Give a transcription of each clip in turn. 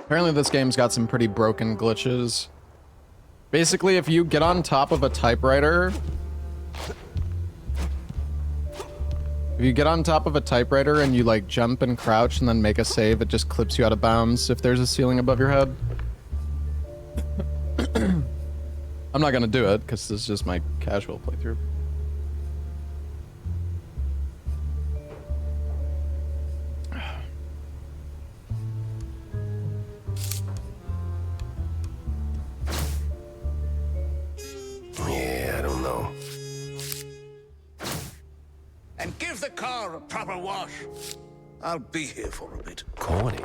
Apparently this game's got some pretty broken glitches. Basically, if you get on top of a typewriter... If you get on top of a typewriter and you like jump and crouch and then make a save, it just clips you out of bounds if there's a ceiling above your head. I'm not gonna do it, because this is just my casual playthrough. Yeah, I don't know. And give the car a proper wash. I'll be here for a bit. Corny?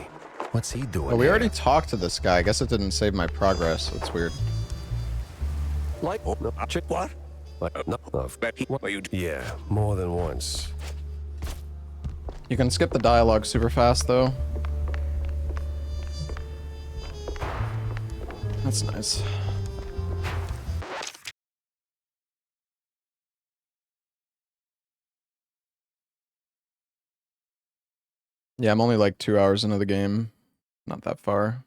What's he doing? Oh, we here? already talked to this guy. I guess it didn't save my progress. That's weird. Like, oh, no, check what? Like, no, what you? Yeah, more than once. You can skip the dialogue super fast, though. That's nice. Yeah, I'm only like 2 hours into the game. Not that far.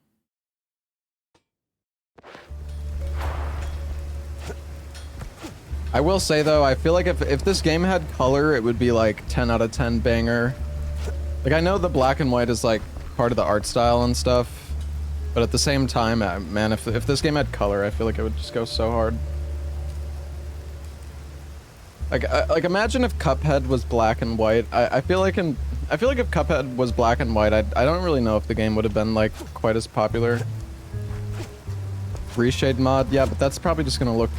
I will say though, I feel like if this game had color, it would be like 10 out of 10 banger. Like I know the black and white is like part of the art style and stuff, but at the same time, man, if this game had color, I feel like it would just go so hard. Like imagine if Cuphead was black and white. I feel like if Cuphead was black and white, I don't really know if the game would have been like quite as popular. Reshade mod, yeah, but that's probably just gonna look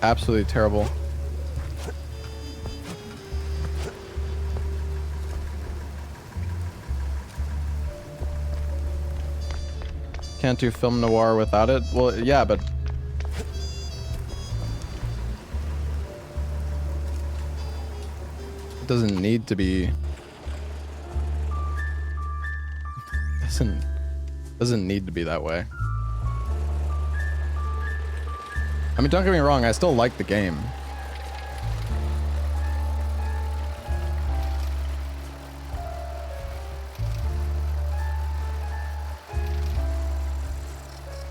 absolutely terrible. Can't do film noir without it. Well, yeah, but it doesn't need to be. Doesn't need to be that way. I mean, don't get me wrong, I still like the game.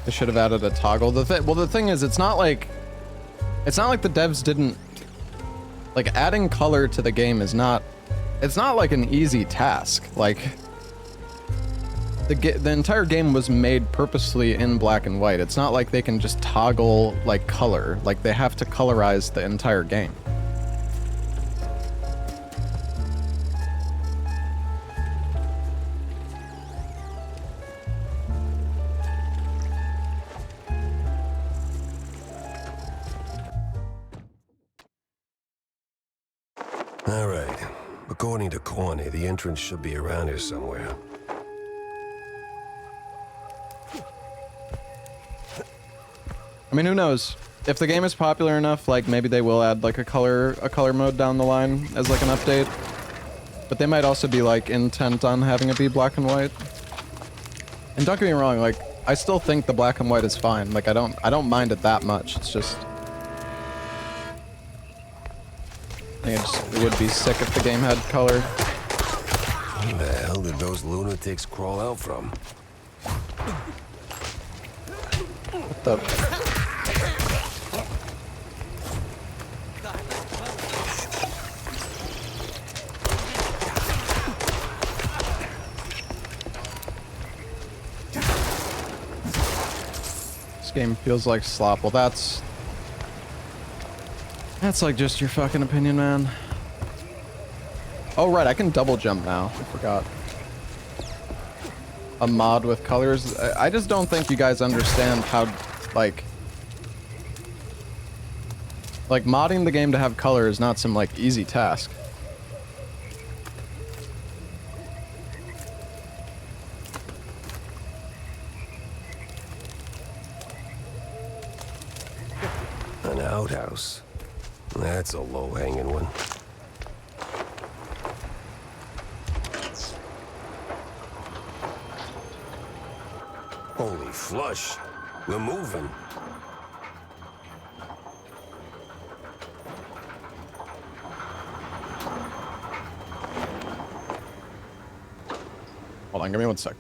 They should have added a toggle. Well, the thing is, it's not like the devs didn't like adding color to the game is not. It's not like an easy task. Like the entire game was made purposely in black and white. It's not like they can just toggle like color. Like they have to colorize the entire game. All right. According to Corny, the entrance should be around here somewhere. I mean, who knows? If the game is popular enough, like maybe they will add like a color mode down the line as like an update. But they might also be like intent on having it be black and white. And don't get me wrong, like I still think the black and white is fine. Like I don't mind it that much. It's just I think it would be sick if the game had color. Where the hell did those lunatics crawl out from? What the? This game feels like slop. Well, that's like just your fucking opinion, man. Oh, right, I can double jump now. I forgot. A mod with colors. I just don't think you guys understand how, like modding the game to have color is not some, like, easy task. An outhouse. That's a low-hanging one. Holy flush. We're moving. Hold on, give me 1 sec.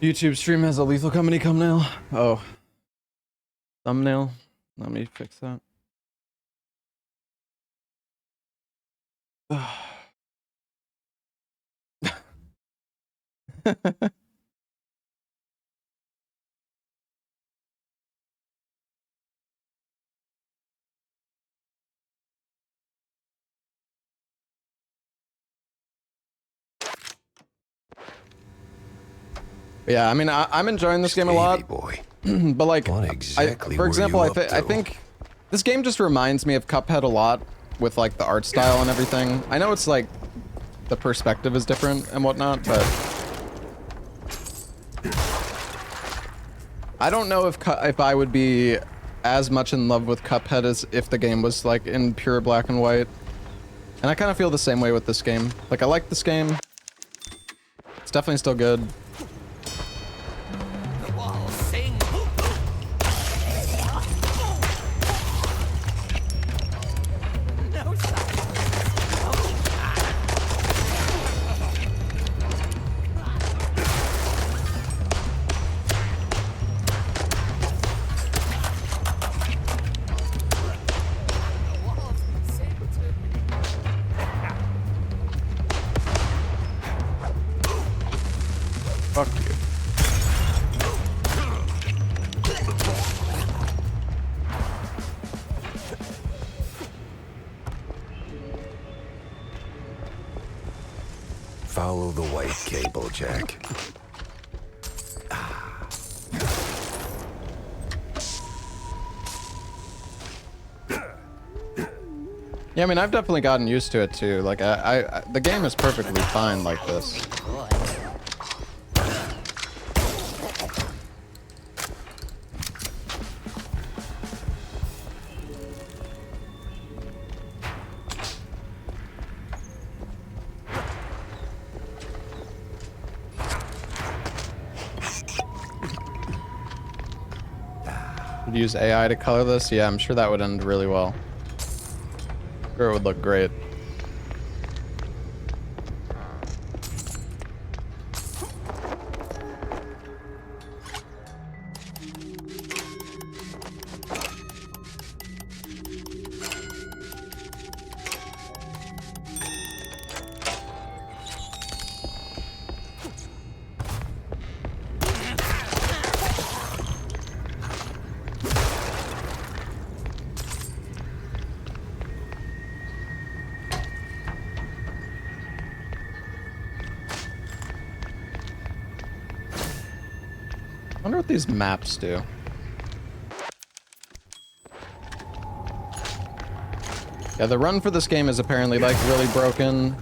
YouTube stream has a Lethal Company thumbnail. Oh. Thumbnail. Let me fix that. Yeah, I mean, I'm enjoying this game a lot. Boy. But like, What exactly for example, were I you up to? think this game just reminds me of Cuphead a lot with like the art style and everything. I know it's like the perspective is different and whatnot, but I don't know if I would be as much in love with Cuphead as if the game was like in pure black and white. And I kind of feel the same way with this game. Like, I like this game. It's definitely still good. The walls sing. No sign. Fuck you. Follow the white cable, Jack. Yeah, I mean, I've definitely gotten used to it too. Like, the game is perfectly fine like this. Would use AI to color this? Yeah, I'm sure that would end really well. Sure, it would look great. I wonder what these maps do. Yeah, the run for this game is apparently like really broken.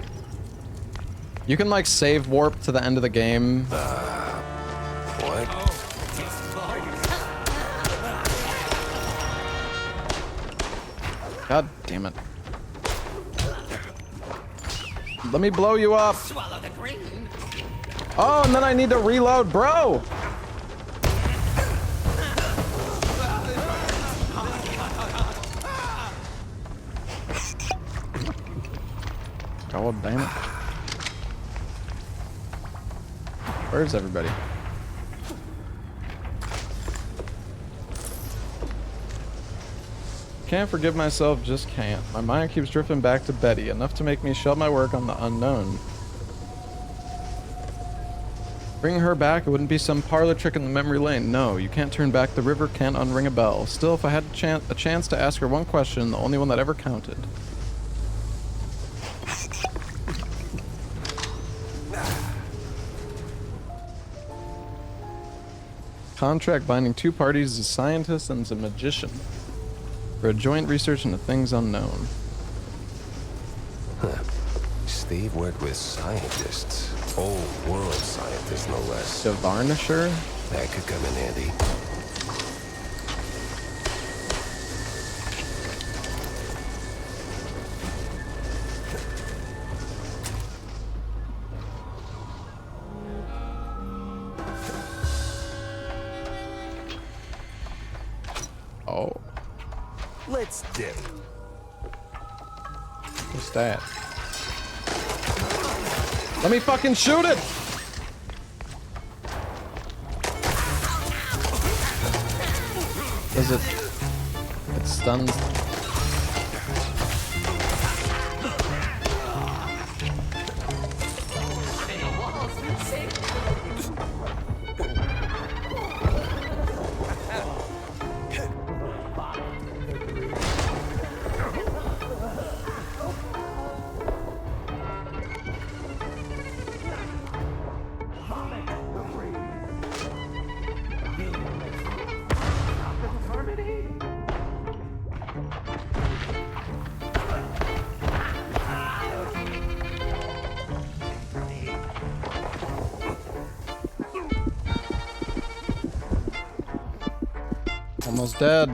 You can like save warp to the end of the game. What? God damn it. Let me blow you up. Swallow the green. Oh, and then I need to reload, bro. God damn it. Where's everybody? Can't forgive myself, just can't. My mind keeps drifting back to Betty, enough to make me shelve my work on the unknown. Bringing her back, it wouldn't be some parlor trick in the memory lane. No, you can't turn back the river, can't unring a bell. Still, if I had a chance to ask her one question, the only one that ever counted. Contract binding two parties, a scientist and a magician, for a joint research into things unknown. Huh. Steve worked with scientists. Old world scientists, no less. The Varnisher? That could come in handy. Oh. Let's dip. What's that? Let me fucking shoot it! Does it? It stuns. Almost dead.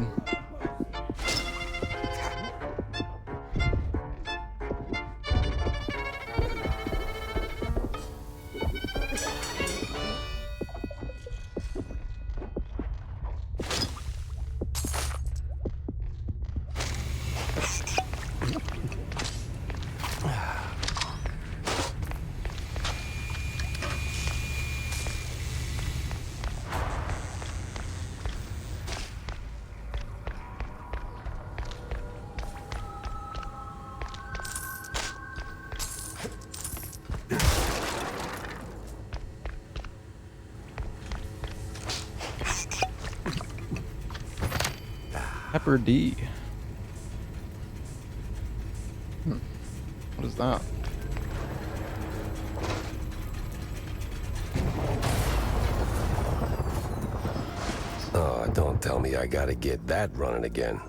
Pepper D. What is that? Oh, don't tell me I gotta get that running again.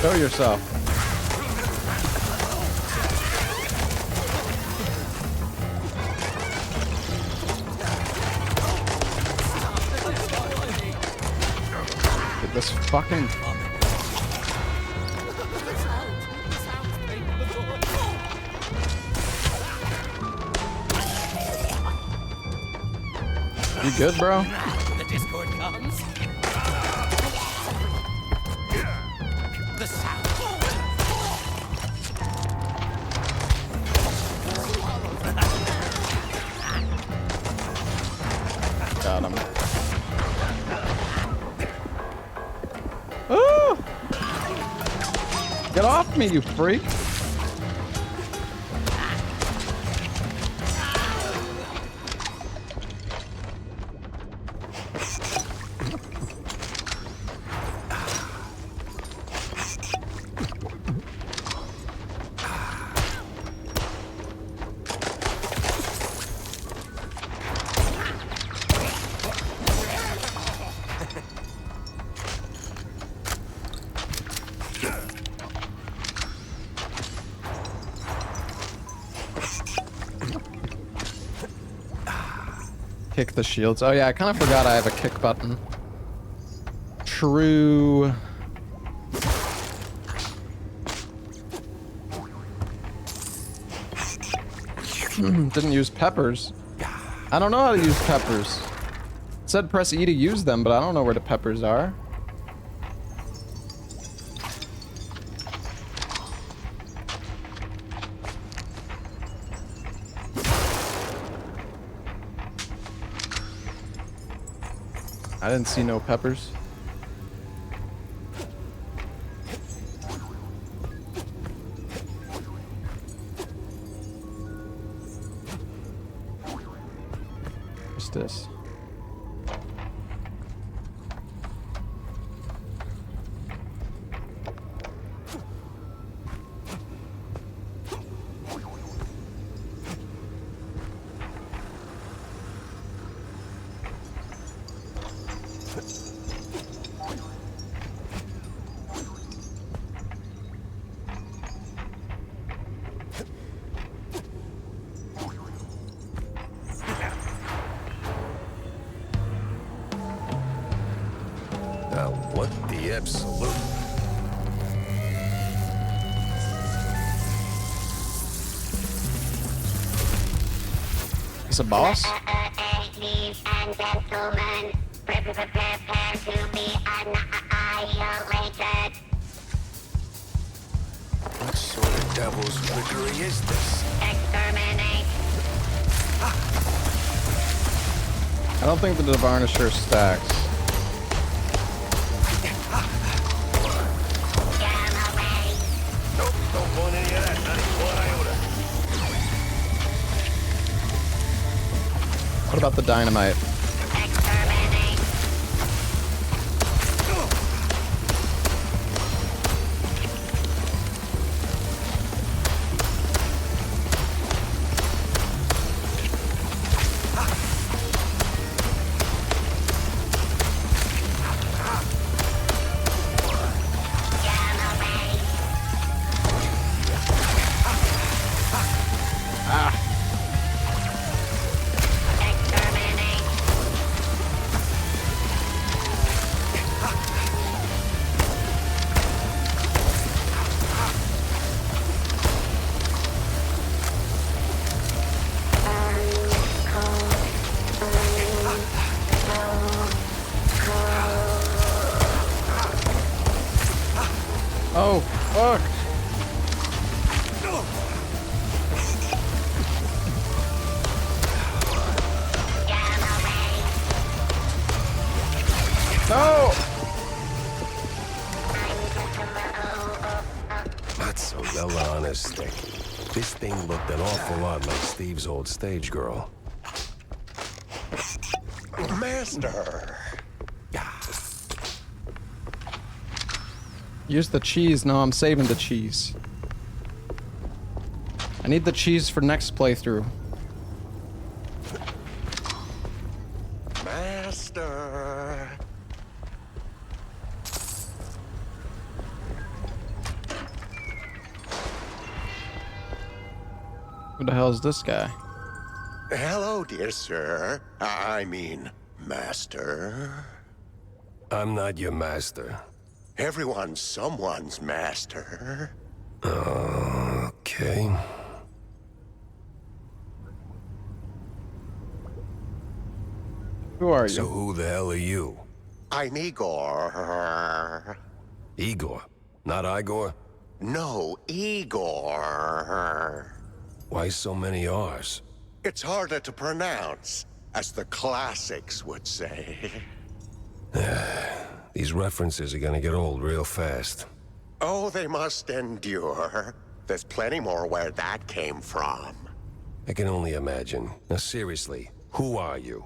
Show yourself. Get this fucking... You good, bro? The Discord comes. The sound. Got him. Oh! Get off me, you freak! Kick the shields. Oh yeah, I kind of forgot I have a kick button. True. Didn't use peppers. I don't know how to use peppers. It said press E to use them, but I don't know where the peppers are. I didn't see no peppers. What's this? What the absolute? It's a boss? Ladies and gentlemen, prepare to be an devil's trickery is this? Exterminate. I don't think the Varnisher stacks. Nope, don't want any of that. Not even one iota. What about the dynamite? Exterminate. Oh, fuck! No! Mozzarella on a stick. This thing looked an awful lot like Steve's old stage girl. Master. Use the cheese. No, I'm saving the cheese. I need the cheese for next playthrough. Master. Who the hell is this guy? Hello, dear sir. I mean, master. I'm not your master. Everyone's someone's master. Okay. Who are So you? who the hell are you? I'm Igor. Igor. Not Igor? No, Igor. Why so many R's? It's harder to pronounce, as the classics would say. These references are gonna get old real fast. Oh, they must endure. There's plenty more where that came from. I can only imagine. Now seriously, who are you?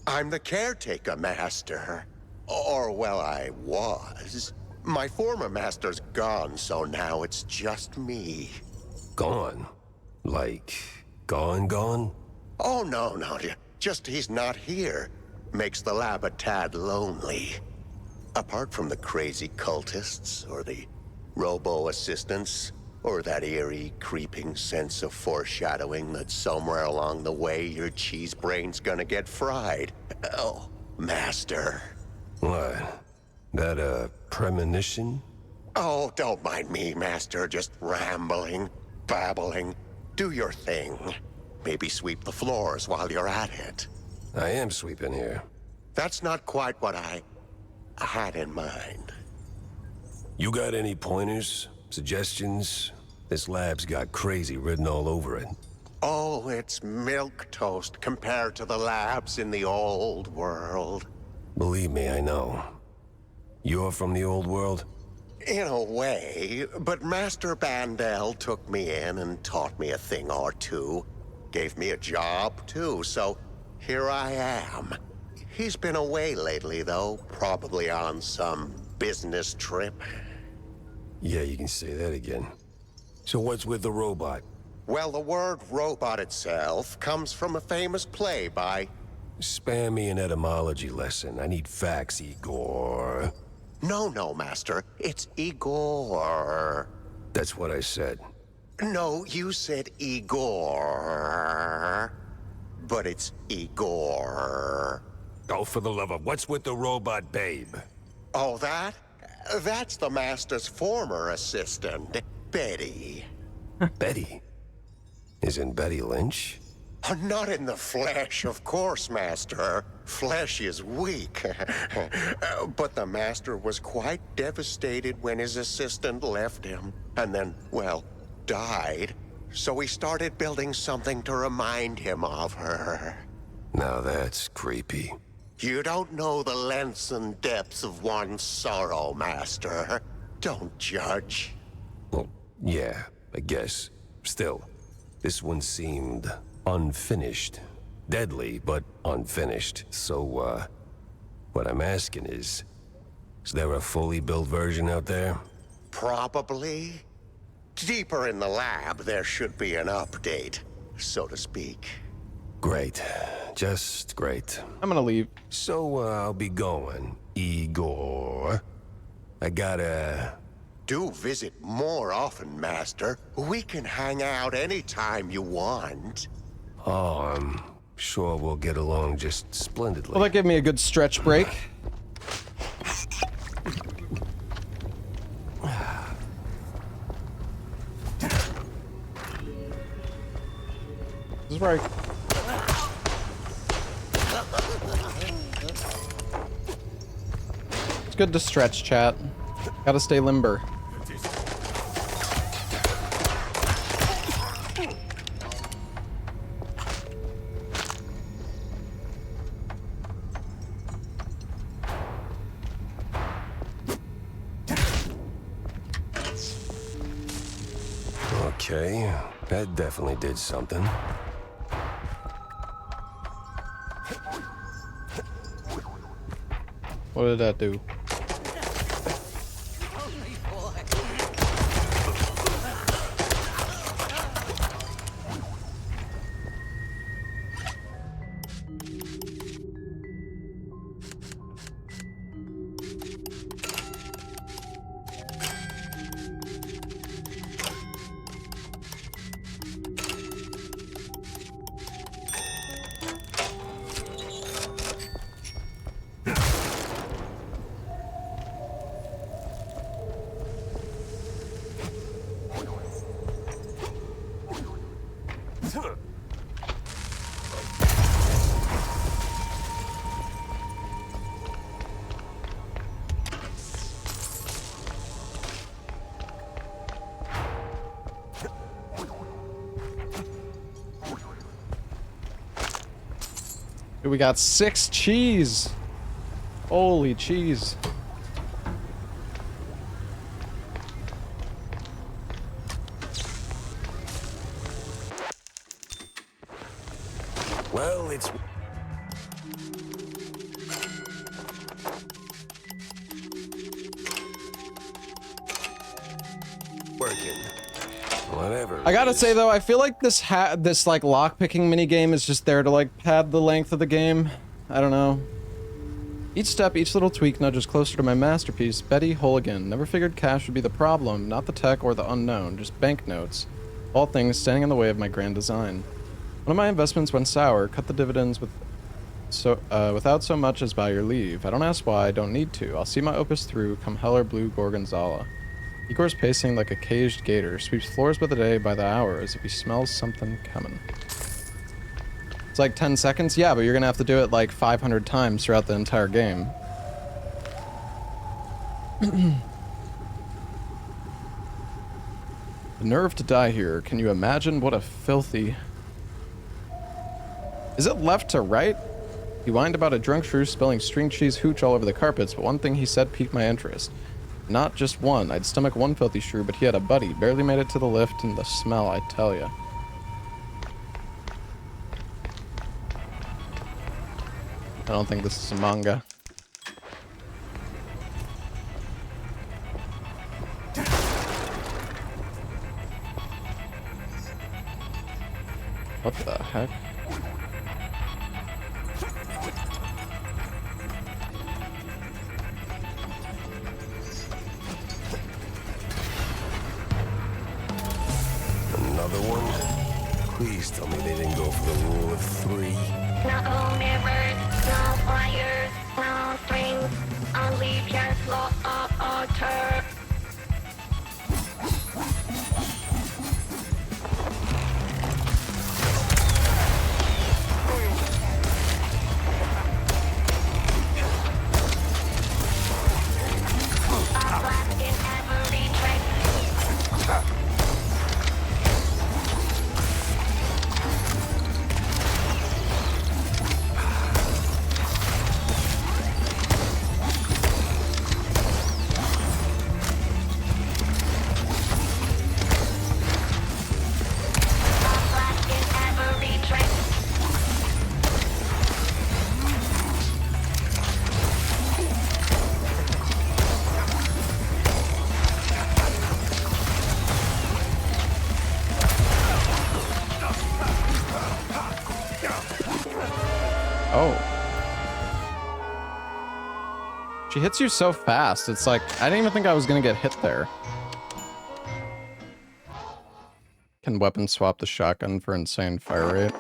I'm the caretaker, master. Or, well, I was. My former master's gone, so now it's just me. Gone? Like, gone? Oh, no, just he's not here. Makes the lab a tad lonely. Apart from the crazy cultists, or the robo-assistants, or that eerie, creeping sense of foreshadowing that somewhere along the way your cheese brain's gonna get fried. Oh, master. What? That a premonition? Oh, don't mind me, master. Just rambling, babbling. Do your thing. Maybe sweep the floors while you're at it. I am sweeping here. That's not quite what I had in mind. You got any pointers? Suggestions? This lab's got crazy written all over it. Oh, it's milquetoast compared to the labs in the old world. Believe me, I know. You're from the old world? In a way, but Master Bandel took me in and taught me a thing or two. Gave me a job, too, so here I am. He's been away lately, though, probably on some business trip. Yeah, you can say that again. So what's with the robot? Well, the word robot itself comes from a famous play by... Spare me an etymology lesson. I need facts, Igor. No, Master. It's Igor. That's what I said. No, you said Igor. But it's Igor. Oh, for the love of... What's with the robot babe? Oh, that's the Master's former assistant, Betty. Betty? Isn't Betty Lynch? Not in the flesh, of course, Master. Flesh is weak. But the Master was quite devastated when his assistant left him. And then, well, died, so we started building something to remind him of her. Now that's creepy. You don't know the lengths and depths of one's sorrow, Master. Don't judge. Well, yeah, I guess. Still, this one seemed unfinished. Deadly, but unfinished. So, what I'm asking is there a fully built version out there? Probably. Deeper in the lab, there should be an update, so to speak. Great. Just great. I'm gonna leave. So, I'll be going, Igor. I gotta... Do visit more often, Master. We can hang out anytime you want. Oh, I'm sure we'll get along just splendidly. Well, that gave me a good stretch break. This is right. It's good to stretch, chat. Gotta stay limber. Okay, that definitely did something. What did that do? Only boy. Dude, we got 6 cheese. Holy cheese. Well, it's... working. Whatever. I gotta it say is. though, I feel like this like lockpicking minigame is just there to like pad the length of the game. I don't know. Each step, each little tweak nudges closer to my masterpiece, Betty Hooligan. Never figured cash would be the problem, not the tech or the unknown, just banknotes. All things standing in the way of my grand design. One of my investments went sour, cut the dividends without so much as by your leave. I don't ask why, I don't need to. I'll see my opus through, come hell or blue gorgonzola. Igor's pacing like a caged gator, sweeps floors by the day, by the hour, as if he smells something coming. It's like 10 seconds? Yeah, but you're gonna have to do it like 500 times throughout the entire game. The nerve to die here. Can you imagine what a filthy... Is it left to right? He whined about a drunk shrew spilling string cheese hooch all over the carpets, but one thing he said piqued my interest. Not just one. I'd stomach one filthy shrew, but he had a buddy. Barely made it to the lift, and the smell, I tell ya. I don't think this is a manga. What the heck? Another one? Please tell me they didn't go for the rule of 3. No mirrors, no wires, no strings, only pure law of order. She hits you so fast. It's like, I didn't even think I was gonna get hit there. Can weapon swap the shotgun for insane fire rate.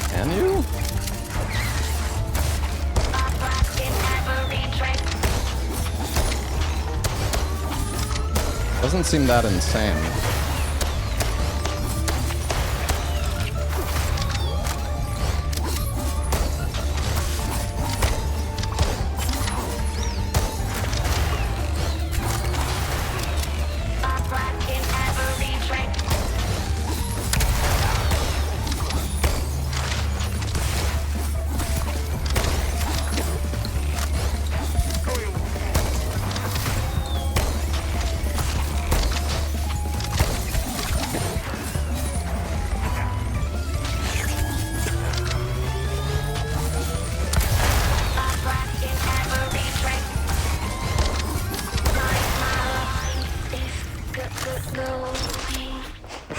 Can you? Doesn't seem that insane.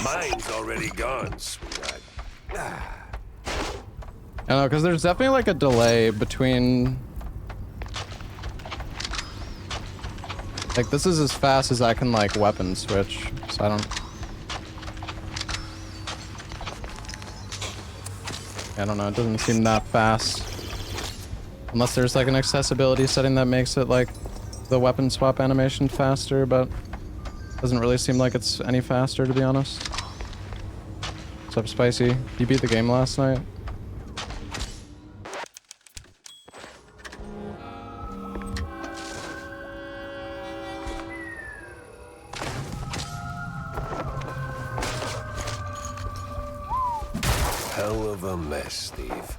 Mine's already gone, sweetheart. I don't know, because there's definitely like a delay between... Like, this is as fast as I can, like, weapon switch, so I don't... I don't know, it doesn't seem that fast. Unless there's, like, an accessibility setting that makes it, like, the weapon swap animation faster, but... Doesn't really seem like it's any faster, to be honest. What's up, Spicy? You beat the game last night? Hell of a mess, Steve.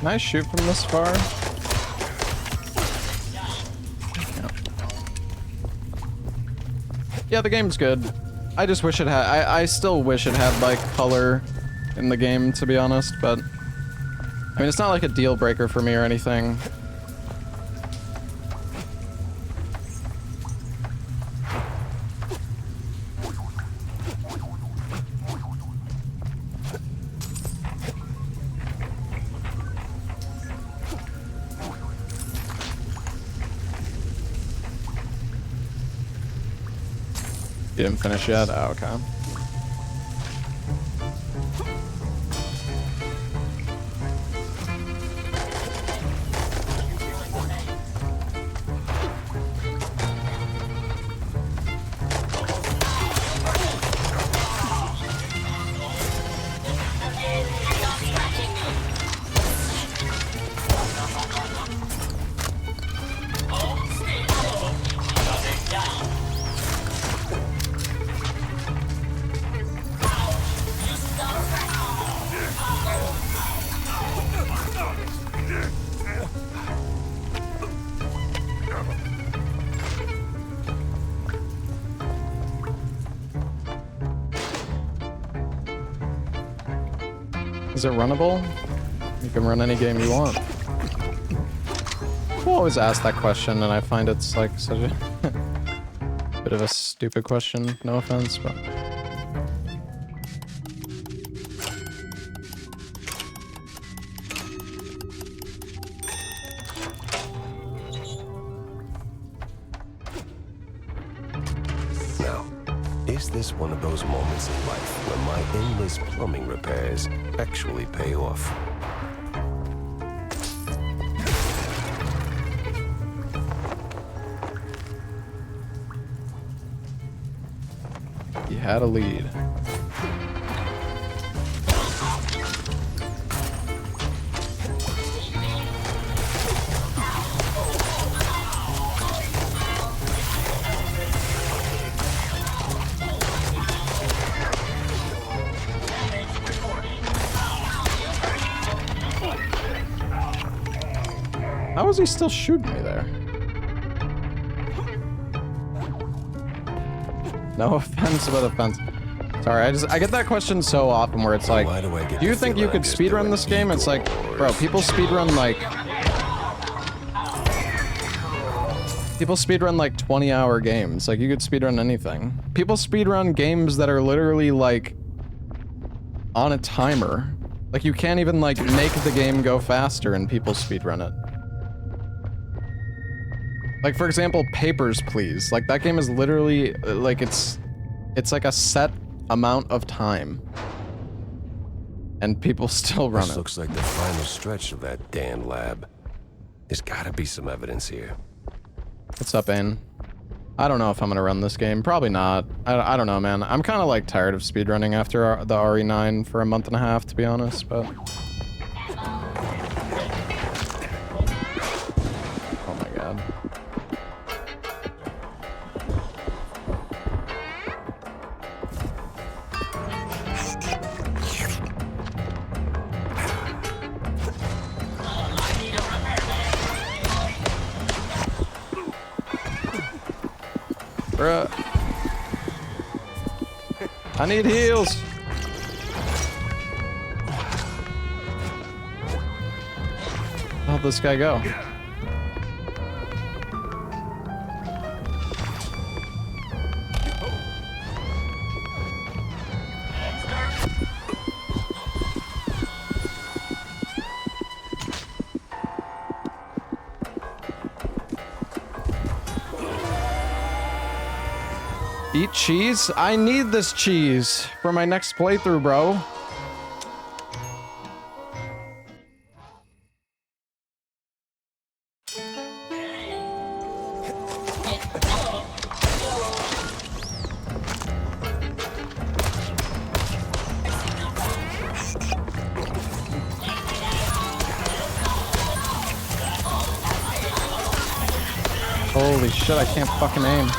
Can I shoot from this far? Yeah, the game's good. I just wish it had... I still wish it had, like, color in the game, to be honest, but... I mean, it's not like a deal breaker for me or anything. You didn't finish yet? Oh, okay. Is it runnable? You can run any game you want. People always ask that question, and I find it's like such a bit of a stupid question. No offense, but. Is this one of those moments in life when my endless plumbing repairs actually pay off? He had a lead. How is he still shooting me there? No offense, but offense. Sorry, I get that question so often where it's like, do you think you could speedrun this game? It's like, bro, people speedrun like People speedrun like 20-hour games. Like, you could speedrun anything. People speedrun games that are literally like on a timer. Like, you can't even like make the game go faster and people speedrun it. Like, for example, Papers, Please. Like, that game is literally like it's like a set amount of time. And people still run This it. looks like the final stretch of that damn lab. There's gotta be some evidence here. What's up, Ain? I don't know if I'm gonna run this game. Probably not. I don't know, man. I'm kind of like tired of speedrunning after the RE9 for a month and a half, to be honest, but... Oh my god. Bruh. I need heals. How'd this guy go? Eat cheese? I need this cheese for my next playthrough, bro. Holy shit, I can't fucking aim.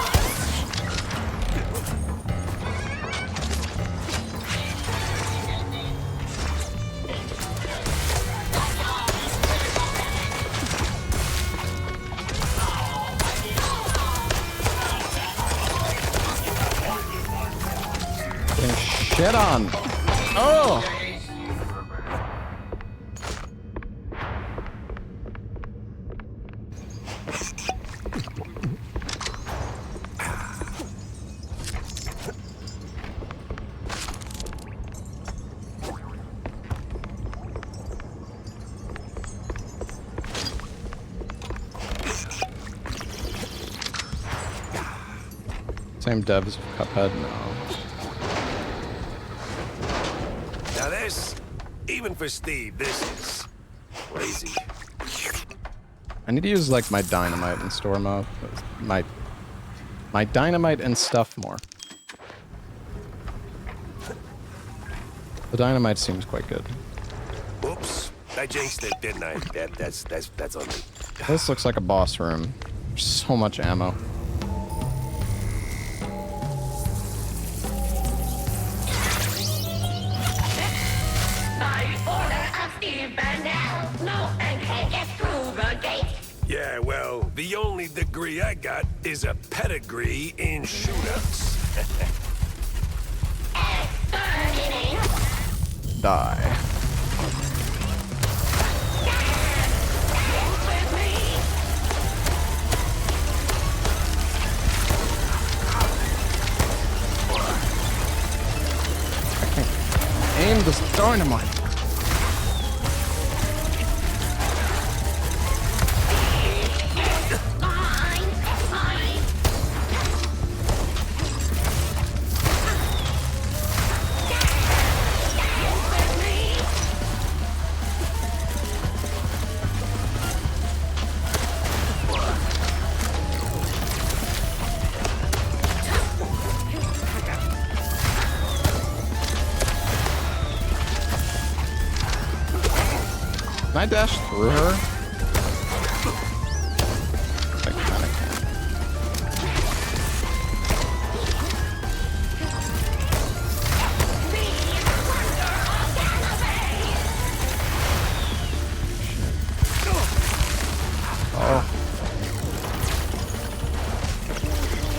Shit on. Oh! Same devs of Cuphead? No. Now this, even for Steve, this is crazy. I need to use like my dynamite and store my dynamite and stuff more. The dynamite seems quite good. Whoops, I jinxed it, didn't I? That's on me. This looks like a boss room. There's so much ammo. Yeah, well, the only degree I got is a pedigree in shootouts. Die. I can't aim this dynamite. Can I dash through her? I kinda can. Oh.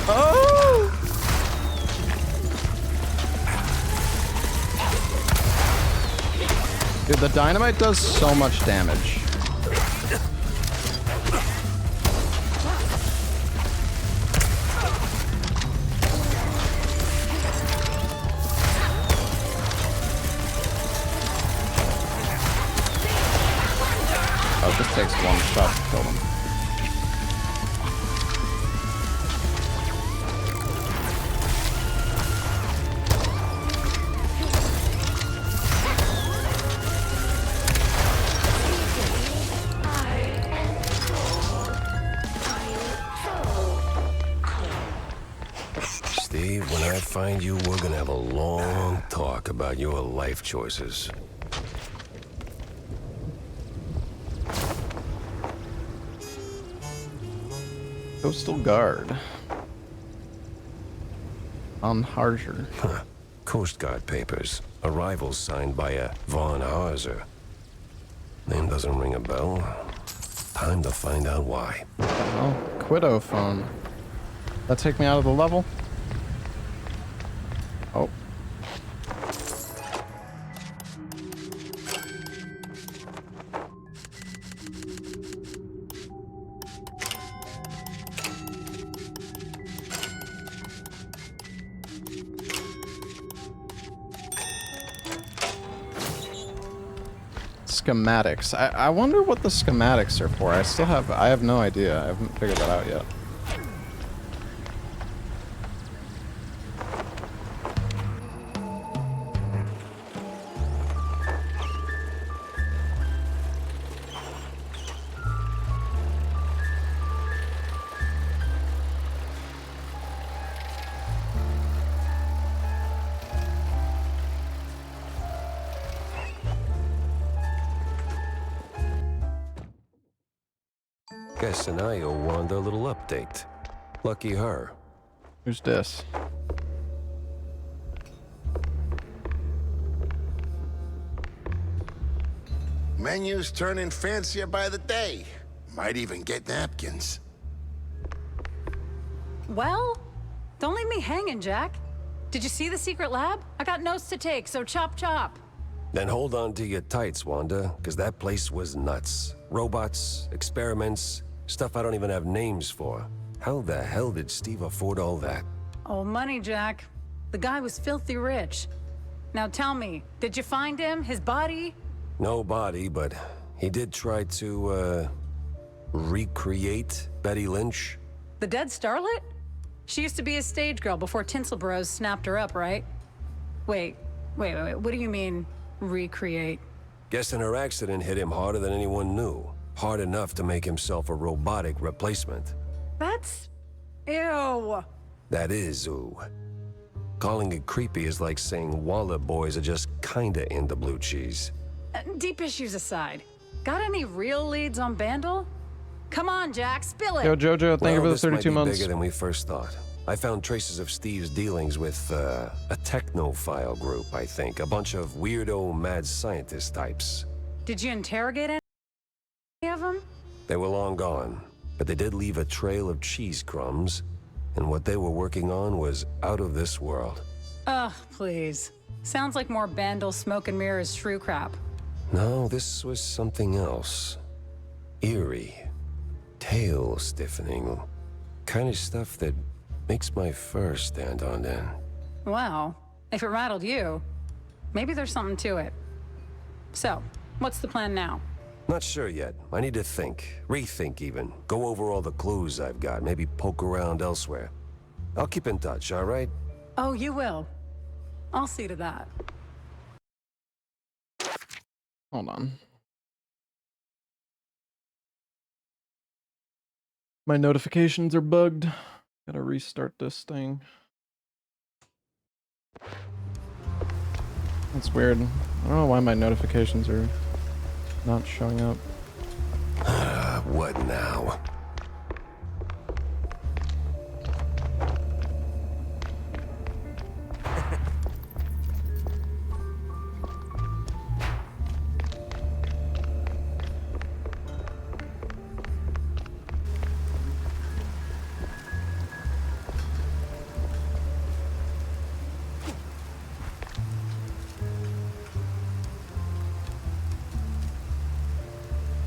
Oh! Dude, the dynamite does so much damage. Oh, it just takes one shot to kill them. Steve, when I find you, we're gonna have a long talk about your life choices. Coastal Guard. On Harger. Huh. Coast Guard papers. Arrivals signed by a Von Harzer. Name doesn't ring a bell. Time to find out why. Oh, Quiddo phone. That take me out of the level? Oh. Schematics. I wonder what the schematics are for. I have no idea. I haven't figured that out yet. Guess an I owe Wanda a little update. Lucky her. Who's this? Menus turning fancier by the day. Might even get napkins. Well, don't leave me hanging, Jack. Did you see the secret lab? I got notes to take, so chop chop. Then hold on to your tights, Wanda, because that place was nuts. Robots, experiments, stuff I don't even have names for. How the hell did Steve afford all that? Oh, money, Jack. The guy was filthy rich. Now tell me, did you find him? His body? No body, but he did try to, recreate Betty Lynch. The dead starlet? She used to be a stage girl before Tinsel Bros snapped her up, right? Wait. What do you mean, recreate? Guessing her accident hit him harder than anyone knew. Hard enough to make himself a robotic replacement. That's... ew. That is ooh. Calling it creepy is like saying Waller boys are just kinda into blue cheese. Deep issues aside, got any real leads on Bandle? Come on, Jack, spill it! Yo, Jojo, thank you for the 32 might be months. bigger than we first thought. I found traces of Steve's dealings with, a technophile group, I think. A bunch of weirdo mad scientist types. Did you interrogate any of them? They were long gone, but they did leave a trail of cheese crumbs, and what they were working on was out of this world. Ugh, please. Sounds like more Bandle smoke and mirrors shrew crap. No, this was something else. Eerie. Tail stiffening. Kind of stuff that makes my fur stand on end. Well, if it rattled you, maybe there's something to it. So, what's the plan now? Not sure yet. I need to think. Rethink even. Go over all the clues I've got. Maybe poke around elsewhere. I'll keep in touch, all right? Oh, you will. I'll see to that. Hold on. My notifications are bugged. Gotta restart this thing. That's weird. I don't know why my notifications are not showing up. What now?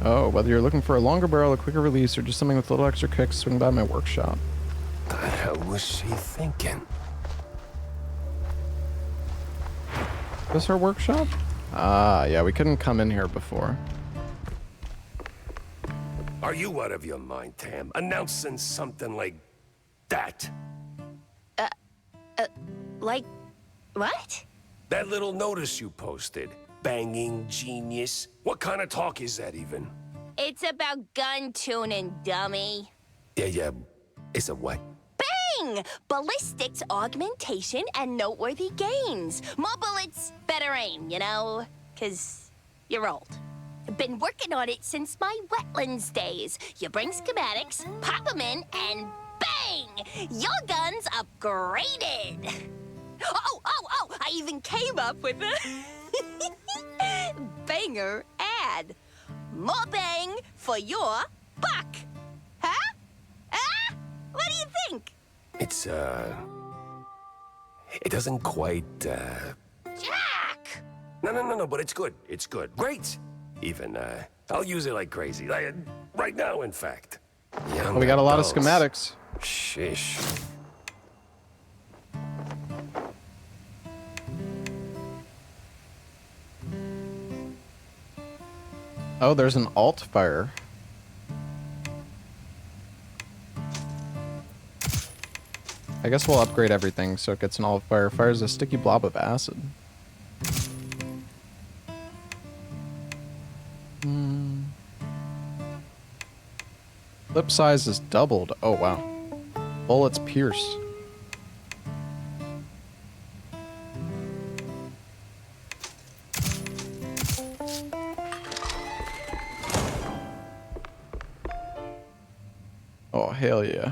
Oh, whether you're looking for a longer barrel, a quicker release, or just something with a little extra kick, swing by my workshop. The hell was she thinking? Is this her workshop? Ah, yeah, we couldn't come in here before. Are you out of your mind, Tam? Announcing something like that? Like, what? That little notice you posted. Banging genius. What kind of talk is that even? It's about gun tuning, dummy. Yeah. It's a what? Bang! Ballistics, augmentation, and noteworthy gains. More bullets, better aim, you know? 'Cause you're old. Been working on it since my wetlands days. You bring schematics, pop them in, and bang! Your gun's upgraded. Oh! I even came up with a banger ad. More bang for your buck. Huh? Ah? What do you think? It's, it doesn't quite, Jack! No, but it's good. It's good. Great! Even, I'll use it like crazy. Like, right now, in fact. Yeah, We got a lot of schematics. Sheesh. Oh, there's an alt fire. I guess we'll upgrade everything so it gets an alt fire. Fires a sticky blob of acid. Clip size is doubled. Oh, wow. Bullets pierce. Oh, hell yeah.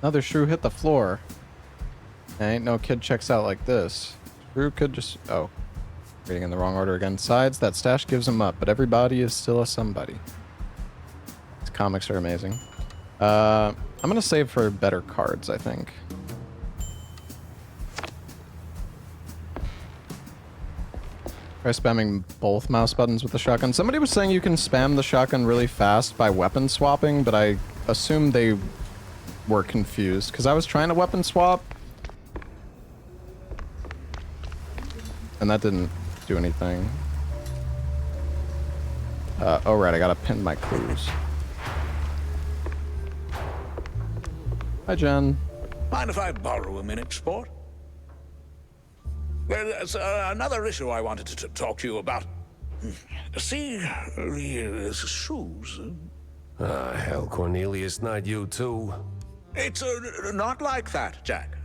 Another shrew hit the floor. Ain't no kid checks out like this. Shrew could just... Oh. Reading in the wrong order again. Sides, that stash gives him up, but everybody is still a somebody. These comics are amazing. I'm gonna save for better cards, I think. Try spamming both mouse buttons with the shotgun. Somebody was saying you can spam the shotgun really fast by weapon swapping, but I assume they were confused, because I was trying to weapon swap. And that didn't do anything. Oh right, I gotta pin my clues. Hi, Jen. Mind if I borrow a minute, sport? Well, there's another issue I wanted to talk to you about. See, the shoes. Hell, Cornelius, not you too. It's not like that, Jack.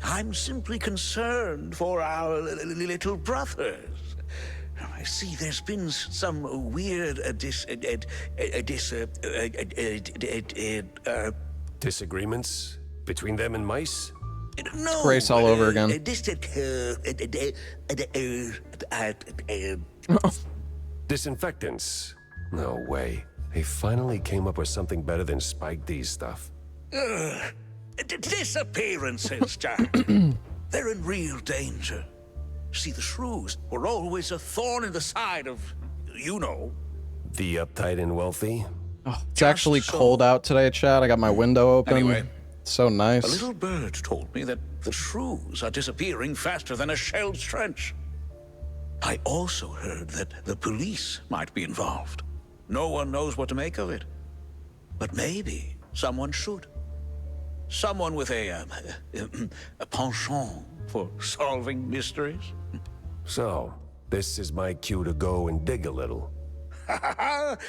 I'm simply concerned for our little brothers. I see there's been some weird Disagreements between them and mice? No, Grace all over again. Disinfectants? No way. They finally came up with something better than Spike D's stuff. Disappearances, Jack. They're in real danger. See, the shrews were always a thorn in the side of, you know. The uptight and wealthy? Oh, it's actually cold out today, Chad. I got my window open. Anyway, so nice. a little bird told me that the shrews are disappearing faster than a shelled trench. I also heard that the police might be involved. No one knows what to make of it. But maybe someone should. Someone with a penchant for solving mysteries. So, this is my cue to go and dig a little.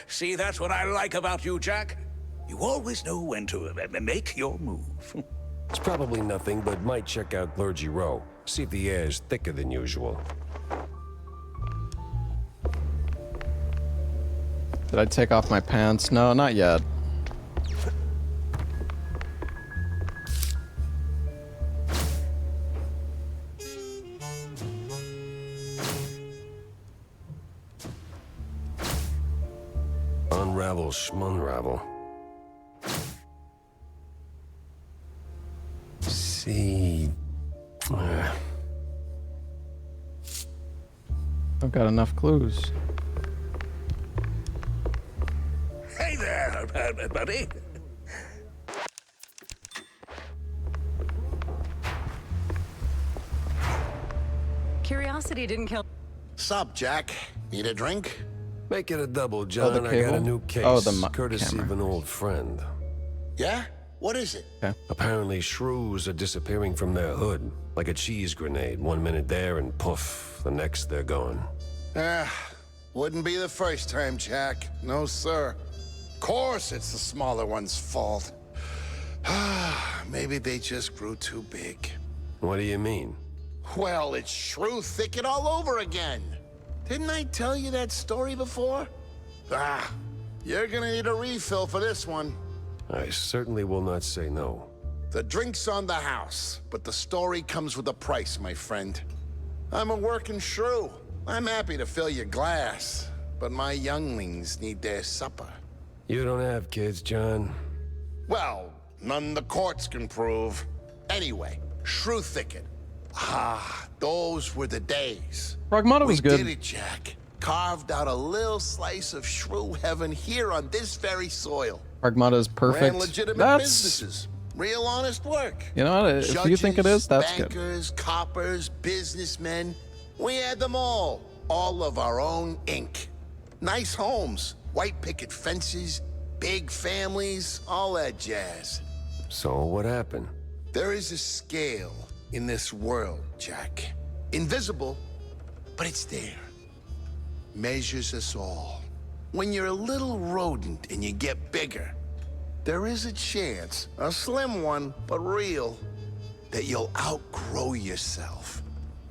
See, that's what I like about you, Jack. You always know when to make your move. It's probably nothing, but might check out Clergy Row. See if the air is thicker than usual. Did I take off my pants? No, not yet. Unravel, schmunravel. See... I've got enough clues. Hey there, buddy. Curiosity didn't kill. Sup, Jack? Need a drink? Make it a double, John. the I got a cable? new case. Oh, the courtesy camera. of an old friend. Yeah? What is it? Apparently, shrews are disappearing from their hood, like a cheese grenade. 1 minute there and poof, the next they're gone. Wouldn't be the first time, Jack. No, sir. Of course it's the smaller one's fault. Maybe they just grew too big. What do you mean? Well, it's shrew thicket all over again. Didn't I tell you that story before? You're gonna need a refill for this one. I certainly will not say no. The drink's on the house, but the story comes with a price, my friend. I'm a working shrew. I'm happy to fill your glass, but my younglings need their supper. You don't have kids, John. Well, none the courts can prove. Anyway, shrew thicket. Those were the days. Pragmata was We good. did it, Jack. Carved out a little slice of shrew heaven here on this very soil. Pragmata is perfect. Ran legitimate That's, businesses. Real honest work. you know what? If you think it is, that's good. bankers, coppers, businessmen. We had them all. All of our own ink. Nice homes, white picket fences, big families, all that jazz. So what happened? There is a scale in this world, Jack. Invisible, but it's there. Measures us all. When you're a little rodent and you get bigger, there is a chance, a slim one, but real, that you'll outgrow yourself.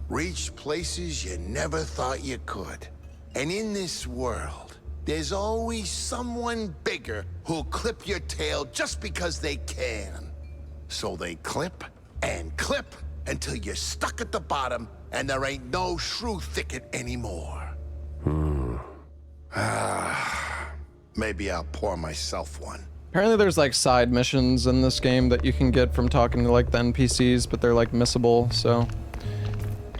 Reach places you never thought you could. And in this world, there's always someone bigger who'll clip your tail just because they can. So they clip and clip until you're stuck at the bottom and there ain't no shrew thicket anymore. Maybe I'll pour myself one. Apparently there's like side missions in this game that you can get from talking to like the NPCs, but they're like missable, so.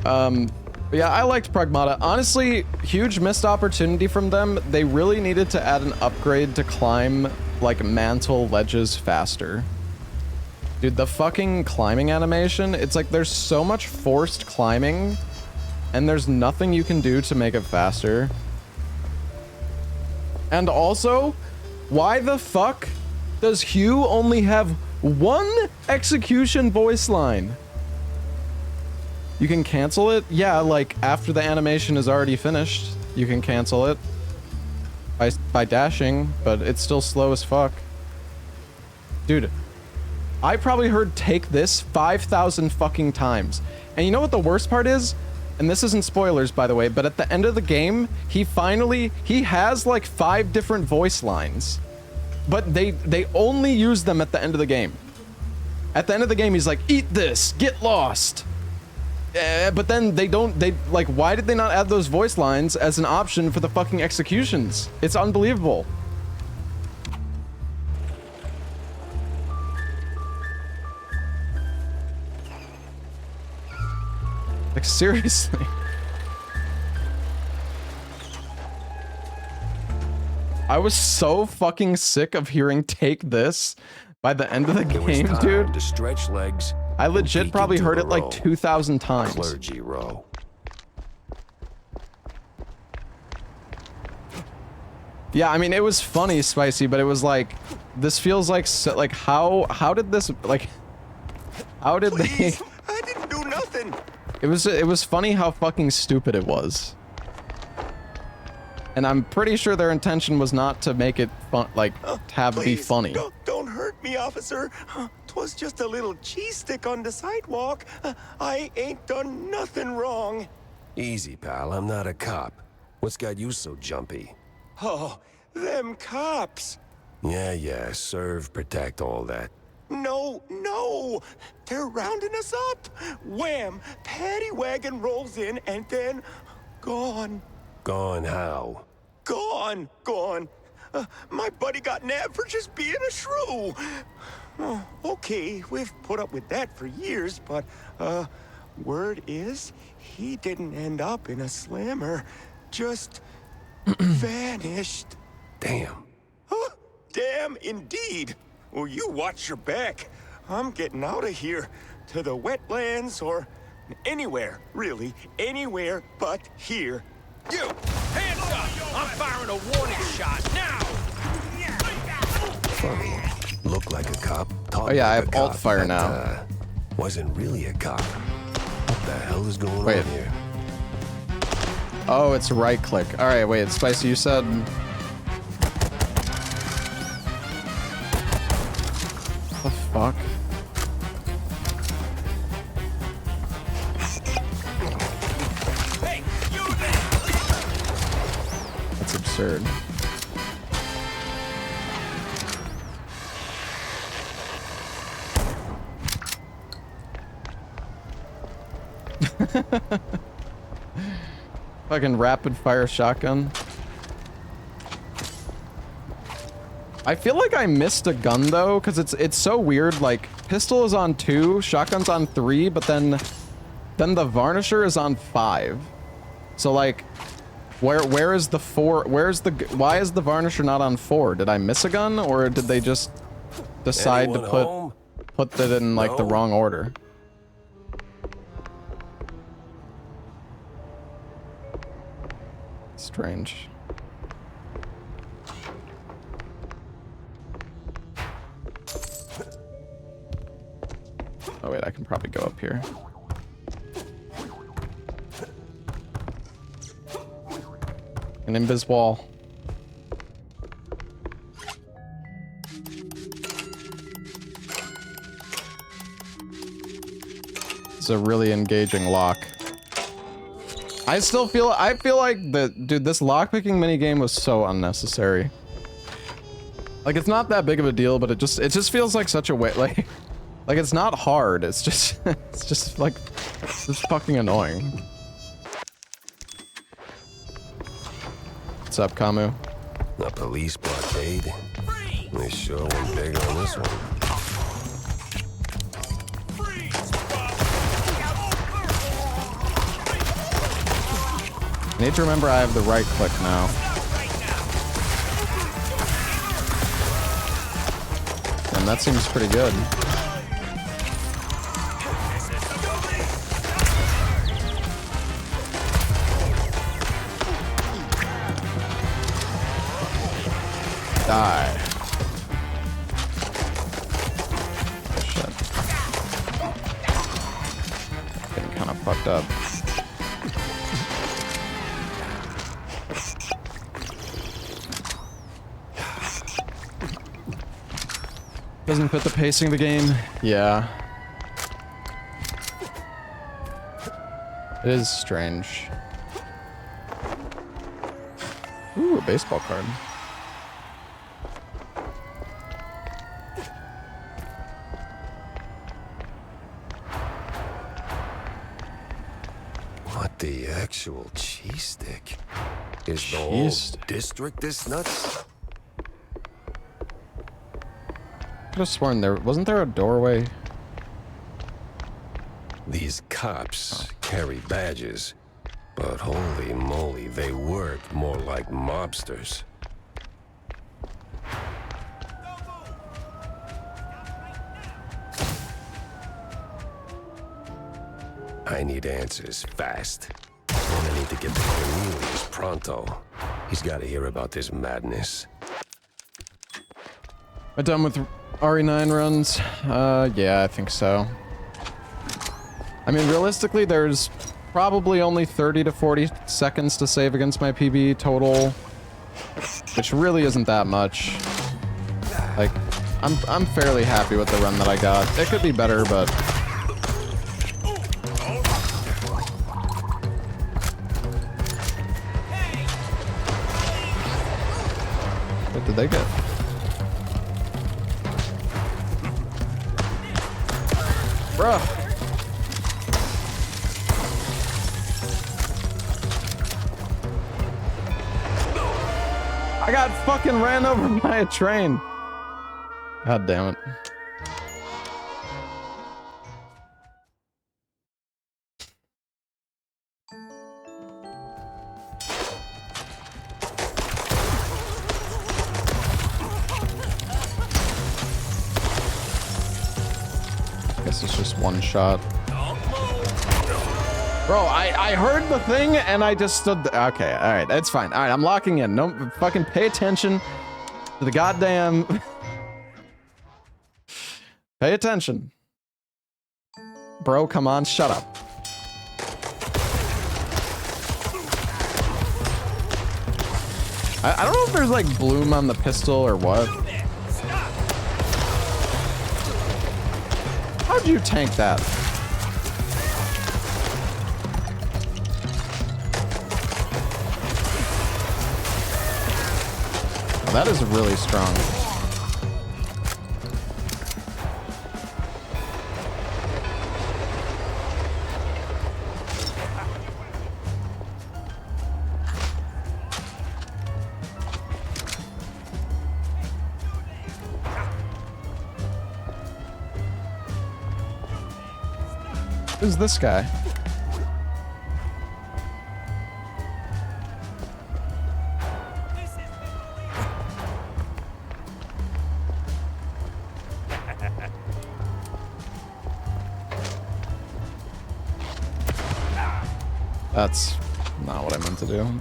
But yeah, I liked Pragmata. Honestly, huge missed opportunity from them. They really needed to add an upgrade to climb like mantle ledges faster. Dude, the fucking climbing animation, it's like there's so much forced climbing and there's nothing you can do to make it faster. And also, why the fuck does Hugh only have one execution voice line? You can cancel it? Yeah, like after the animation is already finished, you can cancel it by dashing, but it's still slow as fuck. Dude, I probably heard "take this" 5,000 fucking times. And you know what the worst part is? And this isn't spoilers, by the way, but at the end of the game, he has like 5 different voice lines. But they only use them at the end of the game. At the end of the game, he's like, "Eat this, get lost." But then like, why did they not add those voice lines as an option for the fucking executions? It's unbelievable. Like, seriously. I was so fucking sick of hearing "take this" by the end of the It was game, time dude. to stretch legs. I and legit peek probably into heard the it like row. 2,000 times. Clergy row. Yeah, I mean, it was funny, Spicy, but it was like, this feels like, like, how did this, like, how did they... I didn't do nothing. It was funny how fucking stupid it was. And I'm pretty sure their intention was not to make it fun, like, be funny. Don't hurt me, officer. 'Twas just a little cheese stick on the sidewalk. I ain't done nothing wrong. Easy, pal. I'm not a cop. What's got you so jumpy? Oh, them cops. Yeah, serve, protect, all that. No. They're rounding us up. Wham! Paddy wagon rolls in and then gone. Gone how? Gone. My buddy got nabbed for just being a shrew. Oh, okay, we've put up with that for years, but, Word is, he didn't end up in a slammer, just vanished. Damn. Huh, damn indeed. Well, you watch your back. I'm getting out of here. To the wetlands or anywhere, really. Anywhere but here. You! Hands up! I'm firing a warning shot now! Funny. Looked like a cop. Oh yeah, I have alt fire now. Wasn't really a cop. What the hell is going Wait. on here? Oh, it's right click. All right, wait, Spicy, you said. The fuck? Hey, you there! That's absurd. Fucking rapid fire shotgun. I feel like I missed a gun though, because it's so weird. Like pistol is on 2, shotgun's on 3, but then the varnisher is on 5. So like, where is the 4? Why is the varnisher not on 4? Did I miss a gun, or did they just decide Anyone to home? put that in like the No? wrong order? Strange. Oh wait, I can probably go up here. An invis wall. It's a really engaging lock. I feel like dude, this lockpicking minigame was so unnecessary. Like it's not that big of a deal, but it just feels like such a way, like it's not hard. It's just like it's fucking annoying. What's up, Camu? A police blockade? They sure went big on this one. I need to remember I have the right click now. And that seems pretty good. Die. Shit. Getting kind of fucked up. Doesn't fit the pacing of the game. Yeah. It is strange. Ooh, a baseball card. What the actual cheese stick? Is the whole Cheese- district this nuts? I could have sworn wasn't there a doorway? These cops carry badges, but holy moly, they work more like mobsters. I need answers fast. And I need to get to Cornelius pronto. He's got to hear about this madness. Am I done with RE9 runs? Yeah, I think so. I mean, realistically, there's probably only 30 to 40 seconds to save against my PB total, which really isn't that much. Like, I'm fairly happy with the run that I got. It could be better, but... What did they get? Bruh. I got fucking ran over by a train. God damn it. guess it's just one shot. Bro, I heard the thing and I just stood okay, alright, that's fine. Alright, I'm locking in. No, fucking pay attention to the goddamn... Pay attention. Bro, come on, shut up. I don't know if there's like bloom on the pistol or what. How'd you tank that? Oh, that is really strong. Who's this guy? That's not what I meant to do.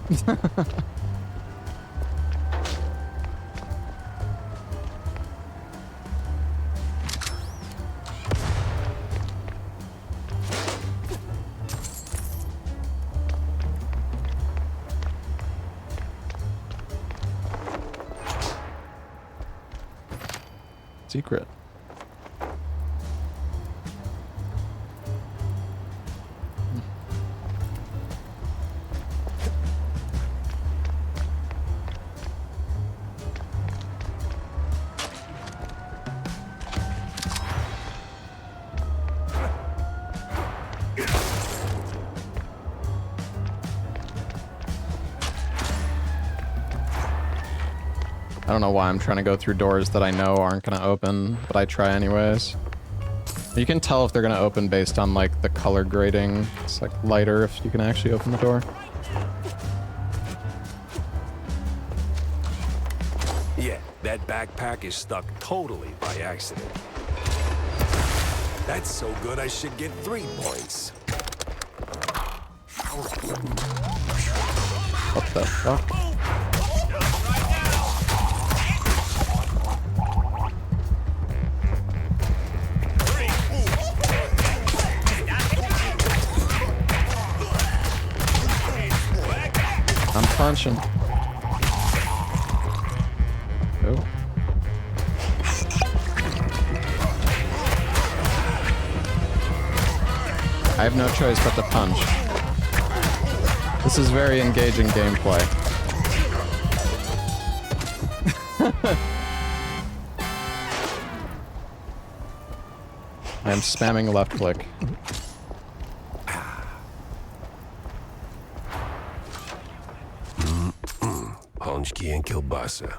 Secret. I don't know why I'm trying to go through doors that I know aren't going to open, but I try anyways. You can tell if they're going to open based on like the color grading. It's like lighter if you can actually open the door. Yeah, that backpack is stuck totally by accident. That's so good I should get 3 points. What the fuck? I'm punching. Oh. I have no choice but to punch. This is very engaging gameplay. I am spamming left click. Honchki and kielbasa.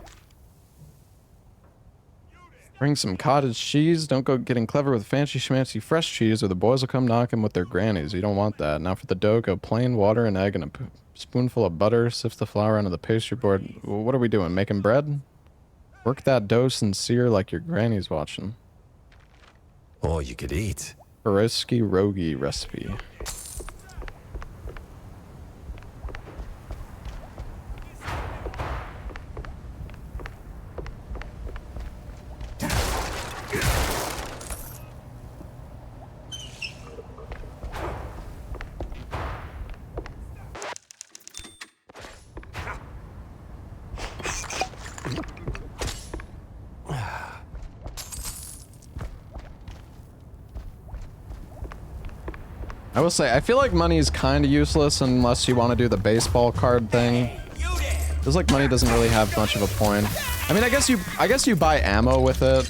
Bring some cottage cheese. Don't go getting clever with fancy schmancy fresh cheese or the boys will come knocking with their grannies. You don't want that. Now for the dough, go plain water and egg and a spoonful of butter. Sift the flour onto the pastry board. What are we doing? Making bread? Work that dough sincere like your granny's watching. All you could eat. Pierogi rogi recipe. I will say, I feel like money is kind of useless unless you want to do the baseball card thing. Feels like money doesn't really have much of a point. I mean, I guess you buy ammo with it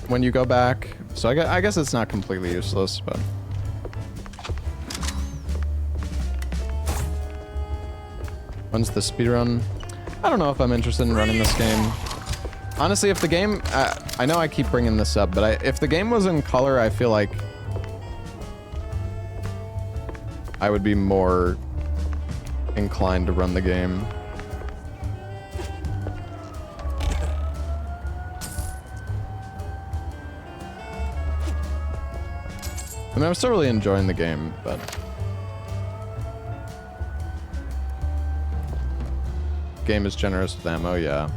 when you go back, so I guess it's not completely useless, but. When's the speedrun? I don't know if I'm interested in running this game. Honestly, if the game, I know I keep bringing this up, but if the game was in color, I feel like I would be more inclined to run the game. I mean, I'm still really enjoying the game, but game is generous with ammo, yeah.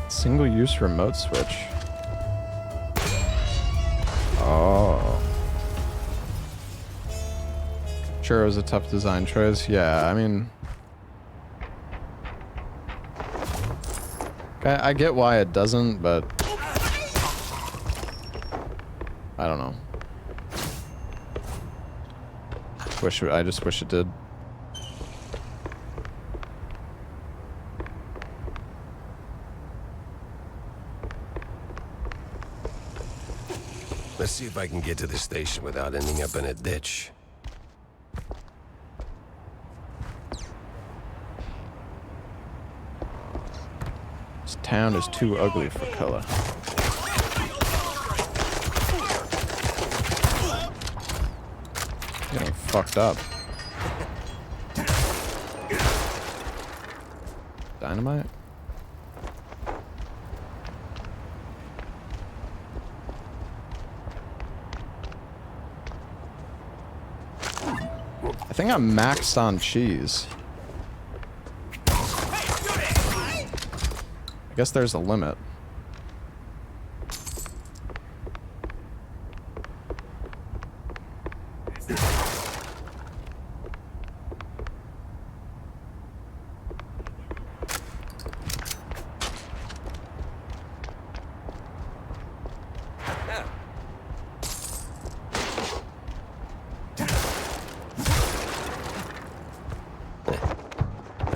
Single-use remote switch. Oh. Sure, it was a tough design choice. Yeah, I mean, I get why it doesn't, but I don't know. I just wish it did. Let's see if I can get to the station without ending up in a ditch. This town is too ugly for color. Getting fucked up. Dynamite? I think I'm maxed on cheese. I guess there's a limit.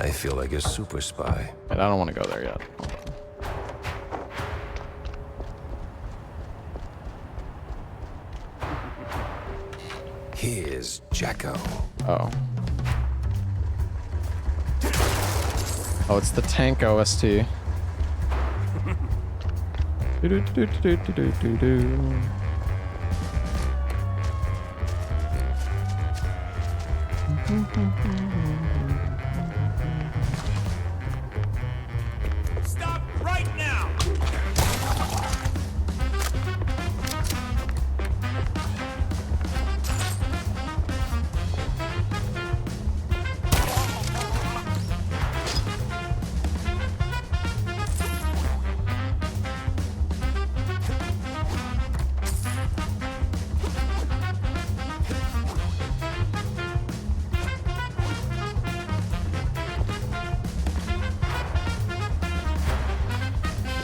I feel like a super spy. And I don't want to go there yet. Here's Jacko. Oh. Oh, it's the tank OST. Do-do-do-do-do-do-do-do. Stop right now!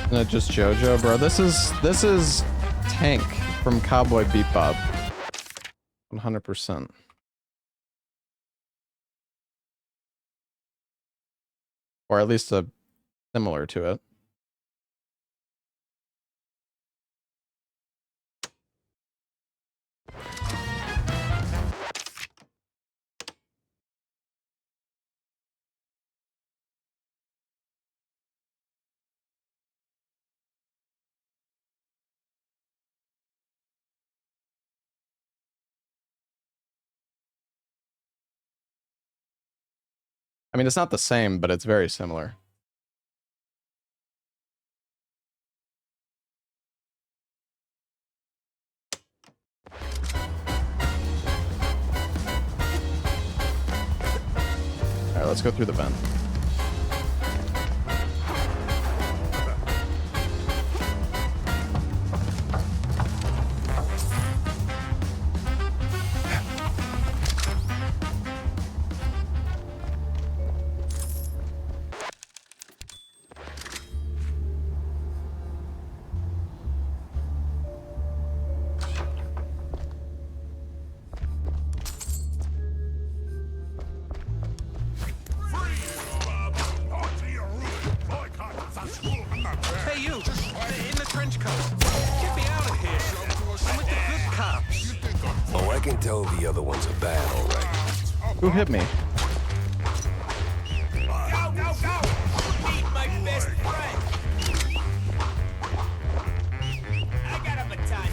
Isn't it just JoJo, bro? This is Tank from Cowboy Bebop. 100%. Or at least a similar to it. I mean, it's not the same, but it's very similar. All right, let's go through the vent. Hey, you! In the trench coat! Get me out of here! I'm with the good cops! Oh, I can tell the other ones are bad, all right. Who hit me? Go, go, go! Meet my best friend! I got a baton.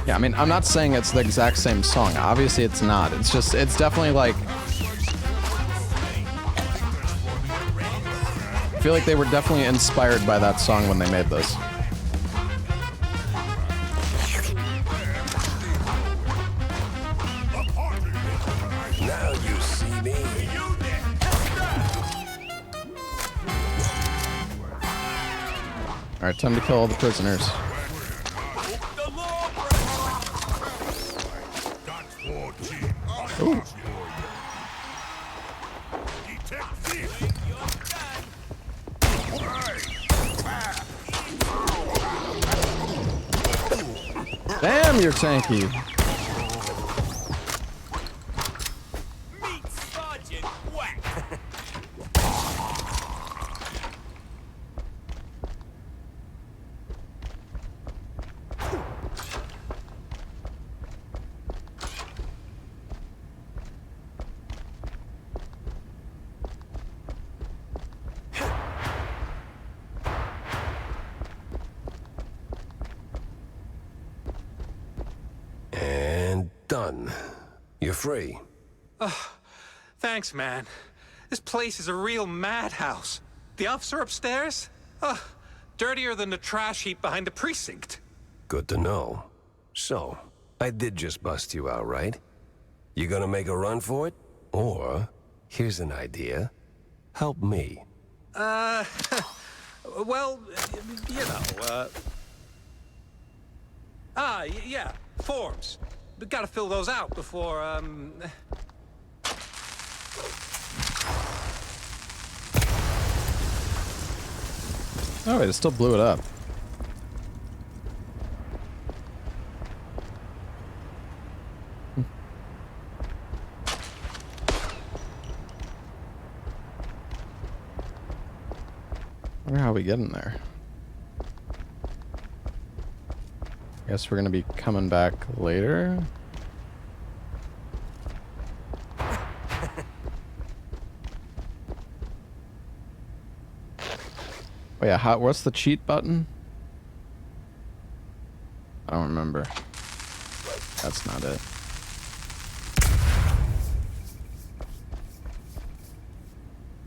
Yeah, I mean, I'm not saying it's the exact same song. Obviously, it's not. It's just, it's definitely like... I feel like they were definitely inspired by that song when they made this. Now you see me. Alright, time to kill all the prisoners. Ooh. Damn, you're tanky. And done. You're free. Thanks, man. This place is a real madhouse. The officer upstairs? Dirtier than the trash heap behind the precinct. Good to know. So, I did just bust you out, right? You gonna make a run for it? Or, here's an idea. Help me. Well, you know, yeah, forms. We gotta fill those out before, Oh, wait, it still blew it up. I wonder how we get in there. Guess we're gonna be coming back later. Oh yeah, what's the cheat button? I don't remember. That's not it.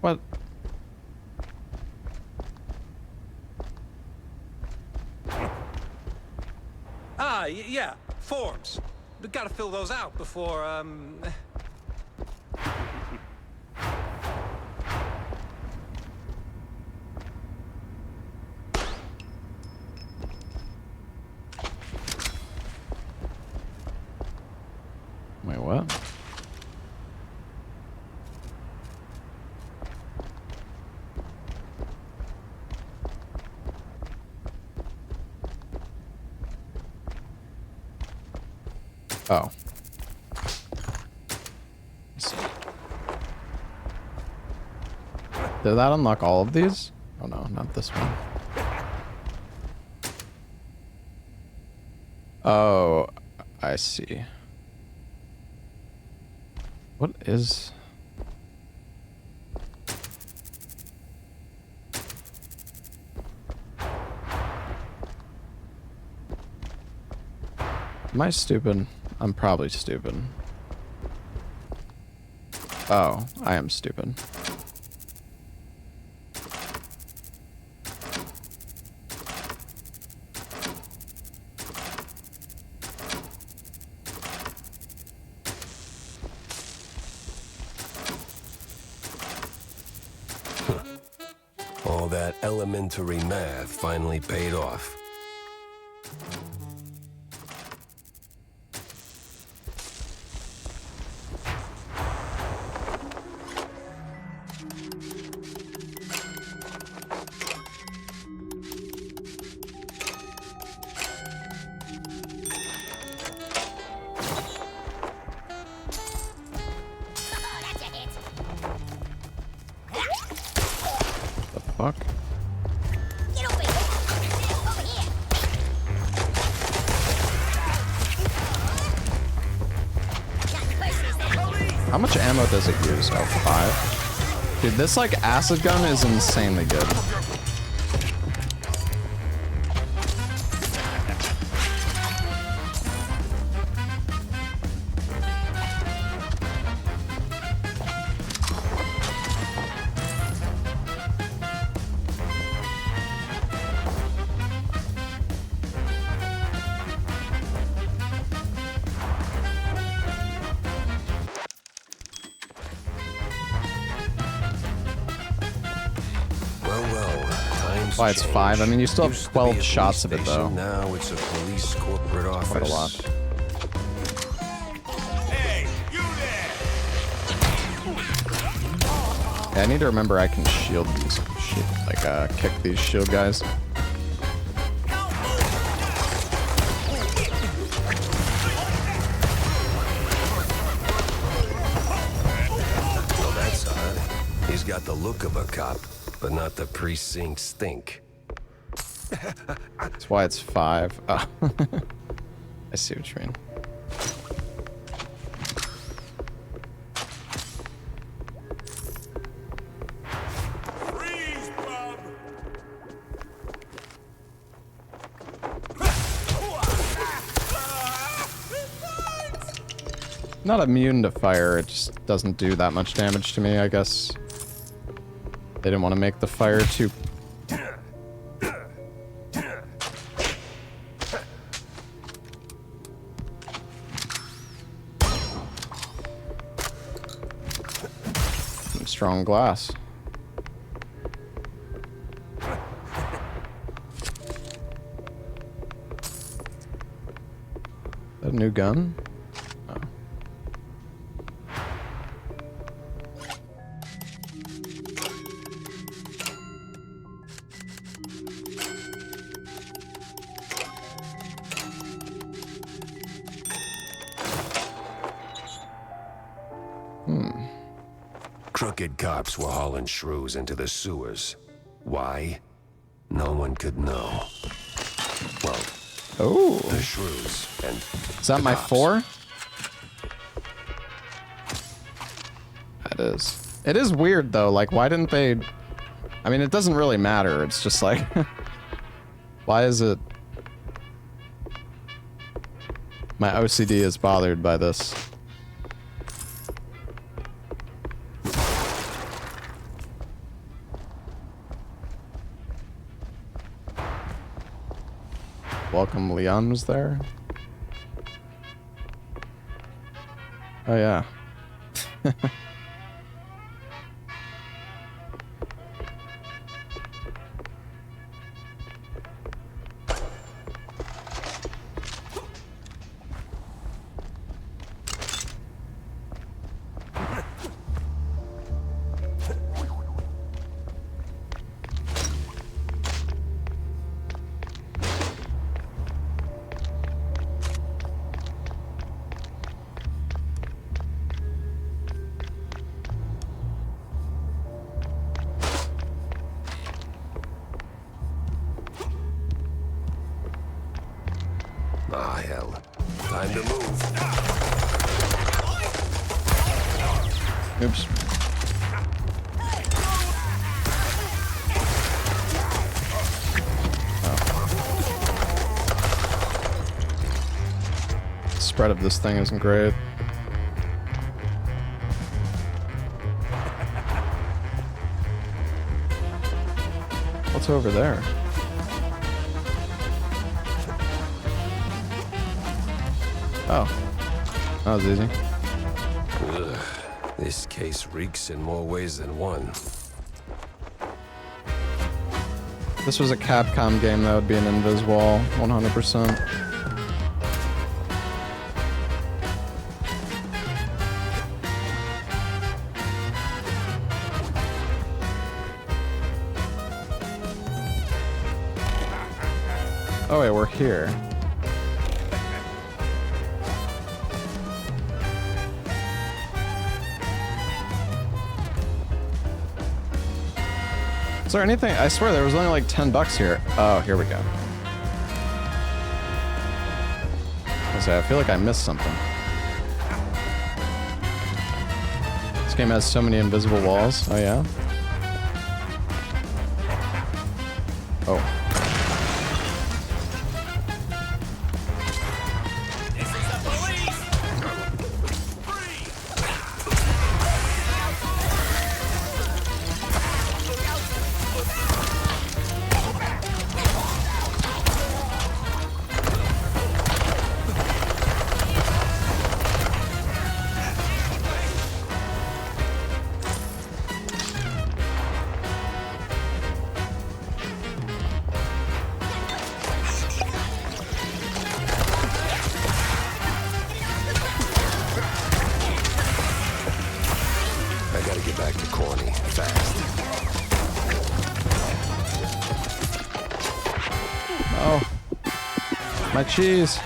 What? Yeah, forms. We gotta fill those out before, Wait, what? Oh. Did that unlock all of these? Oh no, not this one. Oh, I see. What is... Am I stupid? I'm probably stupid. Oh, I am stupid. All that elementary math finally paid off. Fuck. Get over here. Over here. How much ammo does it use? Oh, 5? Dude, this like acid gun is insanely good. Why it's 5? I mean, you still have Used to be 12 a police shots of it, though. station, now it's a police corporate office. Quite a lot. Hey, you there! Yeah, I need to remember I can shield these shit, like, kick these shield guys. Well, that's odd. He's got the look of a cop, but not the precinct stink. That's why it's 5. Oh. I see what you mean. Freeze, bub! Not immune to fire, it just doesn't do that much damage to me, I guess. They didn't want to make the fire too... strong glass. Is that a new gun? Oh. Crooked cops were hauling shrews into the sewers. Why? No one could know. Well, Oh. the shrews and Is that the my cops. 4? That is. It is weird though, like why didn't they... I mean, it doesn't really matter, it's just like... why is it... My OCD is bothered by this. Welcome, Leon was there. Oh yeah. Ah, hell. Time to move. Oops. Oh. Spread of this thing isn't great. What's over there? Oh. That was easy. Ugh. This case reeks in more ways than one. If this was a Capcom game, that would be an invis wall, 100%. Oh wait, we're here. Is there anything? I swear there was only like $10 here. Oh, here we go. I feel like I missed something. This game has so many invisible walls. Oh yeah? Oh. fast. Oh. My cheese.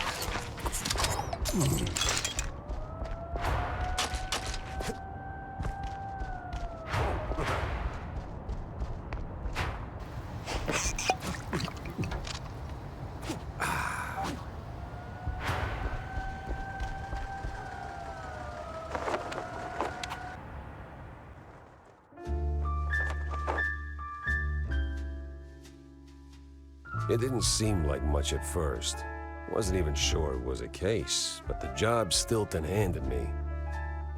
It didn't seem like much at first. Wasn't even sure it was a case, but the job Stilton handed me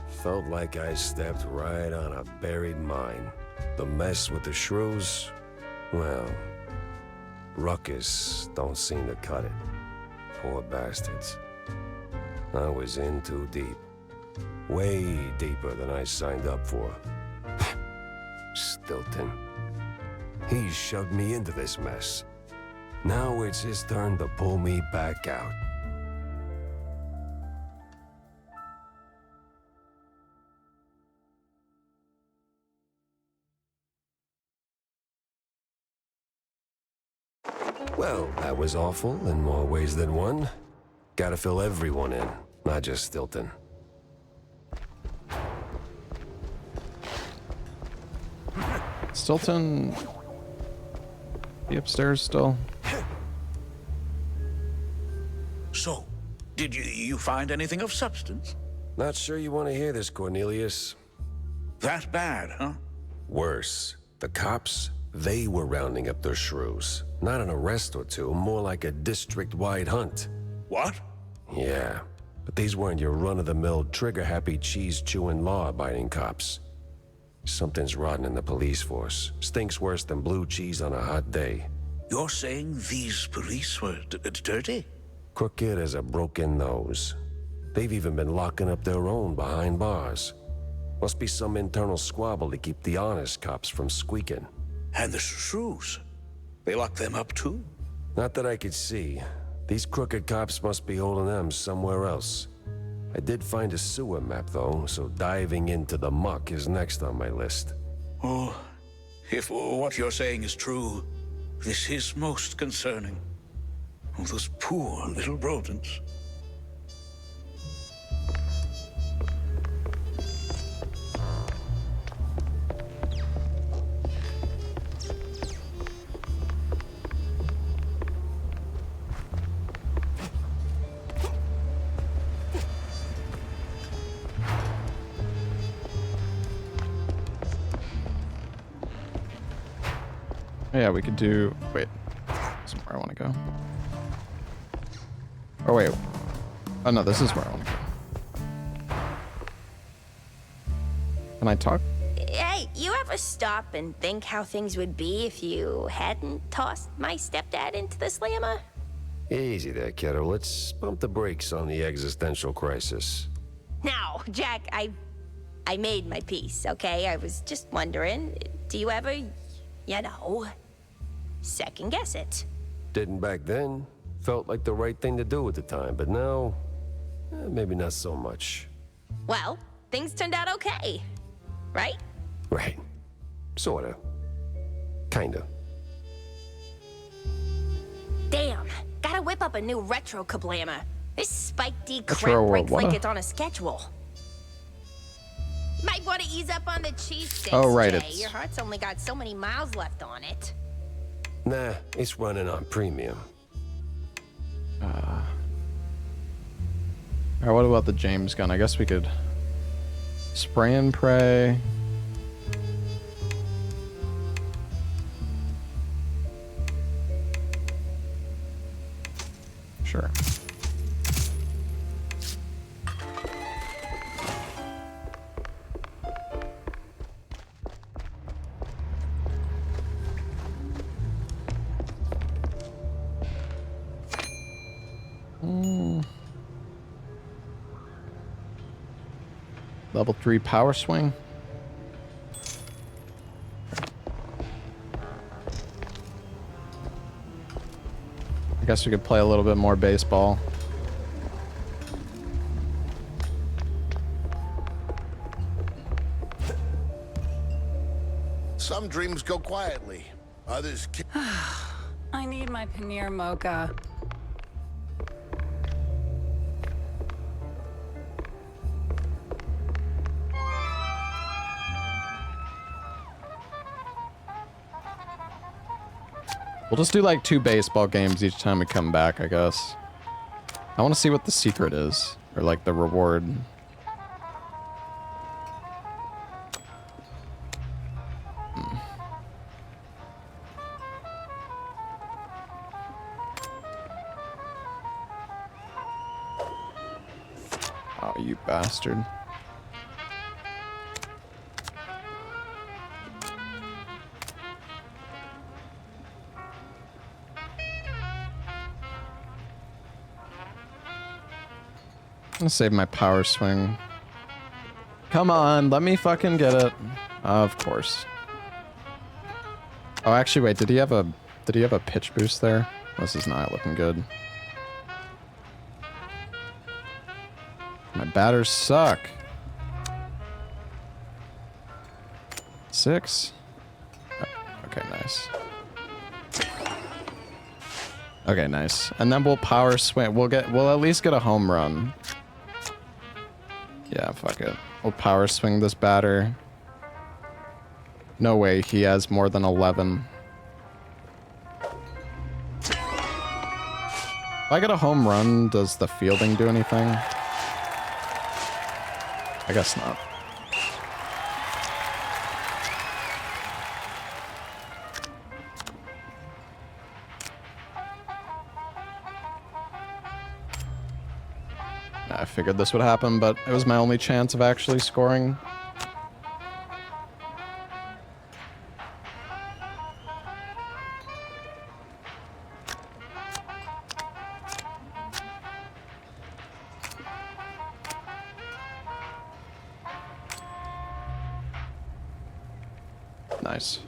felt like I stepped right on a buried mine. The mess with the shrews, well, Ruckus don't seem to cut it. Poor bastards. I was in too deep. Way deeper than I signed up for. Stilton. He shoved me into this mess. Now it's his turn to pull me back out. Well, that was awful in more ways than one. Gotta fill everyone in, not just Stilton. Stilton... Be upstairs still? So, did you find anything of substance? Not sure you want to hear this, Cornelius. That bad, huh? Worse. The cops, they were rounding up their shrews. Not an arrest or two, more like a district-wide hunt. What? Yeah, but these weren't your run-of-the-mill, trigger-happy, cheese-chewing, law-abiding cops. Something's rotten in the police force. Stinks worse than blue cheese on a hot day. You're saying these police were dirty? Crooked as a broken nose. They've even been locking up their own behind bars. Must be some internal squabble to keep the honest cops from squeaking. And the shrews? They lock them up too? Not that I could see. These crooked cops must be holding them somewhere else. I did find a sewer map, though, so diving into the muck is next on my list. Oh, if what you're saying is true, this is most concerning. Oh, those poor little rodents. Yeah, we could do... Wait. Somewhere I want to go. Oh, wait. Oh, no, this is where I want to go. Can I talk? Hey, you ever stop and think how things would be if you hadn't tossed my stepdad into the slammer? Easy there, kiddo. Let's pump the brakes on the existential crisis. Now, Jack, I made my peace, okay? I was just wondering, do you ever, you know, second guess it? Didn't back then. Felt like the right thing to do at the time, but now, maybe not so much. Well, things turned out okay, right? Right. Sorta. Kinda. Damn, gotta whip up a new retro kablammer. This Spike D crap Retro breaks what? like it's on a schedule. Might want to ease up on the cheese sticks, Oh, right, Jay. it's- Your heart's only got so many miles left on it. Nah, it's running on premium. Alright, what about the James gun? I guess we could spray and pray. Sure. Level 3 power swing. I guess we could play a little bit more baseball. Some dreams go quietly. Others I need my paneer mocha. We'll just do like 2 baseball games each time we come back, I guess. I want to see what the secret is, or like the reward. Oh, you bastard. I'm gonna save my power swing. Come on, let me fucking get it. Of course. Oh, actually, wait. Did he have a pitch boost there? This is not looking good. My batters suck. 6. Okay, nice. Okay, nice. And then we'll power swing. We'll at least get a home run. Yeah, fuck it. We'll power swing this batter. No way he has more than 11. If I get a home run, does the fielding do anything? I guess not. I figured this would happen, but it was my only chance of actually scoring. Nice.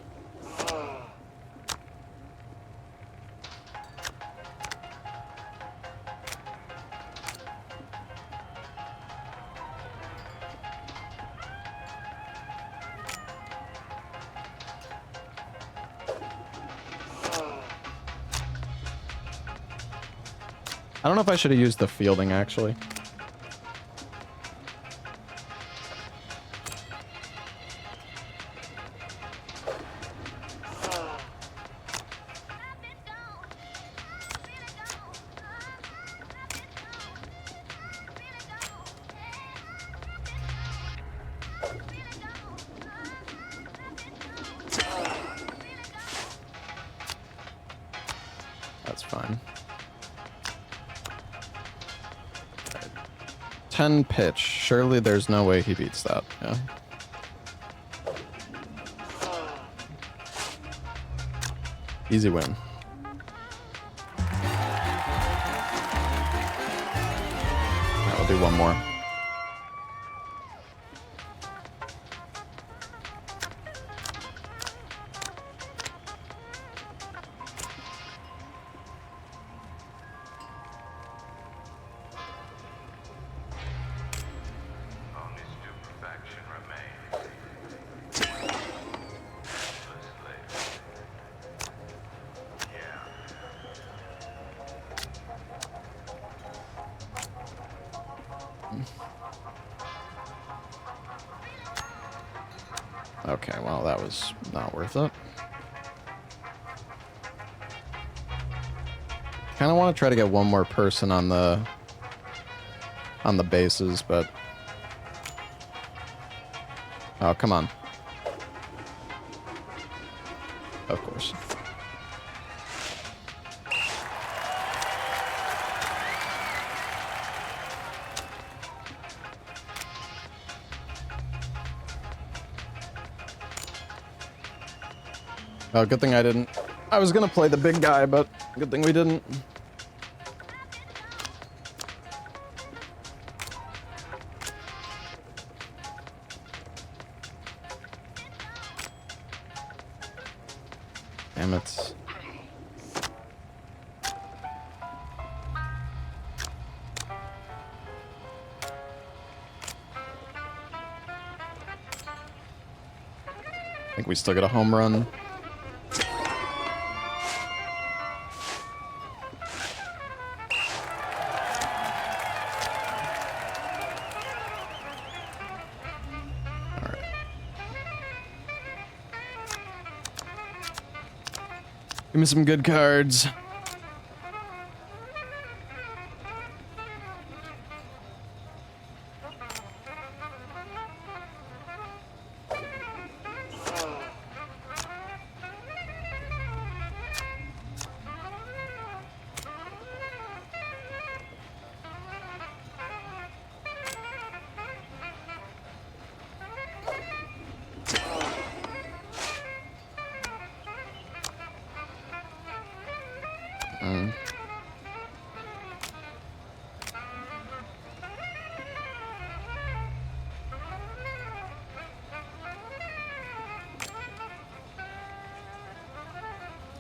I don't know if I should have used the fielding, actually. That's fine. 10 pitch. Surely there's no way he beats that. Yeah. Easy win. Alright, we'll do one more. Okay, well, that was not worth it. Kind of want to try to get one more person on the bases, but oh, come on. Of course. Oh, good thing I didn't. I was gonna play the big guy, but good thing we didn't. Damn it. think we still get a home run. Give me some good cards.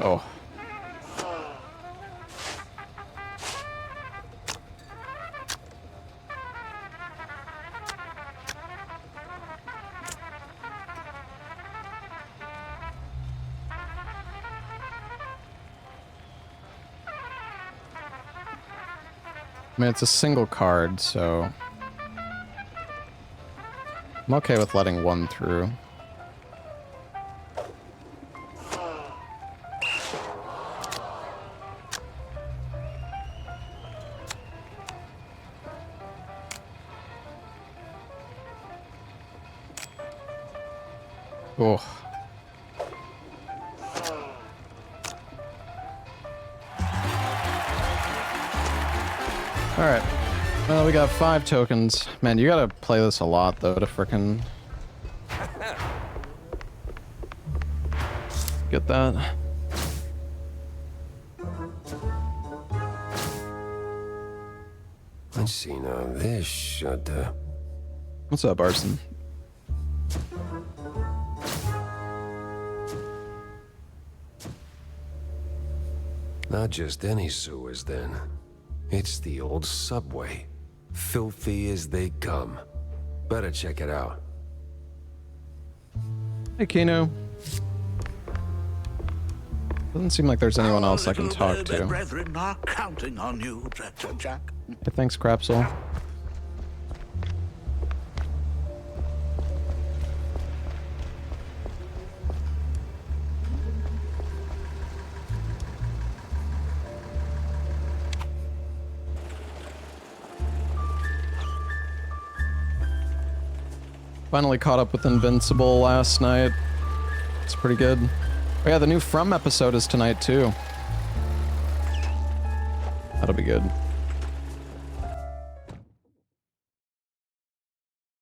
Oh. I mean, it's a single card, so I'm okay with letting one through. Oh. Alright. Well, we got 5 tokens. Man, you gotta play this a lot, though, to frickin' get that. Let's see now. This should, What's up, Arson? Not just any sewers, then. It's the old subway. Filthy as they come. Better check it out. Hey, Kino. Doesn't seem like there's anyone else I can talk to. Brethren are counting on you, Jack. Hey, thanks, Crapsel. Finally caught up with Invincible last night. It's pretty good. Oh yeah, the new From episode is tonight too. That'll be good.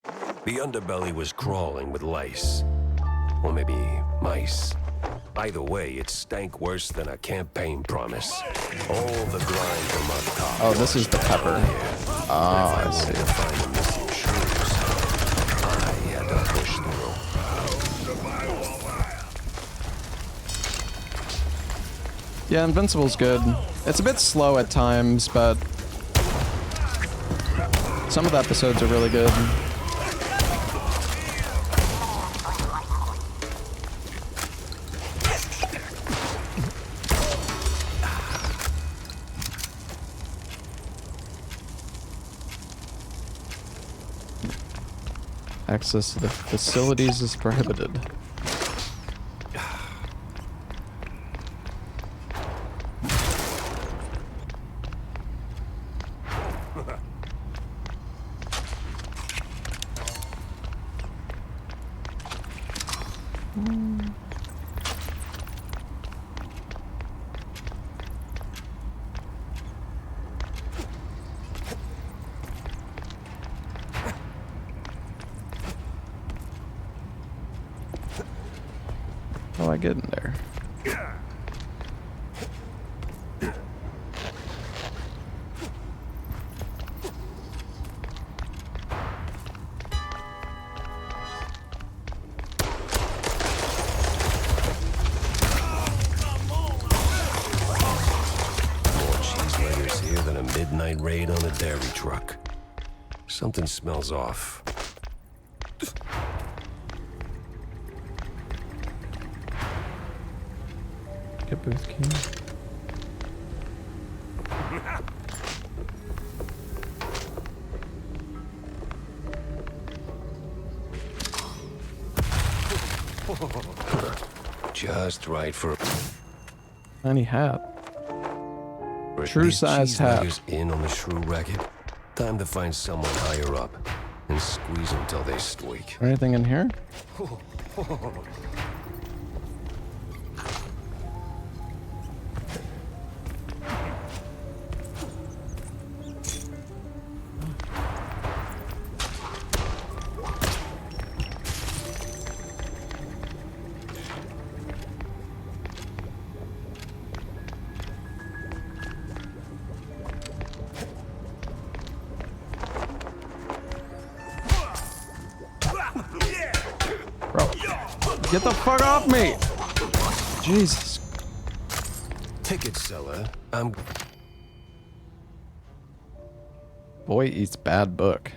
The underbelly was crawling with lice. Or maybe mice. Either way, it stank worse than a campaign promise. All the grind from up top. Oh, this is the pepper. Oh, I see. To find the missing shrews, I had to push through. Yeah, Invincible's good. It's a bit slow at times, but some of the episodes are really good. Access to the facilities is prohibited. How do I get in there? Midnight raid on a dairy truck. Something smells off. Get booth key. Just right for Tiny hat. a True size hat. cheesemakers in on the shrew racket. Time to find someone higher up and squeeze them till they squeak. Anything in here? Bro, get the fuck off me! Jesus. Ticket seller, I'm... Boy eats bad book.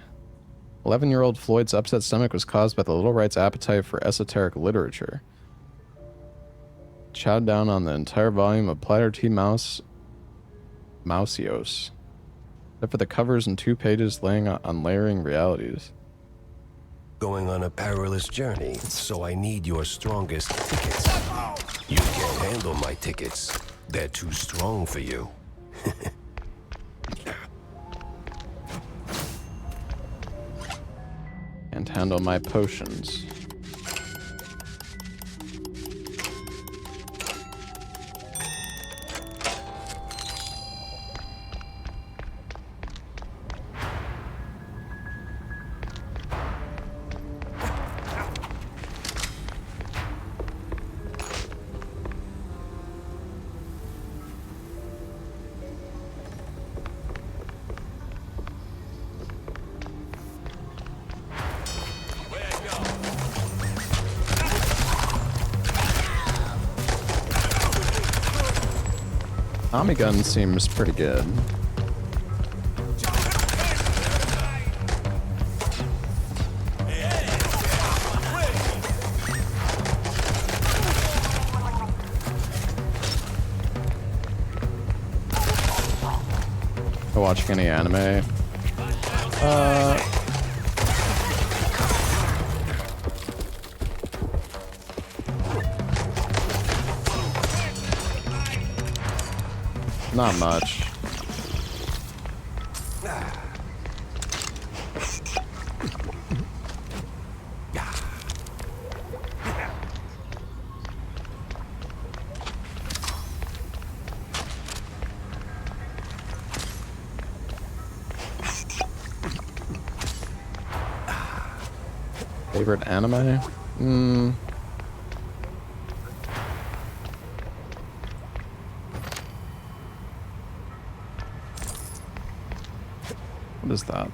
11-year-old Floyd's upset stomach was caused by the little right's appetite for esoteric literature. Chowed down on the entire volume of Platter T. Mausios. Except for the covers and 2 pages laying on layering realities. going on a perilous journey, so I need your strongest tickets. You can't handle my tickets. They're too strong for you. Can't handle my potions. Tommy gun seems pretty good. Watching any anime? Not much. Favorite anime? What is that?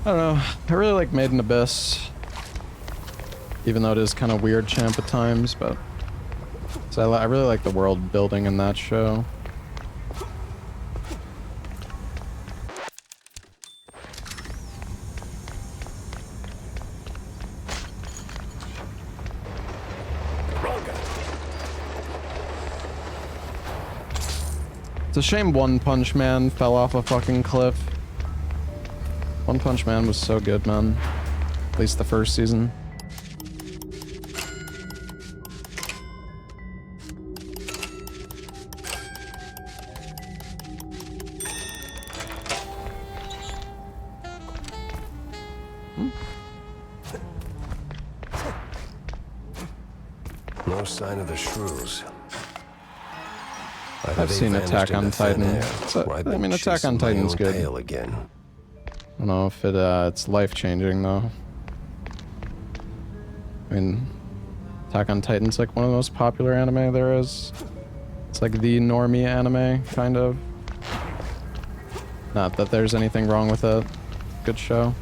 I don't know. I really like Made in Abyss. Even though it is kind of weird champ at times, but... So I really like the world building in that show. It's a shame One Punch Man fell off a fucking cliff. One Punch Man was so good, man. At least the first season. No sign of the shrews. I've seen Attack on Titan. I mean, Attack on Titan's good. Again. I don't know if it's life-changing, though. I mean, Attack on Titan's like one of the most popular anime there is. It's like the normie anime, kind of. Not that there's anything wrong with it. Good show.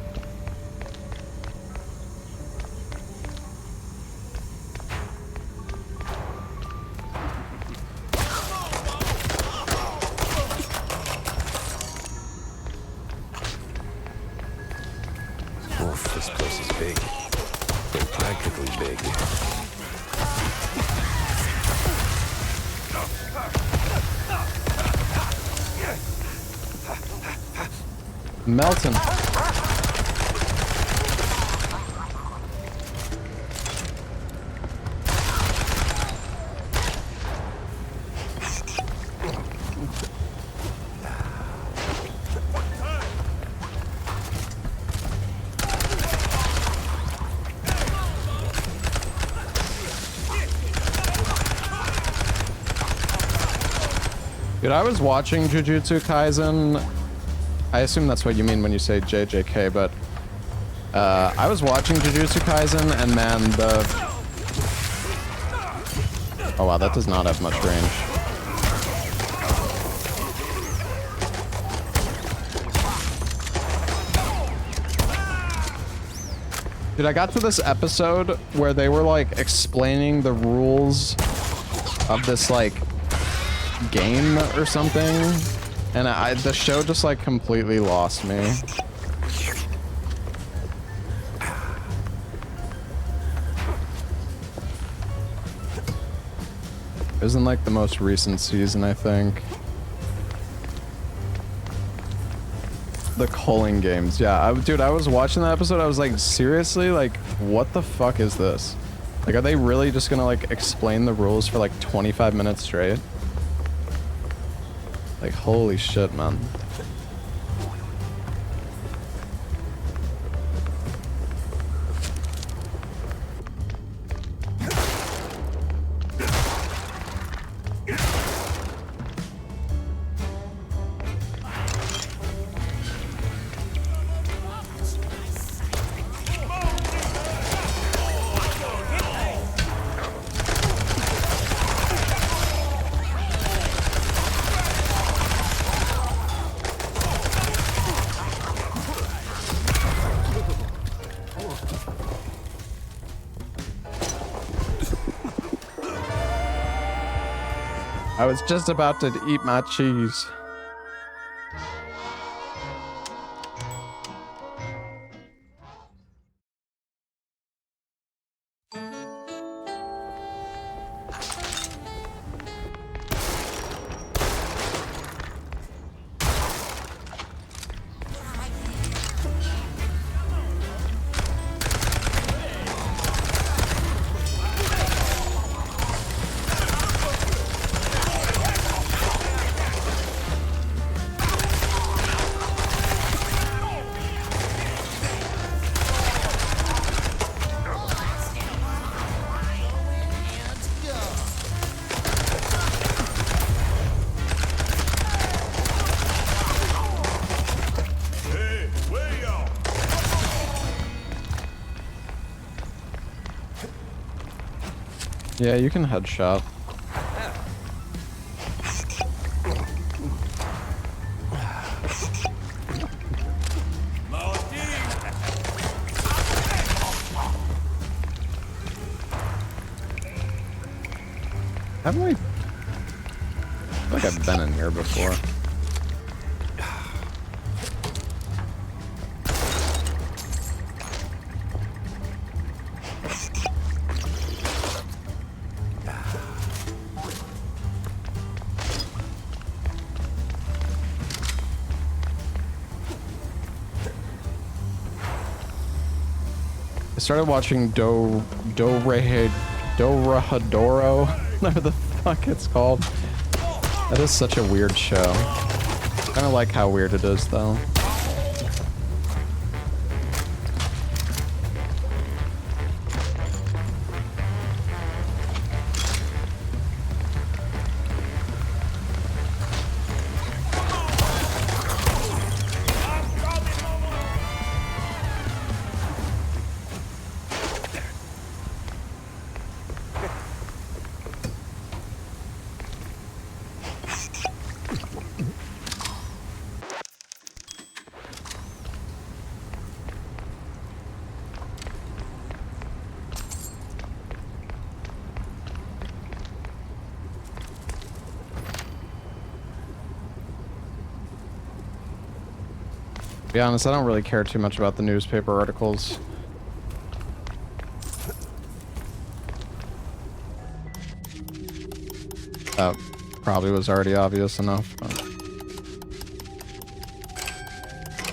Melton. Dude, I was watching Jujutsu Kaisen. I assume that's what you mean when you say JJK, but I was watching Jujutsu Kaisen, and man, the... Oh wow, that does not have much range. Dude, I got to this episode where they were like explaining the rules of this like game or something, and the show just like completely lost me. It was in like the most recent season, I think. The culling games, yeah. Dude, I was watching that episode, I was like, seriously? Like, what the fuck is this? Like, are they really just gonna like explain the rules for like 25 minutes straight? Like, holy shit, man. I was just about to eat my cheese. Yeah, you can headshot. Haven't we? I feel like I've been in here before. I started watching Dorahedoro, whatever the fuck it's called. That is such a weird show. I kind of like how weird it is, though. To be honest, I don't really care too much about the newspaper articles. That probably was already obvious enough. But...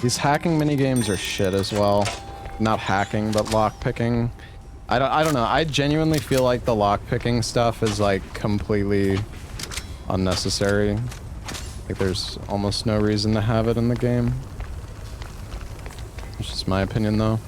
These hacking minigames are shit as well. Not hacking, but lockpicking. I don't know. I genuinely feel like the lockpicking stuff is like completely unnecessary. Like there's almost no reason to have it in the game. It's just my opinion though.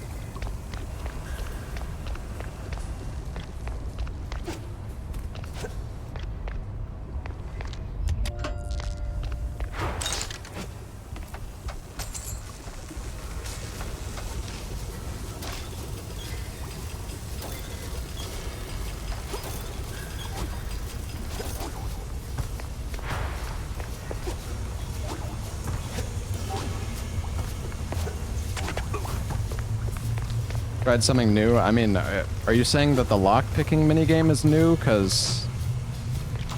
Tried something new? I mean, are you saying that the lockpicking minigame is new? Because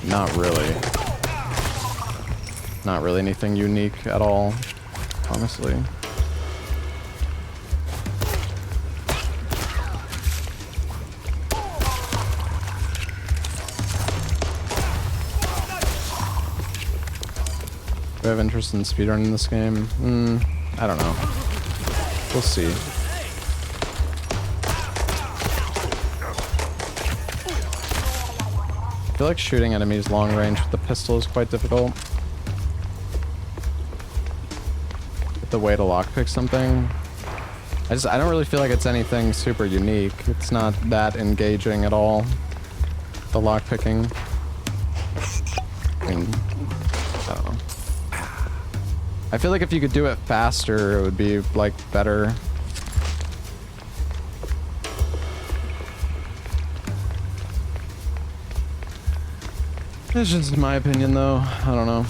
not really. Not really anything unique at all, honestly. Do I have interest in speedrunning this game? I don't know. We'll see. I feel like shooting enemies long range with the pistol is quite difficult. But the way to lockpick something, I don't really feel like it's anything super unique. It's not that engaging at all. The lockpicking. I mean, I don't know. I feel like if you could do it faster, it would be like better. It's just my opinion though, I don't know.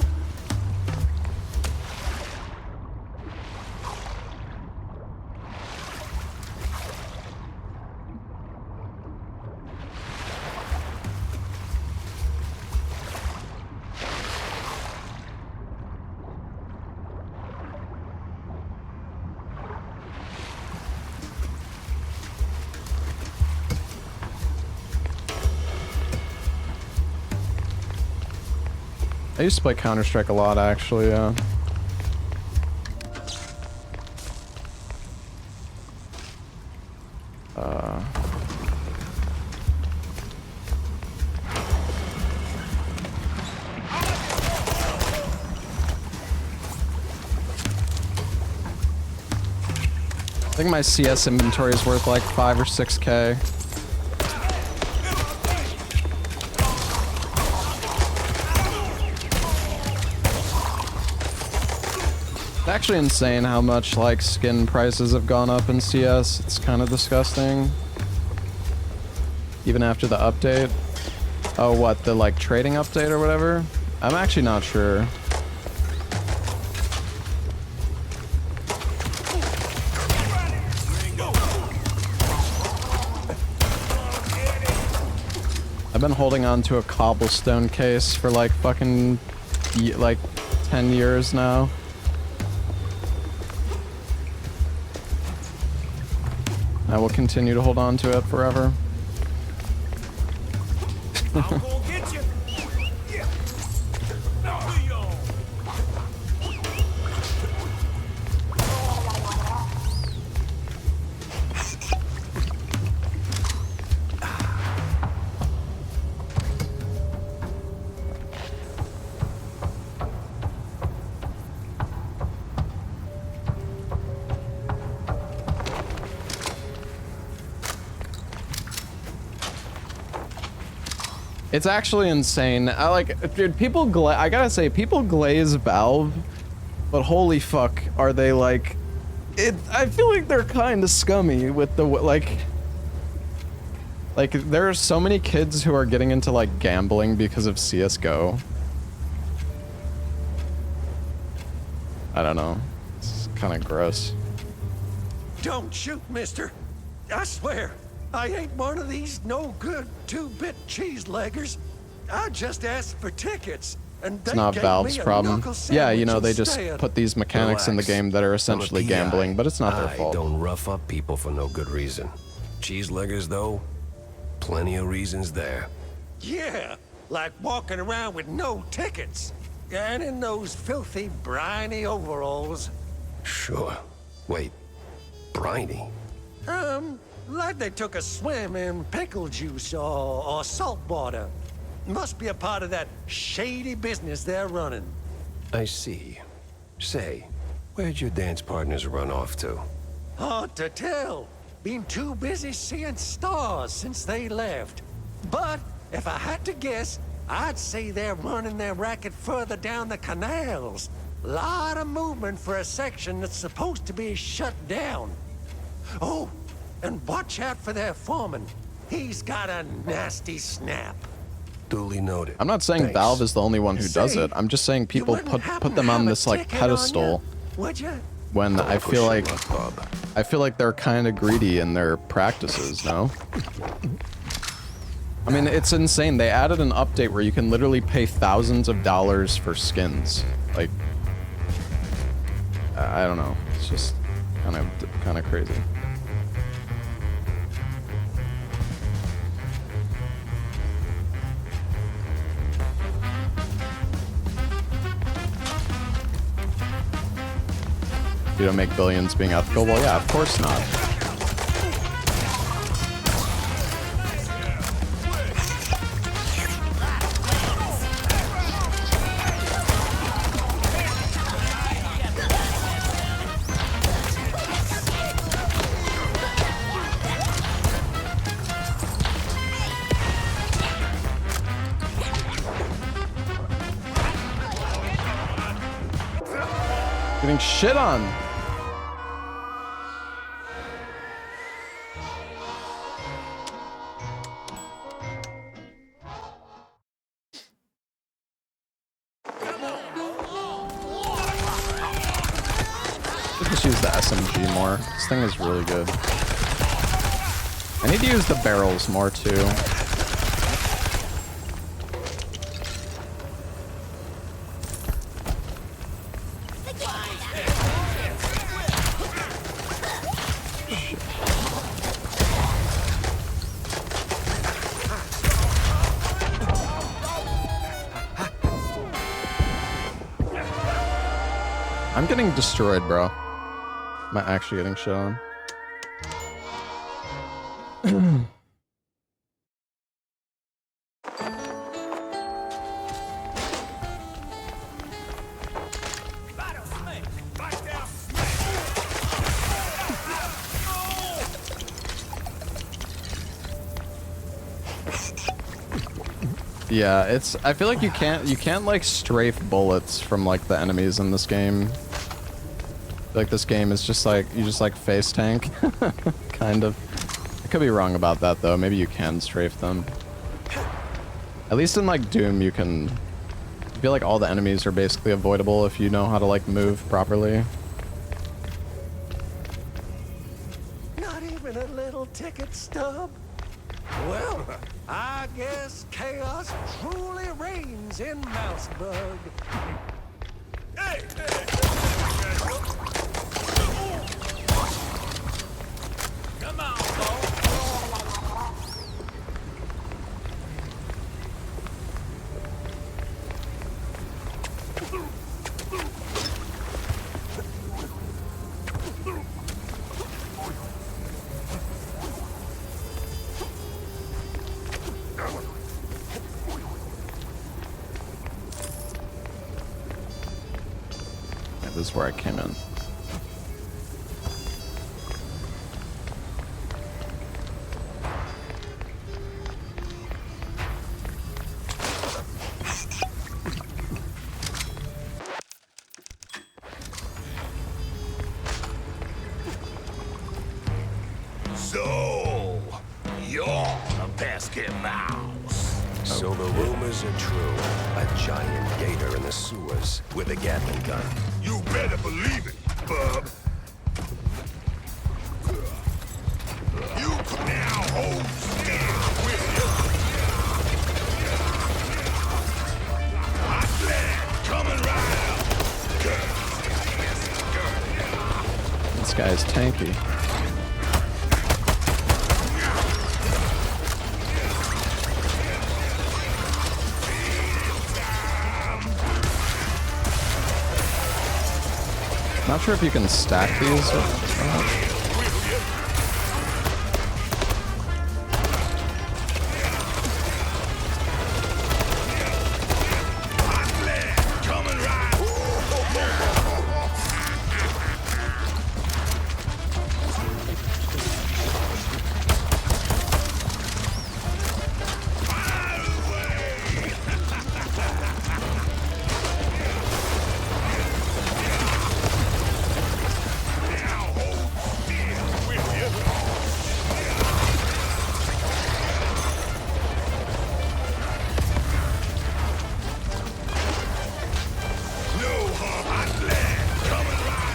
I used to play Counter-Strike a lot, actually, yeah. I think my CS inventory is worth like 5 or 6K. It's actually insane how much like skin prices have gone up in CS. It's kind of disgusting. Even after the update. Oh, what, the like trading update or whatever? I'm actually not sure. I've been holding on to a cobblestone case for like fucking like 10 years now. I will continue to hold on to it forever. I'll go get you. Yeah. It's actually insane. I like, dude, I gotta say, people glaze Valve, but holy fuck, are they like, I feel like they're kind of scummy with the, like, there are so many kids who are getting into like gambling because of CSGO. I don't know. It's kind of gross. Don't shoot, mister. I swear, I ain't one of these no-good two-bit cheese-leggers. I just asked for tickets, and they It's not gave Valve's me a problem. knuckle Yeah, you sandwich know, they just instead. put these mechanics in the Relax. game that are I'm a essentially PI. gambling, but it's not their fault. I don't rough up people for no good reason. Cheeseleggers, though, plenty of reasons there. Yeah, like walking around with no tickets. And in those filthy, briny overalls. Sure. Wait, briny? Like they took a swim in pickle juice or salt water. Must be a part of that shady business they're running. I see. Say, where'd your dance partners run off to? Hard to tell. Been too busy seeing stars since they left. But if I had to guess, I'd say they're running their racket further down the canals. Lot of movement for a section that's supposed to be shut down. Oh, and watch out for their foreman. He's got a nasty snap. Duly noted. I'm not saying Thanks. Valve is the only one who does it. I'm just saying people put them on this like pedestal Would you? when I Push feel your like luck, bub. I feel like they're kind of greedy in their practices, no? I mean, it's insane. They added an update where you can literally pay thousands of dollars for skins. Like, I don't know. It's just kind of crazy. You don't make billions being ethical? Well, yeah, of course not. Getting shit on. Just use the SMG more. This thing is really good. I need to use the barrels more too. I'm getting destroyed, bro. Am I actually getting shit on? Yeah, it's. I feel like you can't like strafe bullets from like the enemies in this game. Like this game is just like you just like face tank, kind of. I could be wrong about that though. Maybe you can strafe them. At least in like Doom, you can. I feel like all the enemies are basically avoidable if you know how to like move properly. Not even a little ticket stub? Well, I guess chaos truly reigns in Mousebug. Hey! Come on, This is where I came in. So, you're a pesky mouse. So the rumors are true. A giant gator in the sewers with a Gatling gun. You better believe it, bub. You can now hold still with you. Hot lad coming right up. This guy's tanky. Not sure if you can stack these or not.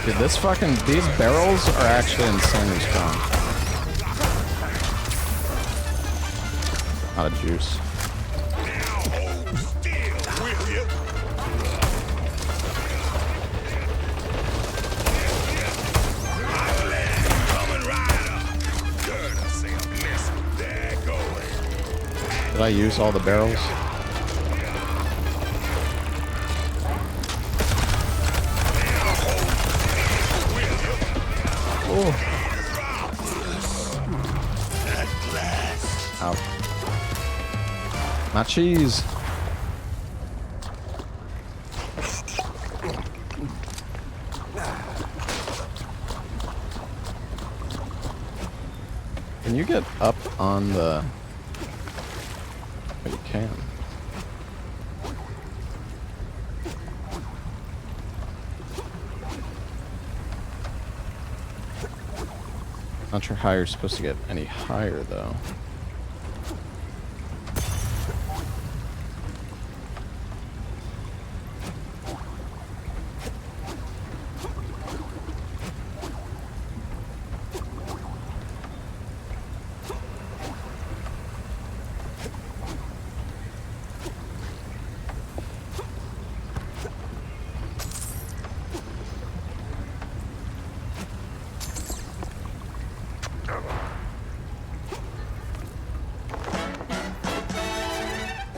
Dude, these barrels are actually insanely strong. Out of juice. Did I use all the barrels? Ow. My cheese. Can you get up on the... Oh, you can. Not sure how you're supposed to get any higher, though.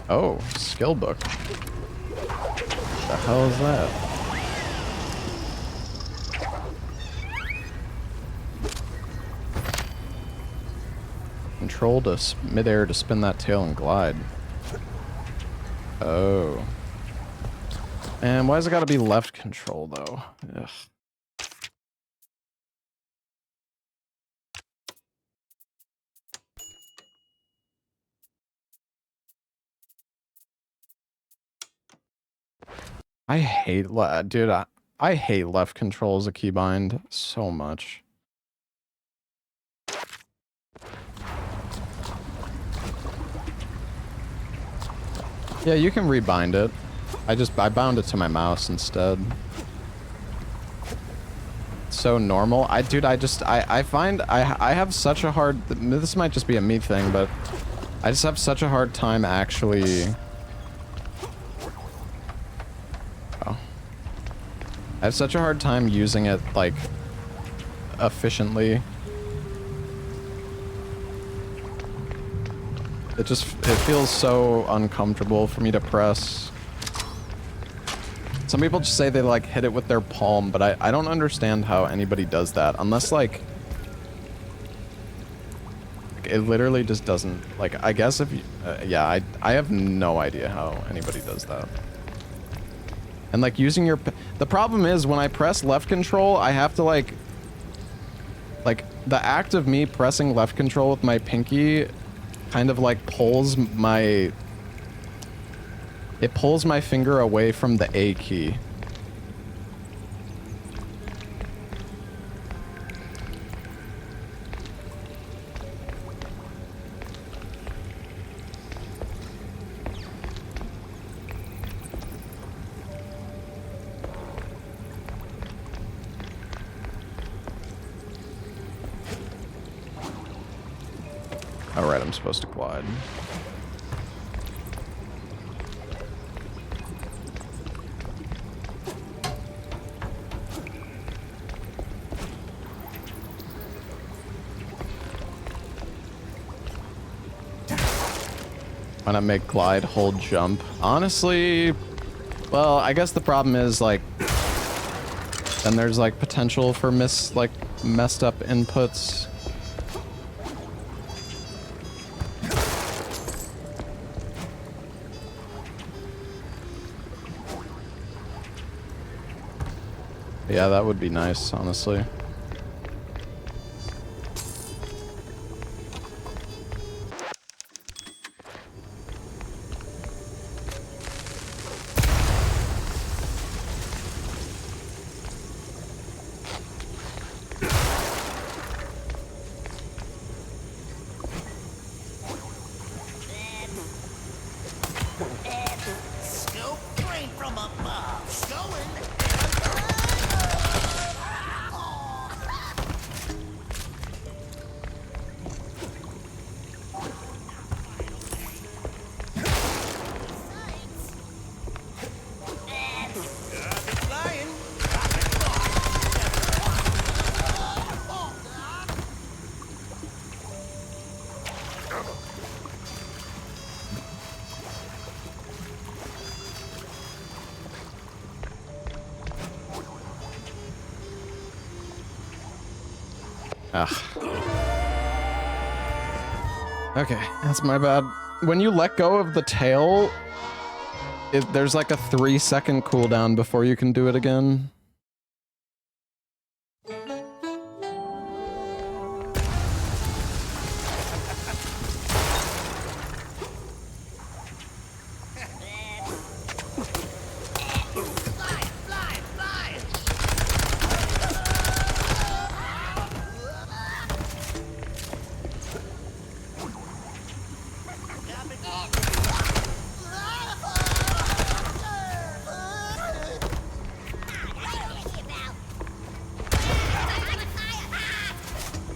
Oh, skill book. What the hell is that? Control to midair to spin that tail and glide. Oh. And why's it gotta be left control though? Ugh. I hate, dude, I hate left control as a keybind so much. Yeah, you can rebind it. I bound it to my mouse instead. It's so normal. I find I have such a hard, this might just be a me thing, but I just have such a hard time actually... I have such a hard time using it, like, efficiently. It feels so uncomfortable for me to press. Some people just say they, like, hit it with their palm, but I don't understand how anybody does that. Unless, like, it literally just doesn't, like, I guess if you, yeah, I have no idea how anybody does that. And like using your, the problem is when I press left control, I have to like the act of me pressing left control with my pinky kind of like pulls my finger away from the A key. Alright, I'm supposed to glide. Why not make glide, hold, jump? Honestly, well, I guess the problem is, like, then there's like potential for messed up inputs. Yeah, that would be nice, honestly. Okay, that's my bad. When you let go of the tail, there's like a 3-second cooldown before you can do it again.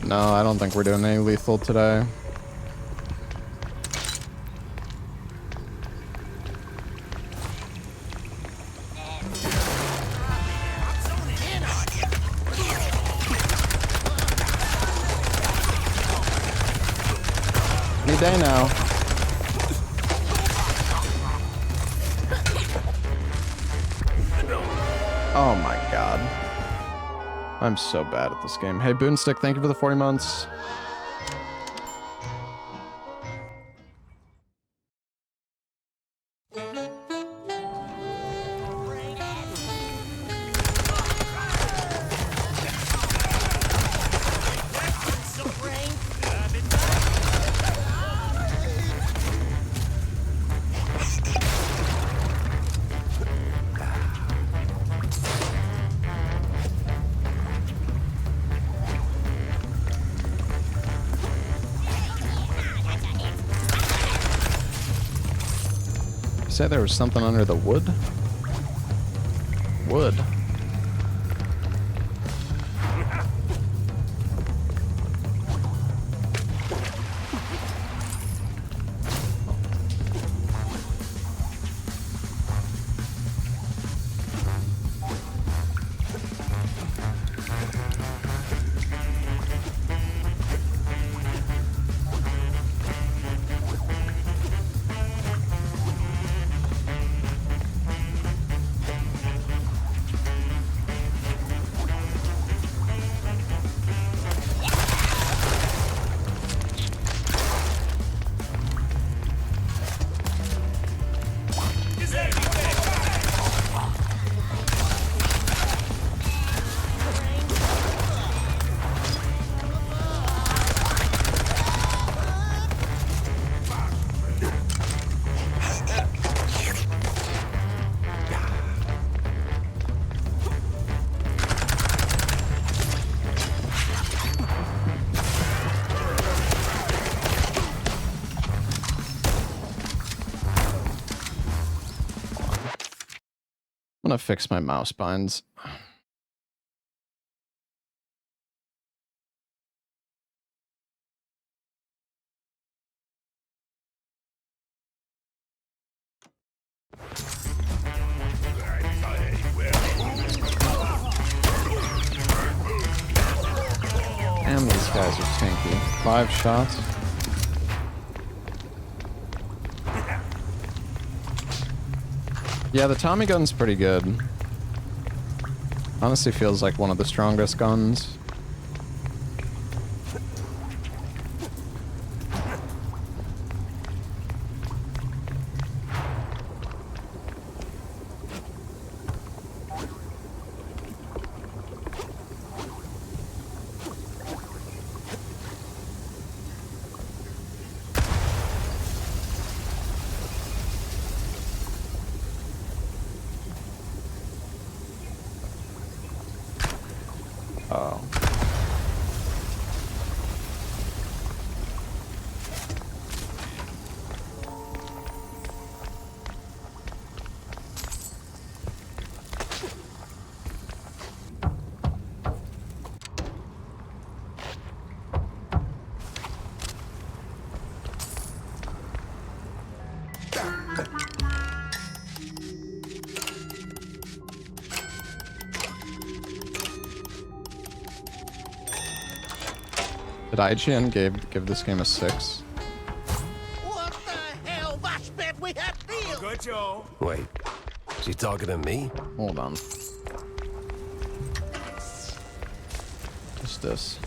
No, I don't think we're doing any lethal today. Any day now. Oh my god. I'm so bad at this game. Hey, Boonstick, thank you for the 40 months. Say there was something under the wood? Wood. I'm gonna fix my mouse binds. Damn, these guys are tanky. 5 shots. Yeah, the Tommy gun's pretty good. Honestly feels like one of the strongest guns. Oh. Did IGN give this game a 6? What the hell? Watch bet we have deal. Good, Joe. Wait, is he talking to me? Hold on. Just this.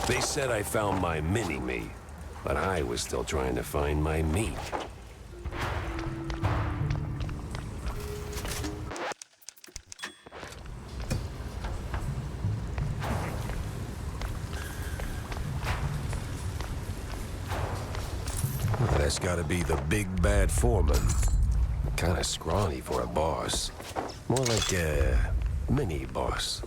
They said I found my mini-me, but I was still trying to find my meat. That's gotta be the big bad foreman. Kinda scrawny for a boss. More like a mini-boss.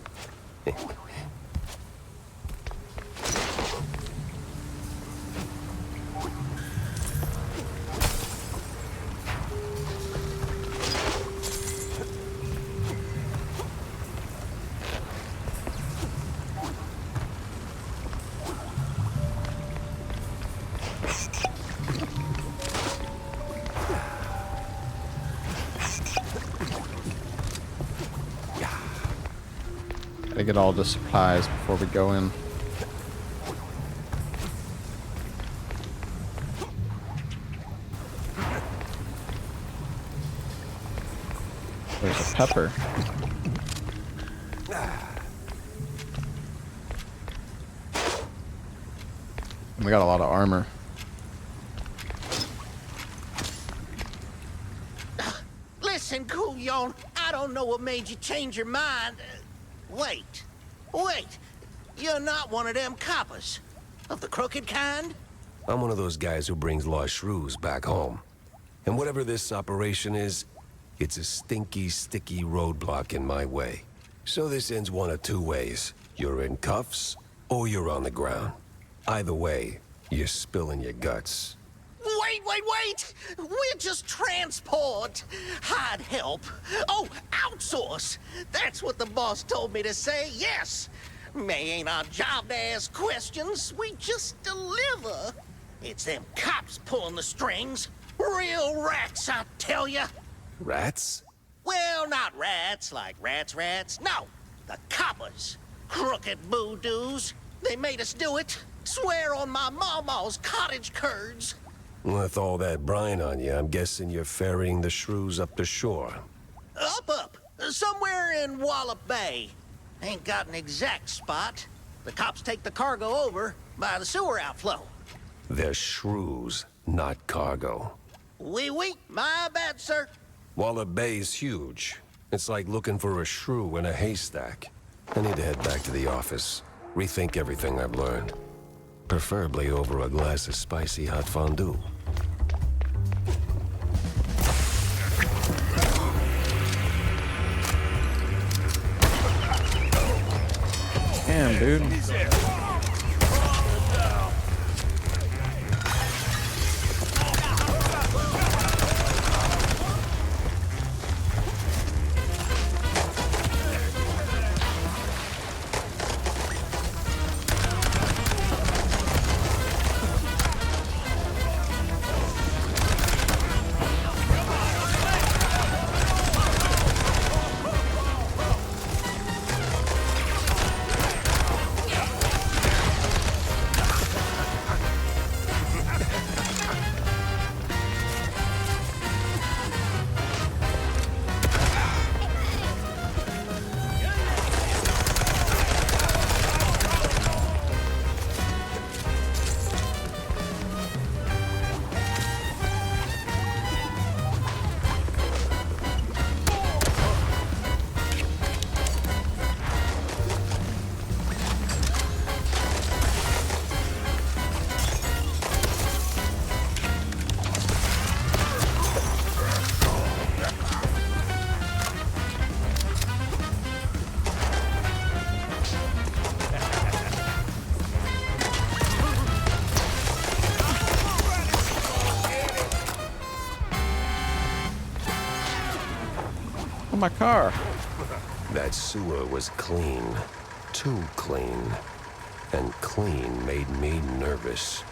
Gotta get all the supplies before we go in. There's a pepper. And we got a lot of armor. Listen, Couillon, I don't know what made you change your mind. Wait. You're not one of them coppers. Of the crooked kind? I'm one of those guys who brings lost shrews back home. And whatever this operation is, it's a stinky, sticky roadblock in my way. So this ends one of two ways. You're in cuffs, or you're on the ground. Either way, you're spilling your guts. Wait! We're just transport. I'd help. Oh, outsource. That's what the boss told me to say, yes. May ain't our job to ask questions. We just deliver. It's them cops pulling the strings. Real rats, I tell ya. Rats? Well, not rats like rats. No, the coppers. Crooked boodoos. They made us do it. Swear on my mama's cottage curds. With all that brine on you, I'm guessing you're ferrying the shrews up the shore. Up. Somewhere in Wallop Bay. Ain't got an exact spot. The cops take the cargo over by the sewer outflow. They're shrews, not cargo. Oui, my bad, sir. Wallop Bay's huge. It's like looking for a shrew in a haystack. I need to head back to the office. Rethink everything I've learned. Preferably over a glass of spicy hot fondue. Damn, dude. My car. That sewer was clean. Too clean. And clean made me nervous.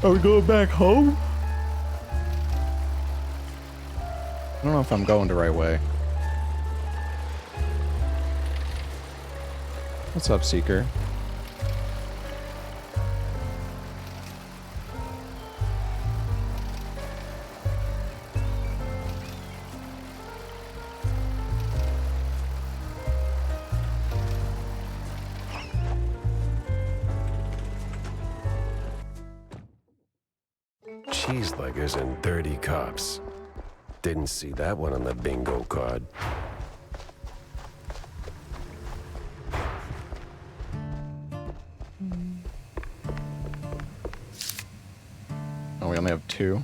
Are we going back home? I don't know if I'm going the right way. What's up, Seeker? Cheeseleggers and dirty cops. Didn't see that one on the bingo card. Oh, we only have 2.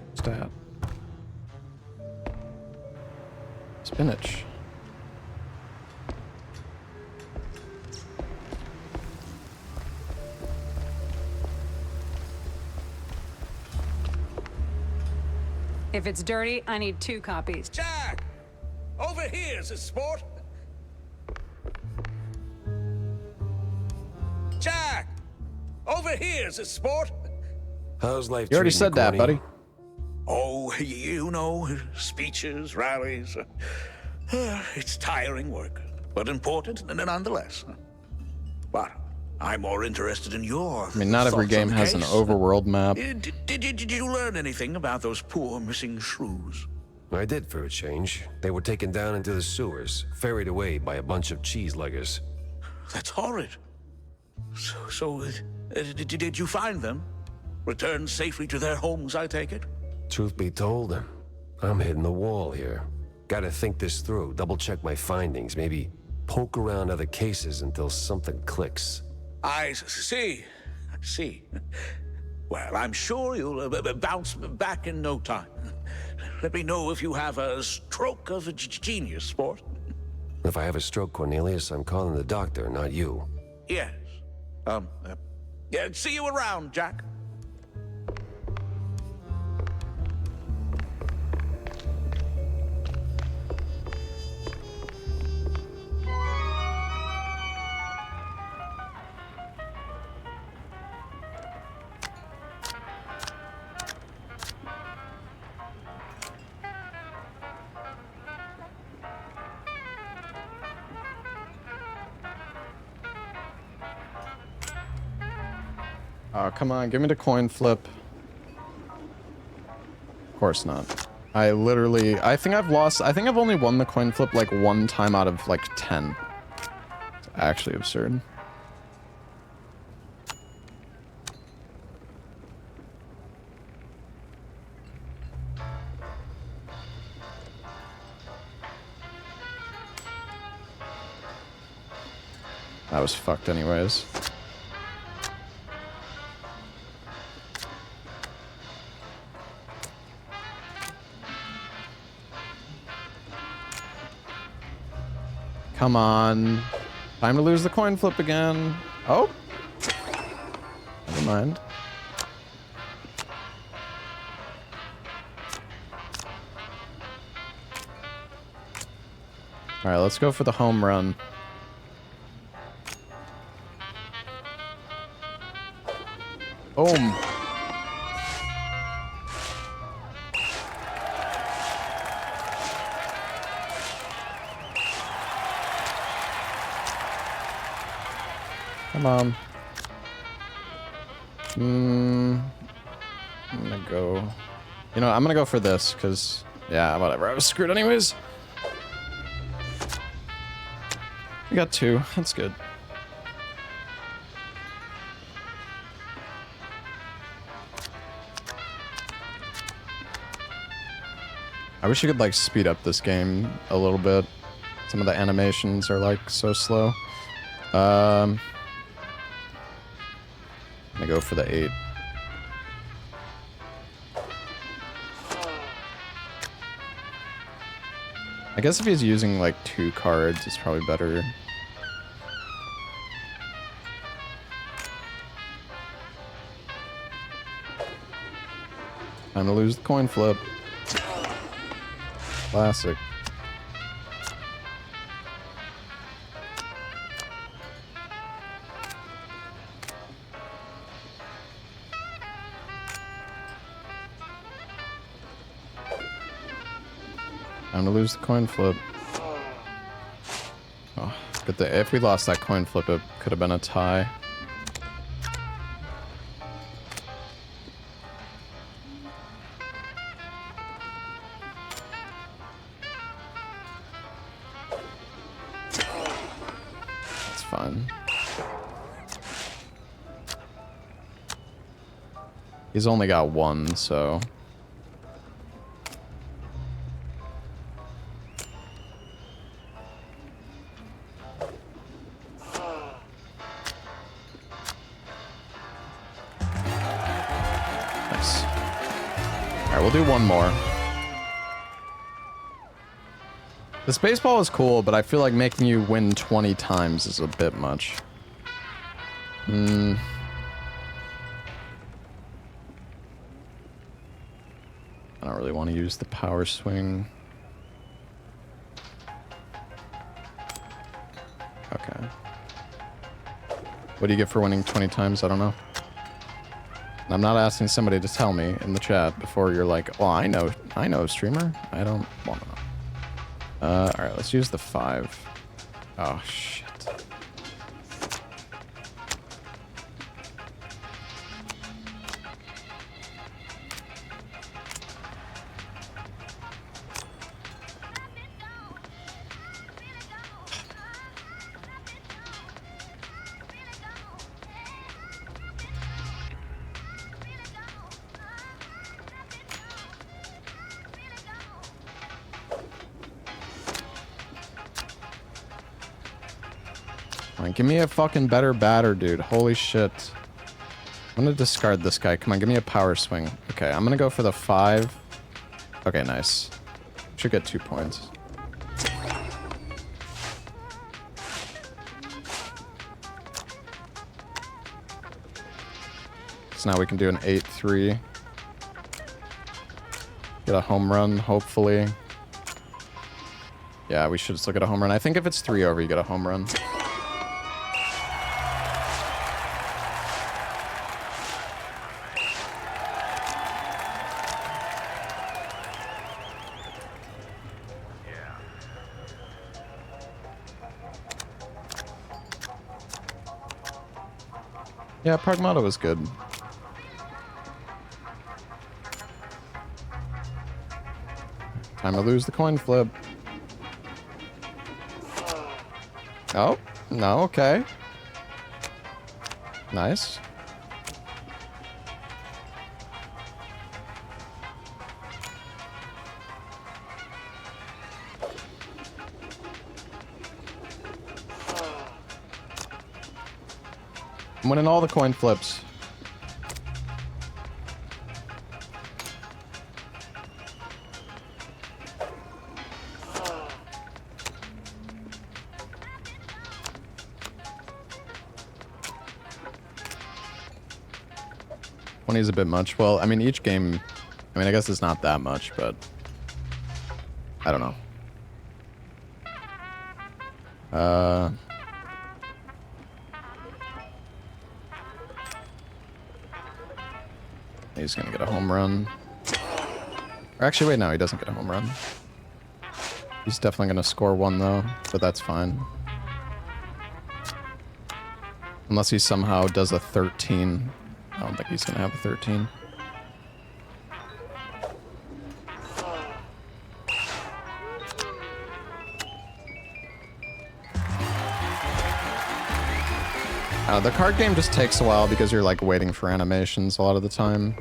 What's that? Spinach. If it's dirty, I need 2 copies. Jack! Over here's a sport. Jack! Over here's a sport. How's life You already treating said that, Corny? buddy. Oh, you know, speeches, rallies. It's tiring work, but important nonetheless. But I'm more interested in your I mean, not every thoughts on game the has an case. overworld map. Did you learn anything about those poor missing shrews? I did for a change. They were taken down into the sewers, ferried away by a bunch of cheeseleggers. That's horrid. So, did you find them? Returned safely to their homes, I take it? Truth be told, I'm hitting the wall here. Gotta think this through, double-check my findings, maybe poke around other cases until something clicks. I see. Well, I'm sure you'll bounce back in no time. Let me know if you have a stroke of genius, sport. If I have a stroke, Cornelius, I'm calling the doctor, not you. Yes. Yeah, see you around, Jack. Oh, come on, give me the coin flip. Of course not. I think I've only won the coin flip like 1 time out of like 10. It's actually absurd. That was fucked anyways. Come on. Time to lose the coin flip again. Oh. Never mind. Alright, let's go for the home run. Boom. Come on. I'm gonna go... You know, I'm gonna go for this, because... Yeah, whatever. I was screwed anyways. We got 2. That's good. I wish you could, like, speed up this game a little bit. Some of the animations are, like, so slow. I'm gonna go for the 8. I guess if he's using, like, 2 cards, it's probably better. Time to lose the coin flip. Classic. Time to lose the coin flip. Oh, good thing. If we lost that coin flip, it could have been a tie. That's fine. He's only got 1, so... We'll do 1 more. This baseball is cool, but I feel like making you win 20 times is a bit much. I don't really want to use the power swing. Okay. What do you get for winning 20 times? I don't know. I'm not asking somebody to tell me in the chat before you're like, well, I know, streamer. I don't want to know. Alright, let's use the 5. Oh, shit. Give me a fucking better batter, dude. Holy shit. I'm gonna discard this guy. Come on, give me a power swing. Okay, I'm gonna go for the 5. Okay, nice. Should get 2 points. So now we can do an 8-3. Get a home run, hopefully. Yeah, we should still get a home run. I think if it's 3 over, you get a home run. Yeah, Pragmata was good. Time to lose the coin flip. Oh, no, okay. Nice. I'm winning all the coin flips. Is a bit much. Well, I mean, each game, I mean, I guess it's not that much, but I don't know. He's gonna get a home run. Or actually, wait, no, he doesn't get a home run. He's definitely gonna score one, though, but that's fine. Unless he somehow does a 13. I don't think he's gonna have a 13. The card game just takes a while because you're like waiting for animations a lot of the time.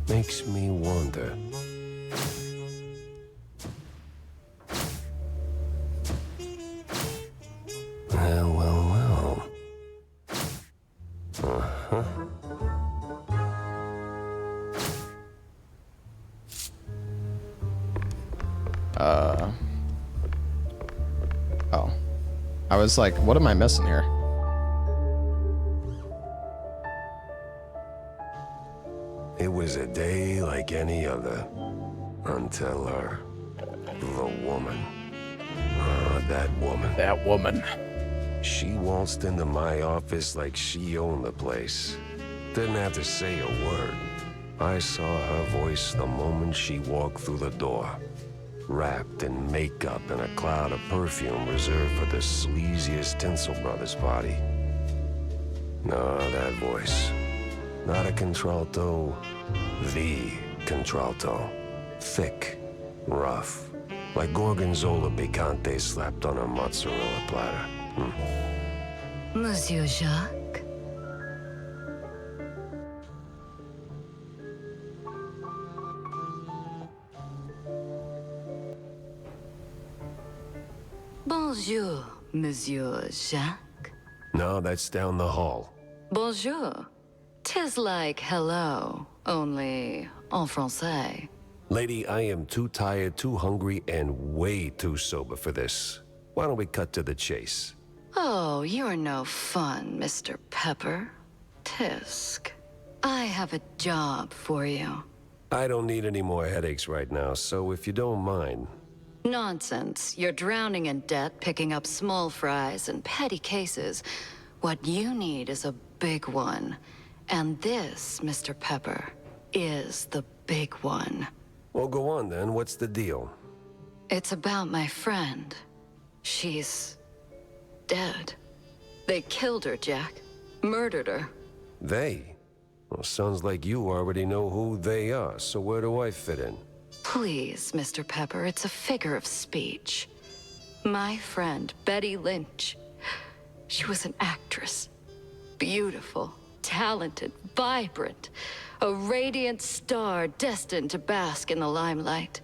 Makes me wonder. Well. Uh-huh. Oh. I was like, what am I missing here? It was a day like any other. Until her. The woman. That woman. That woman. She waltzed into my office like she owned the place. Didn't have to say a word. I saw her voice the moment she walked through the door. Wrapped in makeup and a cloud of perfume reserved for the sleaziest Tinsel Brothers party. No, that voice. Not a contralto. The contralto. Thick. Rough. Like Gorgonzola picante slapped on a mozzarella platter. Monsieur Jacques? Bonjour, Monsieur Jacques. No, that's down the hall. Bonjour. 'Tis like hello, only en français. Lady, I am too tired, too hungry, and way too sober for this. Why don't we cut to the chase? Oh, you're no fun, Mr. Pepper. Tisk. I have a job for you. I don't need any more headaches right now, so if you don't mind. Nonsense. You're drowning in debt, picking up small fries and petty cases. What you need is a big one. And this, Mr. Pepper, is the big one. Well, go on then. What's the deal? It's about my friend. She's dead. They killed her, Jack. Murdered her. They? Well, sounds like you already know who they are, so where do I fit in? Please, Mr. Pepper, it's a figure of speech. My friend, Betty Lynch. She was an actress. Beautiful, talented, vibrant. A radiant star destined to bask in the limelight.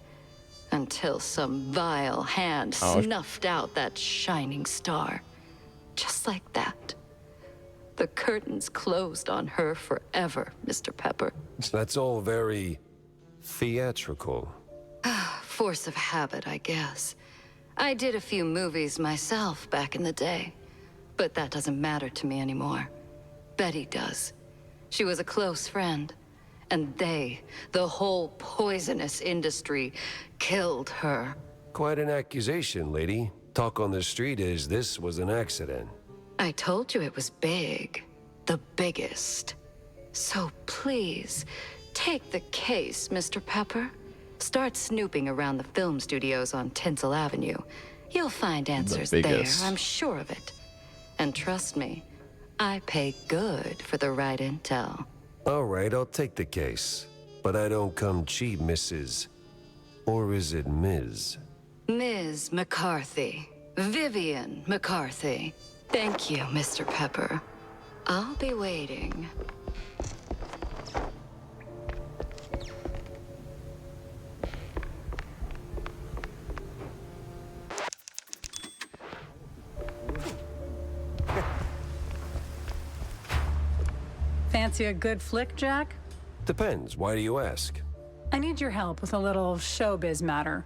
Until some vile hand snuffed out that shining star. Just like that. The curtains closed on her forever, Mr. Pepper. That's all very theatrical. Force of habit, I guess. I did a few movies myself back in the day. But that doesn't matter to me anymore. Betty does. She was a close friend. And they, the whole poisonous industry, killed her. Quite an accusation, lady. Talk on the street is this was an accident. I told you it was big. The biggest. So please, take the case, Mr. Pepper. Start snooping around the film studios on Tinsel Avenue. You'll find answers there, I'm sure of it. And trust me, I pay good for the right intel. All right, I'll take the case. But I don't come cheap, Mrs. Or is it Ms.? Ms. McCarthy. Vivian McCarthy. Thank you, Mr. Pepper. I'll be waiting. Fancy a good flick, Jack? Depends. Why do you ask? I need your help with a little showbiz matter.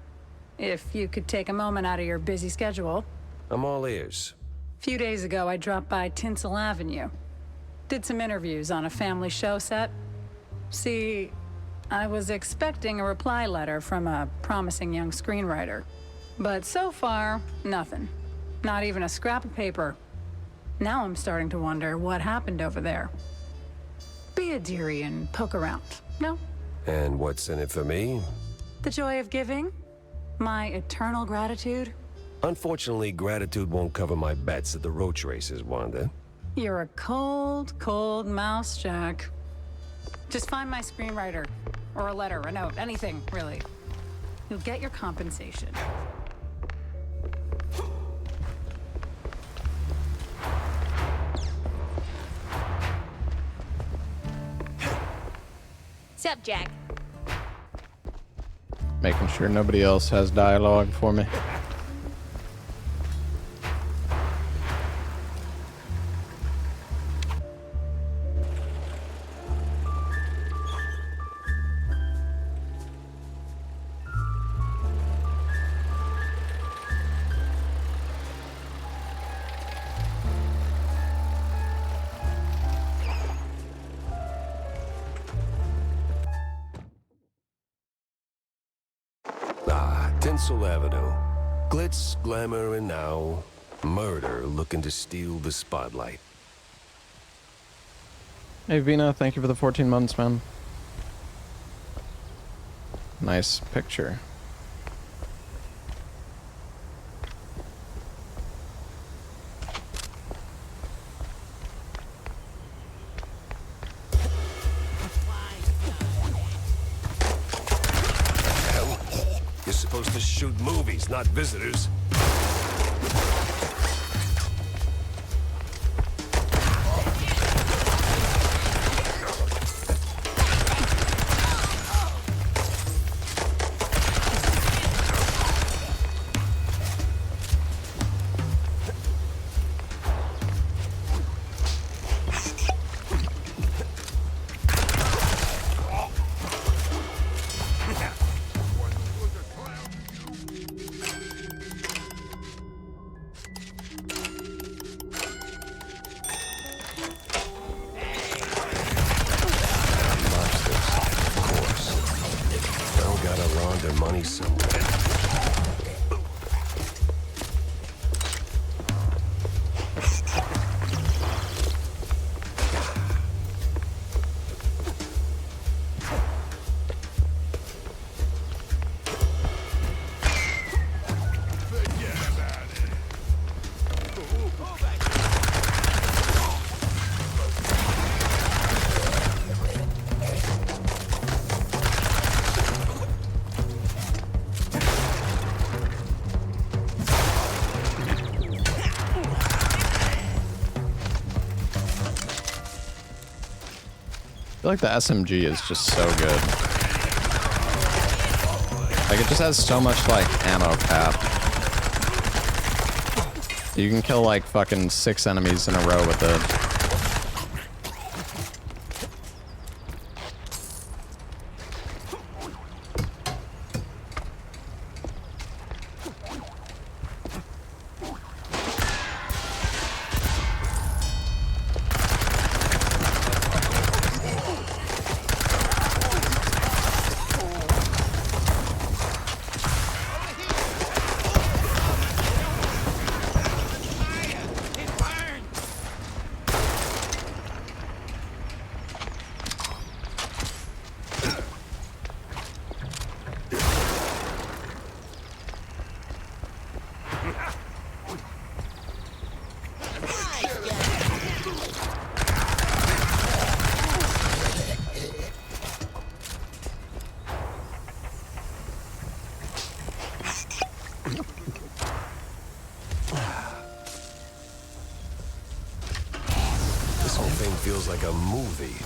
If you could take a moment out of your busy schedule. I'm all ears. A few days ago, I dropped by Tinsel Avenue. Did some interviews on a family show set. See, I was expecting a reply letter from a promising young screenwriter. But so far, nothing. Not even a scrap of paper. Now I'm starting to wonder what happened over there. Be a dearie and poke around, no? And what's in it for me? The joy of giving? My eternal gratitude? Unfortunately, gratitude won't cover my bets at the roach races, Wanda. You're a cold, cold mouse, Jack. Just find my screenwriter. Or a letter, a note, anything, really. You'll get your compensation. Sup, Jack? Making sure nobody else has dialogue for me. Tinsel Avenue. Glitz, glamour, and now murder looking to steal the spotlight. Hey Vina, thank you for the 14 months, man. Nice picture. You're supposed to shoot movies, not visitors. Money somewhere. I feel like the SMG is just so good. Like, it just has so much, like, ammo cap. You can kill, like, fucking 6 enemies in a row with it. whole thing feels like a movie.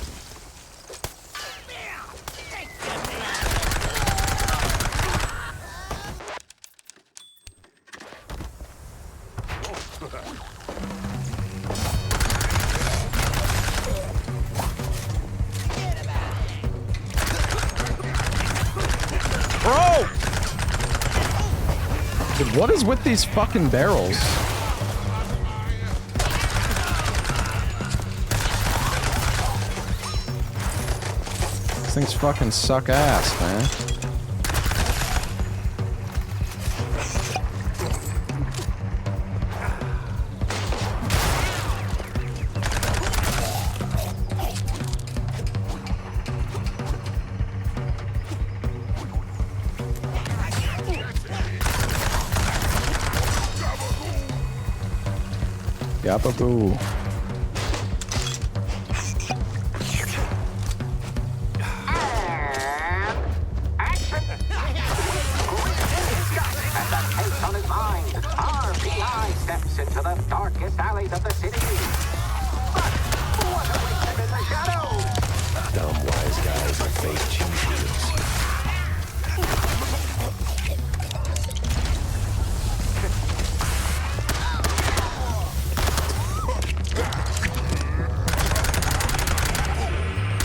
Bro! Dude, what is with these fucking barrels? These things fucking suck ass, man. Yapaboo. Into the darkest alleys of the city. But what awaits him in the shadows? Dumb wise guys and fake cheese wheels.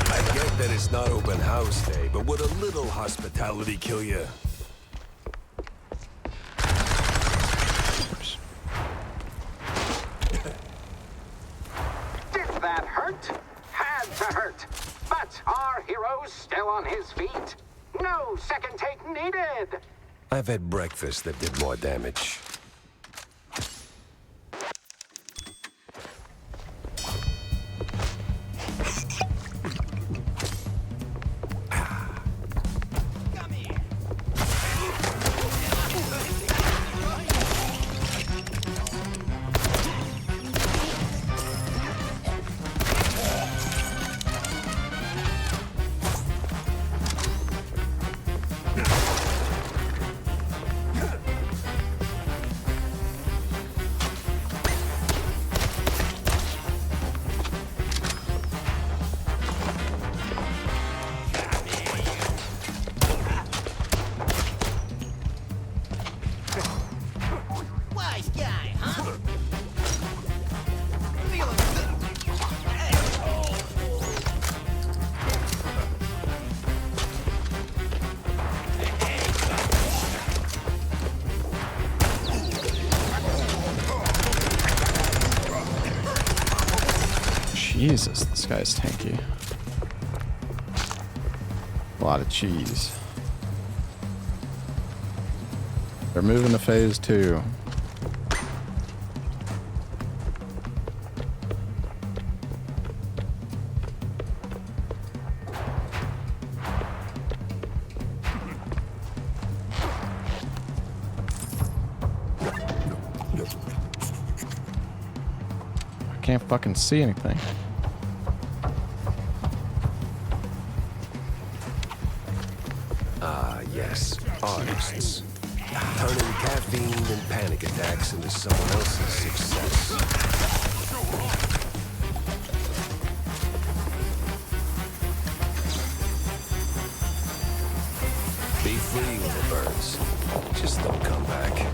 I get that it's not open house day, but would a little hospitality kill you? That hurt? Had to hurt. But our hero's still on his feet. No second take needed. I've had breakfast that did more damage. Jesus, this guy's tanky. A lot of cheese. They're moving to phase 2. I can't fucking see anything. Yes, artists. Turning caffeine and panic attacks into someone else's success. Be free, little birds. Just don't come back.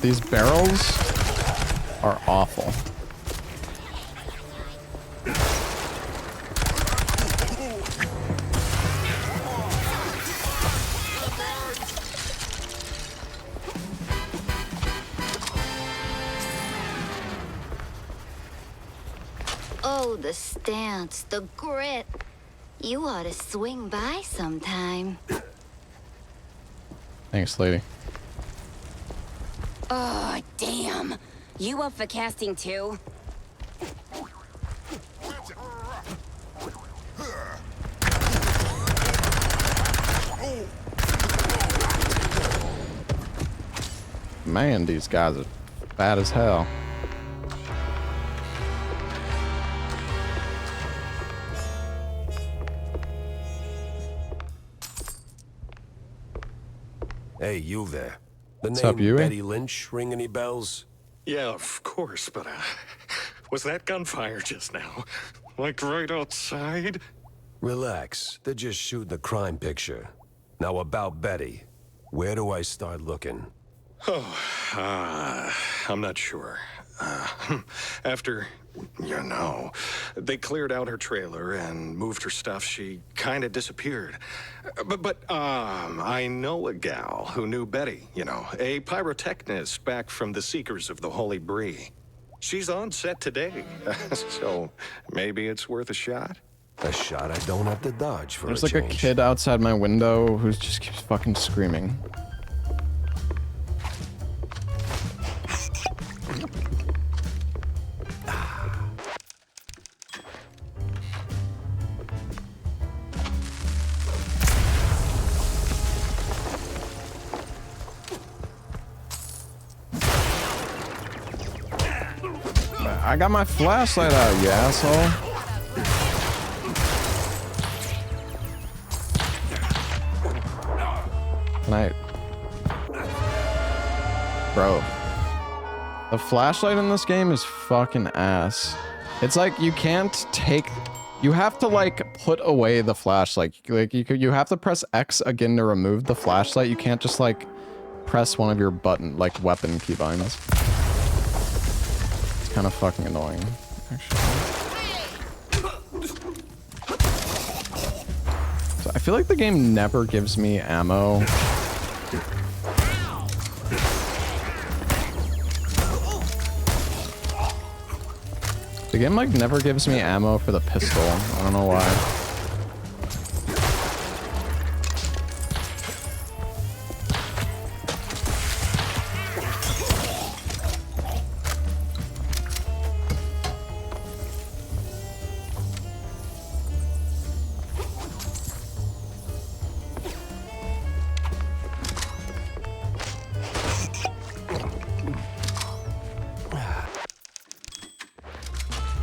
These barrels are awful. Oh, the stance, the grit. You ought to swing by sometime. Thanks, lady. Oh, damn. You up for casting too? Man, these guys are bad as hell. Hey, you there. The What's name up, Yui? Betty Lynch ring any bells? Yeah, of course, but was that gunfire just now? Like right outside? Relax. They're just shooting a crime picture. Now about Betty. Where do I start looking? Oh, I'm not sure. After, you know, they cleared out her trailer and moved her stuff, she kind of disappeared. But I know a gal who knew Betty, you know, a pyrochnist back from the Seekers of the Holy Bree. She's on set today, so maybe it's worth a shot. A shot I don't have to dodge for There's a like change. a kid outside my window who just keeps fucking screaming. I got my flashlight out, you asshole. Night. Bro. The flashlight in this game is fucking ass. It's like you can't take... You have to like put away the flashlight. Like you have to press X again to remove the flashlight. You can't just like press one of your button, like weapon keybinds. It's kind of fucking annoying, actually. So I feel like the game never gives me ammo. The game like never gives me ammo for the pistol. I don't know why.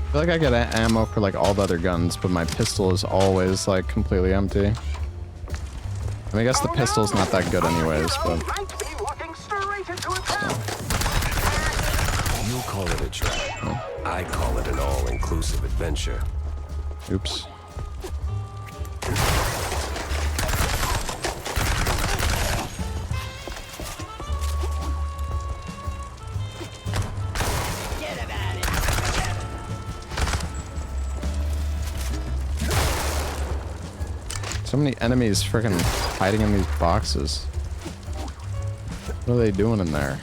I feel like I get ammo for like all the other guns, but my pistol is always like completely empty. I mean, I guess the pistol's not that good anyways, but... You call it a trap. I call it an all-inclusive adventure. Oops. So many enemies freaking hiding in these boxes. What are they doing in there?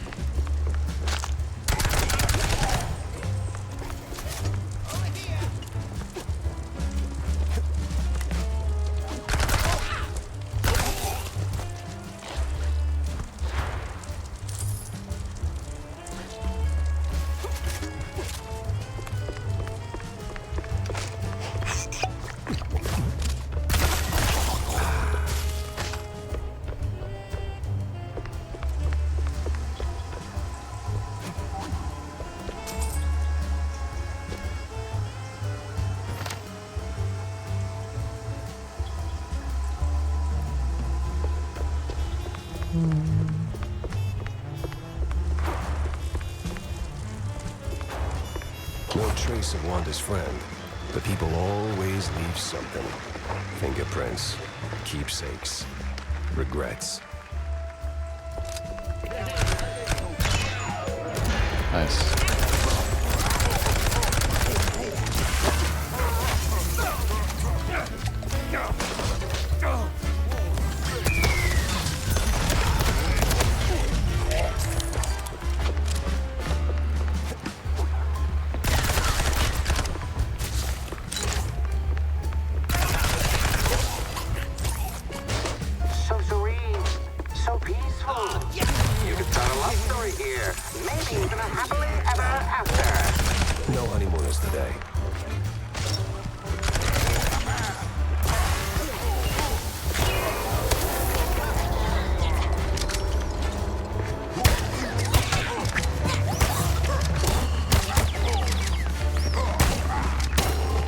No trace of Wanda's friend, but people always leave something. Fingerprints, keepsakes, regrets. Nice. So serene, so peaceful. You could start a love story here. Maybe even a happily ever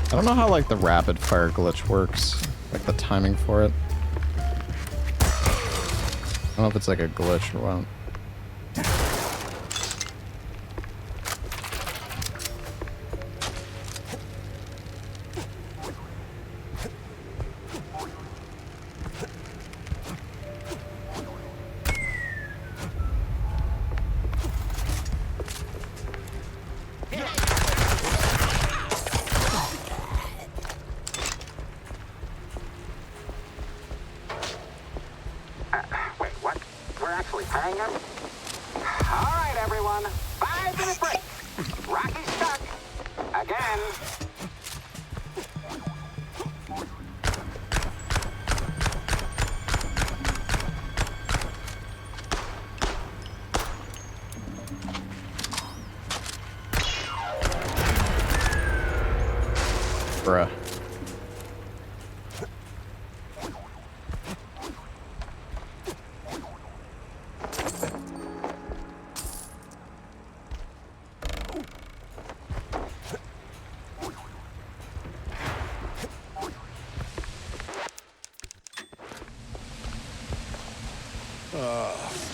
I don't know how like the rapid fire glitch works, like the timing for it. I don't know if it's like a glitch or what. Wait, what? We're actually paying him? All right, everyone. 5-minute break. Rocky's stuck. Again. Bruh.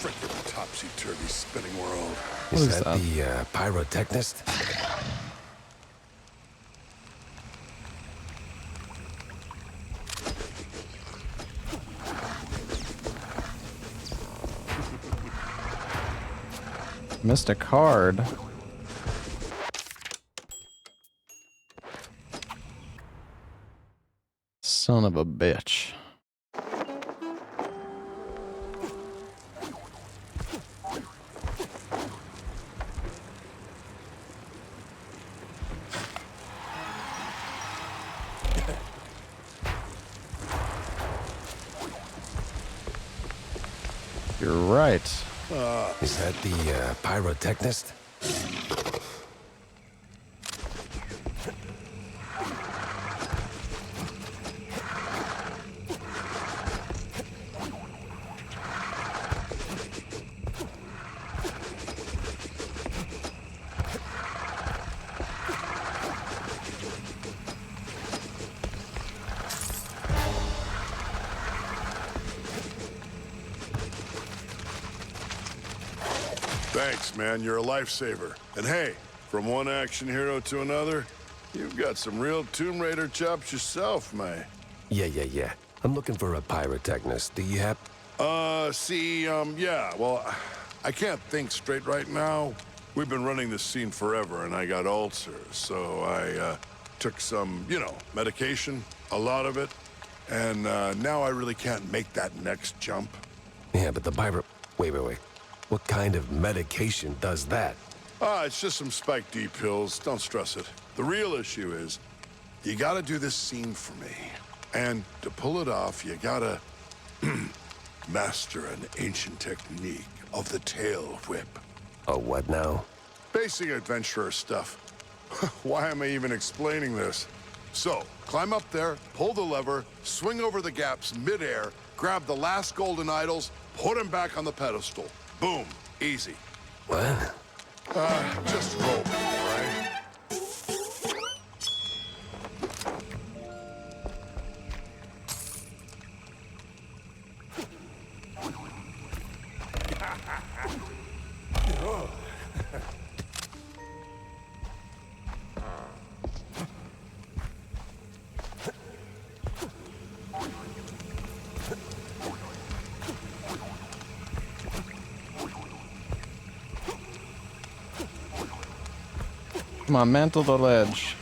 Frickin' topsy-turvy spinning world. Is that the pyrochnist? Missed a card. Son of a bitch. You're right. Is that the pyrochnist? Thanks, man. You're a lifesaver. And hey, from one action hero to another, you've got some real Tomb Raider chops yourself, man. Yeah. I'm looking for a pyrochnist. Do you have... yeah, well, I can't think straight right now. We've been running this scene forever, and I got ulcers, so I, took some, medication, a lot of it, and, now I really can't make that next jump. Yeah, but the pyro... Wait. What kind of medication does that? It's just some Spike D pills. Don't stress it. The real issue is, you gotta do this scene for me. And to pull it off, you gotta master an ancient technique of the tail whip. Oh, what now? Basic adventurer stuff. Why am I even explaining this? So, climb up there, pull the lever, swing over the gaps midair, grab the last golden idols, put them back on the pedestal. Boom. Easy. What? Just roll, all right? Come on, mantle the ledge.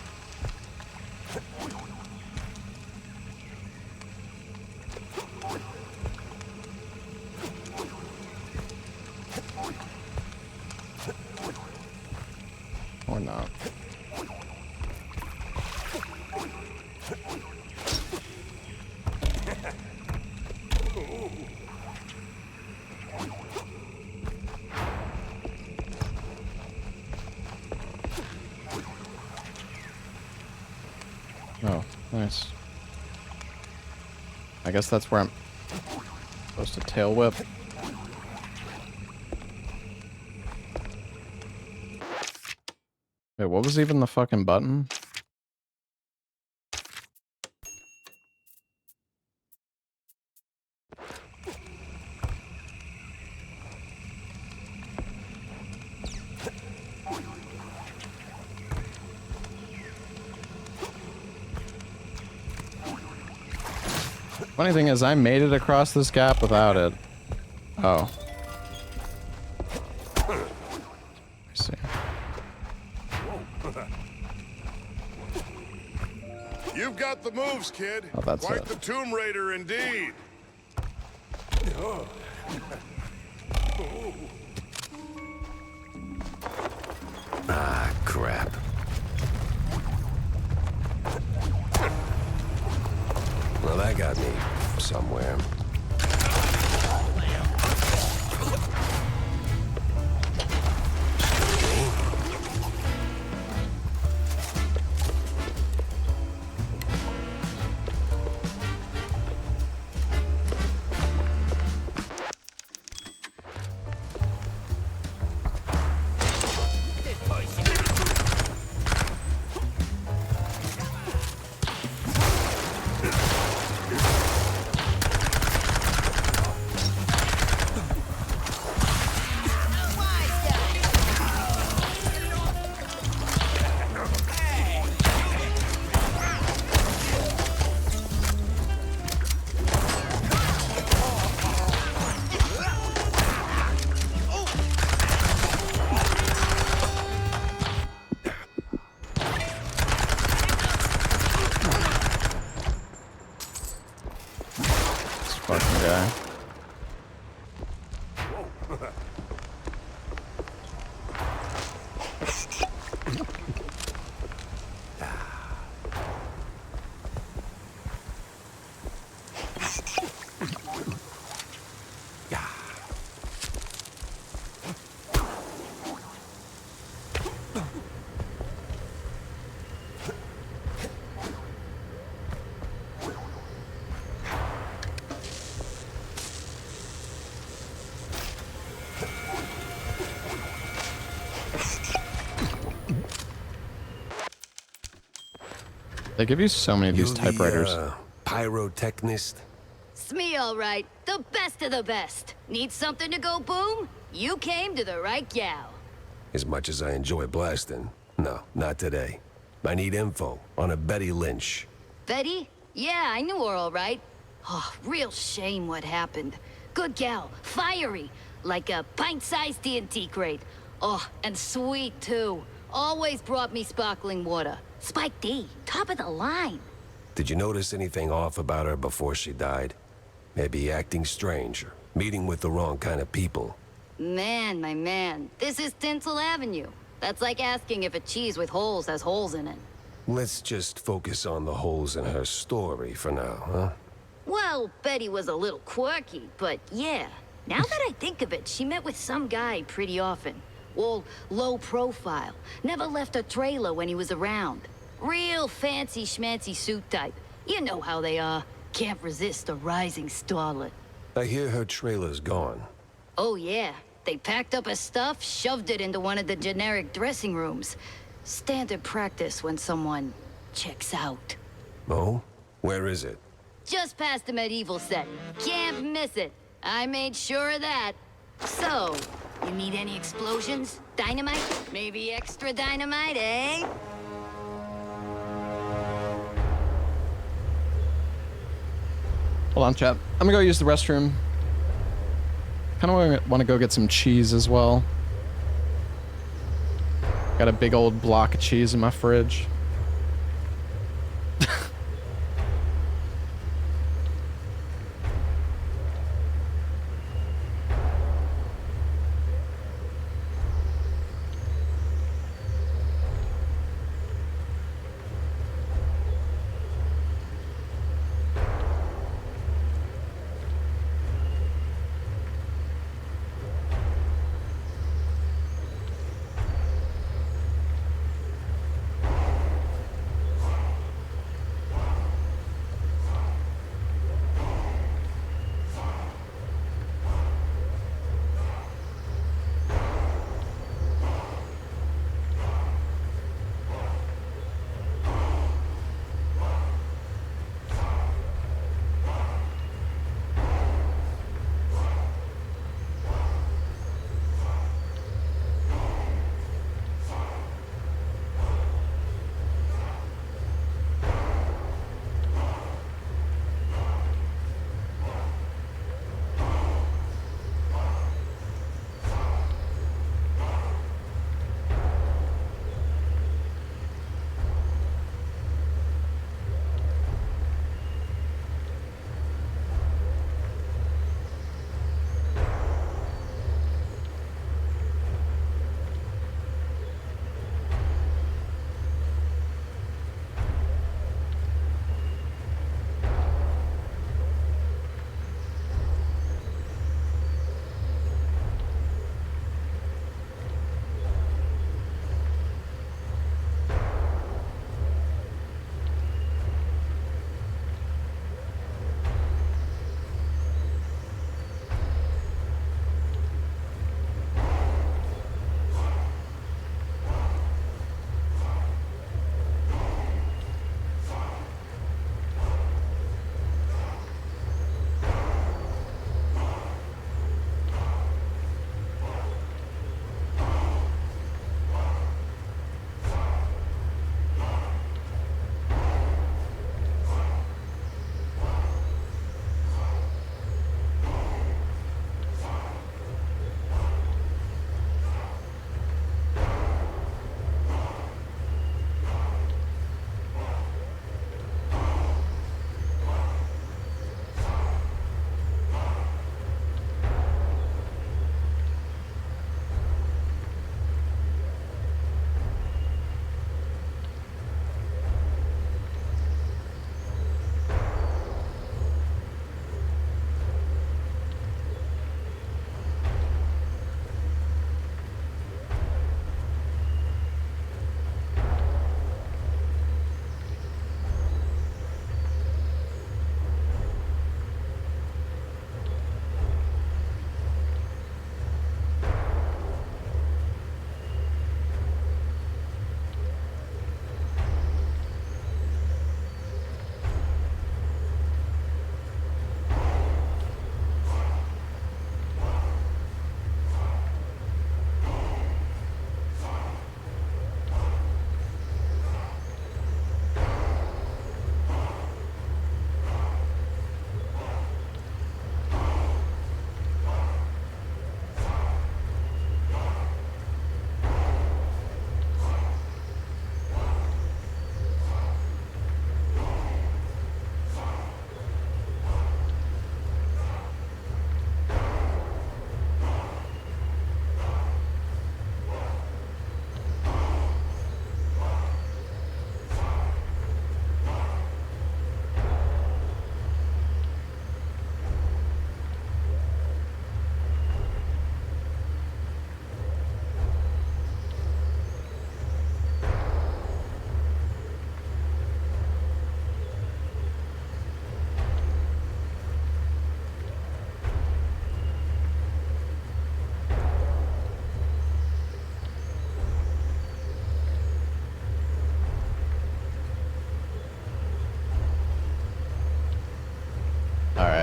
Or not. Oh, nice. I guess that's where I'm supposed to tail whip. Wait, what was even the fucking button? Funny thing is, I made it across this gap without it. Oh. I see. You've got the moves, kid. Oh, that's Quite it. the Tomb Raider indeed. Ah, crap. Well, that got me somewhere. They give you so many of these typewriters. Pyrochnist? It's me, all right. The best of the best. Need something to go boom? You came to the right gal. As much as I enjoy blasting, no, not today. I need info on a Betty Lynch. Betty? Yeah, I knew her all right. Oh, real shame what happened. Good gal, fiery, like a pint-sized TNT crate. Oh, and sweet, too. Always brought me sparkling water. Spike D, top of the line. Did you notice anything off about her before she died? Maybe acting strange, or meeting with the wrong kind of people? Man, my man, this is Tinsel Avenue. That's like asking if a cheese with holes has holes in it. Let's just focus on the holes in her story for now, huh? Well, Betty was a little quirky, but yeah. Now that I think of it, she met with some guy pretty often. All low profile. Never left a trailer when he was around. Real fancy schmancy suit type. You know how they are. Can't resist a rising starlet. I hear her trailer's gone. Oh yeah. They packed up her stuff, shoved it into one of the generic dressing rooms. Standard practice when someone checks out. Oh? Where is it? Just past the medieval set. Can't miss it. I made sure of that. So, you need any explosions? Dynamite? Maybe extra dynamite, eh? Hold on, chat. I'm gonna go use the restroom. Kind of want to go get some cheese as well. Got a big old block of cheese in my fridge.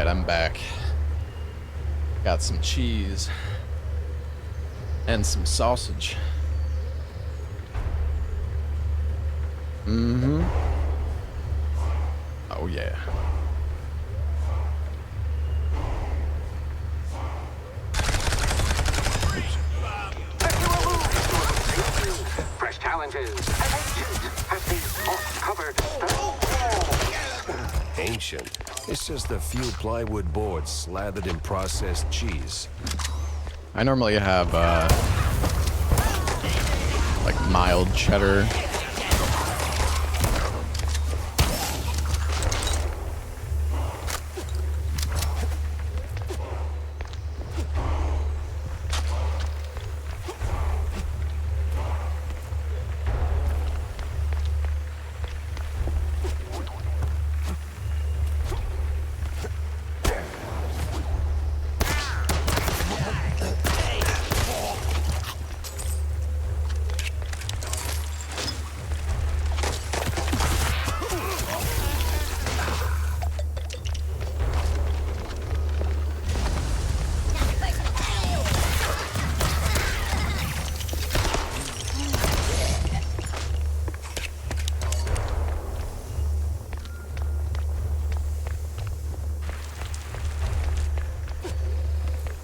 I'm back. Got some cheese and some sausage. Mm-hmm. Oh yeah. Fresh challenges. An agent has these moss-covered stone walls. Ancient. It's just a few plywood boards slathered in processed cheese. I normally have like mild cheddar.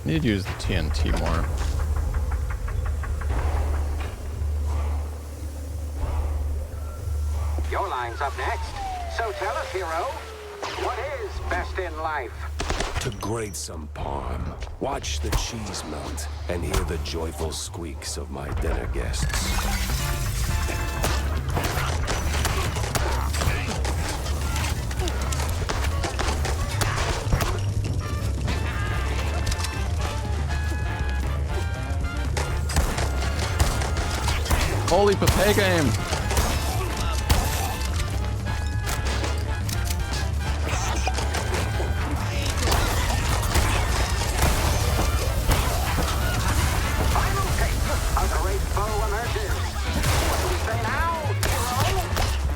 Need to use the TNT more. Your line's up next. So tell us, hero, what is best in life? To grate some parm, watch the cheese melt, and hear the joyful squeaks of my dinner guests. Holy Papay game!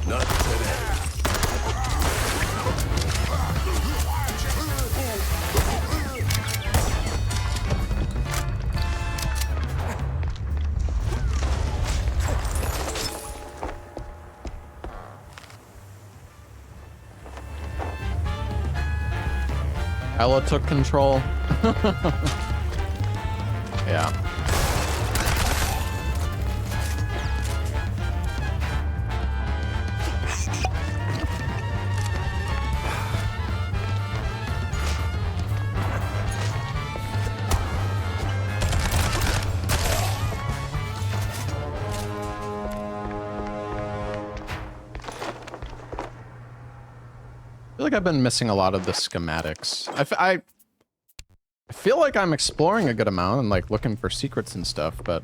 Not today. Ella took control. Yeah. I feel like I've been missing a lot of the schematics. I feel like I'm exploring a good amount and like looking for secrets and stuff, but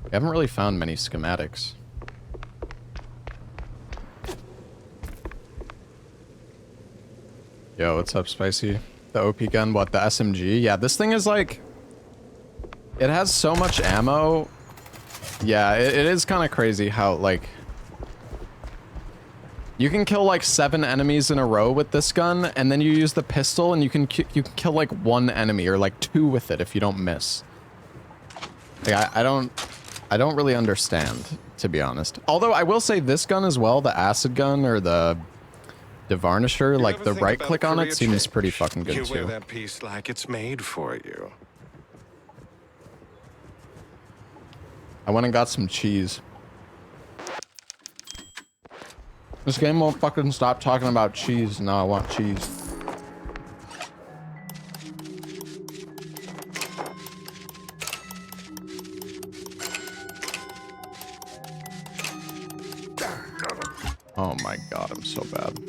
I haven't really found many schematics. Yo, what's up, Spicy? The OP gun, what, the SMG? Yeah, this thing is like... It has so much ammo. Yeah, it is kind of crazy how, like... You can kill like 7 enemies in a row with this gun, and then you use the pistol and you can kill like 1 enemy or like 2 with it if you don't miss. Like, I don't really understand, to be honest. Although I will say this gun as well, the acid gun or the varnisher, like the right click on it seems pretty fucking good You too. wear that piece like it's made for you. I went and got some cheese. This game won't fucking stop talking about cheese. Now I want cheese. Oh my god, I'm so bad.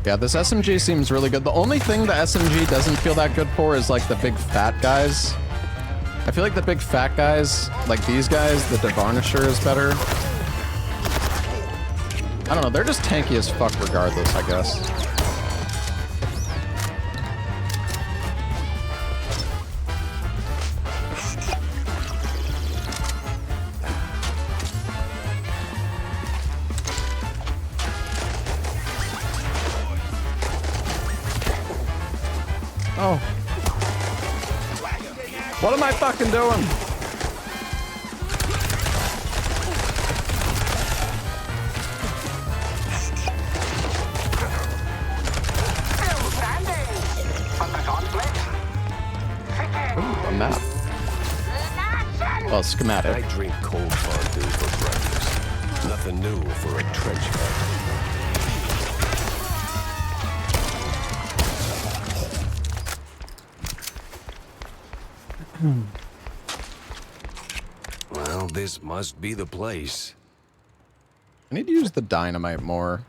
Yeah, this SMG seems really good. The only thing the SMG doesn't feel that good for is like the big fat guys. I feel like the big fat guys, like these guys, the Devarnisher is better. I don't know, they're just tanky as fuck regardless, I guess. Oh. What am I fucking doing? Ooh, a map. Well, schematic. I drink cold fondue for breakfast. Nothing new for a trench coat. Well, this must be the place. I need to use the dynamite more.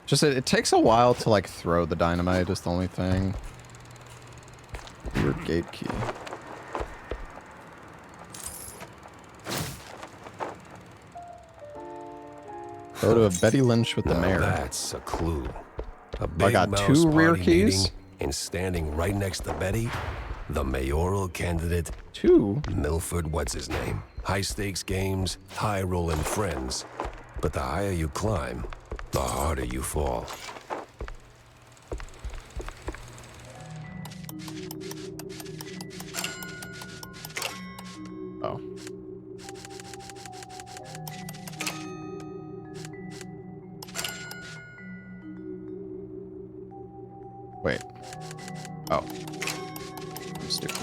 Just it takes a while to like throw the dynamite is the only thing. Your gate key. Go to a Betty Lynch with the mayor. That's a clue. A big I got mouse 2 rear party keys. meeting, and standing right next to Betty, the mayoral candidate. 2? Milford, what's his name? High stakes games, high rolling friends. But the higher you climb, the harder you fall. Oh. Wait. Oh. I'm stupid.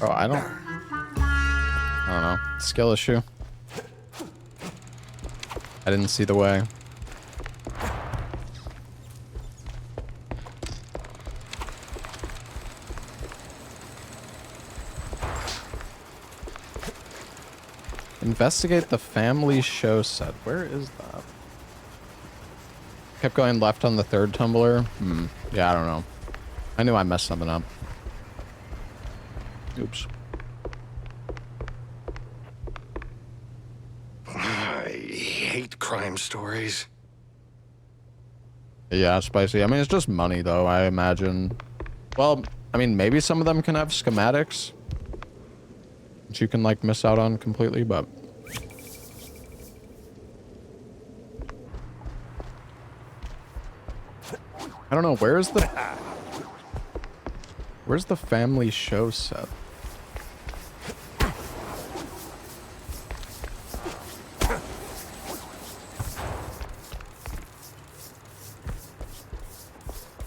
Oh, I don't know. Skill issue. I didn't see the way. Investigate the family show set. Where is that? Kept going left on the 3rd tumbler. Yeah, I don't know. I knew I messed something up. Oops. I hate crime stories. Yeah, spicy. I mean, it's just money, though, I imagine. Well, I mean, maybe some of them can have schematics, which you can, like, miss out on completely, but... I don't know, where's the family show set?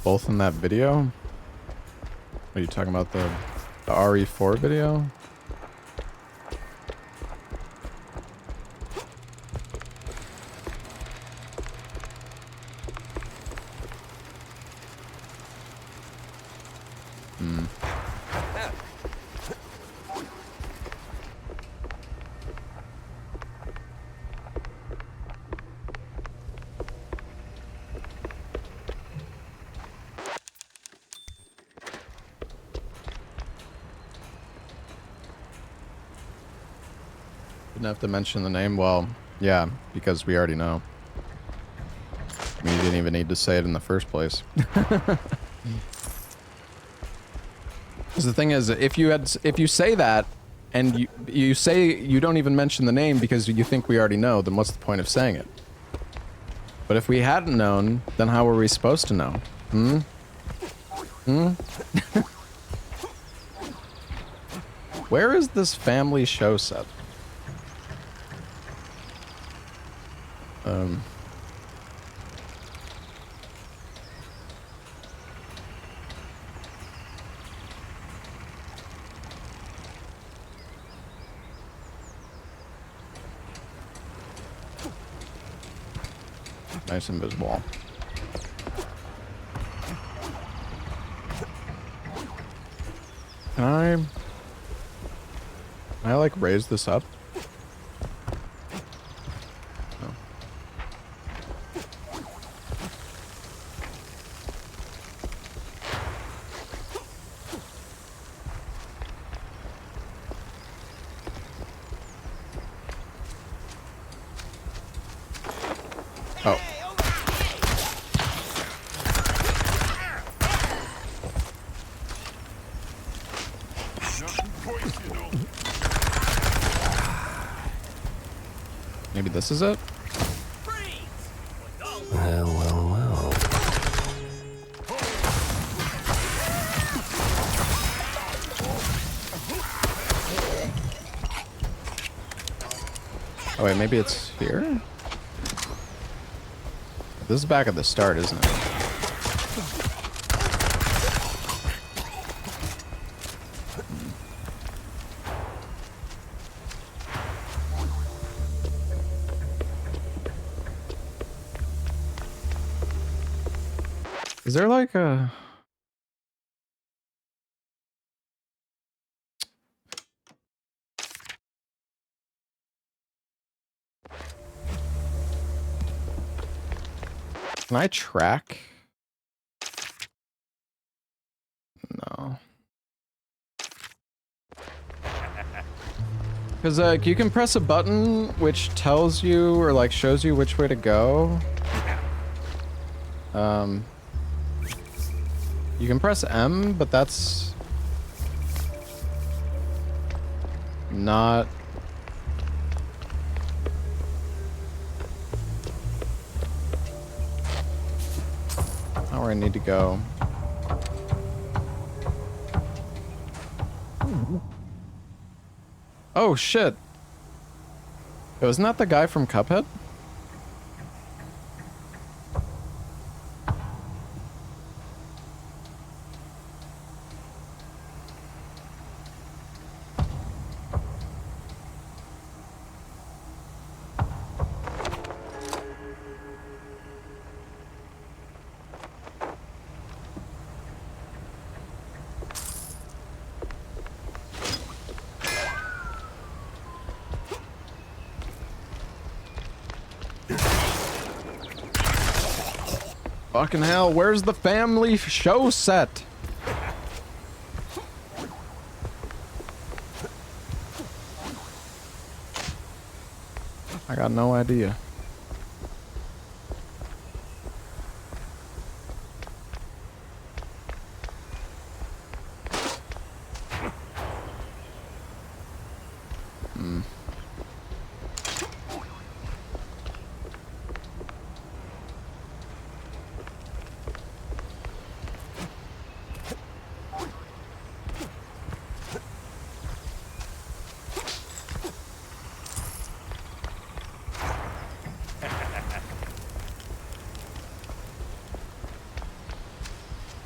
Both in that video? Are you talking about the RE4 video? Didn't have to mention the name. Well, yeah, because we already know. I mean, you didn't even need to say it in the first place. Because the thing is, if you say that, and you say you don't even mention the name because you think we already know, then what's the point of saying it? But if we hadn't known, then how were we supposed to know? Where is this family show set? Nice invisible. Can I like raise this up? No. Oh. Maybe this is it? Well, well, well. Oh wait, maybe it's here? This is back at the start, isn't it? Is there like a... Can I track? No. Because like you can press a button which tells you or like shows you which way to go. You can press M, but that's not... Not where I need to go. Oh shit! It wasn't that the guy from Cuphead? Fucking hell, where's the family show set? I got no idea.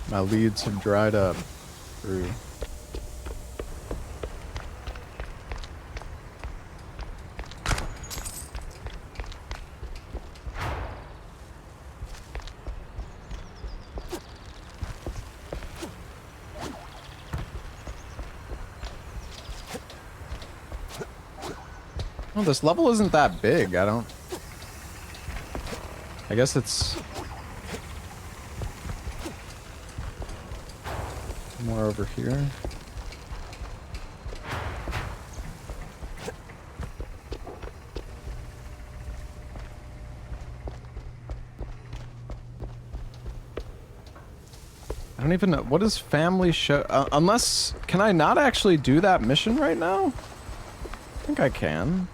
My leads have dried up. True. Oh, this level isn't that big. I guess it's more over here. I don't even know. What is family show? Unless, can I not actually do that mission right now? I think I can.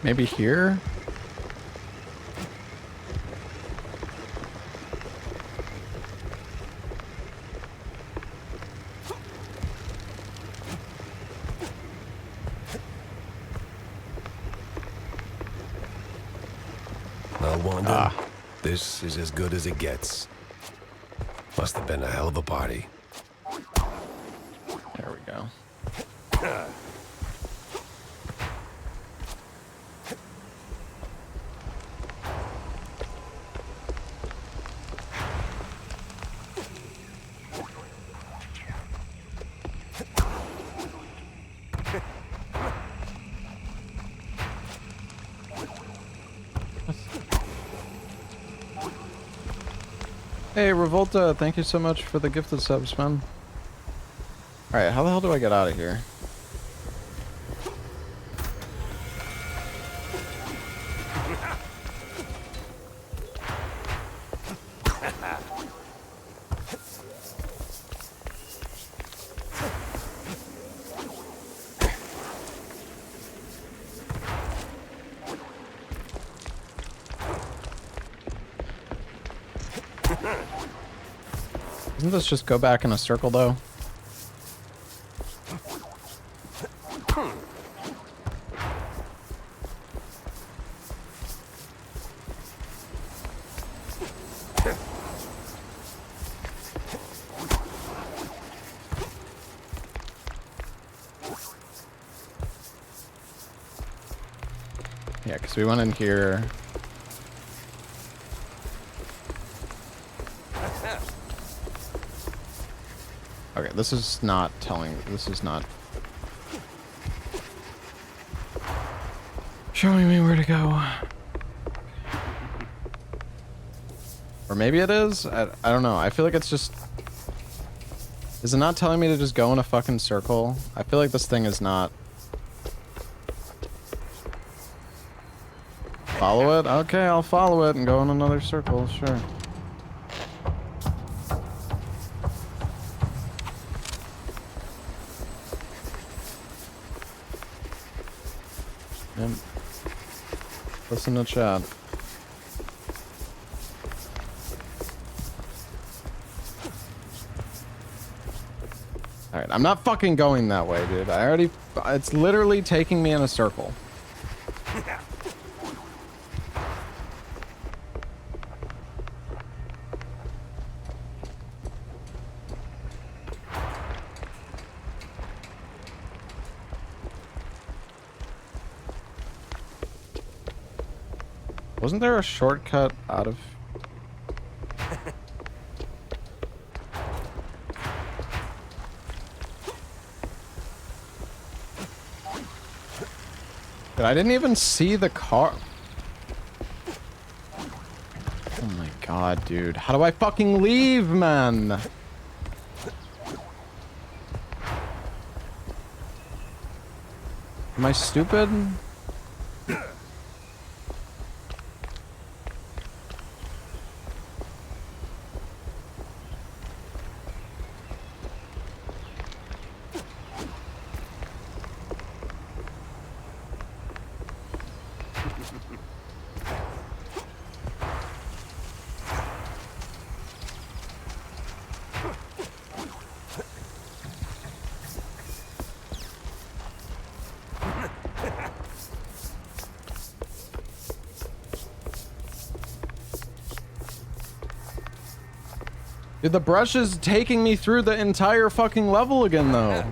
Maybe here? Well, Wanda, this is as good as it gets. Must have been a hell of a party. There we go. Hey, Revolta, thank you so much for the gifted subs, man. Alright, how the hell do I get out of here? Doesn't this just go back in a circle, though? Yeah, because we went in here. Okay, this is not telling. This is not showing me where to go. Or maybe it is? I don't know. I feel like it's just... Is it not telling me to just go in a fucking circle? I feel like this thing is not... Follow it? Okay, I'll follow it and go in another circle, sure. Yep. Listen to chat. Alright, I'm not fucking going that way, dude. I already... It's literally taking me in a circle. Wasn't there a shortcut out of... But I didn't even see the car. Oh my god, dude. How do I fucking leave, man? Am I stupid? Dude, the brush is taking me through the entire fucking level again, though.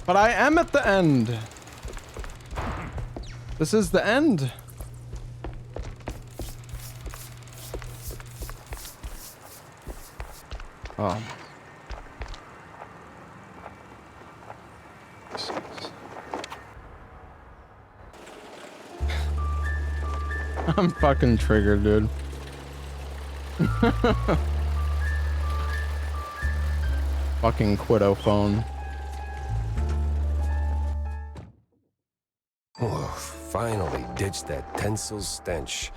But I am at the end. This is the end. Oh. I'm fucking triggered, dude. Fucking Quiddo phone. finally ditched that Tinsel stench.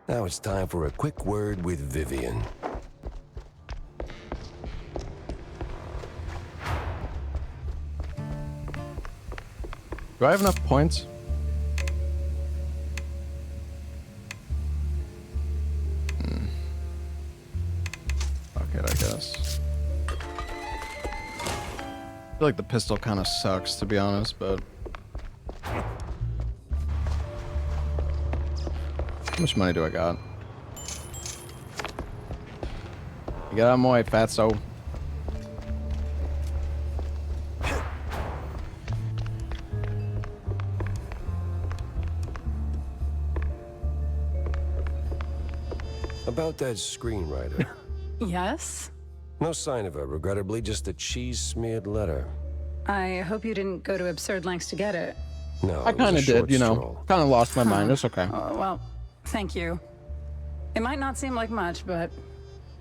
Now it's time for a quick word with Vivian. Do I have enough points? Fuck it, I guess. I feel like the pistol kind of sucks, to be honest, but... How much money do I got? You get out of my way, fatso. About that screenwriter. Yes? No sign of her, regrettably, just a cheese-smeared letter. I hope you didn't go to absurd lengths to get it. No, I kind of did, you know. Kind of lost my mind. It's okay. Oh, well, thank you. It might not seem like much, but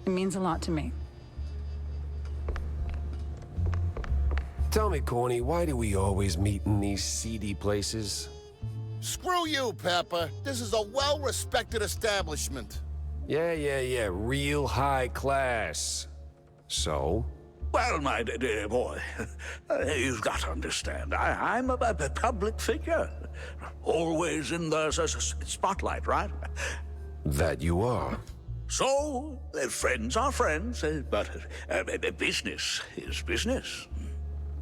it means a lot to me. Tell me, Corny, why do we always meet in these seedy places? Screw you, Pepper. This is a well-respected establishment. Yeah, real high class. So? Well, my dear boy, you've got to understand, I'm a public figure. Always in the spotlight, right? That you are. So, friends are friends, but business is business.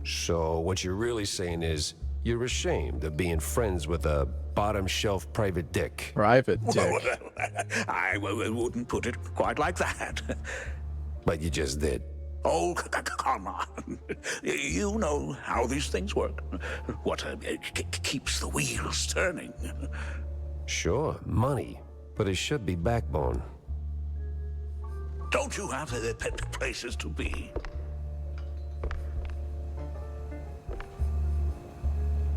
So, what you're really saying is, you're ashamed of being friends with a bottom-shelf private dick. Private dick. Well, I wouldn't put it quite like that. But you just did. Oh, come on. You know how these things work. What keeps the wheels turning. Sure, money. But it should be backbone. Don't you have the places to be?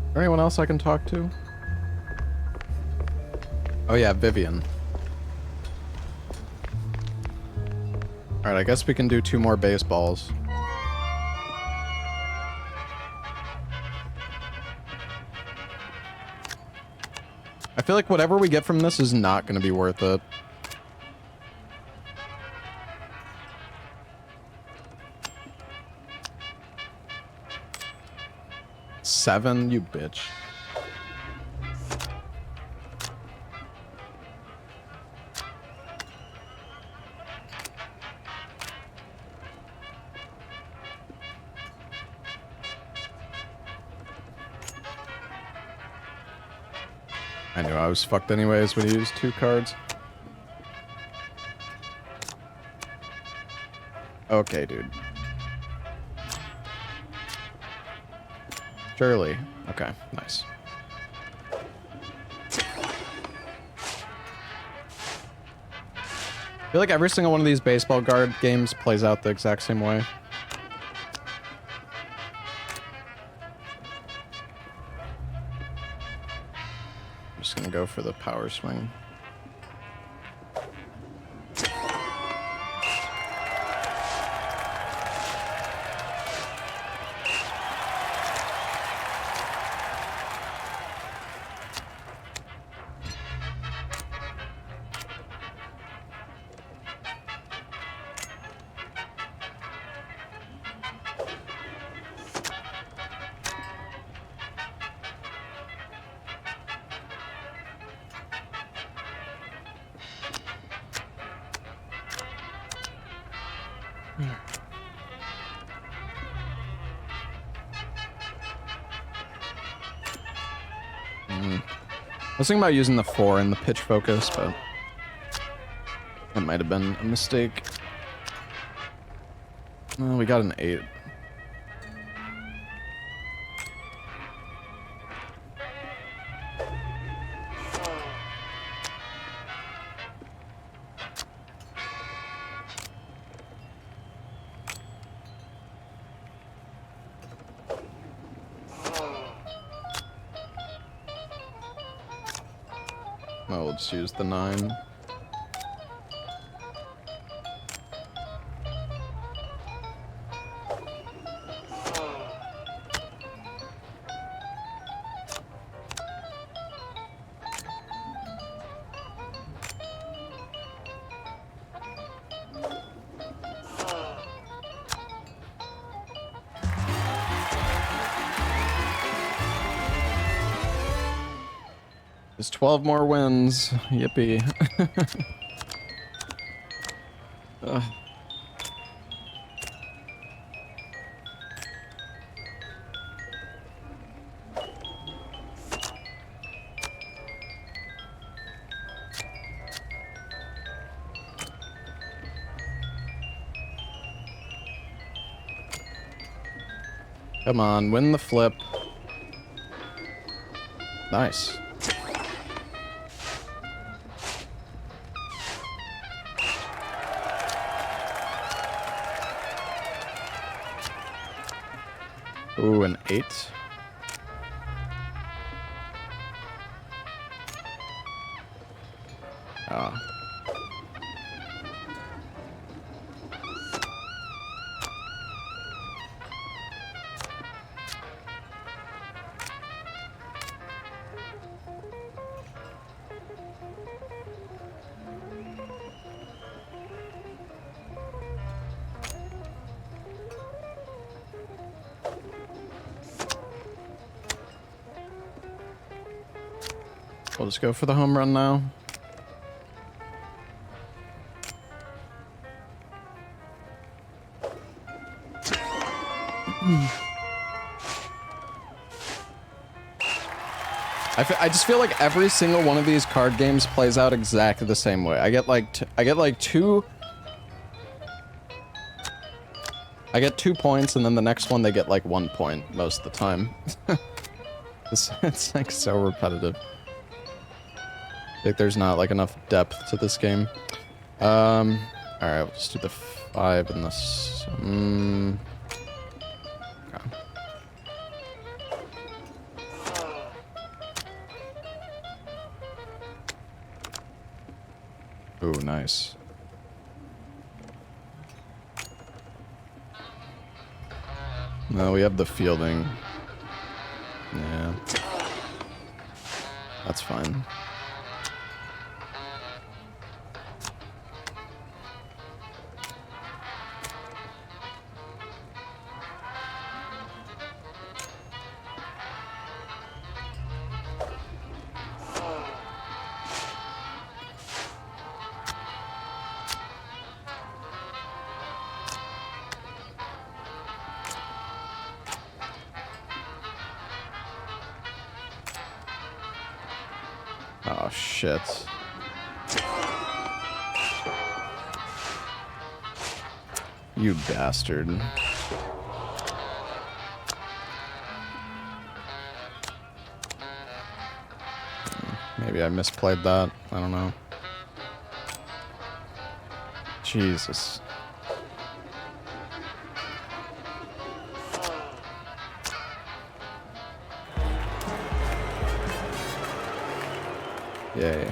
Is there anyone else I can talk to? Oh yeah, Vivian. Alright, I guess we can do 2 more baseballs. I feel like whatever we get from this is not going to be worth it. $7, you bitch. I knew I was fucked anyways when he used 2 cards. Okay, dude. Surely. Okay, nice. I feel like every single one of these baseball card games plays out the exact same way. I'm just gonna go for the power swing. I was thinking about using the 4 in the pitch focus, but that might have been a mistake. Well, we got an 8. Oh, we'll just use the 9. There's 12 more wins. Yippee. Ugh. Come on, win the flip. Nice. Ooh, an 8. Ah. We'll just go for the home run now. I just feel like every single one of these card games plays out exactly the same way. I get like 2 points, and then the next one they get like 1 point most of the time. It's like so repetitive. Like there's not like enough depth to this game. All right, we'll just do the 5 in this. Okay. Ooh, nice. No, we have the fielding. Yeah. That's fine. Oh, shit. You bastard. Maybe I misplayed that. I don't know. Jesus. Yay.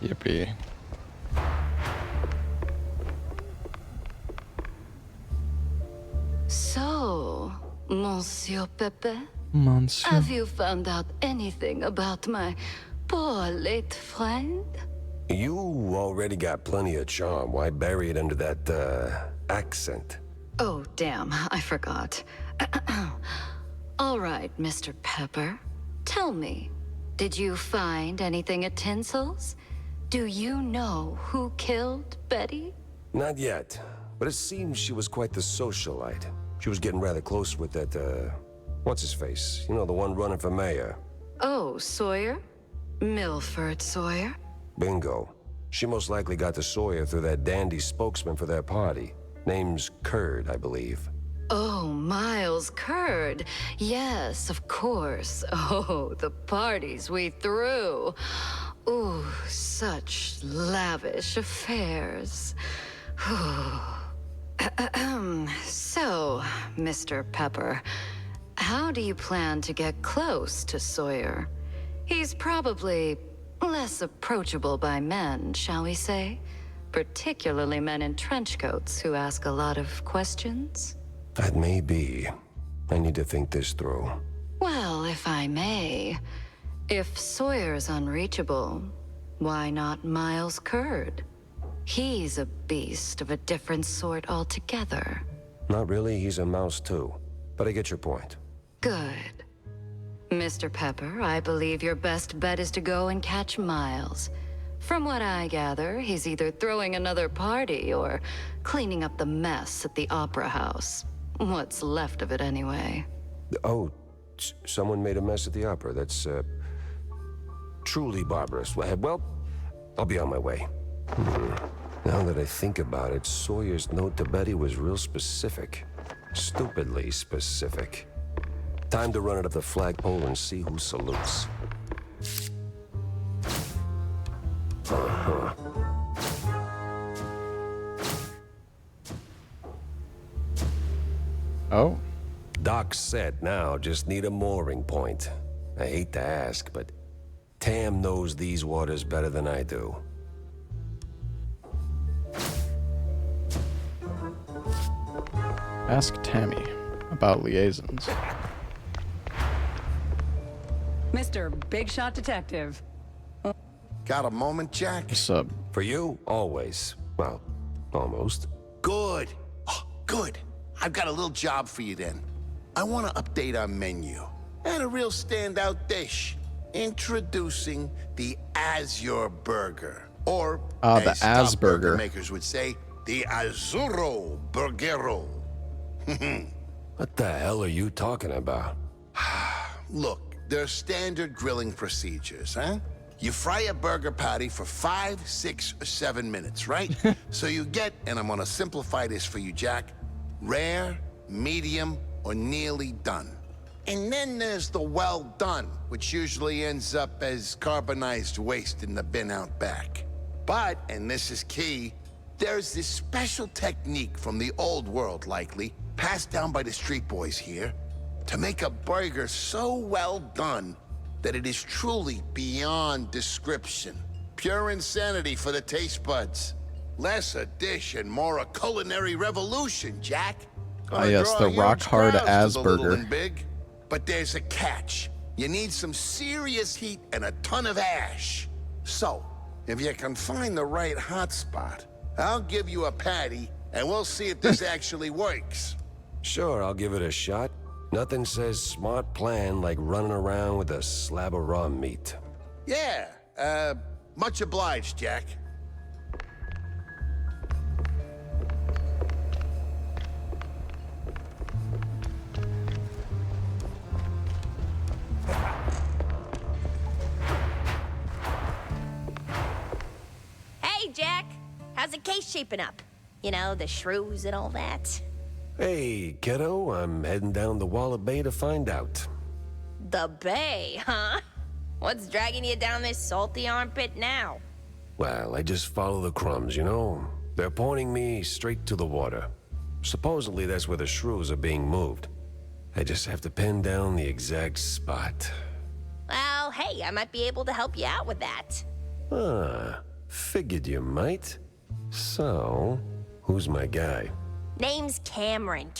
Yippee. So, Monsieur Pepe, Monsieur. have you found out anything about my poor late friend? You already got plenty of charm. Why bury it under that, accent? Oh, damn, I forgot. All right, Mr. Pepper, tell me, did you find anything at Tinsel's? Do you know who killed Betty? Not yet, but it seems she was quite the socialite. She was getting rather close with that, what's-his-face? You know, the one running for mayor. Oh, Sawyer? Milford Sawyer? Bingo. She most likely got to Sawyer through that dandy spokesman for their party. Name's Kurd, I believe. Oh, Miles Kurd. Yes, of course. Oh, the parties we threw. Ooh, such lavish affairs. So, Mr. Pepper, how do you plan to get close to Sawyer? He's probably less approachable by men, shall we say? Particularly men in trench coats who ask a lot of questions. That may be. I need to think this through. Well, if I may, if Sawyer's unreachable, why not Miles Kurd? He's a beast of a different sort altogether. Not really, he's a mouse too. But I get your point. Good. Mr. Pepper, I believe your best bet is to go and catch Miles. From what I gather, he's either throwing another party or cleaning up the mess at the Opera House. What's left of it, anyway. Oh, someone made a mess at the opera. That's, truly barbarous. Well, I'll be on my way. Now that I think about it, Sawyer's note to Betty was real specific. Stupidly specific. Time to run it up the flagpole and see who salutes. Oh? Doc's set now, just need a mooring point. I hate to ask, but Tam knows these waters better than I do. Ask Tammy about liaisons. Mr. Big Shot Detective. Got a moment, Jack? What's up? For you, always. Well, almost. Good. Oh, good. I've got a little job for you then. I want to update our menu. And a real standout dish. Introducing the Azure Burger. Or, the as top Az burger Burger. makers would say, the Azzurro Burgero. What the hell are you talking about? Look, there are standard grilling procedures, huh? You fry a burger patty for 5, 6, or 7 minutes, right? So you get, and I'm gonna simplify this for you, Jack, rare, medium, or nearly done. And then there's the well done, which usually ends up as carbonized waste in the bin out back. But, and this is key, there's this special technique from the old world, likely, passed down by the street boys here, to make a burger so well done that it is truly beyond description. Pure insanity for the taste buds. Less a dish and more a culinary revolution, Jack. Ah, yes, the rock-hard Az Burger. Big. But there's a catch. You need some serious heat and a ton of ash. So, if you can find the right hotspot, I'll give you a patty, and we'll see if this actually works. Sure, I'll give it a shot. Nothing says smart plan like running around with a slab of raw meat. Yeah, much obliged, Jack. Hey, Jack. How's the case shaping up? You know, the shrews and all that. Hey, kiddo, I'm heading down the Walla Bay to find out. The Bay, huh? What's dragging you down this salty armpit now? Well, I just follow the crumbs, you know? They're pointing me straight to the water. Supposedly that's where the shrews are being moved. I just have to pin down the exact spot. Well, hey, I might be able to help you out with that. Figured you might. So, who's my guy? Name's Cameron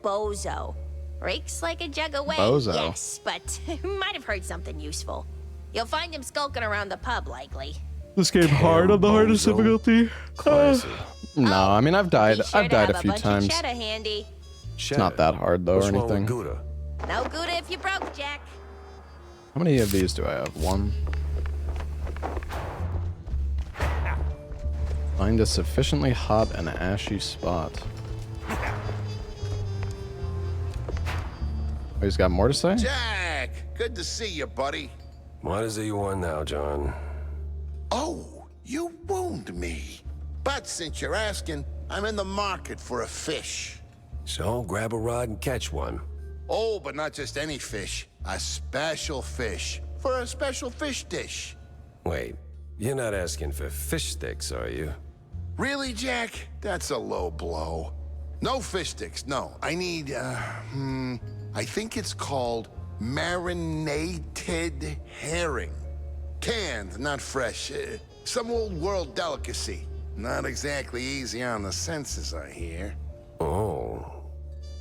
Bozo. Rakes like a jug of whey, Bozo. yes, but might have heard something useful. You'll find him skulking around the pub, likely. This game hard on the hardest difficulty. Classy. No, I mean I've died. Be sure I've to died have a few bunch times. Of cheddar handy. It's not that hard though, What's or wrong with anything. Gouda? No Gouda if you broke, Jack. How many of these do I have? One. Find a sufficiently hot and ashy spot. Oh, he's got more to say? Jack, good to see you, buddy. What is it you want now, John? Oh, you wound me. But since you're asking, I'm in the market for a fish. So, grab a rod and catch one. Oh, but not just any fish. A special fish. For a special fish dish. Wait, you're not asking for fish sticks, are you? Really, Jack? That's a low blow. No fish sticks, no. I need, I think it's called marinated herring. Canned, not fresh. Some old world delicacy. Not exactly easy on the senses, I hear. Oh.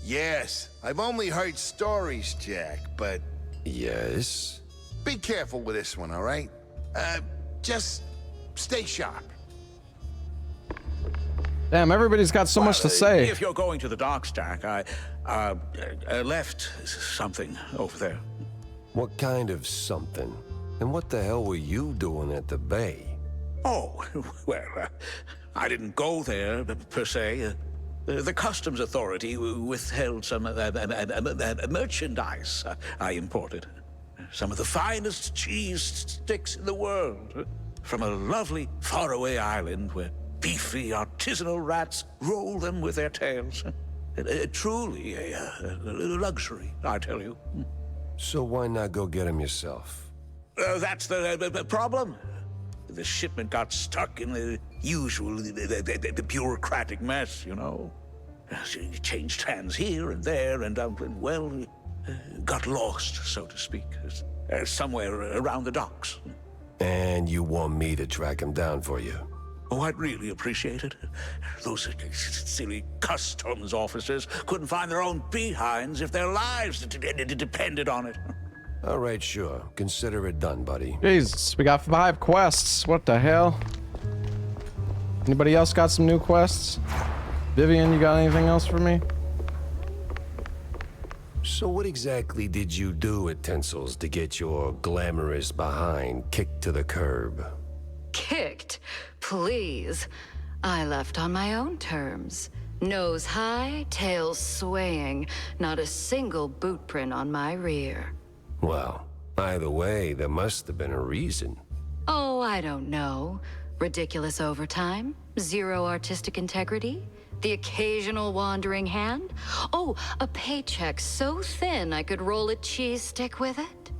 Yes, I've only heard stories, Jack, but... Yes? Be careful with this one, all right? Just stay sharp. Damn, everybody's got so much to say. If you're going to the docks, Jack, I left something over there. What kind of something? And what the hell were you doing at the bay? Oh, well, I didn't go there, per se. The customs authority withheld some merchandise I imported. Some of the finest cheese sticks in the world. From a lovely faraway island where beefy artisanal rats roll them with their tails. Truly a luxury, I tell you. So why not go get them yourself? That's the problem. The shipment got stuck in the usual the bureaucratic mess, you know. It changed hands here and there, and well, got lost, so to speak, somewhere around the docks. And you want me to track him down for you? Oh, I'd really appreciate it. Those silly customs officers couldn't find their own behinds if their lives depended on it. All right, sure. Consider it done, buddy. Jesus, we got 5 quests. What the hell? Anybody else got some new quests? Vivian, you got anything else for me? So what exactly did you do at Tinsel's to get your glamorous behind kicked to the curb? Kicked? Please. I left on my own terms. Nose high, tail swaying, not a single boot print on my rear. Well, either way, there must have been a reason. Oh, I don't know. Ridiculous overtime? Zero artistic integrity? The occasional wandering hand? Oh, a paycheck so thin I could roll a cheese stick with it?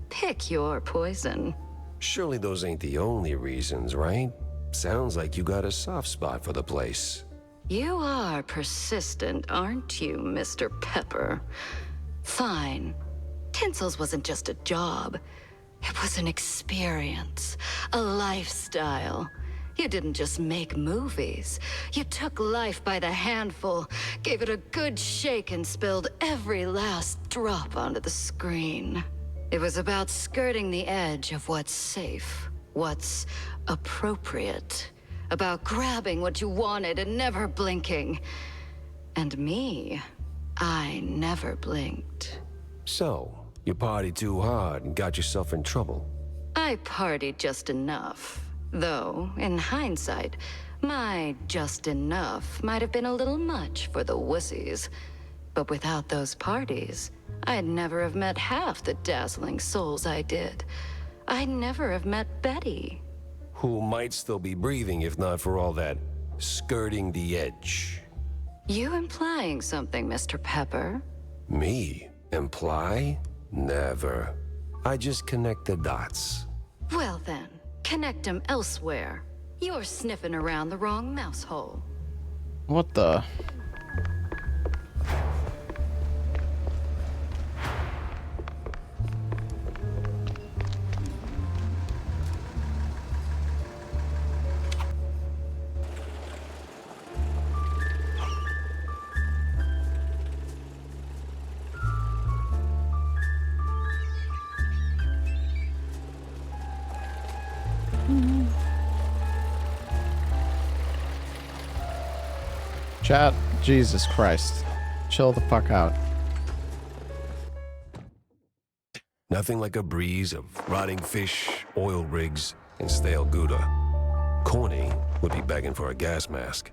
Pick your poison. Surely those ain't the only reasons, right? Sounds like you got a soft spot for the place. You are persistent, aren't you, Mr. Pepper? Fine. Tinsel's wasn't just a job. It was an experience, a lifestyle. You didn't just make movies. You took life by the handful, gave it a good shake, and spilled every last drop onto the screen. It was about skirting the edge of what's safe, what's appropriate, about grabbing what you wanted and never blinking. And me, I never blinked. So, you partied too hard and got yourself in trouble. I partied just enough. Though, in hindsight, my just enough might have been a little much for the wussies. But without those parties, I'd never have met half the dazzling souls I did. I'd never have met Betty. Who might still be breathing if not for all that skirting the edge. You implying something, Mr. Pepper? Me? Imply? Never. I just connect the dots. Well then, connect them elsewhere. You're sniffing around the wrong mouse hole. What the? Chat, Jesus Christ. Chill the fuck out. Nothing like a breeze of rotting fish, oil rigs, and stale Gouda. Corny would be begging for a gas mask.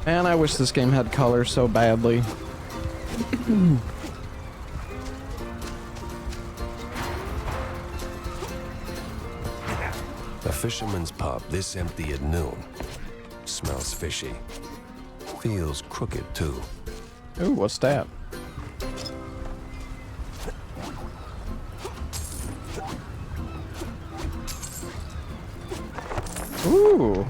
Man, I wish this game had color so badly. A fisherman's pub this empty at noon. Smells fishy. Feels crooked, too. Ooh, what's that? Ooh.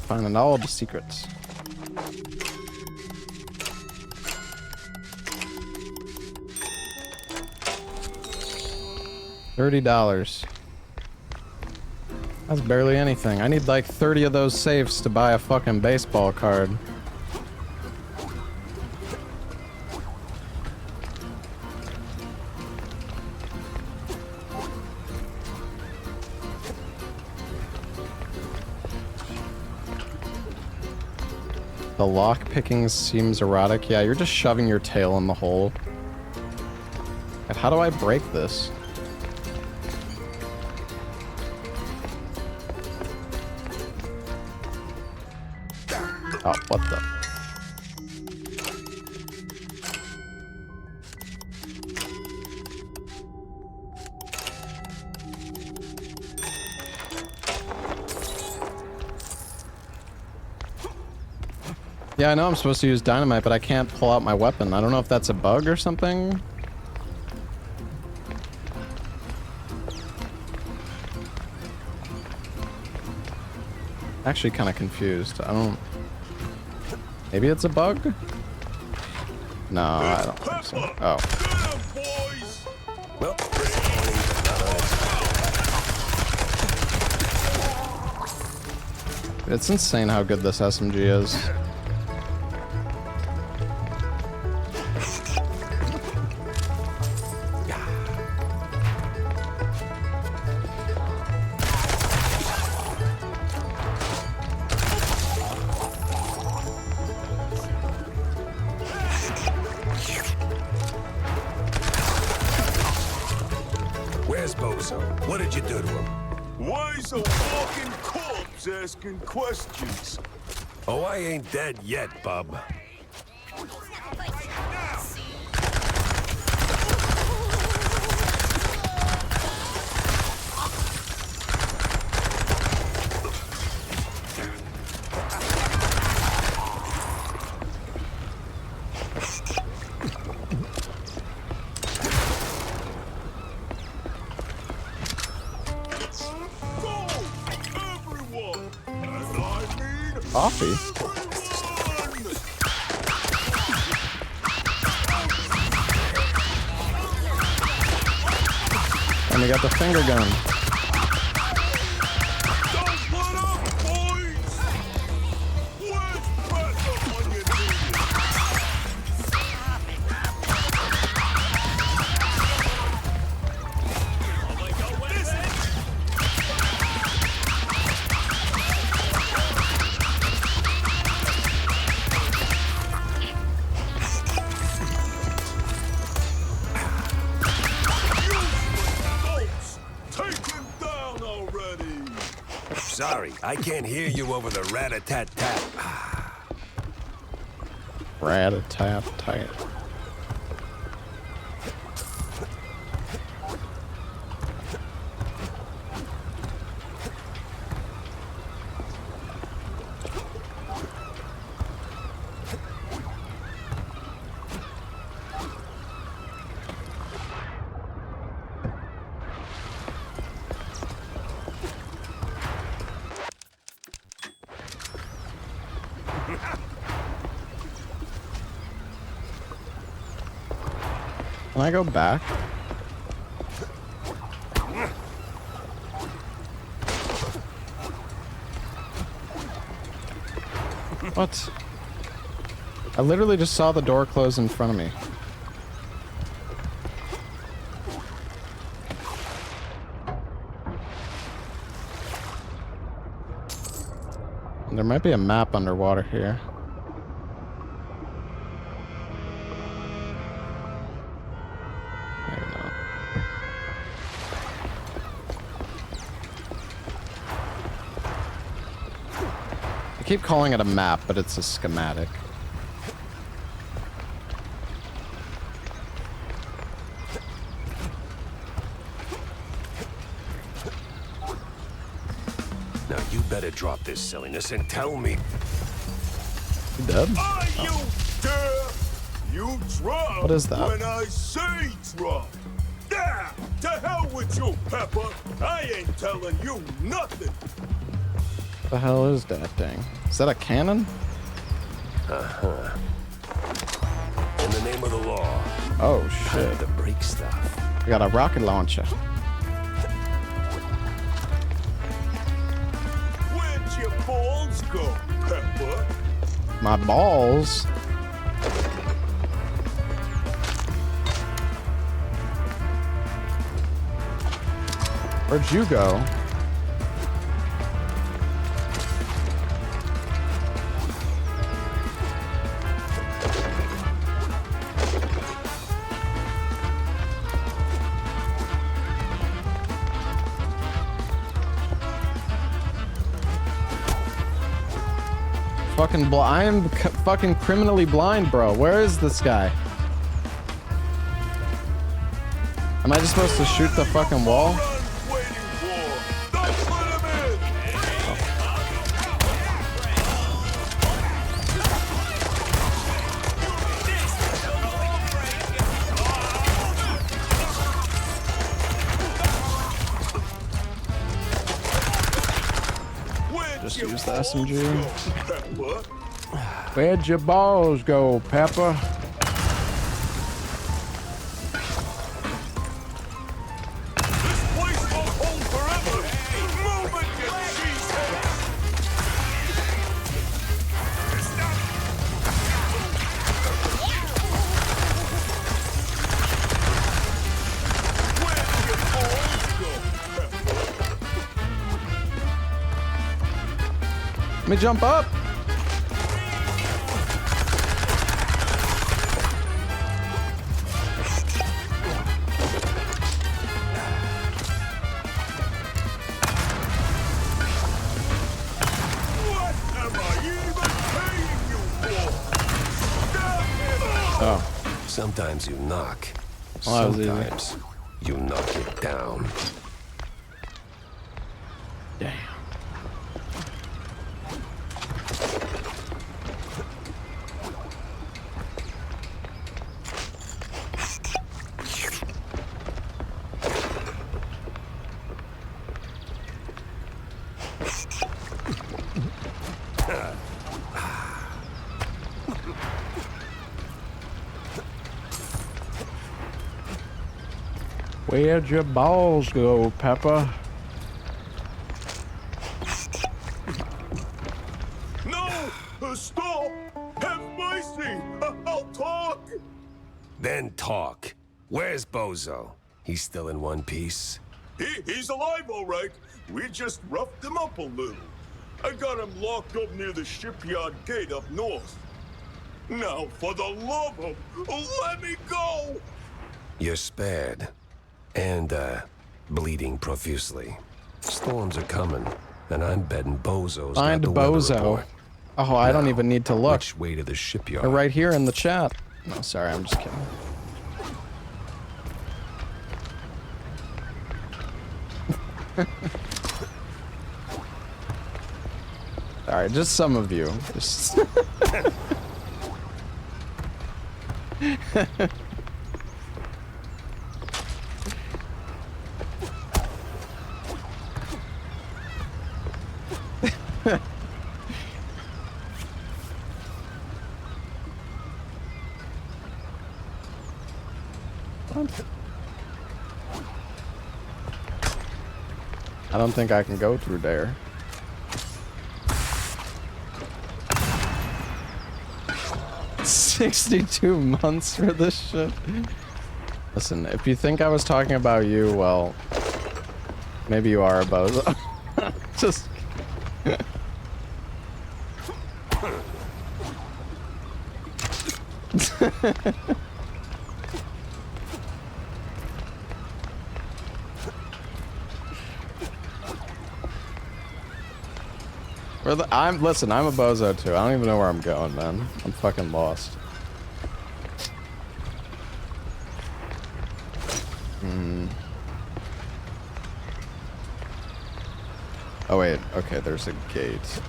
Finding all the secrets. $30. That's barely anything. I need like 30 of those safes to buy a fucking baseball card. The lockpicking seems erotic. Yeah, you're just shoving your tail in the hole. And how do I break this? Oh, what the? Yeah, I know I'm supposed to use dynamite, but I can't pull out my weapon. I don't know if that's a bug or something. Actually kind of confused. I don't... Maybe it's a bug? No, I don't think so. Oh. Well, It's insane how good this SMG is. Where's Bozo? What did you do to him? Why is a walking corpse asking questions? Oh, I ain't dead yet, bub. Coffee? And we got the finger gun. Sorry, I can't hear you over the rat-a-tat-tat. Rat-a-tat-tat. Can I go back? What? I literally just saw the door close in front of me. There might be a map underwater here. Maybe not. I keep calling it a map, but it's a schematic. Now you better drop this silliness and tell me. You dead? Are you deaf? You drop. What is that? When I say drop. Ah, to hell with you, Pepper. I ain't telling you nothing. The hell is that thing? Is that a cannon? Uh-huh. In the name of the law. Oh shit. The break stuff. I got a rocket launcher. Where'd your balls go, Pepper? My balls? Where'd you go? Fucking I am fucking criminally blind, bro. Where is this guy? Am I just supposed to shoot the fucking wall? Just use the SMG. Where'd your balls go, Pepper? Let me jump up. Oh. Sometimes you knock. Oh, sometimes you knock it down. Damn. Where'd your balls go, Pepper? No! Stop! Have mercy! I'll talk! Then talk. Where's Bozo? He's still in one piece? He's alive, all right. We just roughed him up a little. I got him locked up near the shipyard gate up north. Now, for the love of... let me go! You're spared. And, bleeding profusely. Storms are coming, and I'm betting Bozo's Find got the weather Bozo. report. Oh, I don't even need to look. Which way to the shipyard? They're right here in the chat. No, sorry, I'm just kidding. Alright, just some of you. Just I don't think I can go through there. $62 months for this shit. Listen, if you think I was talking about you, well, maybe you are a bozo. Just Listen, I'm a bozo too. I don't even know where I'm going, man. I'm fucking lost. Oh wait, okay, there's a gate.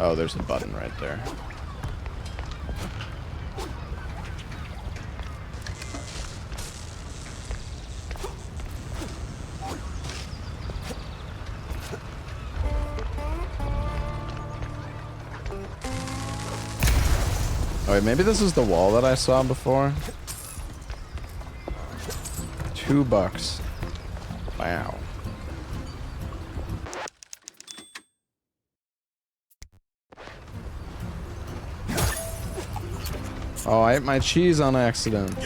Oh, there's a button right there. Oh wait, maybe this is the wall that I saw before. $2. Wow. Oh, I ate my cheese on accident.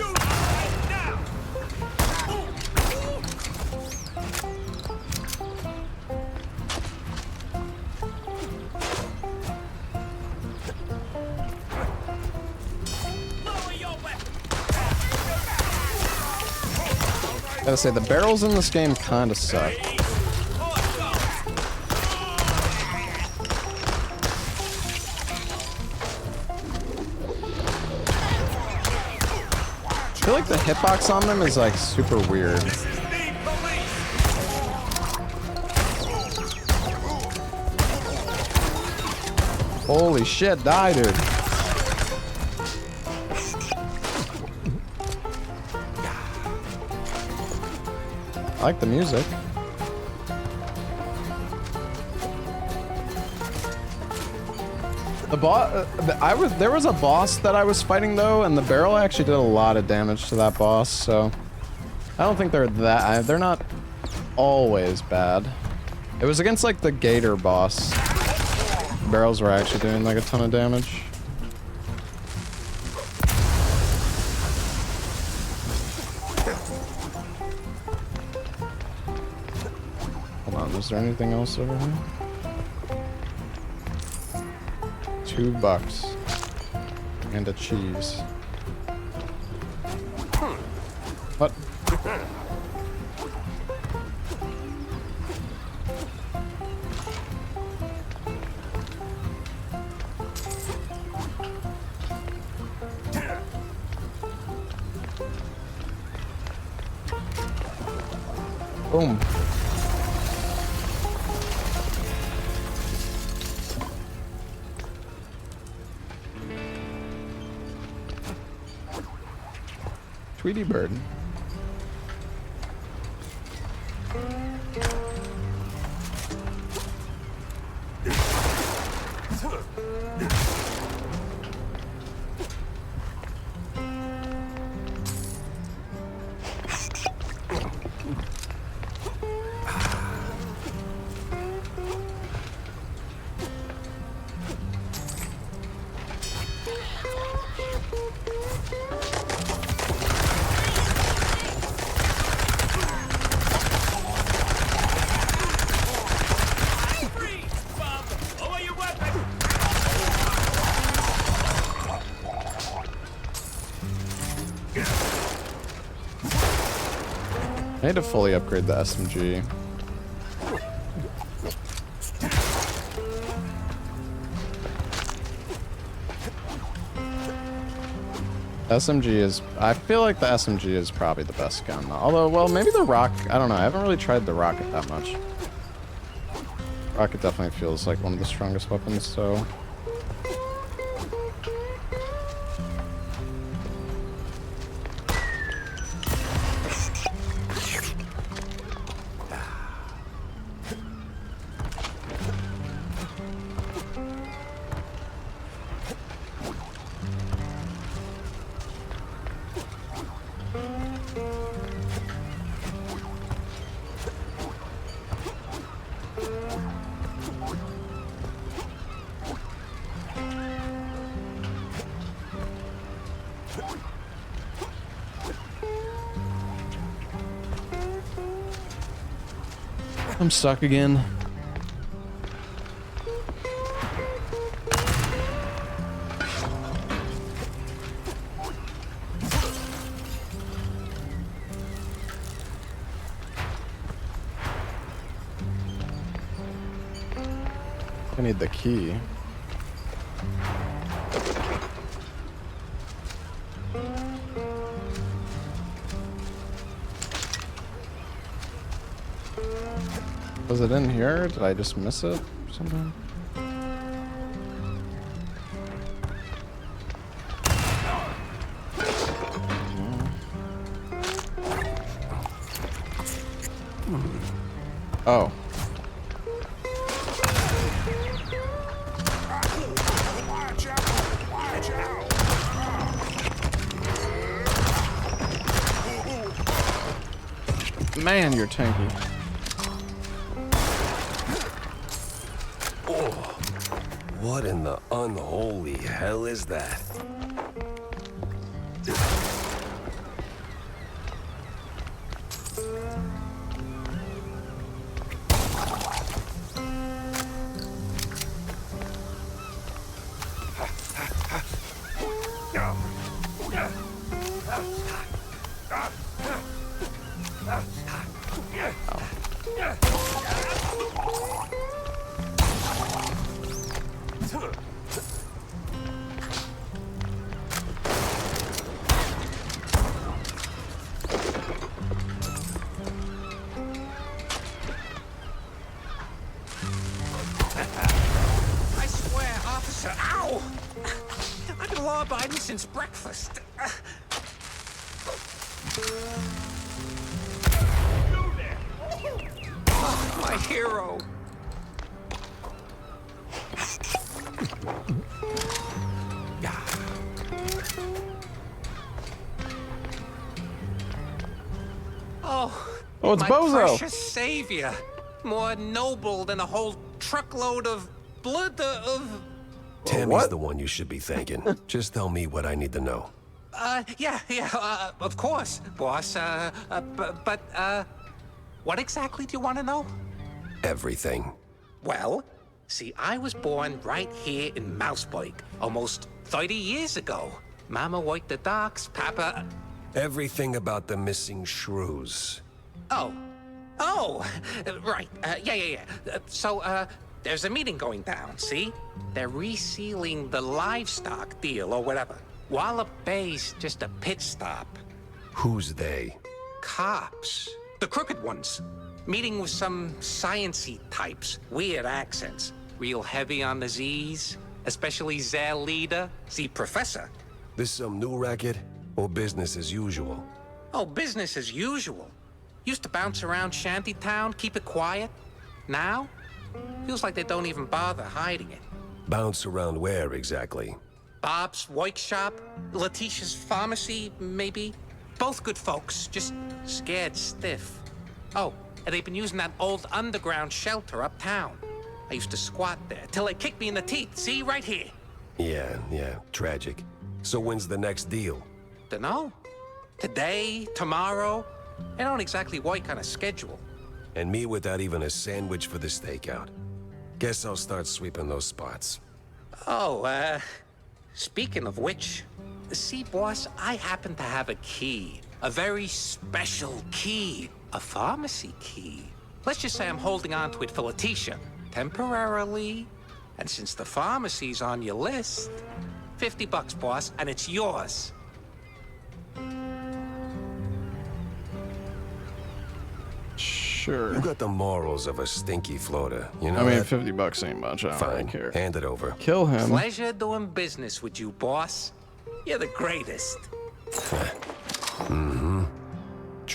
Gotta say, the barrels in this game kinda suck. I feel like the hitbox on them is like super weird. Holy shit, die, dude. I like the music. The boss, there was a boss that I was fighting though, and the barrel actually did a lot of damage to that boss. So I don't think they're not always bad. It was against like the gator boss. Barrels were actually doing like a ton of damage. Is there anything else over here? $2 and a cheese. What? Boom. Tweety bird. I need to fully upgrade the SMG. SMG is... I feel like the SMG is probably the best gun. Although, well, maybe the rocket... I don't know. I haven't really tried the rocket that much. Rocket definitely feels like one of the strongest weapons, so... I'm stuck again. I need the key. Was it in here? Did I just miss it or something? Oh. Man, you're tanky. What in the unholy hell is that? I swear, officer, ow! I've been law-abiding since breakfast. Oh, my hero. Oh, it's my Bozo. precious savior. More noble than a whole truckload of blood of... Tammy's the one you should be thanking. Just tell me what I need to know. Yeah, of course, boss. What exactly do you want to know? Everything. Well, see, I was born right here in Mouseburg, almost 30 years ago. Mama worked the docks, Papa... Everything about the missing shrews. Oh, right, yeah. So, there's a meeting going down, see? They're resealing the livestock deal or whatever. Wallop Bay's just a pit stop. Who's they? Cops. The crooked ones. Meeting with some science-y types. Weird accents. Real heavy on the Z's. Especially their leader, the professor. This some new racket? Or business as usual? Oh, business as usual. Used to bounce around Shantytown, keep it quiet. Now? Feels like they don't even bother hiding it. Bounce around where exactly? Bob's workshop, Letitia's pharmacy, maybe. Both good folks, just scared stiff. Oh, and they've been using that old underground shelter uptown. I used to squat there till they kicked me in the teeth. See, right here. Yeah, tragic. So when's the next deal? Dunno. Today, tomorrow. I don't exactly work on a schedule. And me without even a sandwich for the stakeout. Guess I'll start sweeping those spots. Oh, speaking of which, see, boss, I happen to have a key. A very special key. A pharmacy key. Let's just say I'm holding on to it for Letitia. Temporarily. And since the pharmacy's on your list, $50, boss, and it's yours. Sure. You got the morals of a stinky floater, you know. I mean, that? $50 ain't much. I don't really Fine, care. hand it over. Kill him. Pleasure doing business with you, boss. You're the greatest. Mm-hmm.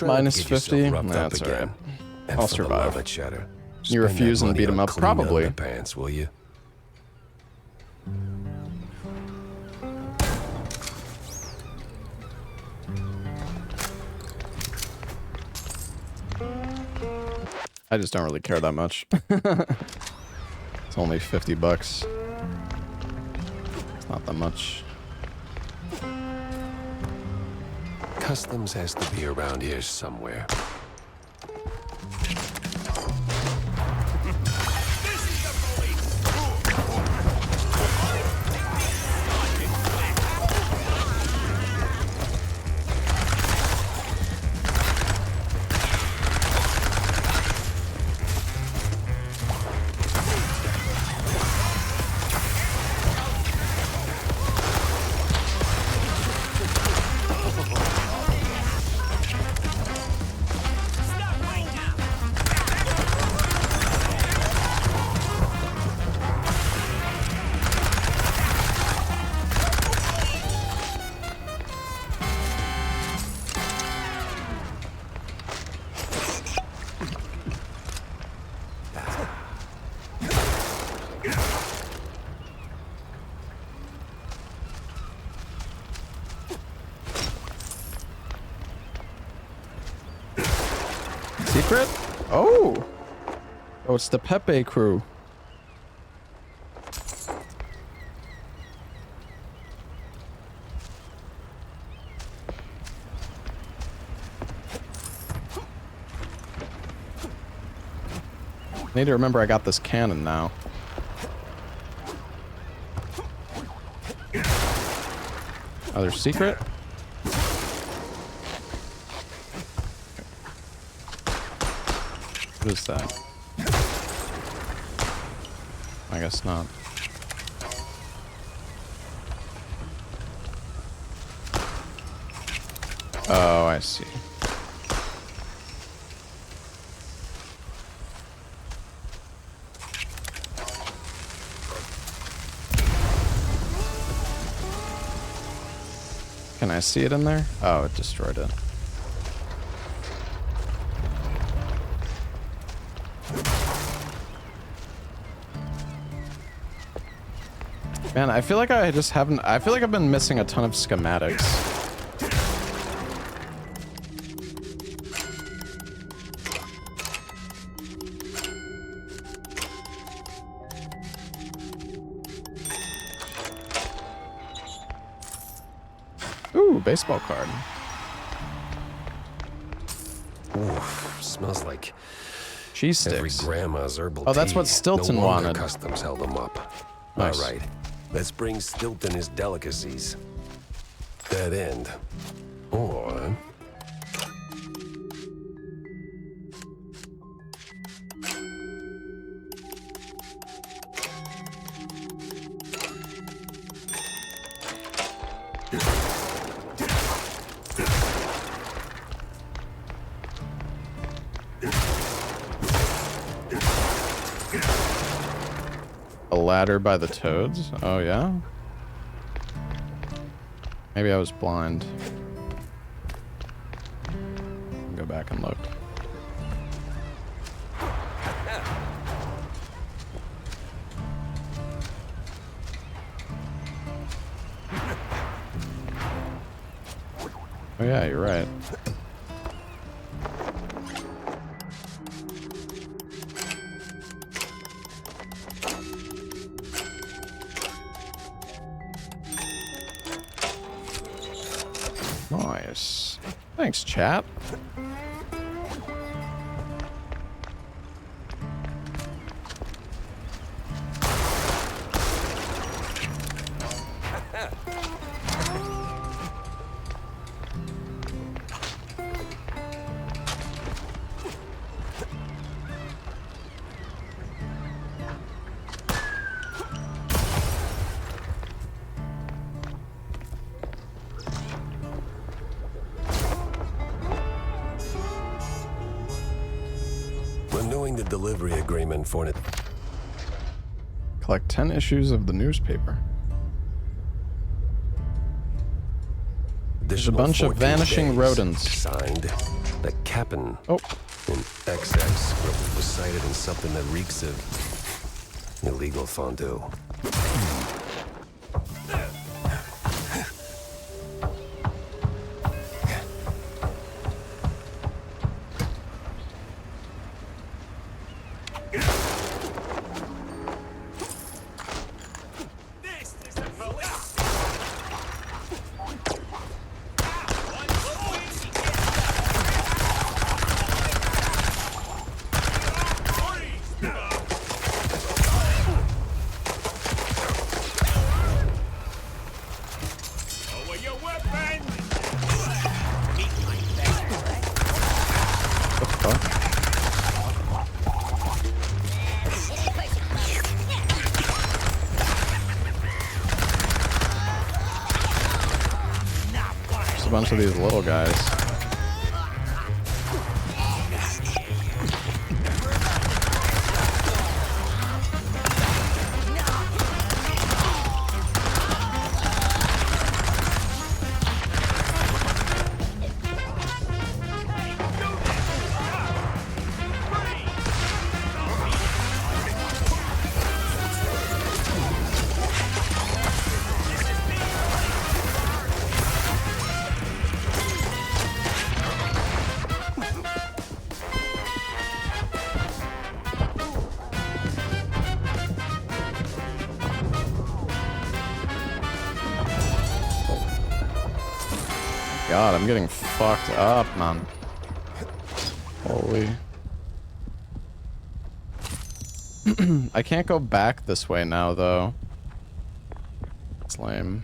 Minus 50? That's alright. I'll survive. You refuse and beat him up? Probably. Pants, will you? I just don't really care that much. It's only $50. It's not that much. Customs has to be around here somewhere. secret? Oh! Oh, it's the Pepe crew. I need to remember I got this cannon now. Other secret? What is that? I guess not. Oh, I see. Can I see it in there? Oh, it destroyed it. Man, I feel like I just haven't... I feel like I've been missing a ton of schematics. Ooh, baseball card. Ooh, smells like cheese sticks. Every grandma's herbal Oh, that's tea. what Stilton no wonder wanted. Customs held them up. Nice. All right, let's bring Stilton his delicacies. Dead end. Or... A ladder by the toads? Oh, yeah? Maybe I was blind. Go back and look. Oh yeah, you're right. Nice. Thanks, chat. Renewing the delivery agreement for an... Collect 10 issues of the newspaper. There's a bunch of vanishing rodents. Signed, the captain. Oh. In XX was cited in something that reeks of illegal fondue. A bunch of these little guys. God, I'm getting fucked up, man. Holy. I can't go back this way now, though. It's lame.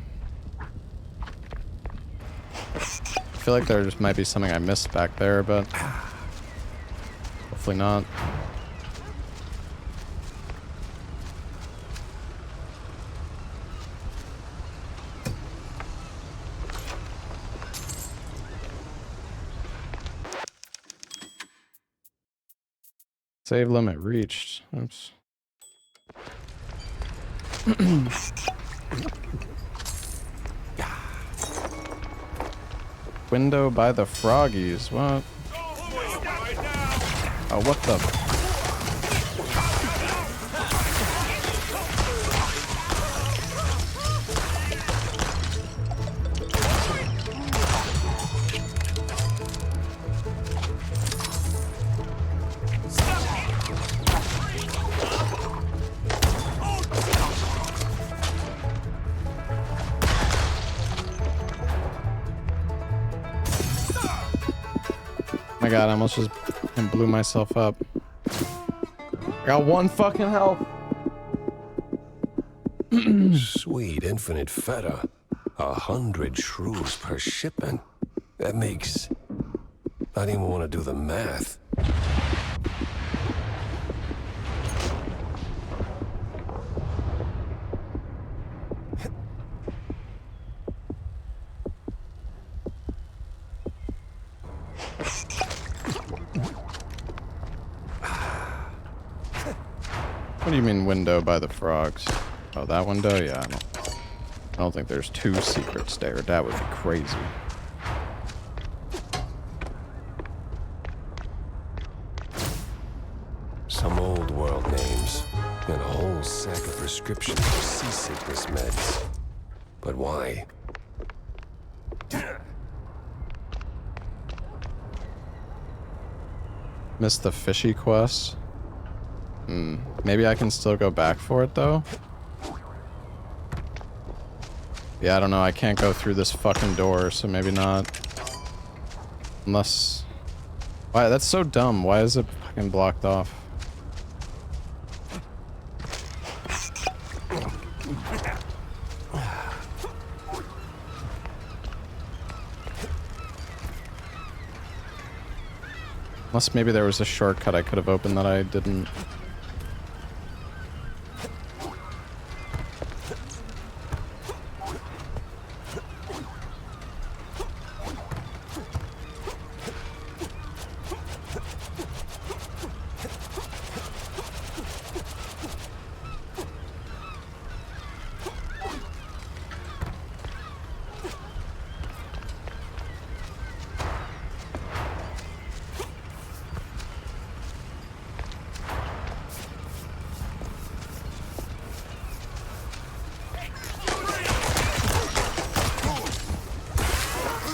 I feel like there just might be something I missed back there, but hopefully not. Save limit reached. Oops. Window by the froggies. What? Oh, what the? Oh my god, I almost just blew myself up. I got 1 fucking health. Sweet infinite feta. 100 shrews per shipment. That makes... I don't even want to do the math. What do you mean window by the frogs? Oh, that window? Yeah, I don't think there's 2 secrets there. That would be crazy. Some old world names, and a whole sack of prescriptions for seasickness meds. But why? Missed the fishy quest. Maybe I can still go back for it, though? Yeah, I don't know. I can't go through this fucking door, so maybe not. Unless... Why? That's so dumb. Why is it fucking blocked off? Unless maybe there was a shortcut I could have opened that I didn't.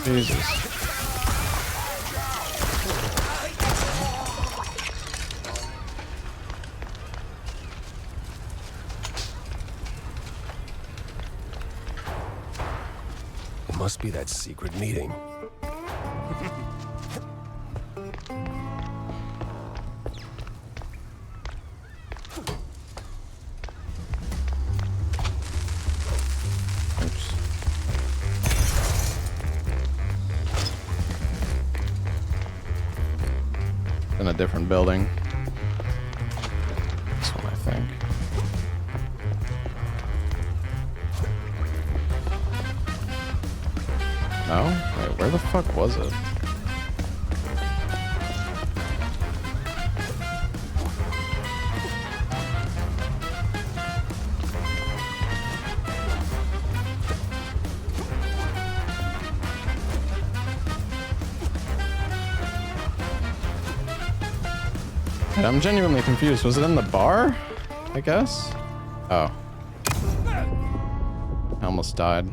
Jesus. It must be that secret meeting. In a different building. This one, I think. No? Wait, where the fuck was it? I'm genuinely confused. Was it in the bar? I guess? Oh. I almost died.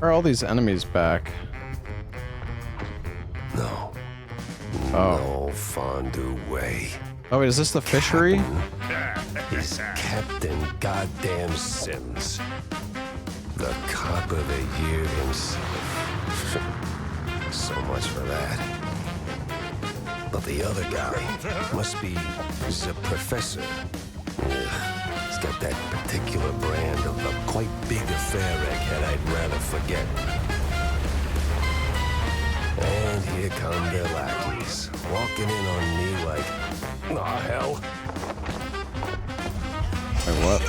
are all these enemies back? No. Oh. No fondue way. Oh, wait, is this the fishery? Is Captain Goddamn Sims. The cop of the year himself. So much for that. But the other guy must be the professor. Ugh, he's got that particular brand of a quite big affair egghead I'd rather forget. And here come the lackeys, walking in on me like, aw, hell. Wait, what?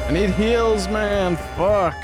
I need heals, man. Fuck.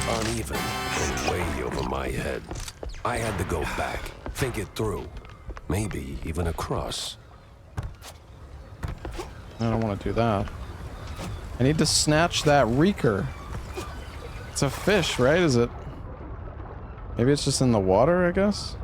Uneven and way over my head. I had to go back, think it through. Maybe even across. I don't want to do that. I need to snatch that reeker. It's a fish, right? Is it? Maybe it's just in the water, I guess?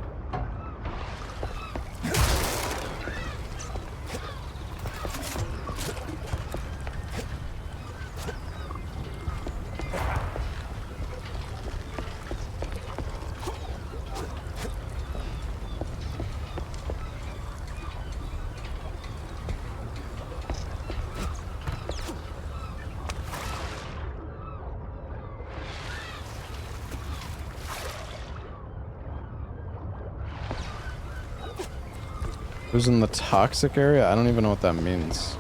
Who's in the toxic area? I don't even know what that means.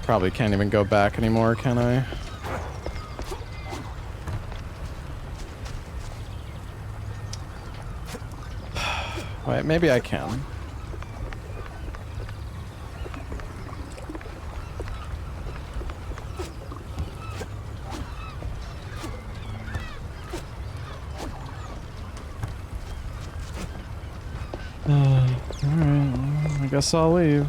Probably can't even go back anymore, can I? Wait, maybe I can. Alright, well, I guess I'll leave.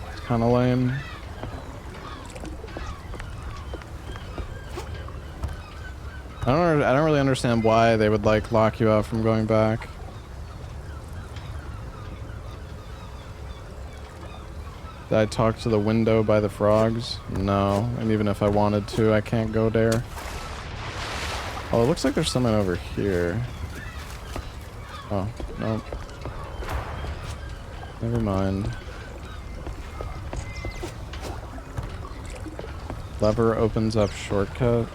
It's kinda lame. I don't really understand why they would like lock you out from going back. Did I talk to the window by the frogs? No, and even if I wanted to, I can't go there. Oh, it looks like there's something over here. Oh, nope. Never mind. Lever opens up shortcut.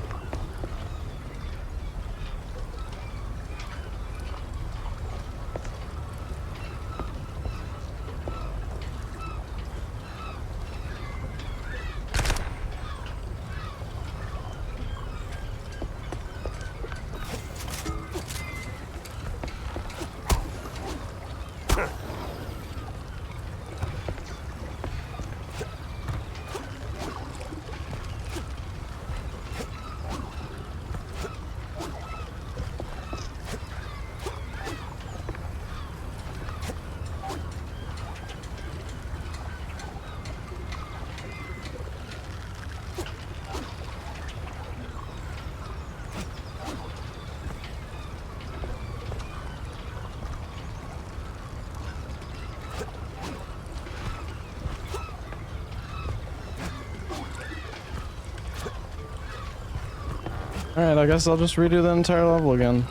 Alright, I guess I'll just redo the entire level again.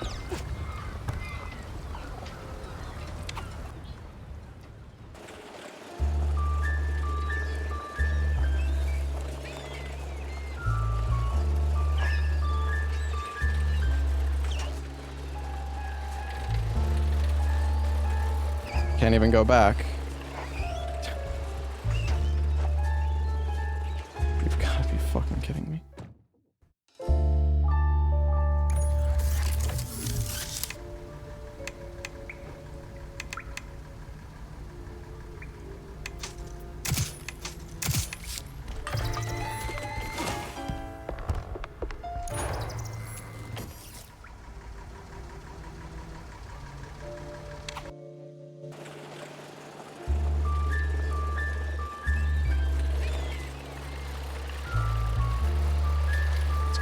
Can't even go back. You've got to be fucking kidding me.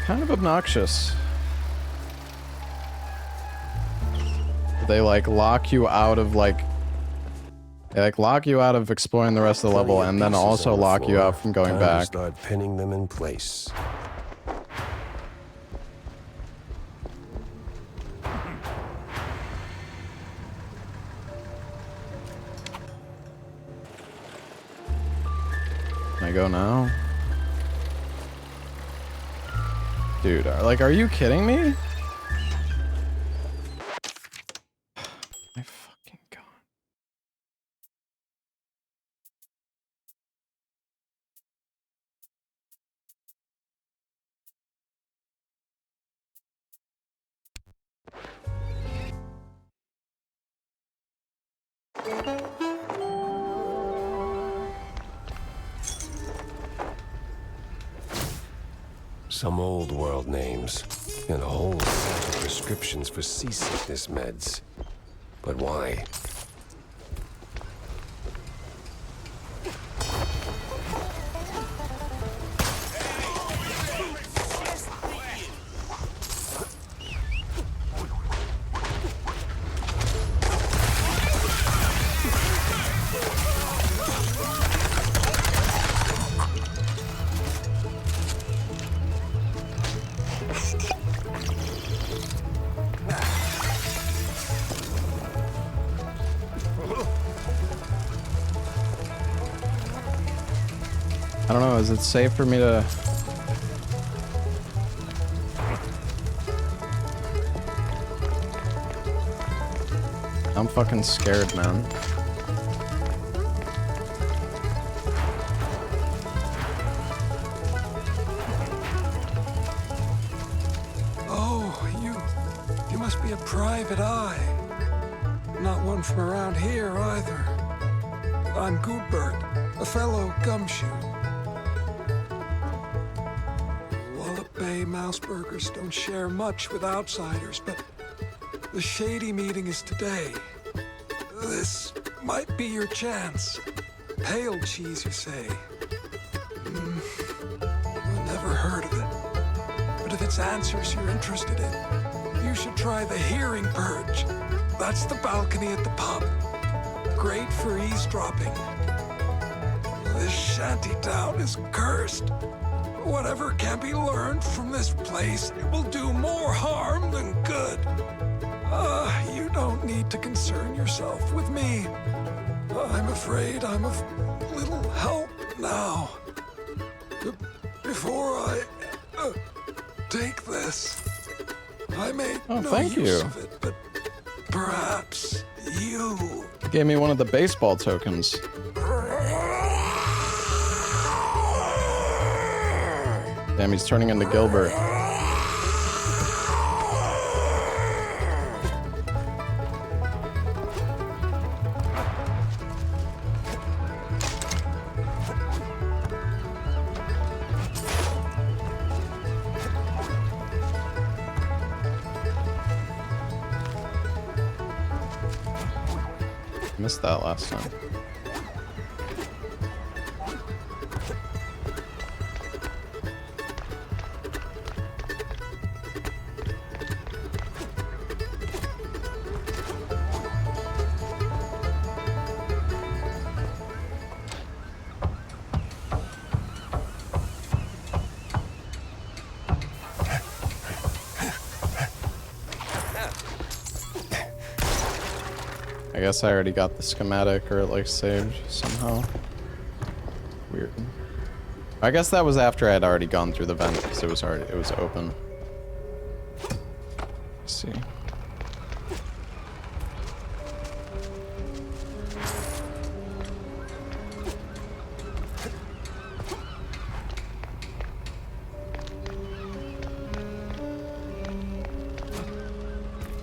Kind of obnoxious. They like lock you out of like exploring the rest of the level and then also lock you out from going back. Start pinning them in place. Can I go now? Dude, like, are you kidding me? My fucking god. Some old world names, and a whole set of prescriptions for seasickness meds. But why? I don't know, is it safe for me to... I'm fucking scared, man. Oh, you must be a private eye. Not one from around here either. I'm Goodbert, a fellow gumshoe. Mouseburgers don't share much with outsiders, but the shady meeting is today. This might be your chance. Pale cheese, you say? I've never heard of it. But if it's answers you're interested in, you should try the hearing purge. That's the balcony at the pub. Great for eavesdropping. This shanty town is cursed. Whatever can be learned from this place will do more harm than good. You don't need to concern yourself with me. I'm afraid I'm of little help now. Before I take this, I made no use of it, but perhaps you gave me one of the baseball tokens. Damn, he's turning into Gilbert. Missed that last time. guess I already got the schematic, or it like saved somehow. Weird. I guess that was after I had already gone through the vent because it was open. Let's see.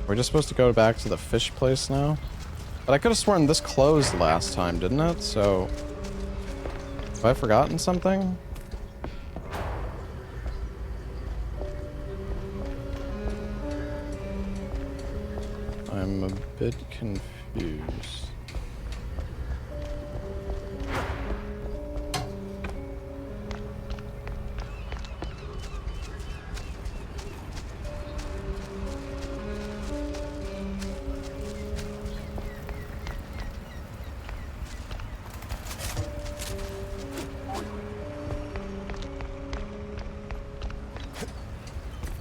We're just supposed to go back to the fish place now? But I could have sworn this closed last time, didn't it? So... have I forgotten something? I'm a bit confused.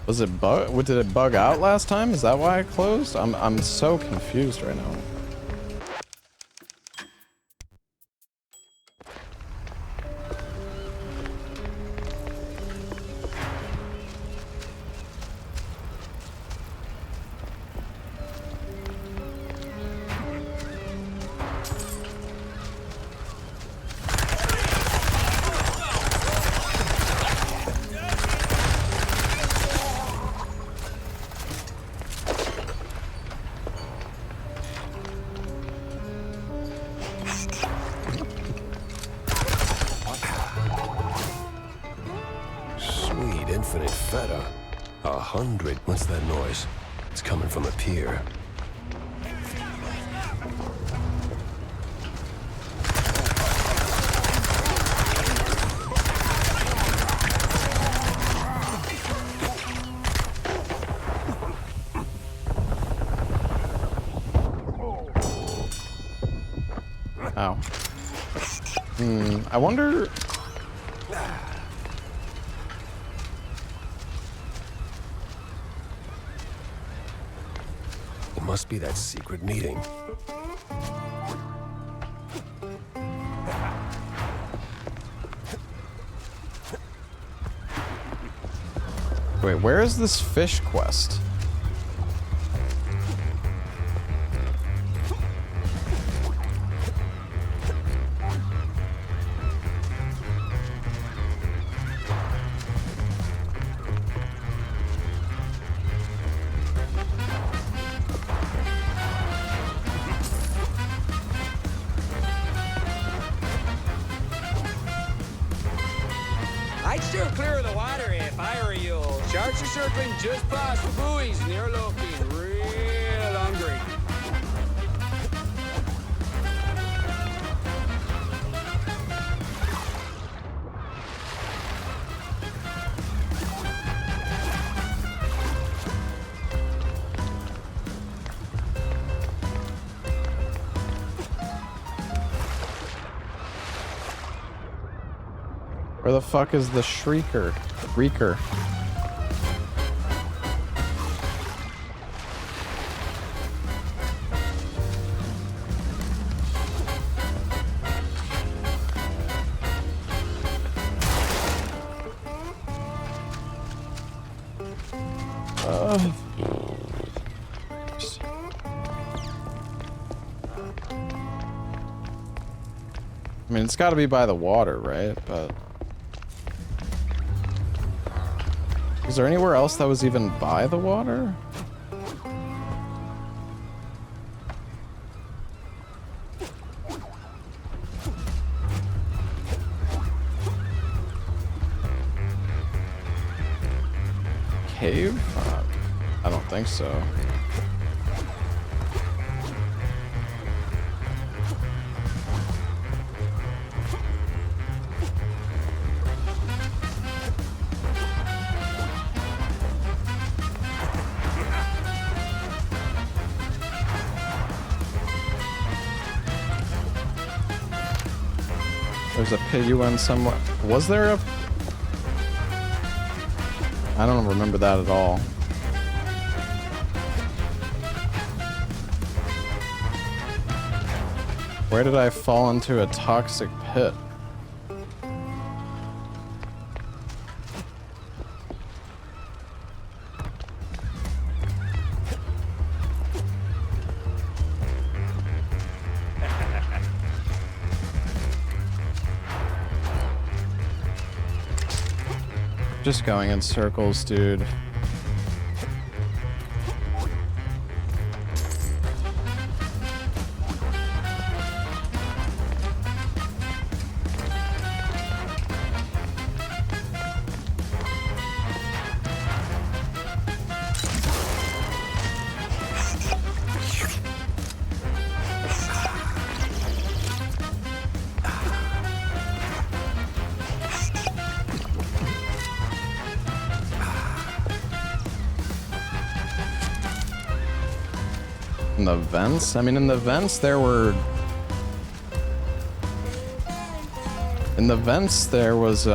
Was it bug? What, did it bug out last time? Is that why it closed? I'm so confused right now. Infinite feta. 100. What's that noise? It's coming from a pier. Ow. I wonder... Must be that secret meeting. Wait, where is this fish quest? I'd steer clear of the water if I were you. Sharks are circling just past the buoys and they're looking real hungry. Where the fuck is the shrieker? Reeker. I mean, it's got to be by the water, right? But is there anywhere else that was even by the water? Cave? I don't think so. There's a PUN somewhere. Was there a... I don't remember that at all. Where did I fall into a toxic pit? Just going in circles, dude. In the vents? I mean, in the vents there were... In the vents there was,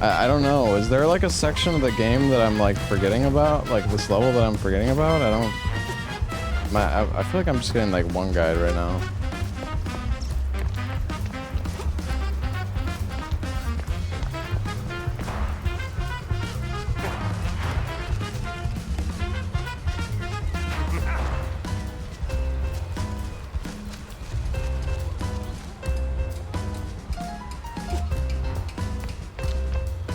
I don't know. Is there like a section of the game that I'm like forgetting about? Like this level that I'm forgetting about? I feel like I'm just getting like one guide right now.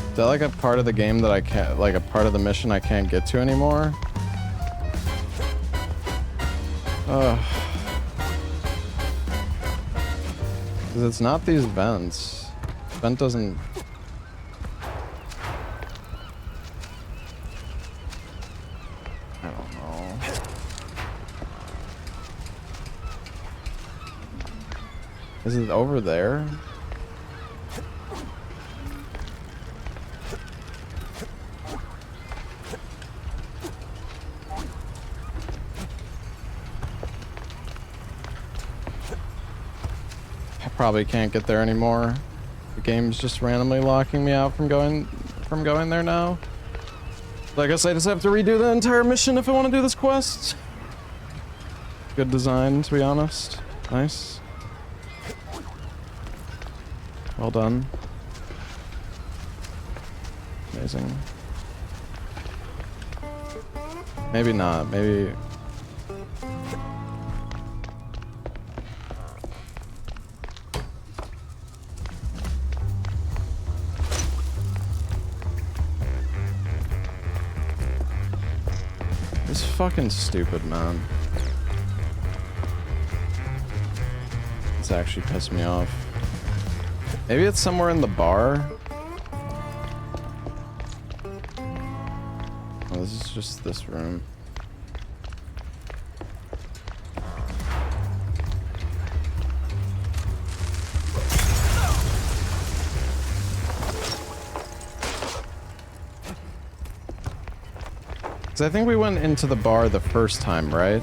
Is that like a part of the game that I can't, like a part of the mission I can't get to anymore? Ugh. 'Cause it's not these vents. Vent doesn't... I don't know. Is it over there? Probably can't get there anymore. The game's just randomly locking me out from going there now. So I guess I just have to redo the entire mission if I want to do this quest. Good design, to be honest. Nice. Well done. Amazing. Maybe not. Maybe... It's fucking stupid, man. It's actually pissed me off. Maybe it's somewhere in the bar. Oh, this is just this room. Because I think we went into the bar the first time, right?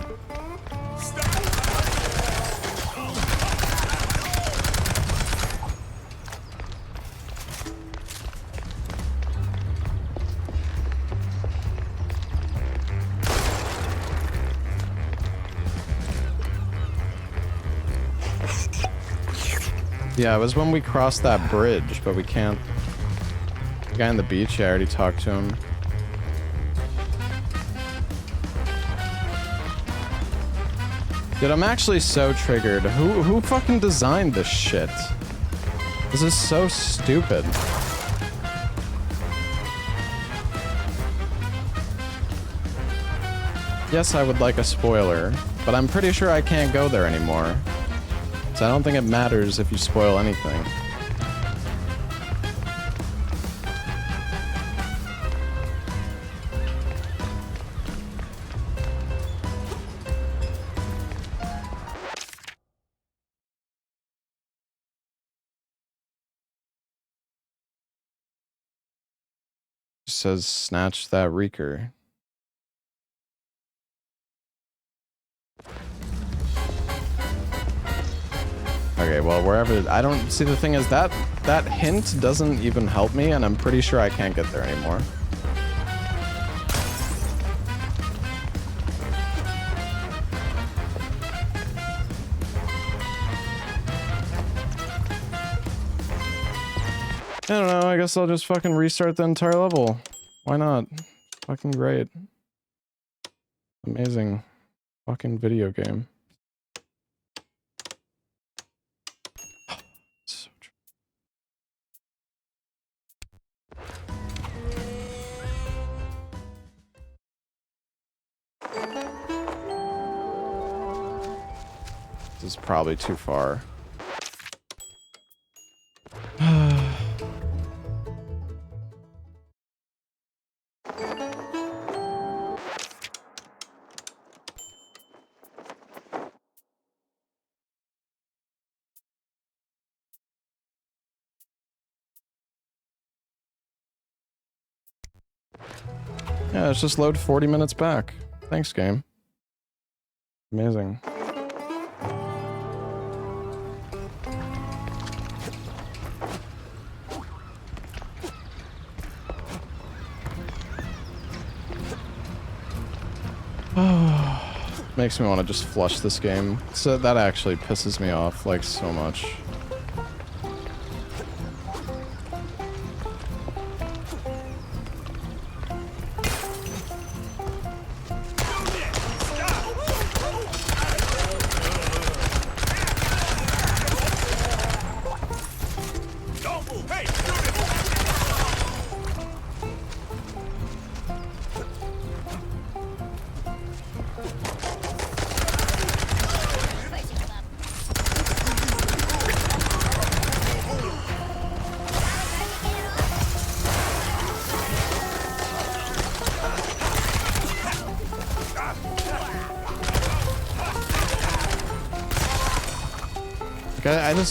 Yeah, it was when we crossed that bridge, but we can't... The guy on the beach, I already talked to him. Dude, I'm actually so triggered. Who fucking designed this shit? This is so stupid. Yes, I would like a spoiler, but I'm pretty sure I can't go there anymore. So I don't think it matters if you spoil anything. says snatch that reeker. Okay, well, wherever... I don't... See, the thing is that hint doesn't even help me, and I'm pretty sure I can't get there anymore. I don't know, I guess I'll just fucking restart the entire level. Why not? Fucking great. Amazing. Fucking video game. So true. This is probably too far. Yeah, let's just load 40 minutes back. Thanks, game. Amazing. Makes me want to just flush this game. So that actually pisses me off, like, so much.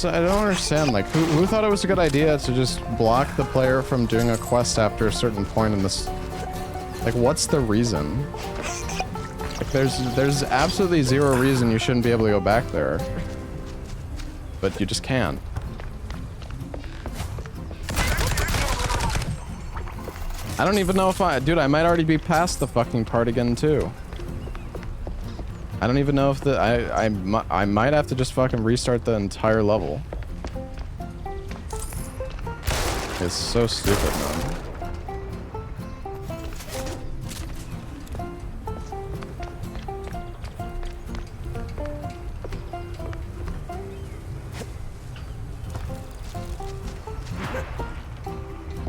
I don't understand, like, who thought it was a good idea to just block the player from doing a quest after a certain point in this? Like, what's the reason? Like, there's absolutely zero reason you shouldn't be able to go back there. But you just can't. I don't even know if dude, I might already be past the fucking part again, too. I don't even know if I might have to just fucking restart the entire level. It's so stupid, man.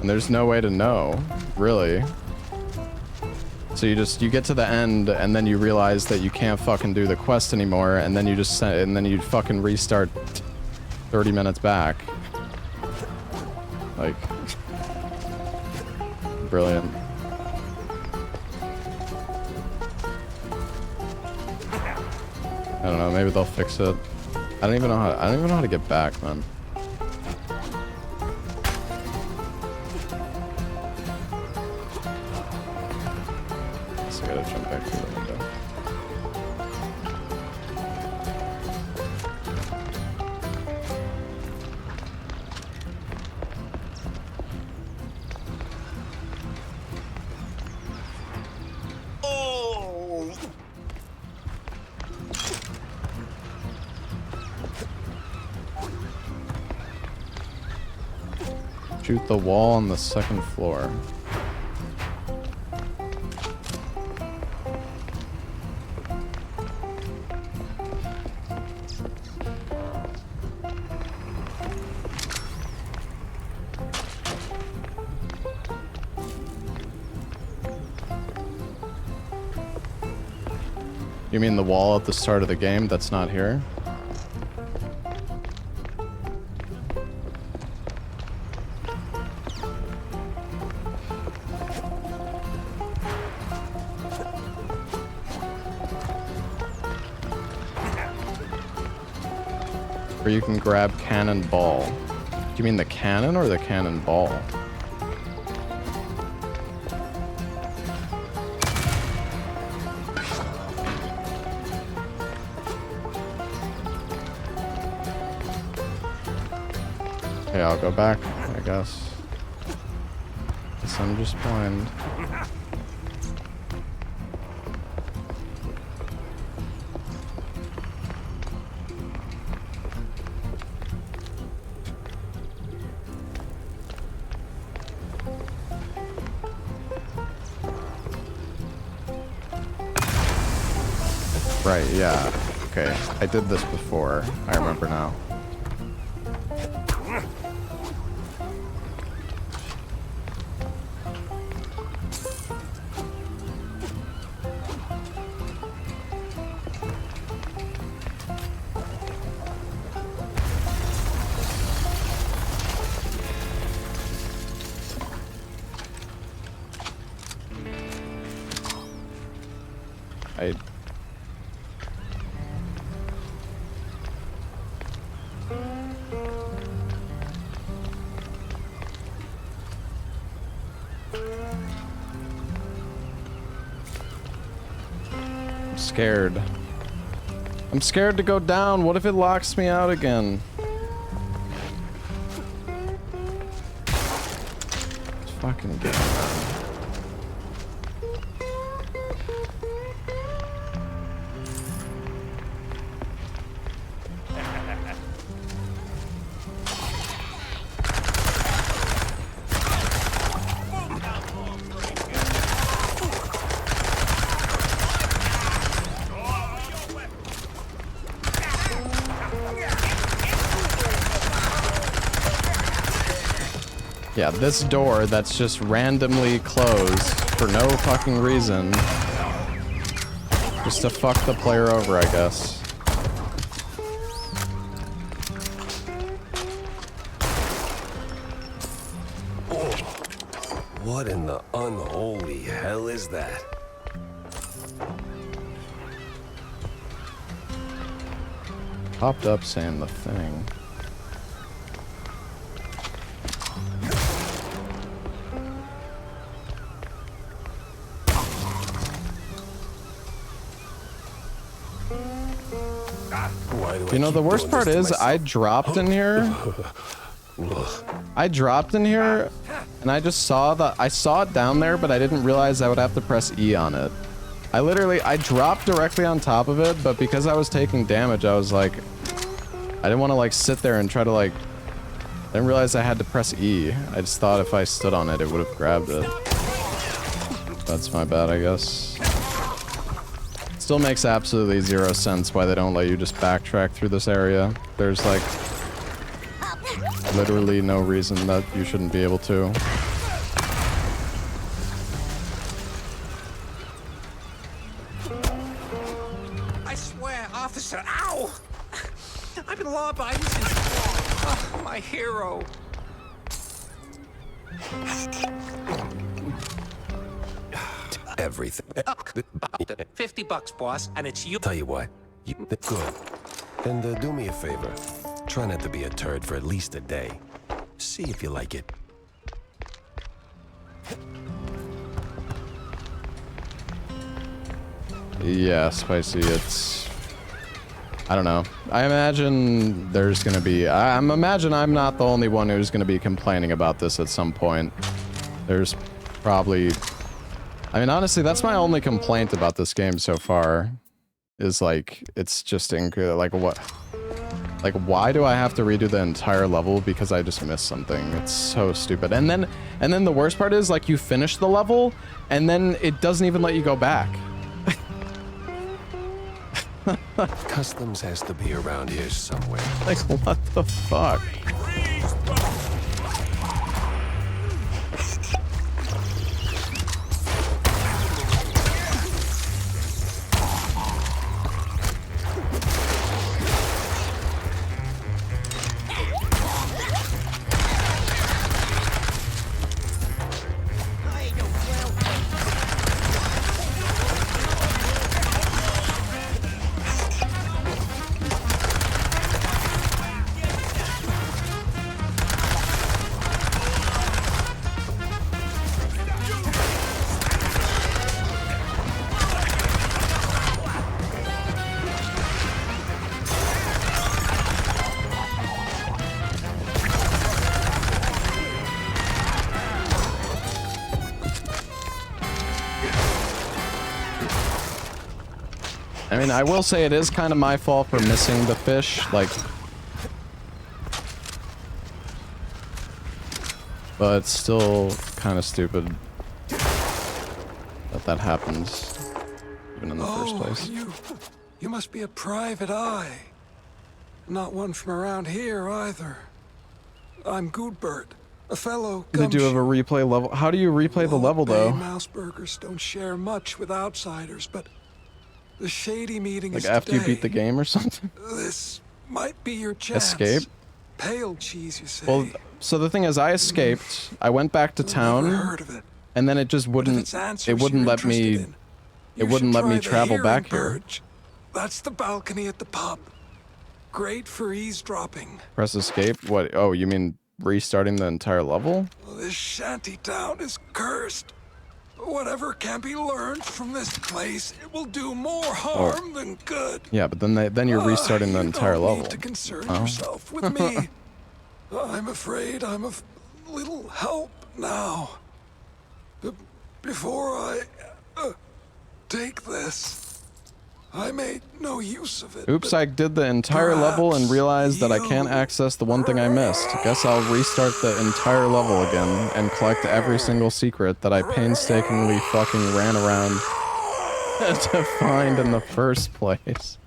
And there's no way to know, really. So you get to the end and then you realize that you can't fucking do the quest anymore, and then you fucking restart 30 minutes back. Like, brilliant. I don't know, maybe they'll fix it. I don't even know how to get back, man. Shoot the wall on the second floor. You mean the wall at the start of the game that's not here? Or you can grab cannonball. Do you mean the cannon or the cannonball? Okay, I'll go back, I guess. Guess I'm just blind. Right, yeah. Okay, I did this before. I remember now. Scared. I'm scared to go down. What if it locks me out again? Let's fucking get down. Yeah, this door that's just randomly closed for no fucking reason. Just to fuck the player over, I guess. What in the unholy hell is that? Popped up saying the thing. You know, the worst part is I dropped in here. I dropped in here and I just saw I saw it down there, but I didn't realize I would have to press E on it. I dropped directly on top of it, but because I was taking damage, I was like, I didn't want to like sit there and try to like, I didn't realize I had to press E. I just thought if I stood on it, it would have grabbed it. That's my bad, I guess. Still makes absolutely zero sense why they don't let you just backtrack through this area. There's like literally no reason that you shouldn't be able to. I swear, officer, ow! I've been law-abiding since oh, my hero. Everything. $50, boss, and it's you. Tell you what, good. And do me a favor. Try not to be a turd for at least a day. See if you like it. Yeah, spicy. It's... I don't know. I imagine there's gonna be... imagine I'm not the only one who's gonna be complaining about this at some point. There's probably... I mean, honestly, that's my only complaint about this game so far. Is like, it's just like what? Like, why do I have to redo the entire level because I just missed something? It's so stupid. And then the worst part is like you finish the level and then it doesn't even let you go back. Customs has to be around here somewhere. Like, what the fuck? I mean, I will say it is kind of my fault for missing the fish, like... But it's still kind of stupid that happens, even in the first place. You must be a private eye. Not one from around here, either. I'm Goodbert, a fellow They do have a replay level. How do you replay the level, though? Mouse burgers don't share much with outsiders, but the shady meeting Like is after you today. beat the game or something? This might be your chance. Escape? Pale cheese, you say? Well, so the thing is, I escaped. I went back to town, heard of it. and then it just wouldn't. It wouldn't let me. It wouldn't let me travel back here. That's the balcony at the pub. Great for eavesdropping. Press escape. What? Oh, you mean restarting the entire level? This shanty town is cursed. Whatever can be learned from this place, it will do more harm than good. Yeah, but then you're restarting the entire level. You don't need to concern yourself with me. I'm afraid I'm of little help now. Before I take this, I made no use of it. Oops, I did the entire level and realized that I can't access the one thing I missed. Guess I'll restart the entire level again and collect every single secret that I painstakingly fucking ran around to find in the first place.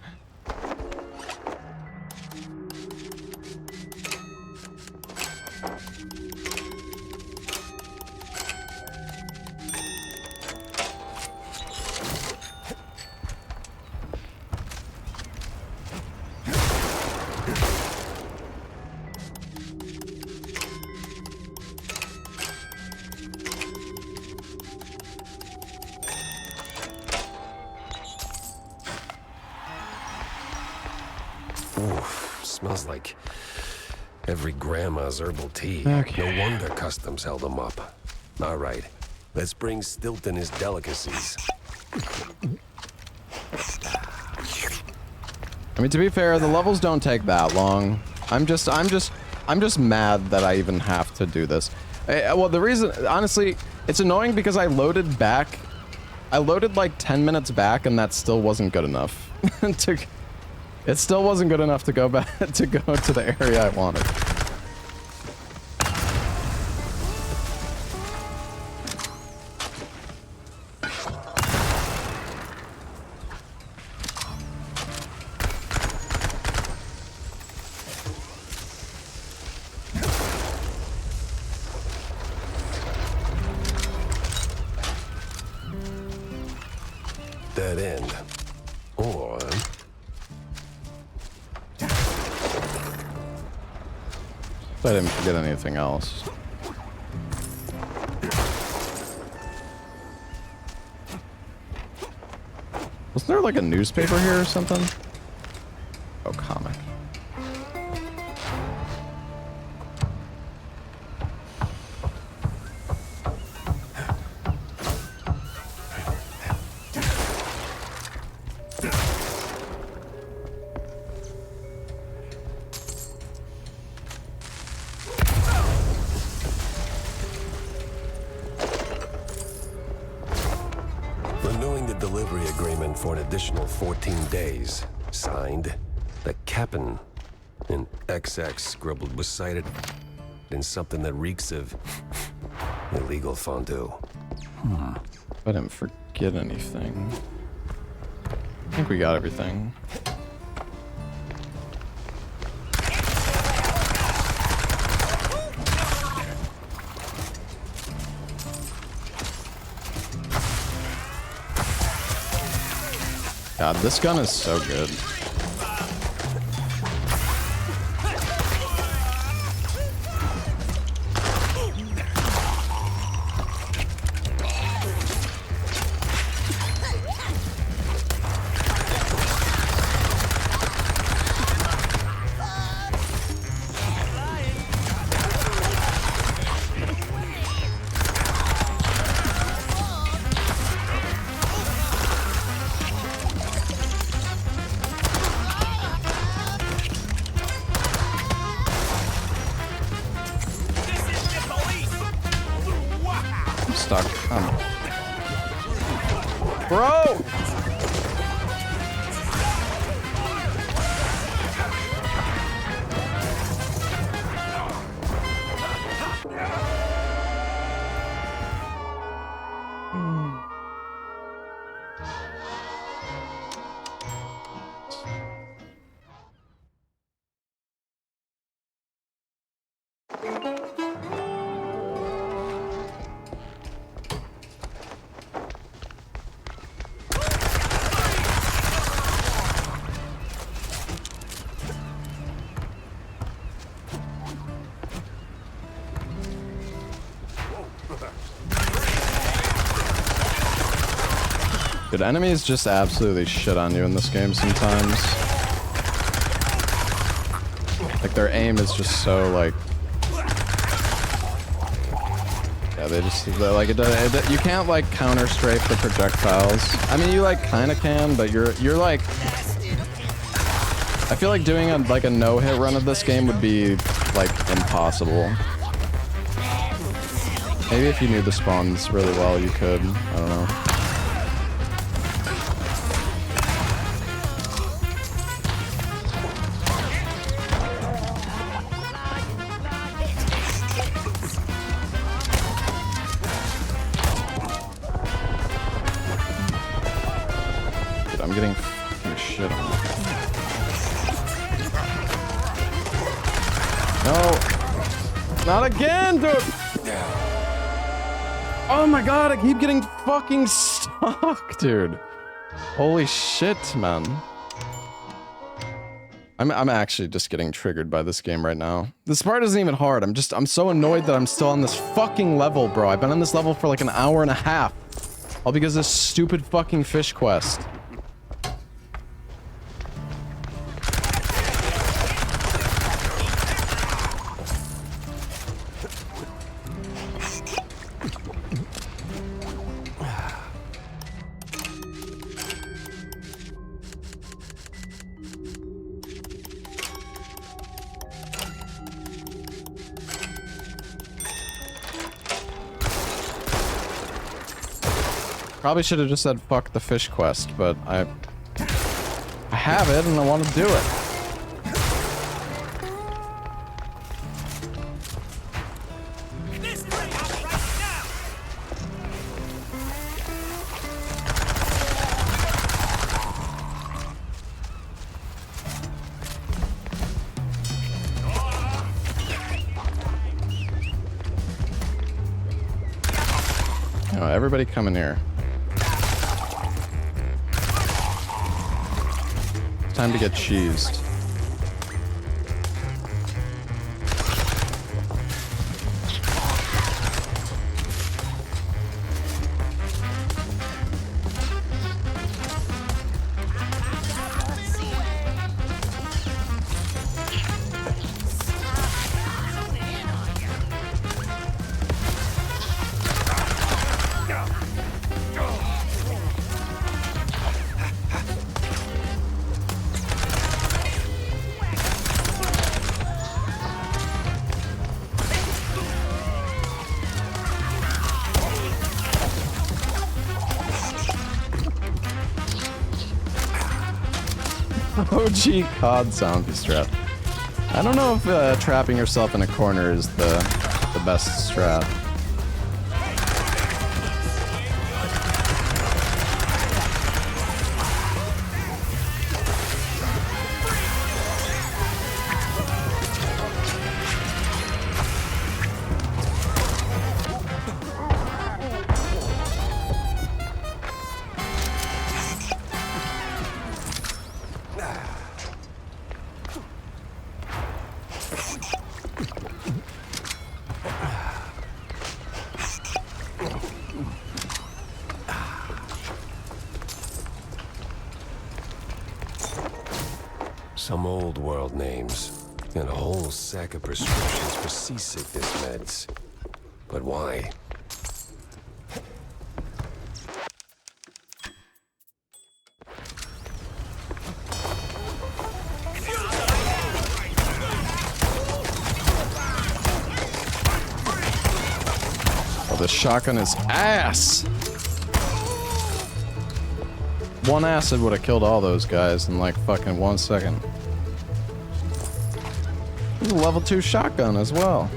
Smells like every grandma's herbal tea. Okay. No wonder customs held them up. All right, let's bring Stilton his delicacies. I mean, to be fair, the levels don't take that long. I'm just mad that I even have to do this. Well, the reason, honestly, it's annoying because I loaded back. I loaded like 10 minutes back, and that still wasn't good enough. It still wasn't good enough to go back to go to the area I wanted. Dead end. Or... I didn't forget anything else. Wasn't there like a newspaper here or something? Oh, comic. Renewing the delivery agreement for an additional 14 days. Signed, the captain. In XX scribbled was cited in something that reeks of illegal fondue. I didn't forget anything. I think we got everything. God, this gun is so good. Stuck. Bro! Dude, enemies just absolutely shit on you in this game sometimes. Like, their aim is just so, like... Yeah, they're like, you can't, like, counter-strafe the projectiles. I mean, you, like, kind of can, but you're, like... I feel like doing, a no-hit run of this game would be, like, impossible. Maybe if you knew the spawns really well, you could. I don't know. Getting fucking shit on. No! Not again, dude! Oh my god, I keep getting fucking stuck, dude. Holy shit, man. I'm actually just getting triggered by this game right now. This part isn't even hard. I'm so annoyed that I'm still on this fucking level, bro. I've been on this level for like an hour and a half. All because of this stupid fucking fish quest. Probably should have just said fuck the fish quest, but I have it and I want to do it. Oh, everybody come in here. Time to get cheesed. OG COD zombie strat. I don't know if trapping yourself in a corner is the best strat. Some old world names, and a whole sack of prescriptions for seasickness meds. But why? Oh, the shotgun is ass! One acid would have killed all those guys in like fucking 1 second. This is a level 2 shotgun as well.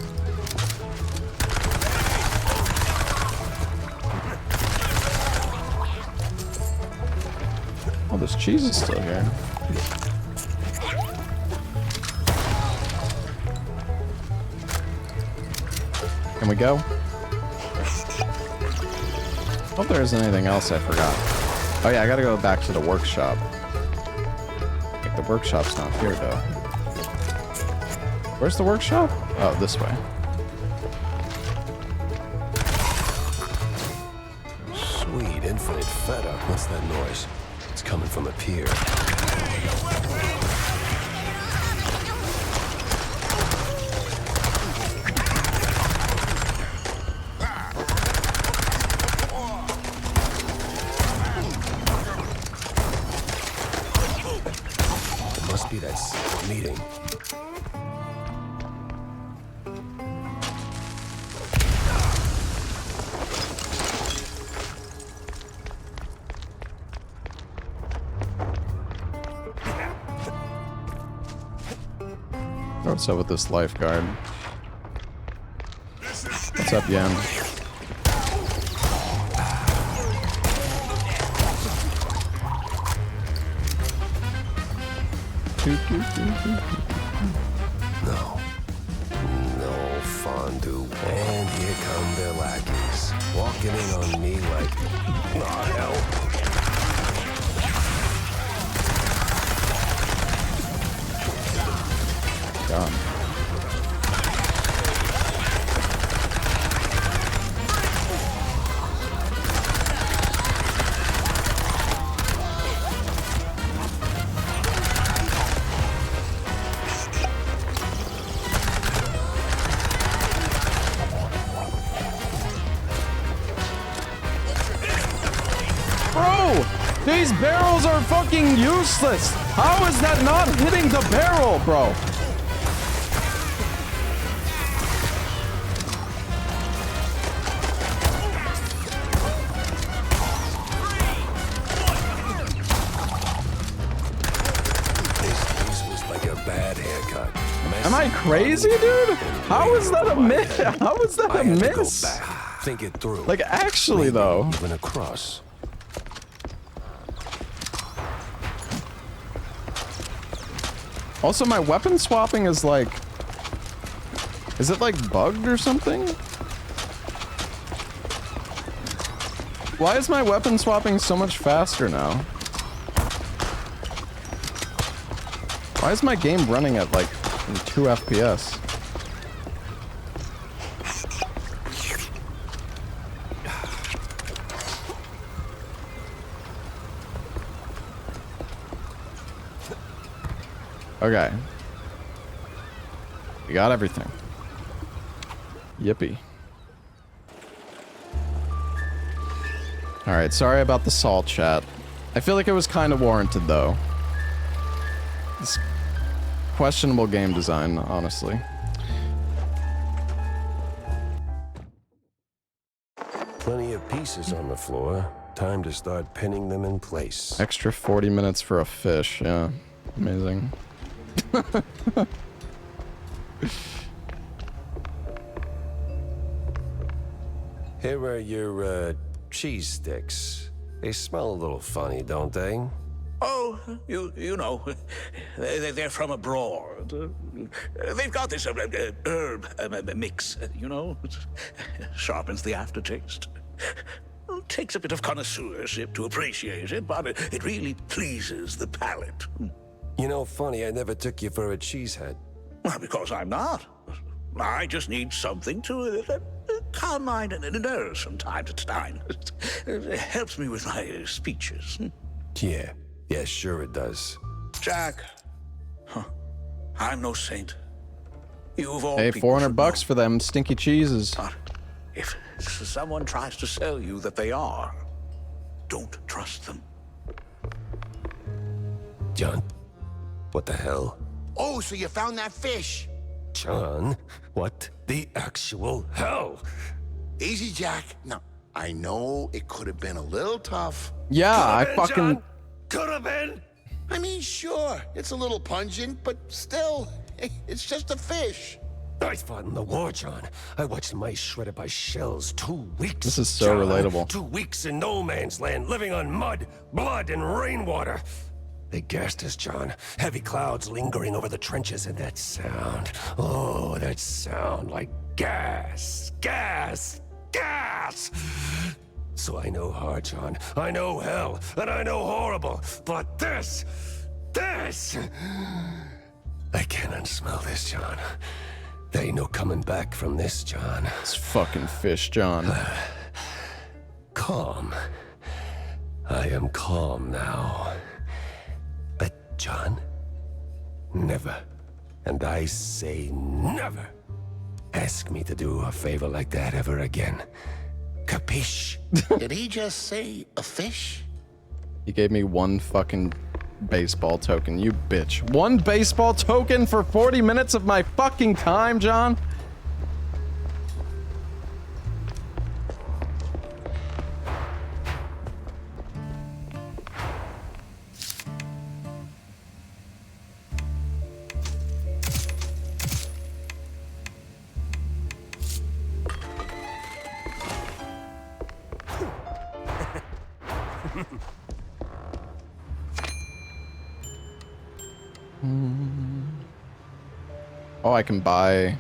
Oh, this cheese is still here. Can we go? Hope there isn't anything else I forgot. Oh yeah, I gotta go back to the workshop. Like, the workshop's not here though. Where's the workshop? Oh, this way. Sweet infinite feta. What's that noise? It's coming from a pier. It must be that meeting. What's up with this lifeguard? What's up, Yan? No. No fondue. And here come their lackeys. Walking in on me like, oh, hell. God. Bro, these barrels are fucking useless. How is that not hitting the barrel, bro? Am I crazy, dude? How is that a miss? How is that a miss? Think it through. Like, actually, though. Even across. Also, my weapon swapping is like... Is it like bugged or something? Why is my weapon swapping so much faster now? Why is my game running at like 2 FPS? Okay. We got everything. Yippee. Alright, sorry about the salt chat. I feel like it was kind of warranted though. It's questionable game design, honestly. Plenty of pieces on the floor. Time to start pinning them in place. Extra 40 minutes for a fish, yeah. Amazing. Here are your, cheese sticks. They smell a little funny, don't they? Oh, you know, they're from abroad. They've got this herb mix, you know. Sharpens the aftertaste. Takes a bit of connoisseurship to appreciate it, but it really pleases the palate. You know, funny, I never took you for a cheesehead. Well, because I'm not. I just need something to calm my nerves from time to time. It helps me with my speeches. Yeah, sure it does. Jack, I'm no saint. You've all Hey, $400 for them stinky cheeses. But if someone tries to sell you that they are, don't trust them. John, what the hell? Oh, so you found that fish? John, what the actual hell? Easy, Jack. No, I know it could have been a little tough. Yeah, I fucking... Could have been. I mean, sure, it's a little pungent, but still, it's just a fish. I fought in the war, John. I watched mice shredded by shells. 2 weeks. This is so John. relatable. 2 weeks in no man's land, living on mud, blood, and rainwater. They gassed us, John. Heavy clouds lingering over the trenches, and that sound. Oh, that sound like gas, gas, gas. So I know hard, John. I know hell, and I know horrible. But this. I can't unsmell this, John. There ain't no coming back from this, John. It's fucking fish, John. Calm. I am calm now. But, John, never, and I say never, ask me to do a favor like that ever again. Capiche? Did he just say a fish? He gave me 1 fucking baseball token, you bitch. 1 baseball token for 40 minutes of my fucking time, John? Oh, I can buy...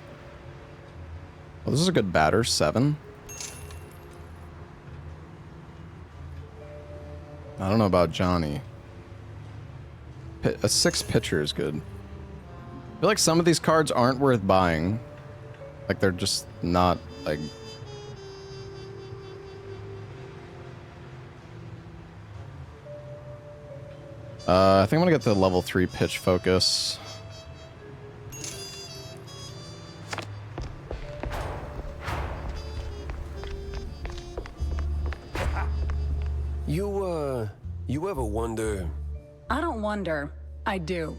Oh, this is a good batter. 7. I don't know about Johnny. A 6 pitcher is good. I feel like some of these cards aren't worth buying. Like, they're just not, like... I think I'm gonna get the level 3 pitch focus. You ever wonder... I don't wonder. I do.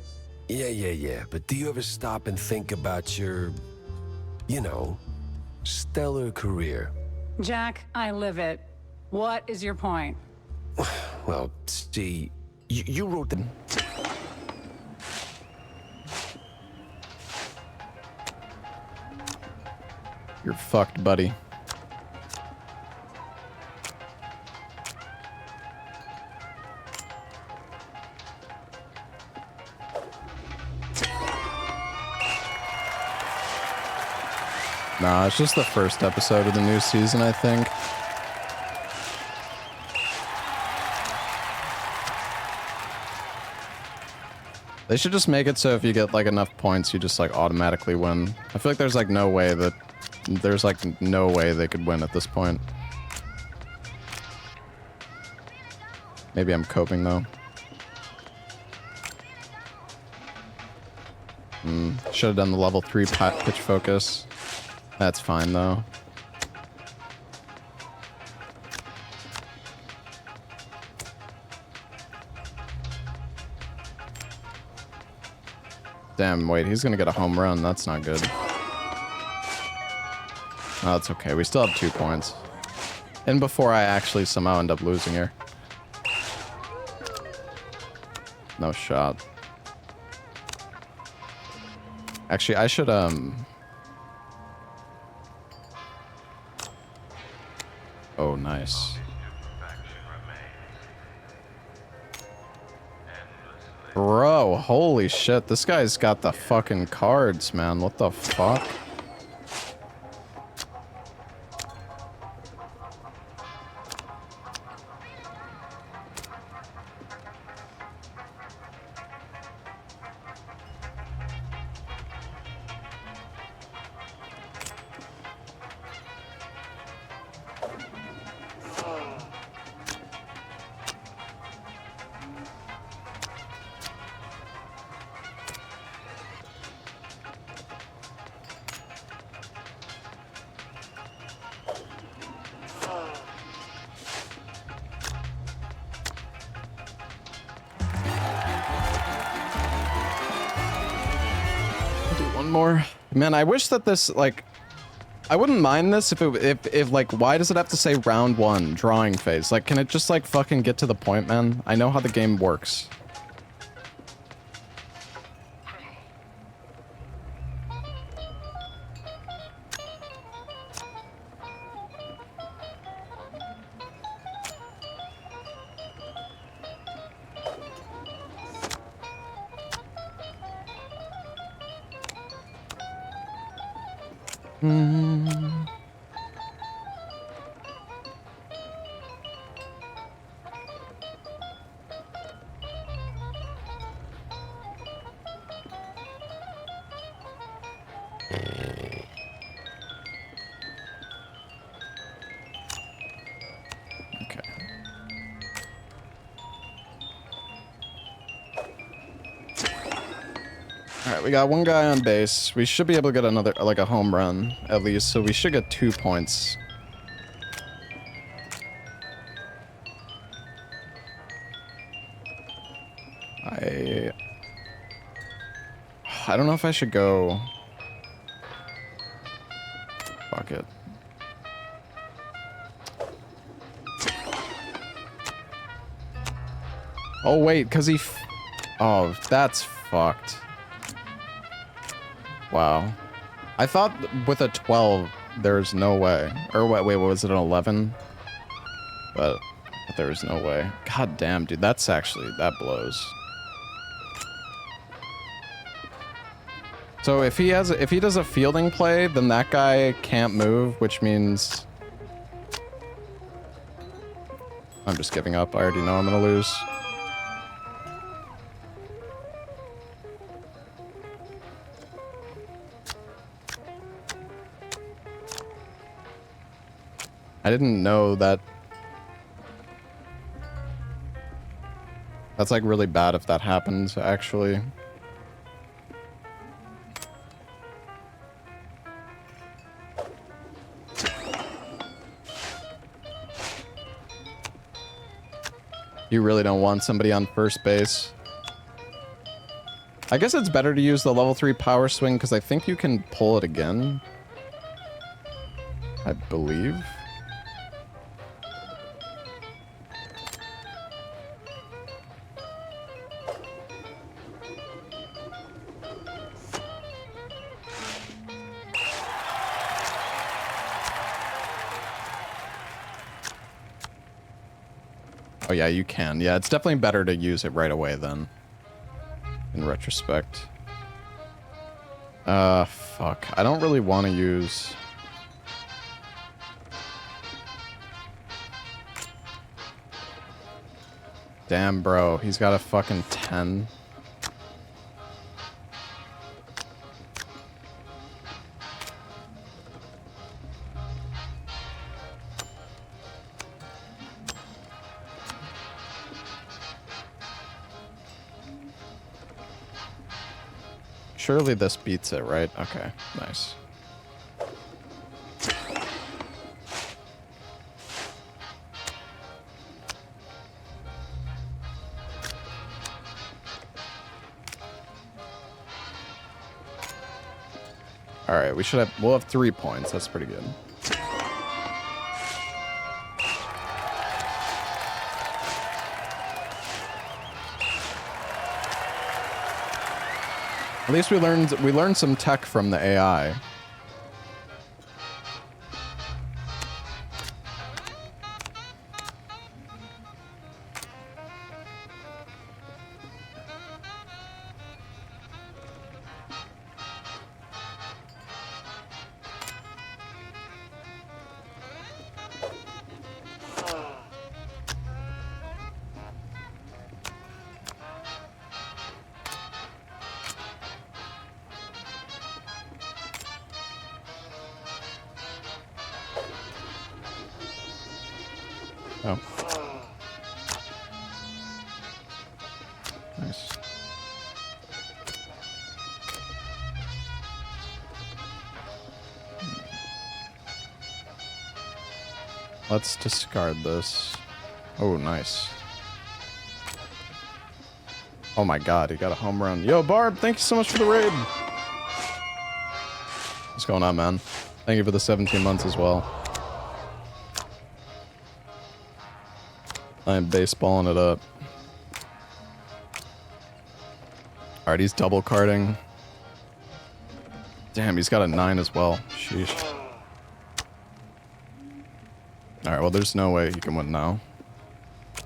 Yeah. But do you ever stop and think about your, you know, stellar career? Jack, I live it. What is your point? Well, see, you wrote the... You're fucked, buddy. Nah, it's just the first episode of the new season, I think. They should just make it so if you get, like, enough points, you just, like, automatically win. I feel like there's, like, no way that... There's, like, no way they could win at this point. Maybe I'm coping, though. Should have done the level 3 pitch focus. That's fine, though. Damn, wait, he's gonna get a home run. That's not good. Oh, it's okay. We still have 2 points. And before I actually somehow end up losing here. No shot. Actually, I should, Oh, nice. Bro, holy shit. This guy's got the fucking cards, man. What the fuck? More. Man, I wish that this, like, I wouldn't mind this if like, why does it have to say round 1, drawing phase? Like, can it just, like, fucking get to the point, man? I know how the game works. Alright, we got one guy on base. We should be able to get another, like a home run, at least, so we should get 2 points. I don't know if I should go... Fuck it. Oh, wait, because he... Oh, that's fucked. Wow. I thought with a 12, there's no way. Or wait, what was it, an 11? But there's no way. God damn, dude, that's actually, that blows. So if he does a fielding play, then that guy can't move, which means... I'm just giving up. I already know I'm gonna lose. I didn't know that. That's like really bad if that happens, actually. You really don't want somebody on first base. I guess it's better to use the level 3 power swing because I think you can pull it again. I believe. Oh yeah, you can. Yeah, it's definitely better to use it right away then. In retrospect. Fuck. I don't really want to use... Damn, bro. He's got a fucking 10. Surely this beats it, right? Okay, nice. All right, we'll have 3 points. That's pretty good. At least we learned some tech from the AI. Oh. Nice. Let's discard this. Oh, nice. Oh my god, he got a home run. Yo, Barb, thank you so much for the raid. What's going on, man? Thank you for the 17 months as well. I am baseballing it up. Alright, he's double carding. Damn, he's got a 9 as well. Sheesh. Alright, well, there's no way he can win now. I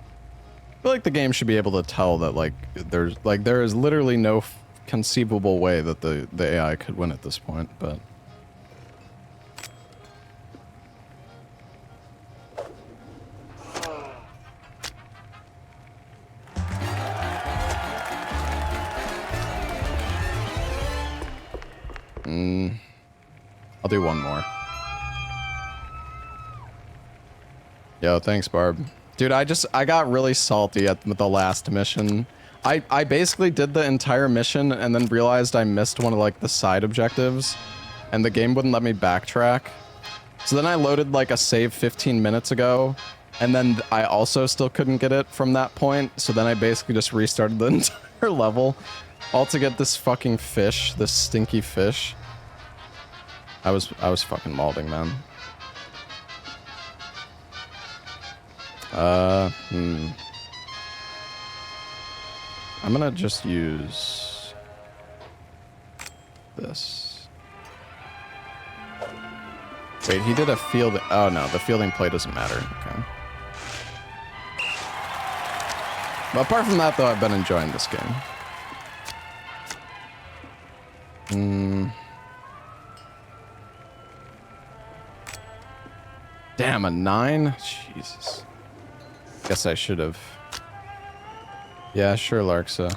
feel like the game should be able to tell that, like, there is literally no conceivable way that the AI could win at this point, but... I'll do one more. Yo, thanks, Barb. Dude, I got really salty at the last mission. I basically did the entire mission and then realized I missed one of like the side objectives and the game wouldn't let me backtrack. So then I loaded like a save 15 minutes ago and then I also still couldn't get it from that point. So then I basically just restarted the entire level all to get this fucking fish, this stinky fish. I was fucking malding, man. I'm gonna just use this. Wait, he did a field. Oh no, the fielding play doesn't matter. Okay. But apart from that, though, I've been enjoying this game. Damn, a 9? Jesus. Guess I should have. Yeah, sure, Larksa.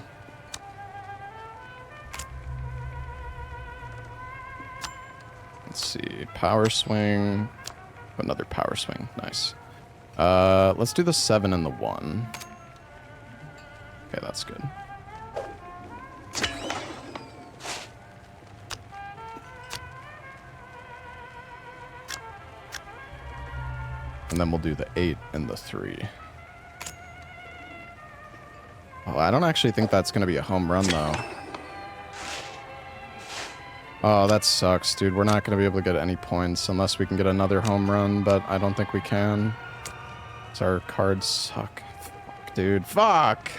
Let's see. Power swing. Another power swing. Nice. Let's do the 7 and the 1. Okay, that's good. And then we'll do the 8 and the 3. Oh, I don't actually think that's going to be a home run, though. Oh, that sucks, dude. We're not going to be able to get any points unless we can get another home run, but I don't think we can. So our cards suck. Fuck, dude. Fuck!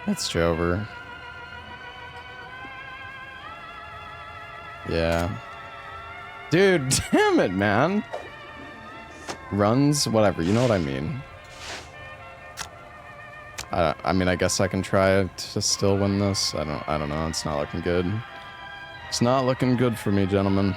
It's Jover. Yeah. Dude, damn it, man. Runs, whatever, you know what I mean. I mean, I guess I can try to still win this. I don't know. It's not looking good. It's not looking good for me, gentlemen.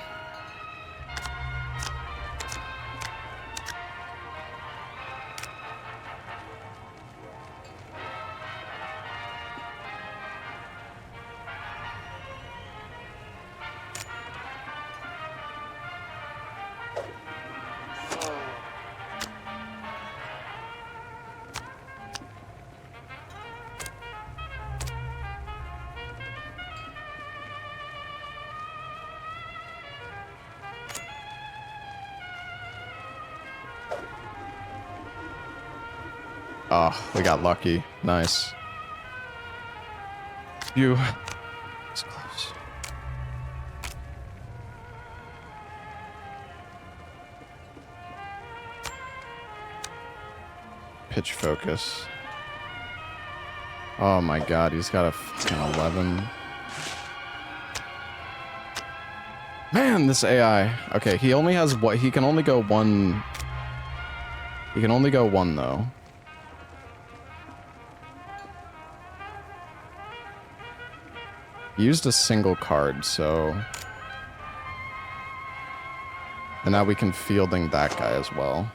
Oh, we got lucky. Nice. You. It's close. Pitch focus. Oh my god, he's got a fucking 11. Man, this AI. Okay, he only has what? He can only go one. He can only go one, though. He used a single card, so... And now we can fielding that guy as well.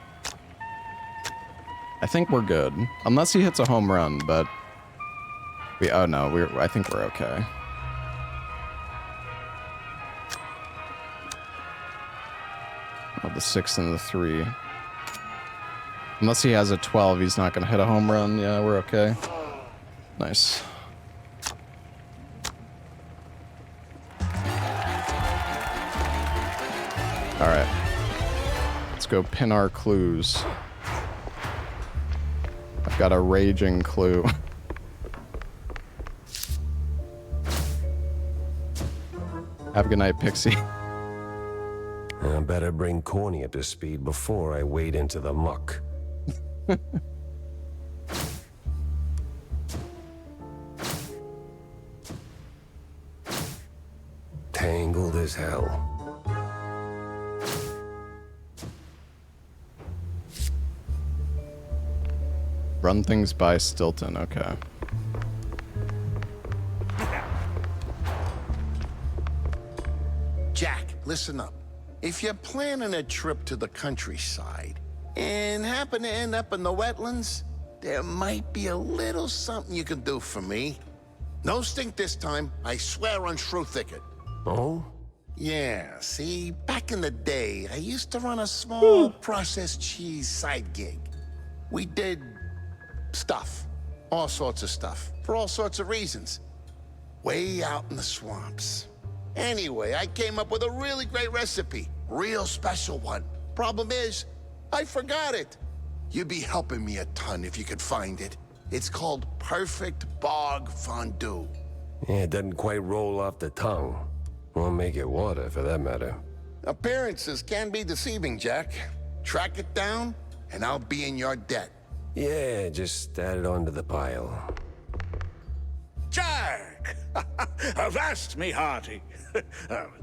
I think we're good. Unless he hits a home run, but... Oh no, I think we're okay. Oh, the 6 and the 3. Unless he has a 12, he's not gonna hit a home run. Yeah, we're okay. Nice. Alright. Let's go pin our clues. I've got a raging clue. Have a good night, Pixie. I better bring Corny up to speed before I wade into the muck. Tangled as hell. Run things by Stilton, okay. Jack, listen up. If you're planning a trip to the countryside and happen to end up in the wetlands, there might be a little something you can do for me. No stink this time, I swear on Shrew Thicket. Oh? Yeah, see, back in the day, I used to run a small processed cheese side gig. We did stuff. All sorts of stuff. For all sorts of reasons. Way out in the swamps. Anyway, I came up with a really great recipe. Real special one. Problem is, I forgot it. You'd be helping me a ton if you could find it. It's called Perfect Bog Fondue. Yeah, it doesn't quite roll off the tongue. Won't make it water, for that matter. Appearances can be deceiving, Jack. Track it down, and I'll be in your debt. Yeah, just add it onto the pile. Jack! Avast me hearty.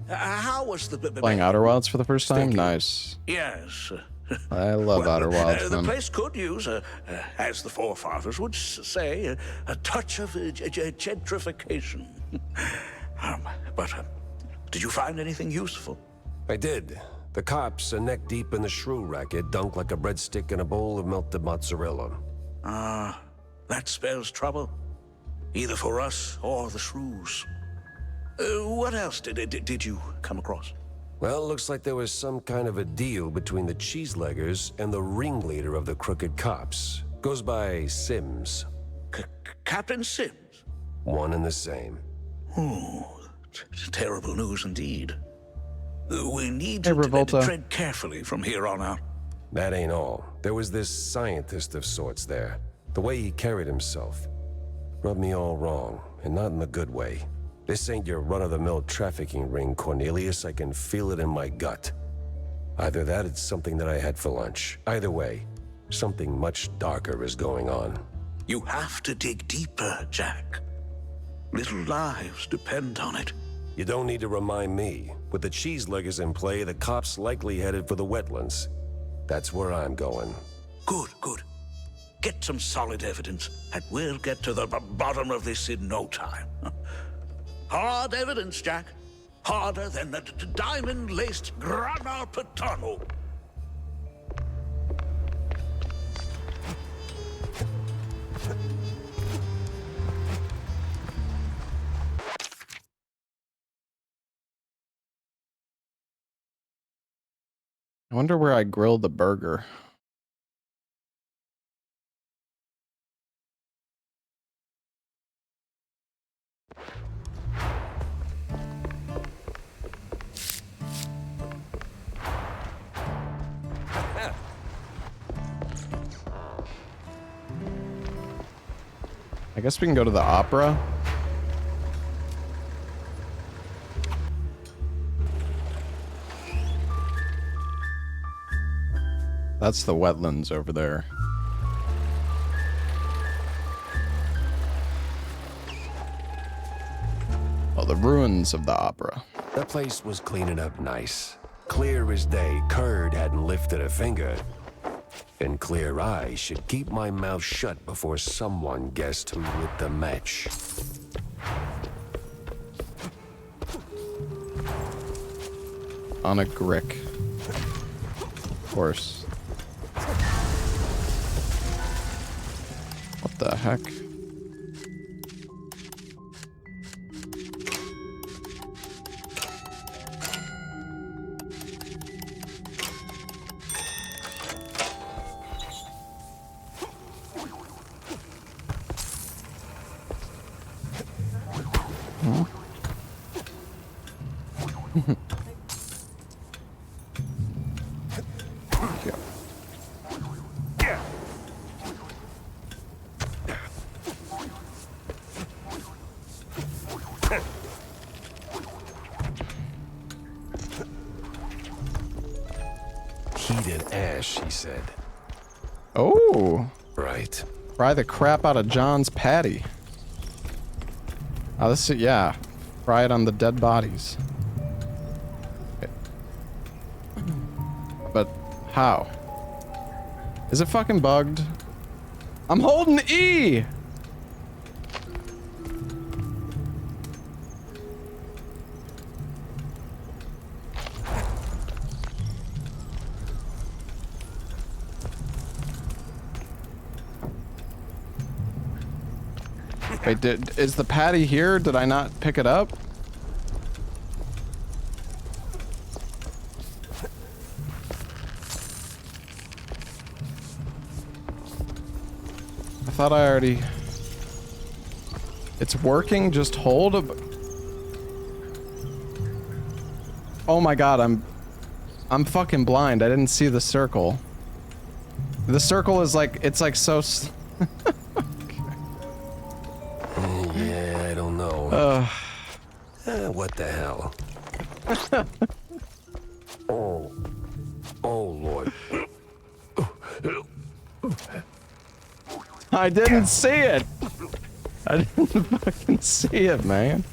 How was the... Playing Outer Wilds for the first time? Nice. Yes. I love Outer Wilds, The man. place could use, as the forefathers would say, a touch of gentrification. But did you find anything useful? I did. The cops are neck deep in the shrew racket, dunked like a breadstick in a bowl of melted mozzarella. That spells trouble. Either for us or the shrews. What else did you come across? Well, looks like there was some kind of a deal between the cheeseleggers and the ringleader of the crooked cops. Goes by Sims. Captain Sims? One and the same. Terrible news indeed. We need Hey, to Revolta. tread carefully from here on out. That ain't all. There was this scientist of sorts there. The way he carried himself rubbed me all wrong, and not in the good way. This ain't your run-of-the-mill trafficking ring, Cornelius. I can feel it in my gut. Either that, it's something that I had for lunch. Either way, something much darker is going on. You have to dig deeper, Jack. Little lives depend on it. You don't need to remind me. With the cheeseleggers in play, the cops likely headed for the wetlands. That's where I'm going. Good. Get some solid evidence, and we'll get to the bottom of this in no time. Hard evidence, Jack. Harder than the diamond-laced grana patano. I wonder where I grilled the burger. I guess we can go to the opera. That's the wetlands over there. Oh, the ruins of the opera. That place was cleaning up nice. Clear as day, Kurd hadn't lifted a finger. And clear eyes should keep my mouth shut before someone guessed who lit the match. On a grick. Of course. What the heck? Heated ash, he said. Oh. Right. Fry the crap out of John's patty. Oh, this is, yeah. Fry it on the dead bodies. Okay. But how? Is it fucking bugged? I'm holding E! Wait, is the patty here? Did I not pick it up? I thought I already... It's working, just hold a... Oh my god, I'm fucking blind. I didn't see the circle. The circle is like, it's like so... Yeah, I don't know. What the hell? Oh Lord. I didn't see it. I didn't fucking see it, man.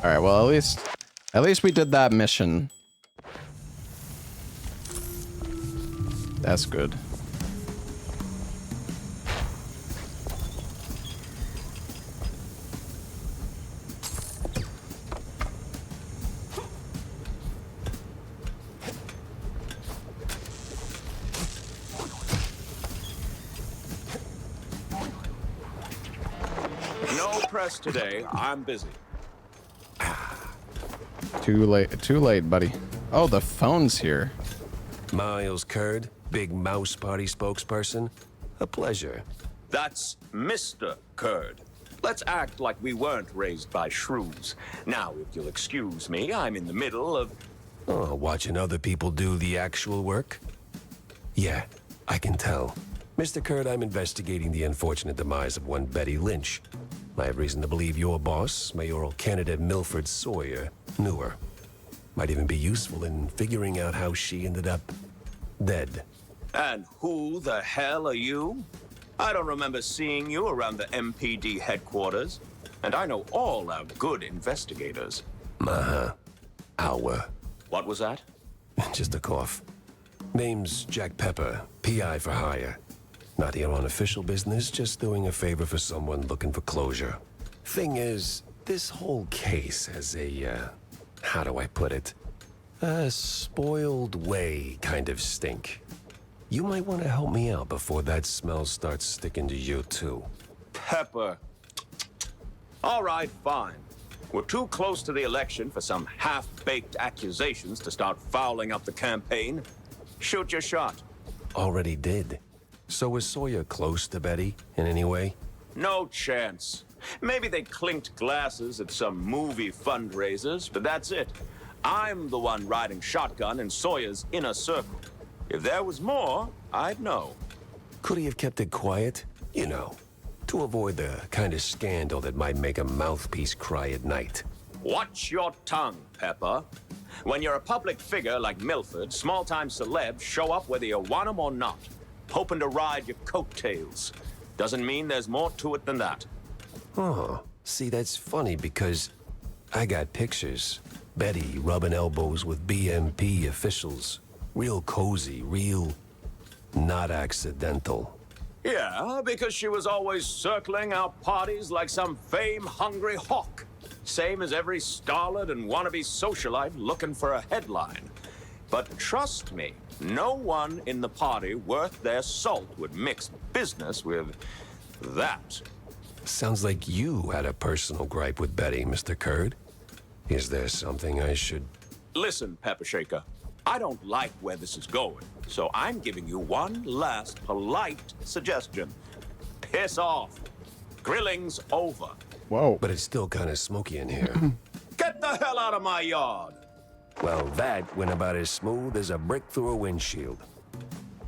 Alright, well at least we did that mission. That's good. No press today. I'm busy. Too late, buddy. Oh, the phone's here. Miles Kurd, big mouse party spokesperson. A pleasure. That's Mr. Kurd. Let's act like we weren't raised by shrews. Now, if you'll excuse me, I'm in the middle of... Oh, watching other people do the actual work? Yeah, I can tell. Mr. Kurd, I'm investigating the unfortunate demise of one Betty Lynch. I have reason to believe your boss, mayoral candidate Milford Sawyer, knew her. Might even be useful in figuring out how she ended up dead. And who the hell are you? I don't remember seeing you around the MPD headquarters. And I know all our good investigators. Our. What was that? Just a cough. Name's Jack Pepper, PI for hire. Not here on official business, just doing a favor for someone looking for closure. Thing is, this whole case has a, how do I put it? A spoiled way kind of stink. You might want to help me out before that smell starts sticking to you too. Pepper. All right, fine. We're too close to the election for some half-baked accusations to start fouling up the campaign. Shoot your shot. Already did. So was Sawyer close to Betty in any way? No chance. Maybe they clinked glasses at some movie fundraisers, but that's it. I'm the one riding shotgun in Sawyer's inner circle. If there was more, I'd know. Could he have kept it quiet? You know, to avoid the kind of scandal that might make a mouthpiece cry at night. Watch your tongue, Pepper. When you're a public figure like Milford, small-time celebs show up whether you want them or not, hoping to ride your coattails. Doesn't mean there's more to it than that. Oh, see, that's funny because I got pictures. Betty rubbing elbows with BMP officials. Real cozy, real not accidental. Yeah, because she was always circling our parties like some fame-hungry hawk. Same as every starlet and wannabe socialite looking for a headline. But trust me, no one in the party worth their salt would mix business with that. Sounds like you had a personal gripe with Betty, Mr. Kurd. Is there something I should... Listen, Pepper Shaker, I don't like where this is going, so I'm giving you one last polite suggestion. Piss off. Grilling's over. Whoa. But it's still kind of smoky in here. Get the hell out of my yard! Well, that went about as smooth as a brick through a windshield.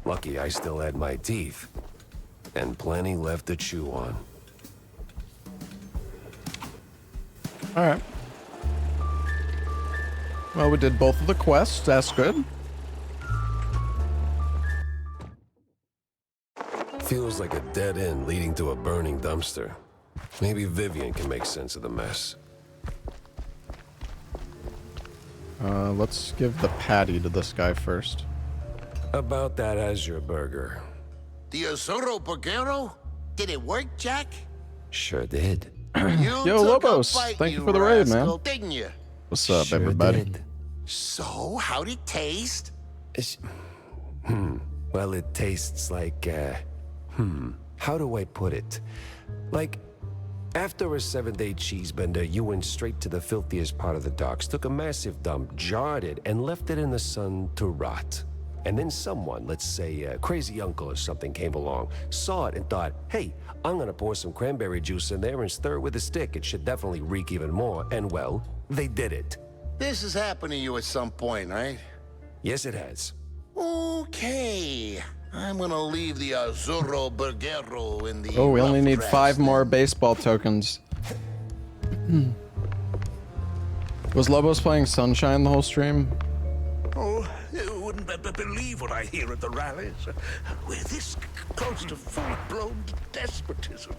Lucky I still had my teeth. And plenty left to chew on. Alright. Well, we did both of the quests. That's good. Feels like a dead end leading to a burning dumpster. Maybe Vivian can make sense of the mess. Let's give the patty to this guy first. About that Azure burger. The Azuro Burgero? Did it work, Jack? Sure did. Yo, Lobos, thank you for the raid, man. Didn't you? What's up, everybody? Did. So, how'd it taste? Well, it tastes like, how do I put it? Like, after a 7-day cheese bender, you went straight to the filthiest part of the docks, took a massive dump, jarred it, and left it in the sun to rot. And then someone, let's say a crazy uncle or something, came along, saw it and thought, hey, I'm gonna pour some cranberry juice in there and stir it with a stick. It should definitely reek even more. And well, they did it. This has happened to you at some point, right? Yes, it has. Okay. I'm gonna leave the Azuro Burgero in the... Oh, we only rough need draft 5 then. more baseball tokens. Was Lobos playing Sunshine the whole stream? Oh, you wouldn't believe what I hear at the rallies. We're this close to full-blown despotism.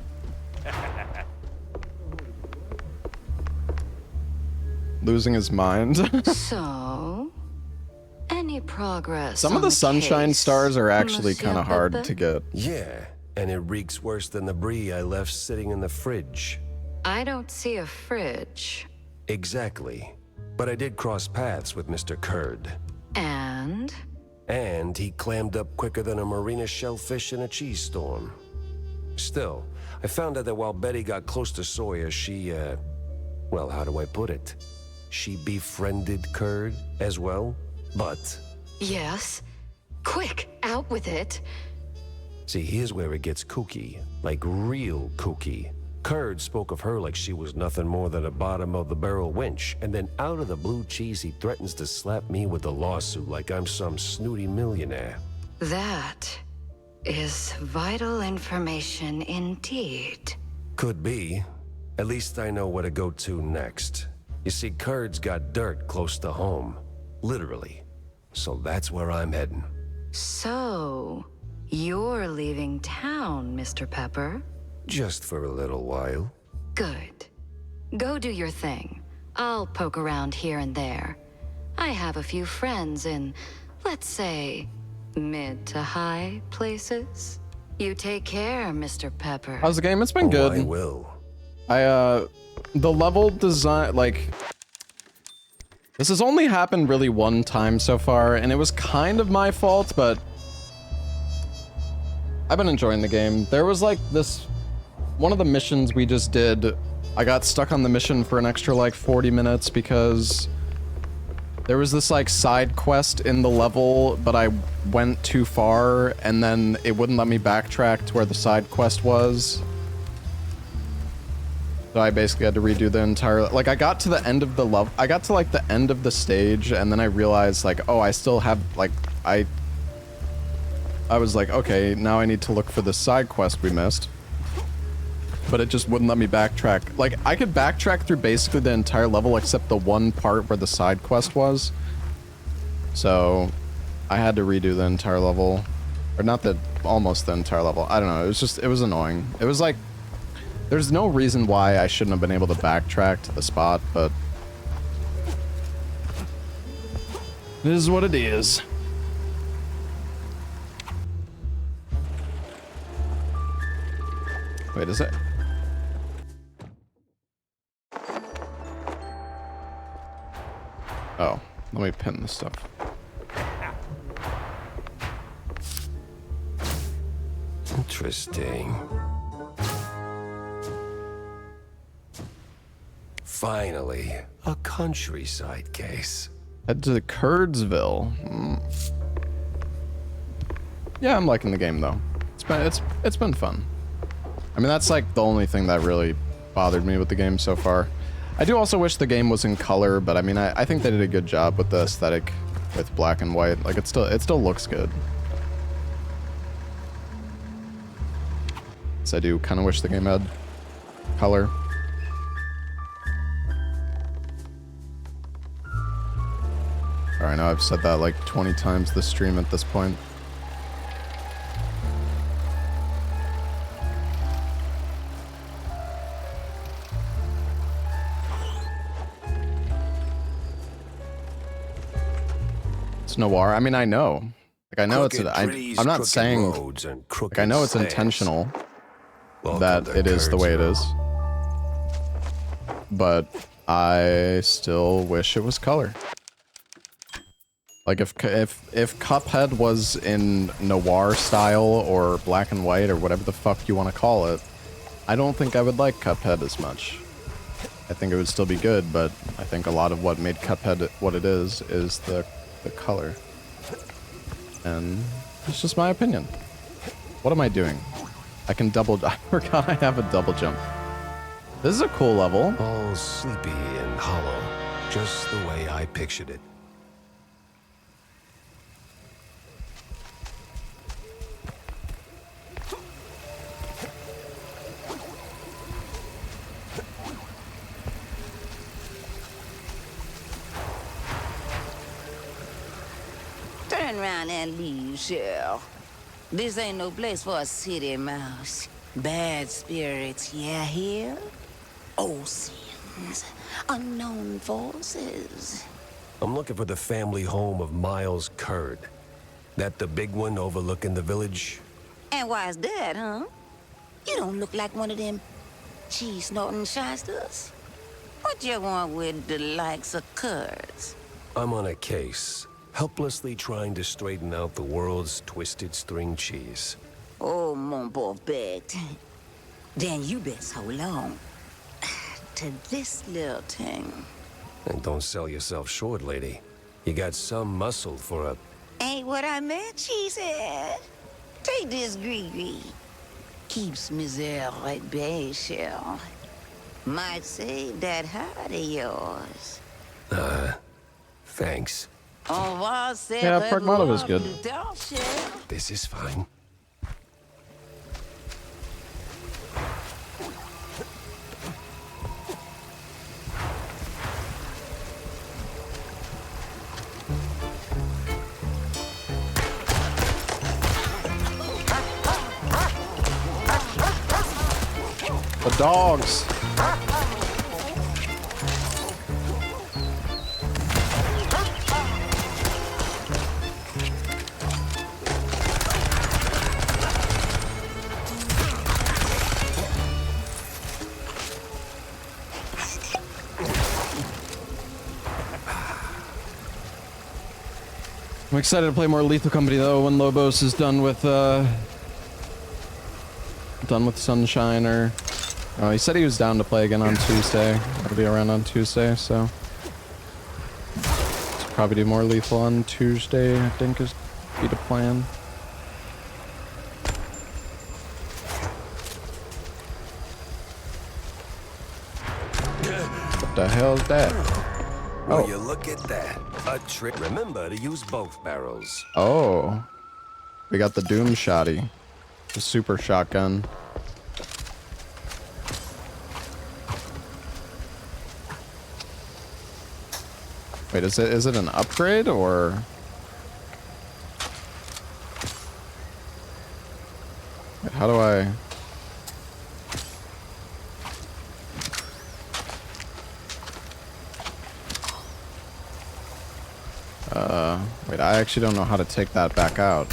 Losing his mind. So, any progress? Some of the Sunshine stars are actually Monsieur kind of hard Pepe? to get. Yeah, and it reeks worse than the brie I left sitting in the fridge. I don't see a fridge. Exactly. But I did cross paths with Mr. Kurd. And? And he clammed up quicker than a marina shellfish in a cheese storm. Still, I found out that while Betty got close to Sawyer, she, well, how do I put it? She befriended Kurd as well, but... Yes. Quick, out with it. See, here's where it gets kooky. Like, real kooky. Kurd spoke of her like she was nothing more than a bottom-of-the-barrel wench, and then out of the blue cheese he threatens to slap me with a lawsuit like I'm some snooty millionaire. That is vital information indeed. Could be. At least I know where to go to next. You see, Kurd's got dirt close to home. Literally. So that's where I'm heading. So, you're leaving town, Mr. Pepper? Just for a little while. Good. Go do your thing. I'll poke around here and there. I have a few friends in, let's say, mid to high places. You take care, Mr. Pepper. How's the game? It's been good. I will. The level design, like... This has only happened really one time so far, and it was kind of my fault, but... I've been enjoying the game. There was like this... One of the missions we just did, I got stuck on the mission for an extra like 40 minutes because there was this like side quest in the level, but I went too far and then it wouldn't let me backtrack to where the side quest was. So I basically had to redo the entire, like I got to the end of the level, I got to like the end of the stage and then I realized like, oh, I still have like, I was like, okay, now I need to look for the side quest we missed. But it just wouldn't let me backtrack. Like, I could backtrack through basically the entire level except the one part where the side quest was. So, I had to redo the entire level. Or not the, almost the entire level. I don't know, it was just, it was annoying. It was like, there's no reason why I shouldn't have been able to backtrack to the spot, but... It is what it is. Wait, is it? Oh, let me pin this stuff. Interesting. Finally, a countryside case. Head to Kurdsville. Yeah, I'm liking the game though. It's been fun. I mean, that's like the only thing that really bothered me with the game so far. I do also wish the game was in color, but I mean, I think they did a good job with the aesthetic with black and white. Like, it still looks good. So I do kind of wish the game had color. Alright, now I've said that like 20 times this stream at this point. noir. I mean, I know. Like, I know it's... Crooked trees, I'm not crooked saying... roads, and Like, crooked I know it's sands. intentional Welcome that to it is the way it Kurdsville. is. But I still wish it was color. Like, if Cuphead was in noir style or black and white or whatever the fuck you want to call it, I don't think I would like Cuphead as much. I think it would still be good, but I think a lot of what made Cuphead what it is the color. And it's just my opinion. What am I doing? I can double... I forgot I have a double jump. This is a cool level. All sleepy and hollow, just the way I pictured it. Turn around and leave, Shell. This ain't no place for a city mouse. Bad spirits, yeah, here? Old sins, unknown forces. I'm looking for the family home of Miles Kurd. That the big one overlooking the village? And why's that, huh? You don't look like one of them cheese-snorting shysters. What you want with the likes of Kurds? I'm on a case, helplessly trying to straighten out the world's twisted string cheese. Oh, mon pauvre bête. Then you best hold on to this little thing. And don't sell yourself short, lady. You got some muscle for a... Ain't what I meant, she said. Take this gree-gree. Keeps misère at bay, Shell. Might save that heart of yours. Thanks. Yeah, Pragmata is good. This is fine. The dogs. I'm excited to play more Lethal Company though when Lobos is done with Sunshine or... Oh, he said he was down to play again on Tuesday. I'll be around on Tuesday, so... Let's probably do more Lethal on Tuesday, I think is be the plan. What the hell is that? Will you look at that? A trick. Remember to use both barrels. Oh. We got the Doom Shotty. The super shotgun. Wait, is it an upgrade or? Wait, how do I? Wait, I actually don't know how to take that back out.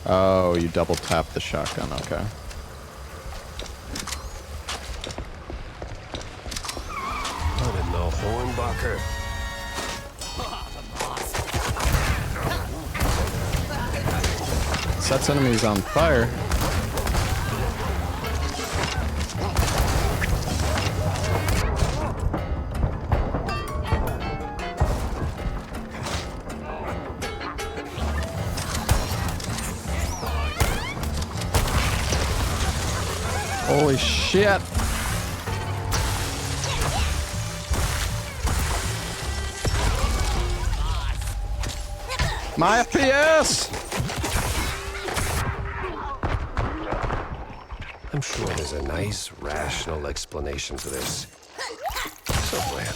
Oh, you double tap the shotgun, okay. What in the Hornbacher? Sets enemies on fire. Holy shit. My FPS! I'm sure there's a nice, rational explanation for this. Somewhere.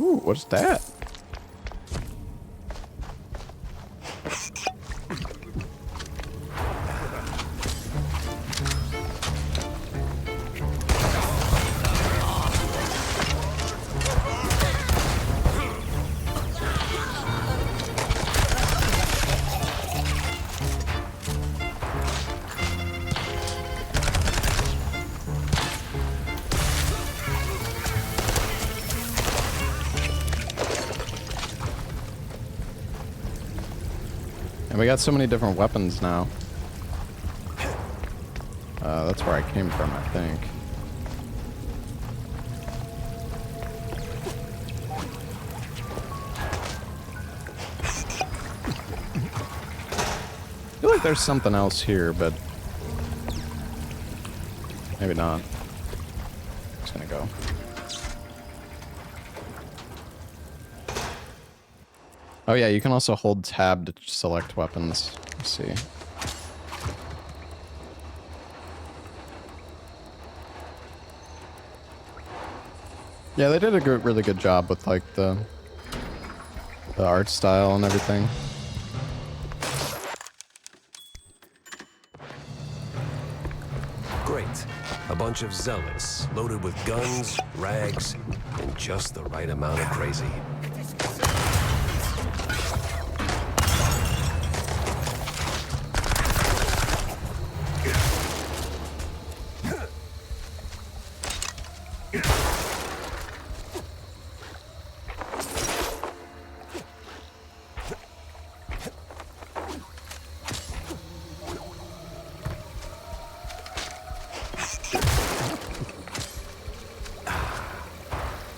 Ooh, what's that? And we got so many different weapons now. That's where I came from, I think. I feel like there's something else here, but maybe not. Just gonna go. Oh yeah, you can also hold tab to select weapons. Let's see. Yeah, they did a really good job with like the art style and everything. Great. A bunch of zealots, loaded with guns, rags, and just the right amount of crazy.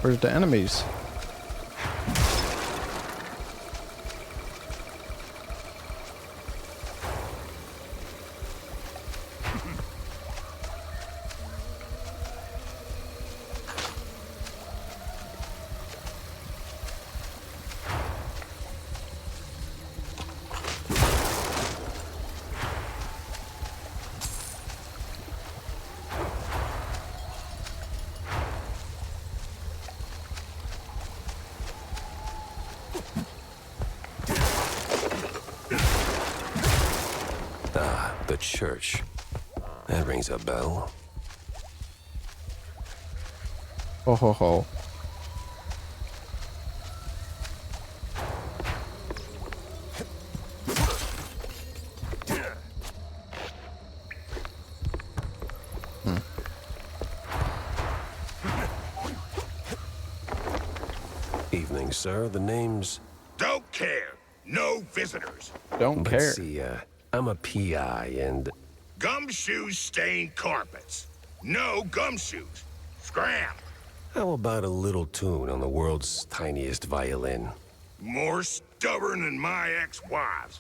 Where's the enemies? The church. That rings a bell. Ho ho ho. Evening, sir. The name's... Don't care. No visitors. Don't But care. see, I'm a PI and... Gumshoes stain carpets. No gumshoes. Scram. How about a little tune on the world's tiniest violin? More stubborn than my ex-wives.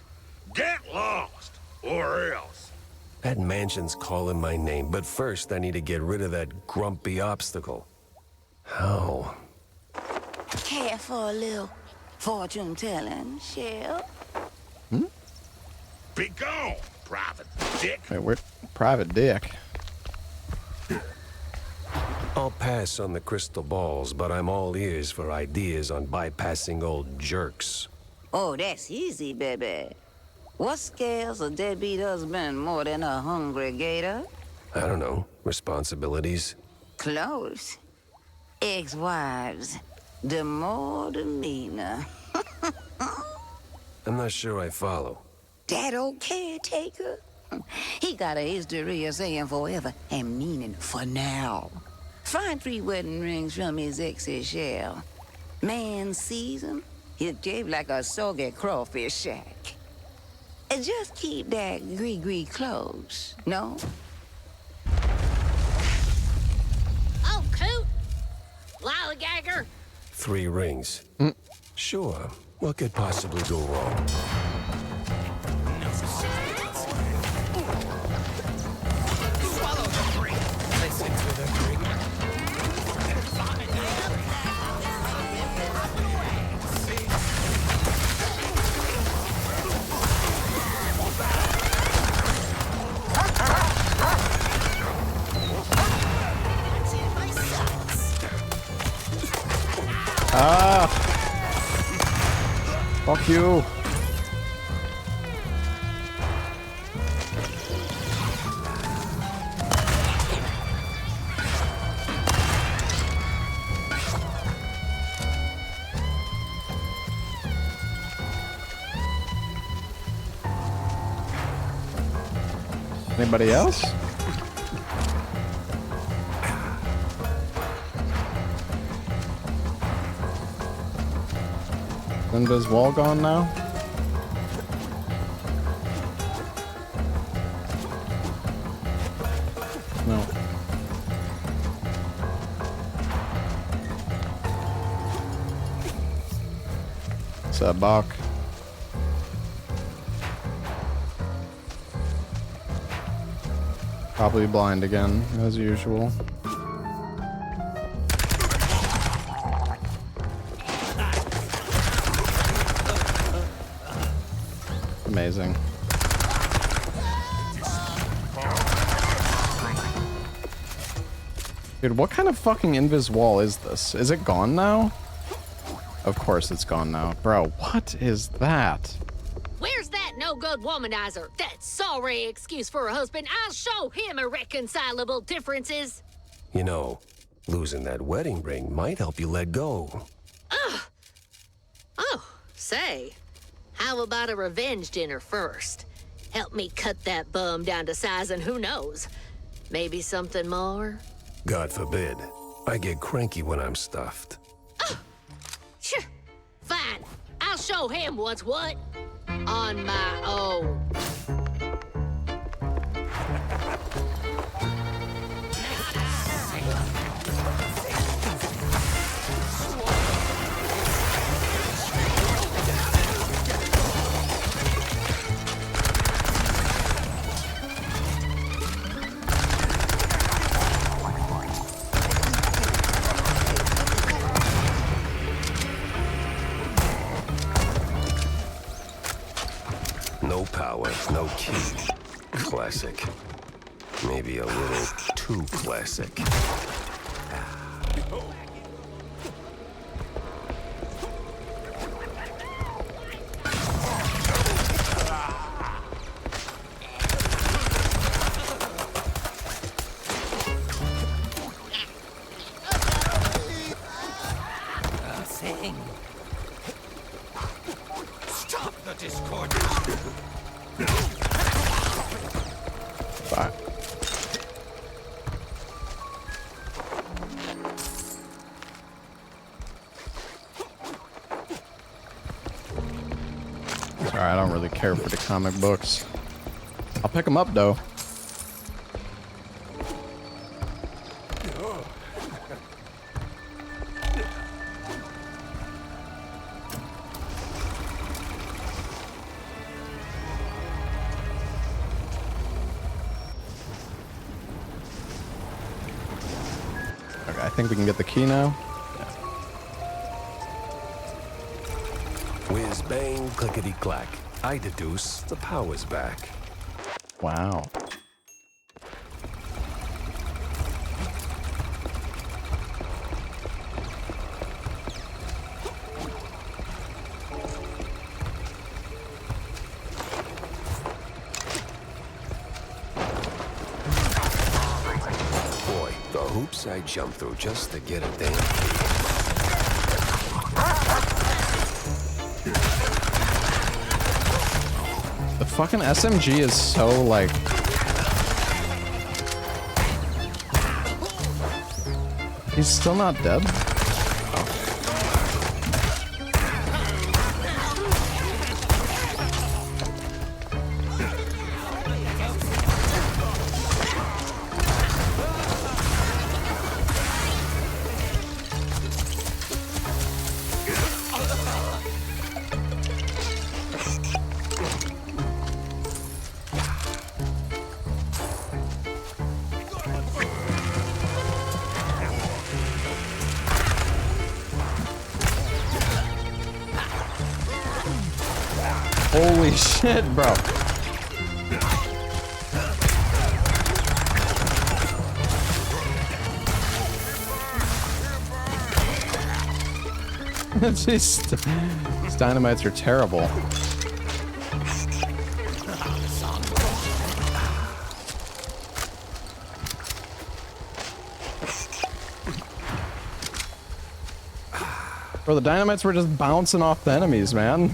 Get lost, or else. That mansion's calling my name, but first I need to get rid of that grumpy obstacle. How? Care for a little fortune-telling, Shell? Be gone, private dick. Wait, where? Private dick. I'll pass on the crystal balls, but I'm all ears for ideas on bypassing old jerks. Oh, that's easy, baby. What scales a deadbeat husband more than a hungry gator? I don't know. Responsibilities? Close. Ex-wives. The more the meaner. I'm not sure I follow. That old caretaker? He got a history of saying forever and meaning for now. Find 3 wedding rings from his ex's shell. Man sees him, he'll shave like a soggy crawfish shack. And just keep that gree-gree close, no? Oh, coot! Lollygagger! 3 rings. Sure. What could possibly go wrong? Swallow the drink! Listen to the drink. Ah! you. Anybody else? Linda's wall gone now? No. What's that, Bach? Probably blind again, as usual. Amazing. Dude, what kind of fucking invis wall is this? Is it gone now? Of course it's gone now. Bro, what is that? Where's that no-good womanizer? That sorry excuse for a husband. I'll show him irreconcilable differences. You know, losing that wedding ring might help you let go. Ugh. Oh, say, how about a revenge dinner first? Help me cut that bum down to size and who knows, maybe something more? God forbid. I get cranky when I'm stuffed. Phew. Fine, I'll show him what's what. On my own. No power, no key. Classic. Maybe a little too classic. Stop the discord. Bye. Sorry, I don't really care for the comic books. I'll pick them up though. Okay, I think we can get the key now. Whiz bang, clickety clack. I deduce the power's back. Wow. Boy, the hoops I jump through just to get a damn key. The fucking SMG is so like... He's still not dead? Holy shit, bro. She's dynamites are terrible. Bro, the dynamites were just bouncing off the enemies, man.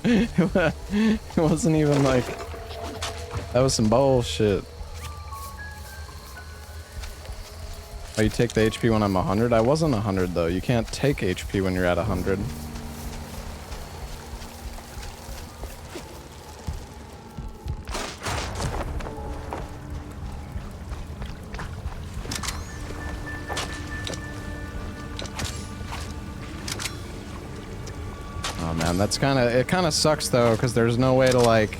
It wasn't even like... That was some bullshit. Oh, you take the HP when I'm 100? I wasn't 100 though. You can't take HP when you're at 100. Oh man, that's it kind of sucks though, because there's no way to like...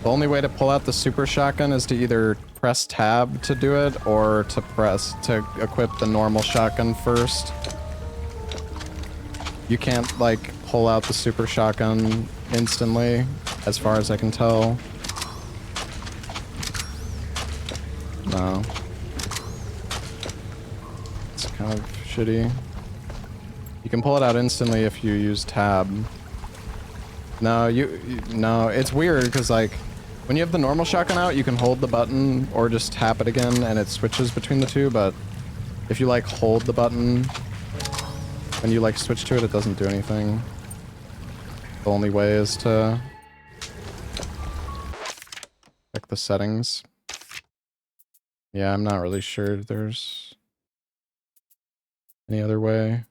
The only way to pull out the super shotgun is to either press tab to do it, or to equip the normal shotgun first. You can't like pull out the super shotgun instantly, as far as I can tell. No. It's kind of shitty. You can pull it out instantly if you use tab. No, no, it's weird because like when you have the normal shotgun out, you can hold the button or just tap it again and it switches between the two, but if you like hold the button and you like switch to it, it doesn't do anything. The only way is to check the settings. Yeah, I'm not really sure if there's any other way.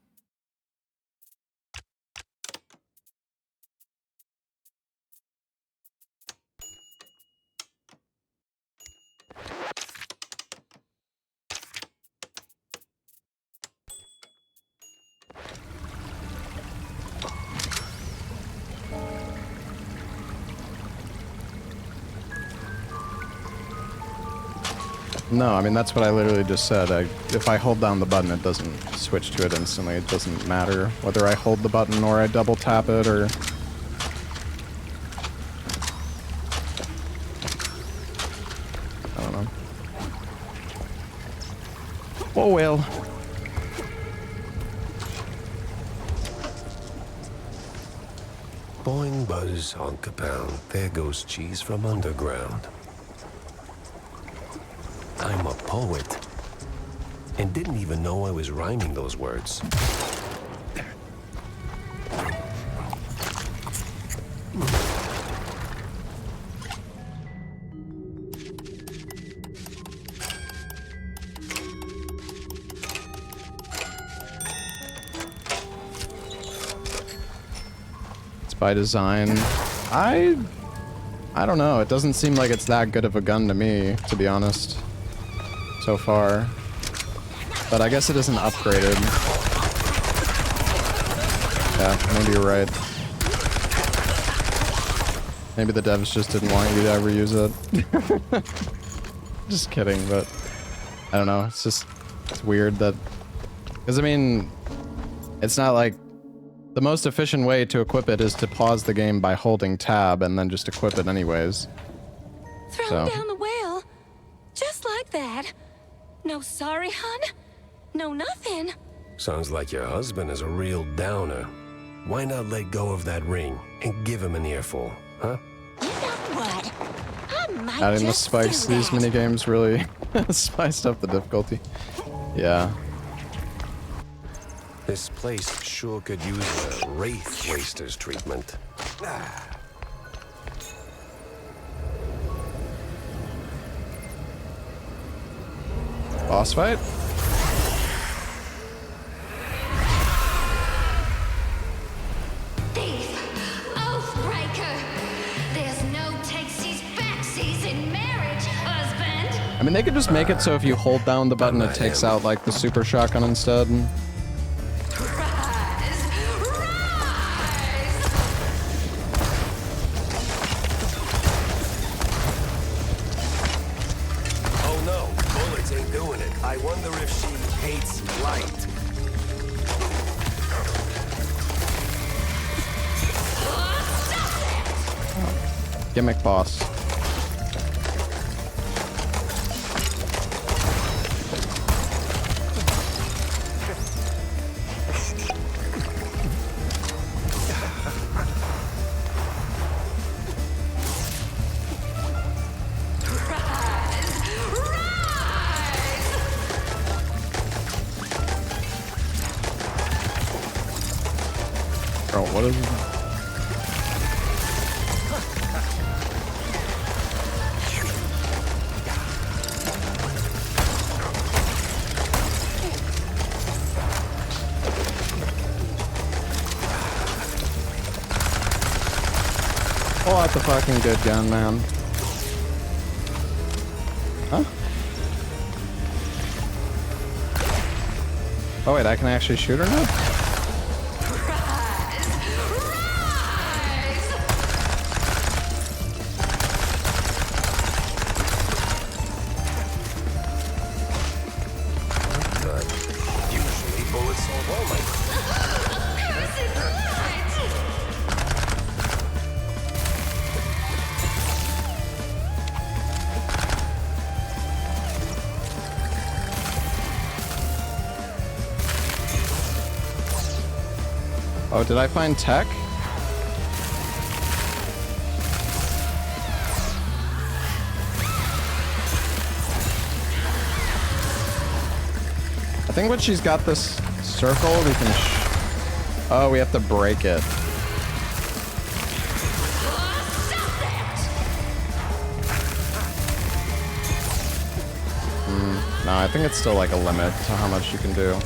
No, I mean, that's what I literally just said. If I hold down the button, it doesn't switch to it instantly. It doesn't matter whether I hold the button or I double tap it or... I don't know. Oh well. Boing, buzz, honk a pound. There goes cheese from underground. I'm a poet. And didn't even know I was rhyming those words. It's by design. I don't know. It doesn't seem like it's that good of a gun to me, to be honest. So far. But I guess it isn't upgraded. Yeah, maybe you're right. Maybe the devs just didn't want you to ever use it. Just kidding, but I don't know. It's weird that... Because, I mean, it's not like... The most efficient way to equip it is to pause the game by holding tab and then just equip it anyways. Throw down the well. Just like that. No sorry, hun? No nothing. Sounds like your husband is a real downer. Why not let go of that ring and give him an earful, huh? You know what? I might Adding the just spikes to do these that. minigames really spiced up the difficulty. Yeah. This place sure could use a Wraith Waster's treatment. Boss fight? Oathbreaker! There's no takesies backsies in marriage, husband! I mean, they could just make it so if you hold down the button, it takes out, like, the super shotgun instead. Oh no, bullets ain't doing it. I wonder if she hates light. Gimmick boss. What is it? Pull out the fucking good gun, man. Huh? Oh wait, I can actually shoot her now? Usually bullets solve all my... Oh, did I find tech? I think when she's got this circle, we can oh, we have to break it. No, I think it's still like a limit to how much you can do.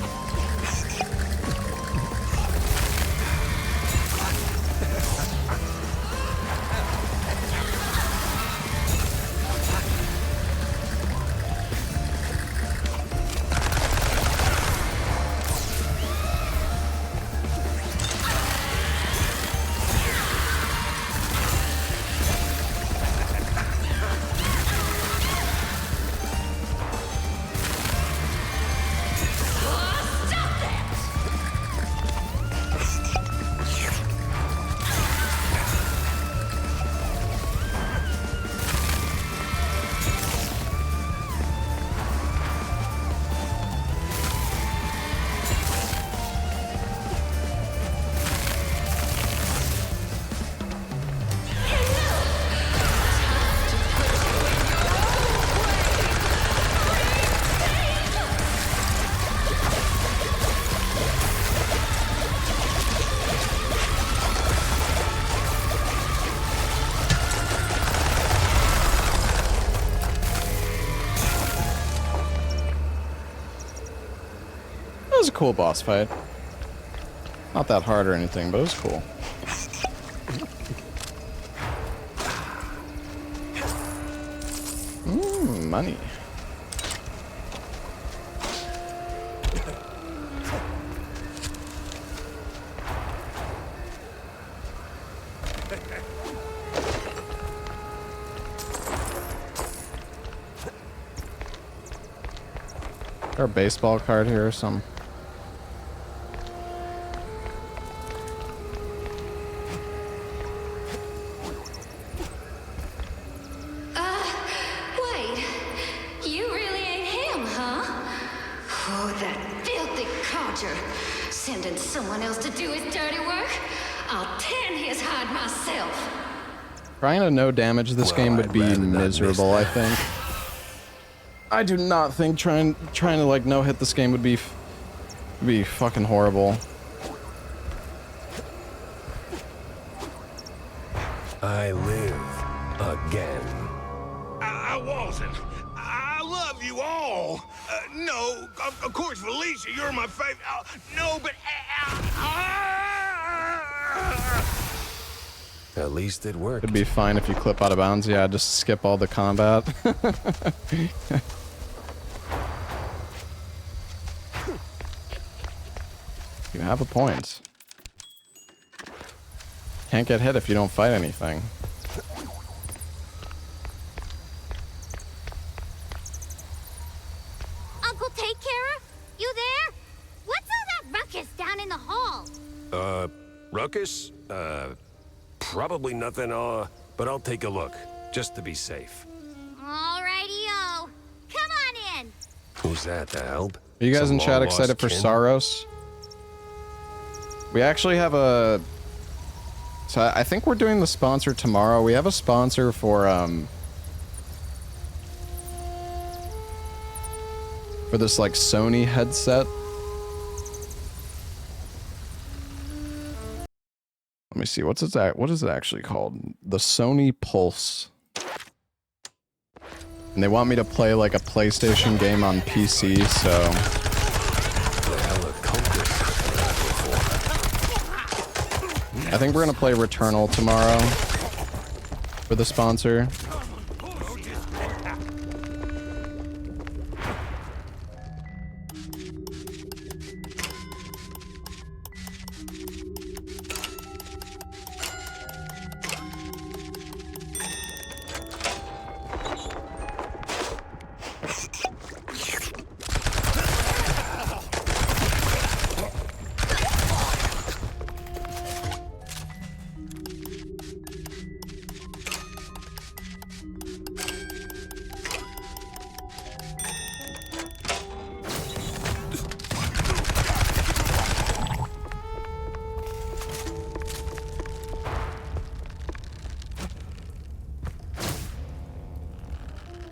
That was a cool boss fight. Not that hard or anything, but it was cool. Money. Is there a baseball card here or something? Wait. You really ain't him, huh? Oh, that filthy codger. Sending someone else to do his dirty work? I'll tan his hide myself. Trying to no damage this game would be miserable, I think. I do not think trying to like no hit this game would be fucking horrible. I live again. I wasn't. I love you all. No, of course, Felicia, you're my favorite. No, but... At least it worked. It'd be fine if you clip out of bounds. Yeah, just skip all the combat. You have a point. Can't get hit if you don't fight anything. Uncle Take Carer? You there? What's all that ruckus down in the hall? Ruckus? Probably nothing, but I'll take a look, just to be safe. Alrighty-o. Come on in. Who's that, the help? Are you guys Some in chat long-lost excited for kin? Saros? We actually have a... So I think we're doing the sponsor tomorrow. We have a sponsor for this like Sony headset. me see. What is it actually called? The Sony Pulse. And they want me to play like a PlayStation game on PC, so... I think we're gonna play Returnal tomorrow for the sponsor.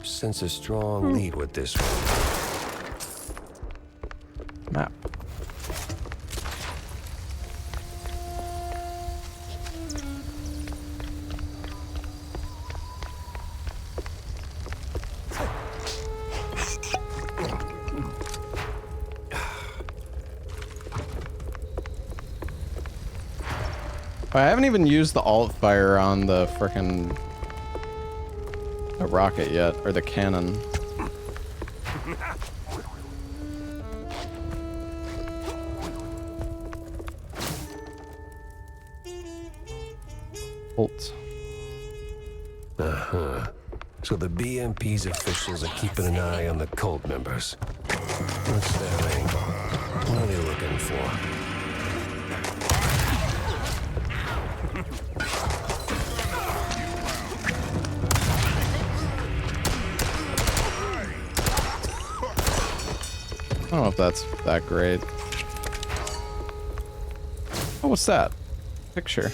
Sense a strong lead with this one. Map. I haven't even used the alt fire on the frickin' rocket yet, or the cannon. Alt. Uh-huh. So the BMP's officials are keeping an eye on the cult members. What's their angle? What are they looking for? I don't know if that's that great. Oh, what's that? Picture.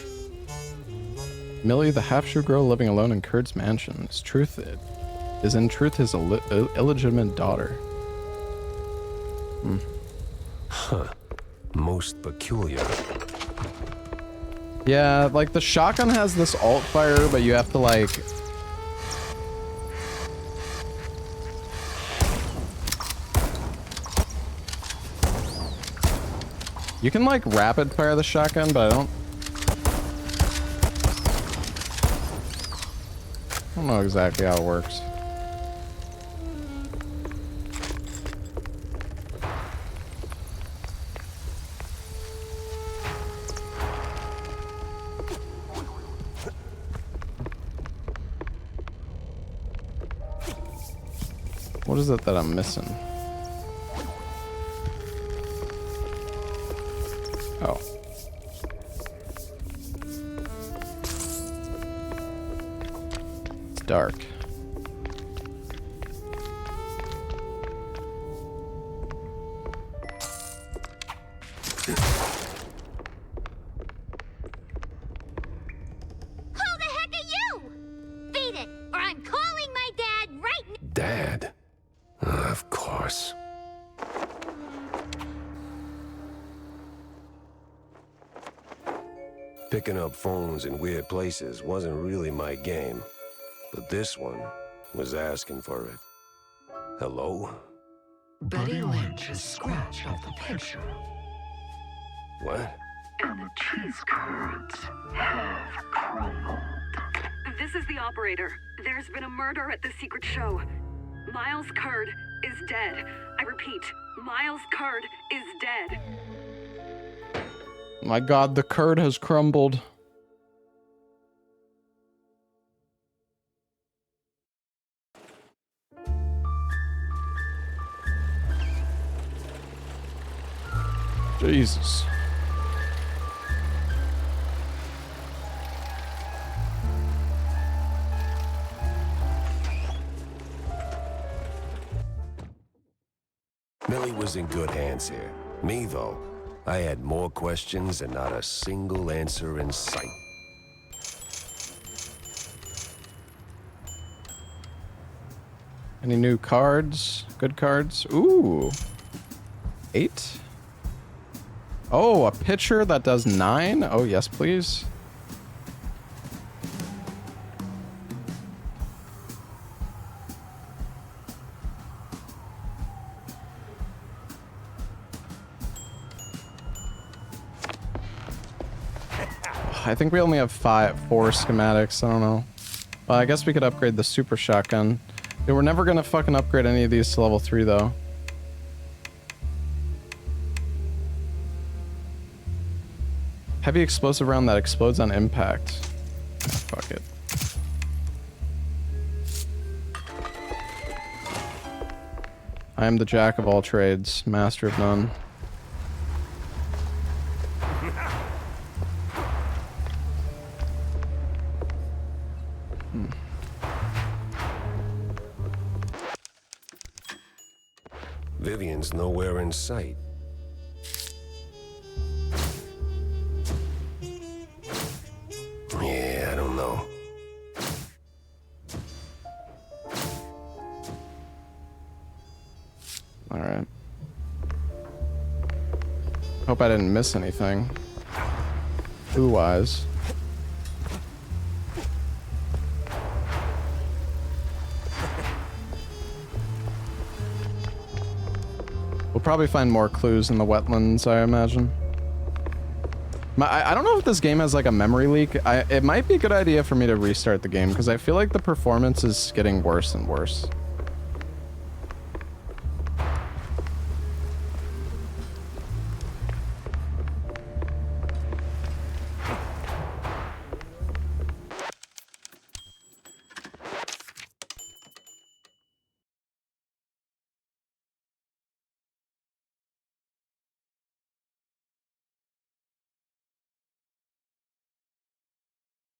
Millie, the half-shoe girl living alone in Kurd's mansion, is in truth his illegitimate daughter. Huh. Most peculiar. Yeah, like the shotgun has this alt fire, but you have to like... You can like rapid fire the shotgun, but I don't know exactly how it works. What is it that I'm missing? Oh. It's dark. Who the heck are you? Beat it, or I'm calling my dad right now. Dad? Of course. Picking up phones in weird places wasn't really my game, but this one was asking for it. Hello? Betty Lynch is scratched off the picture. What? And the cheese curds have crumbled. This is the operator. There's been a murder at the secret show. Miles Kurd is dead. I repeat, Miles Kurd is dead. My god, the Kurd has crumbled. Jesus. Millie was in good hands here. Me, though, I had more questions and not a single answer in sight. Any new cards? Good cards? Ooh. 8? Oh, a pitcher that does 9? Oh, yes, please. I think we only have 4 schematics. I don't know. Well, I guess we could upgrade the super shotgun. Dude, we're never gonna fucking upgrade any of these to level 3 though. Heavy explosive round that explodes on impact. Oh, fuck it. I am the jack of all trades, master of none. Vivian's nowhere in sight. Yeah, I don't know. Alright. Hope I didn't miss anything. Clue-wise. We'll probably find more clues in the wetlands, I imagine. I don't know if this game has like a memory leak. It might be a good idea for me to restart the game because I feel like the performance is getting worse and worse.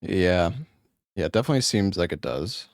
Yeah. Yeah, it definitely seems like it does.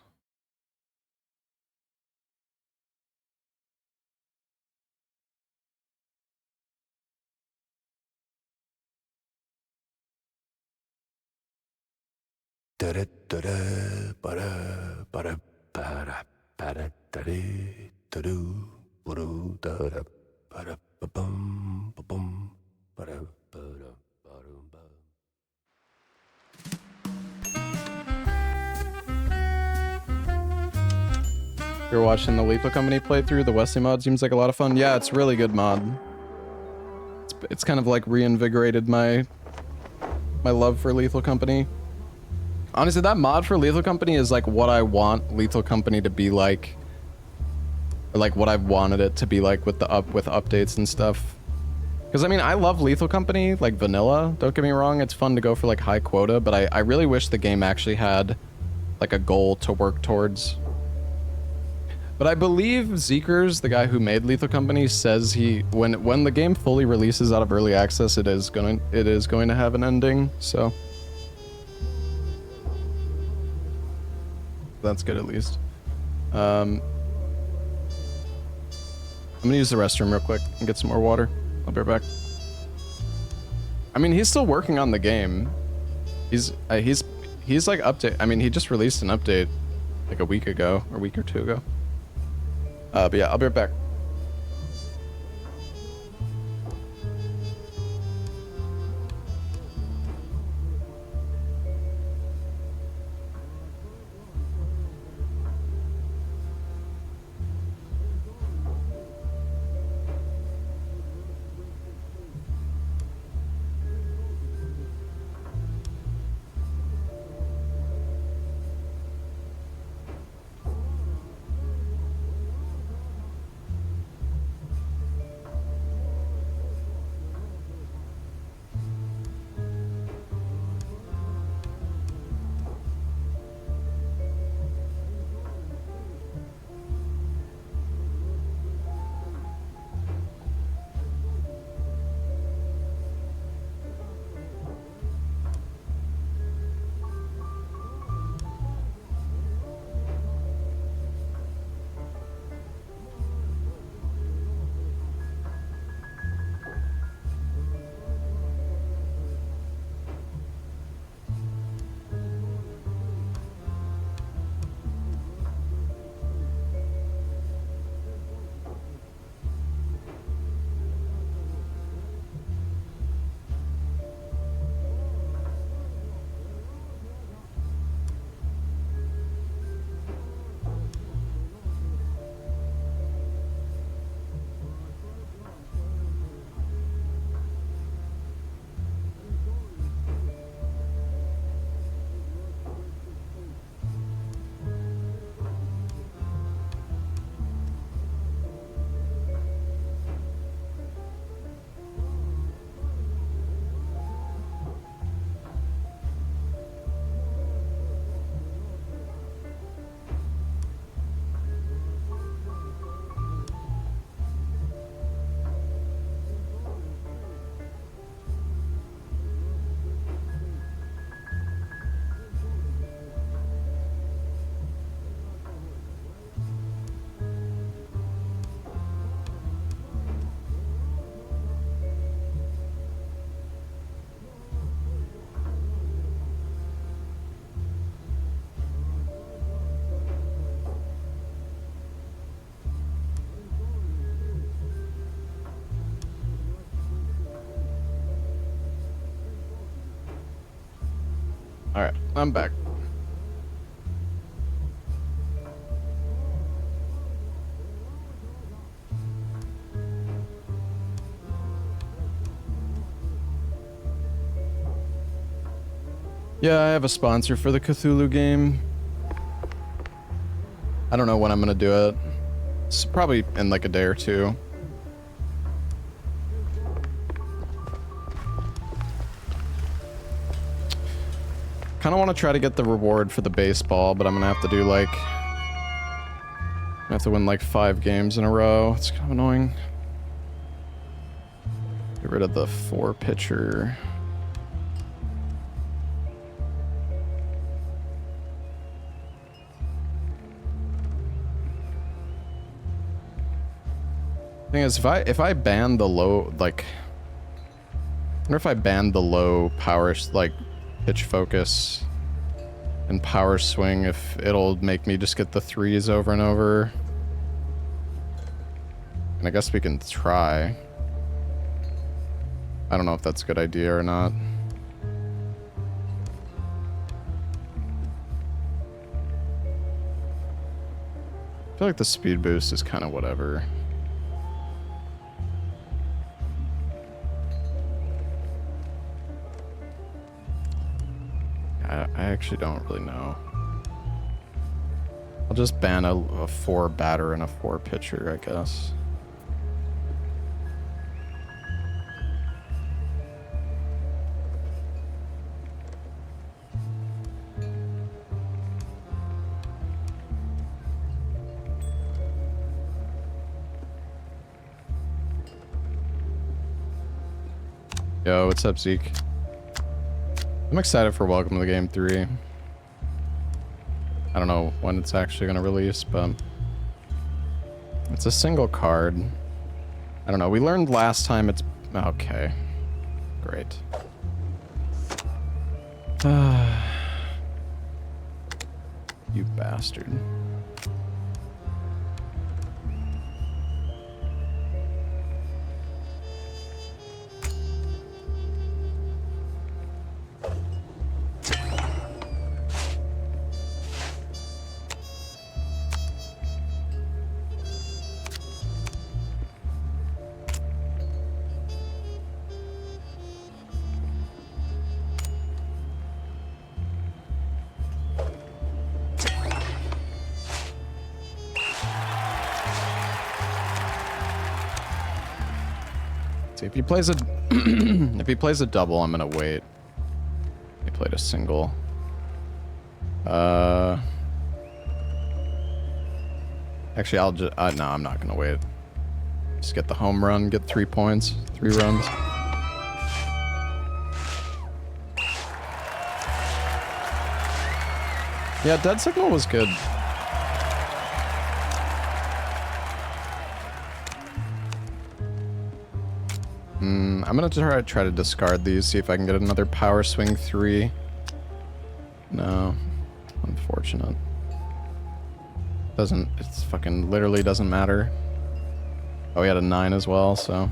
You're watching the Lethal Company playthrough. The Wesley mod seems like a lot of fun. Yeah, it's really good mod. It's kind of like reinvigorated my love for Lethal Company. Honestly, that mod for Lethal Company is like what I want Lethal Company to be like. Or like what I've wanted it to be like with the updates and stuff. Because I mean, I love Lethal Company, like vanilla. Don't get me wrong, it's fun to go for like high quota, but I really wish the game actually had like a goal to work towards. But I believe Zeekers, the guy who made Lethal Company, says when the game fully releases out of early access, it is going to have an ending. So that's good at least. I'm gonna use the restroom real quick and get some more water. I'll be right back. I mean, he's still working on the game. He's like update. I mean, he just released an update like a week ago or a week or two ago. But yeah, I'll be right back. Alright, I'm back. Yeah, I have a sponsor for the Cthulhu game. I don't know when I'm gonna do it. It's probably in like a day or two. Kind of want to try to get the reward for the baseball, but I'm gonna have to do like... I have to win like 5 games in a row. It's kind of annoying. Get rid of the 4-pitcher. Thing is, if I ban the low, like, I wonder if I ban the low power, like, pitch focus and power swing, if it'll make me just get the 3s over and over. And I guess we can try. I don't know if that's a good idea or not. I feel like the speed boost is kind of whatever. I actually don't really know. I'll just ban a 4 batter and a 4 pitcher, I guess. Yo, what's up, Zeke? I'm excited for Welcome to the Game 3. I don't know when it's actually going to release, but it's a single card. I don't know. We learned last time it's... Okay. Great. You bastard. See, if he plays a if he plays a double, I'm gonna wait. He played a single. Actually, I'll just no, I'm not gonna wait. Just get the home run, get 3 points, 3 runs. Yeah, Dead Signal was good. I'm gonna try to discard these, see if I can get another power swing 3. No. Unfortunate. It's fucking literally doesn't matter. Oh, he had a 9 as well, so.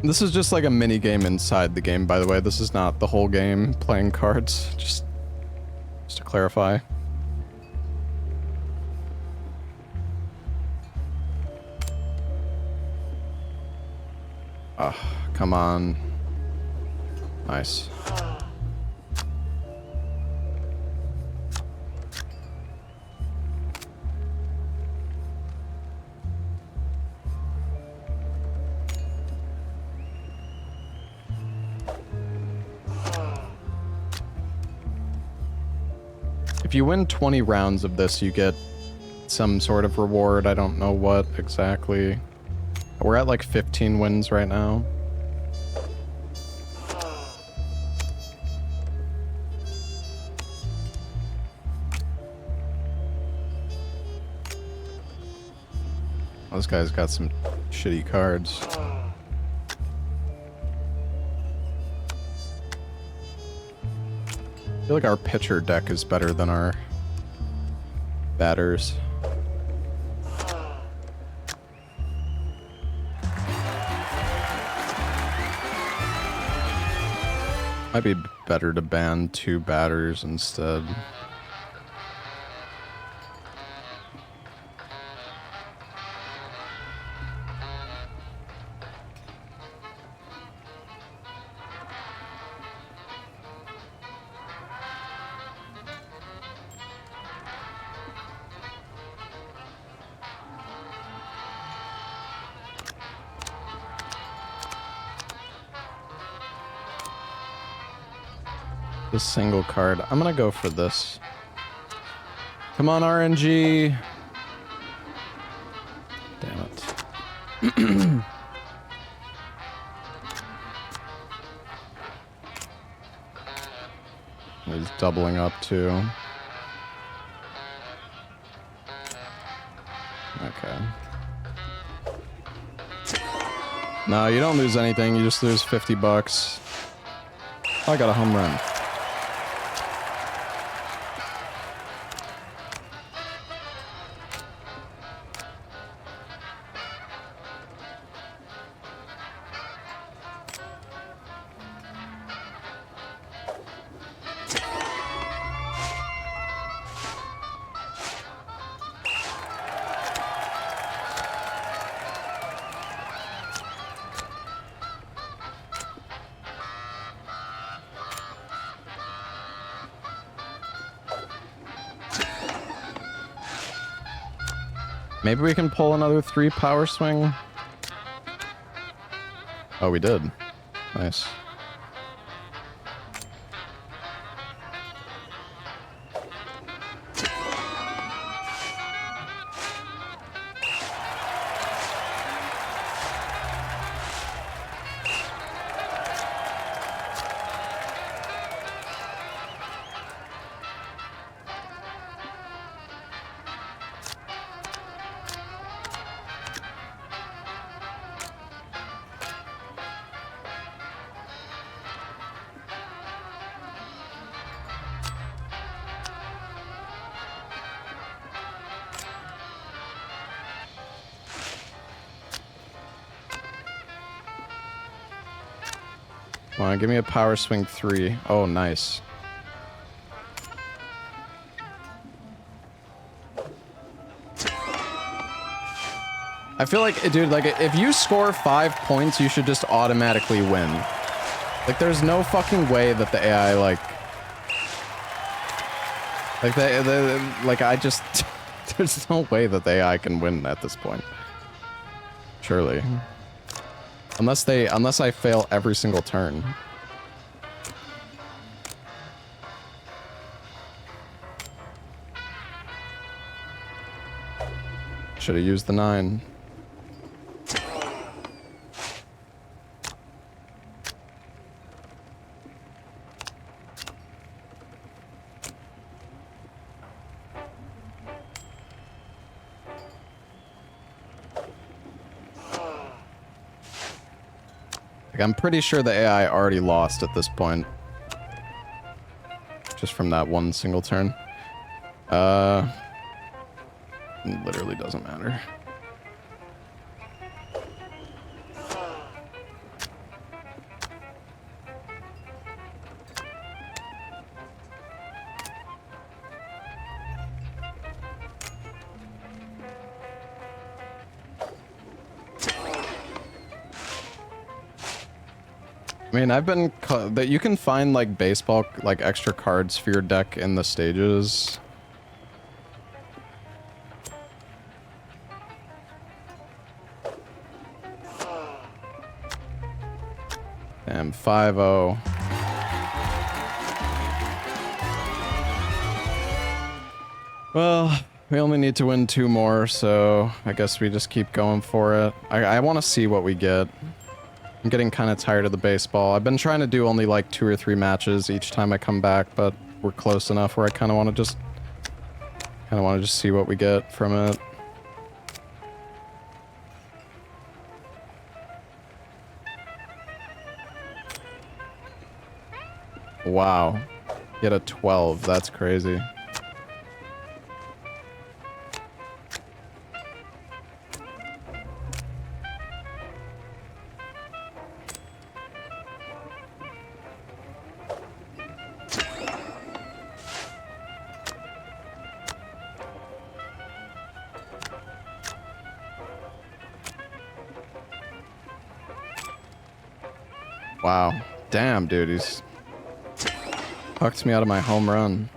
This is just like a mini game inside the game, by the way. This is not the whole game playing cards. Just to clarify. Ah, come on. Nice. If you win 20 rounds of this, you get some sort of reward. I don't know what exactly. We're at like 15 wins right now. This guy's got some shitty cards. feel like our pitcher deck is better than our batters. Might be better to ban 2 batters instead. This single card. I'm gonna go for this. Come on, RNG. Damn it. He's doubling up too. Okay. No, you don't lose anything. You just lose 50 bucks. Oh, I got a home run. Maybe we can pull another 3 power swing. Oh, we did. Nice. Come on, give me a power swing 3. Oh, nice. I feel like, dude, like, if you score 5 points, you should just automatically win. Like, there's no fucking way that the AI, like, I just, there's no way that the AI can win at this point. Surely. Unless I fail every single turn. Should have used the 9. I'm pretty sure the AI already lost at this point. Just from that one single turn. It literally doesn't matter. I mean, I've been that you can find like baseball, like extra cards for your deck in the stages. Damn, 5-0. Well, we only need to win 2 more, so I guess we just keep going for it. I want to see what we get. I'm getting kind of tired of the baseball. I've been trying to do only like 2 or 3 matches each time I come back, but we're close enough where I kind of want to just see what we get from it. Wow. Get a 12. That's crazy. Wow. Damn, dude, he's pucked me out of my home run.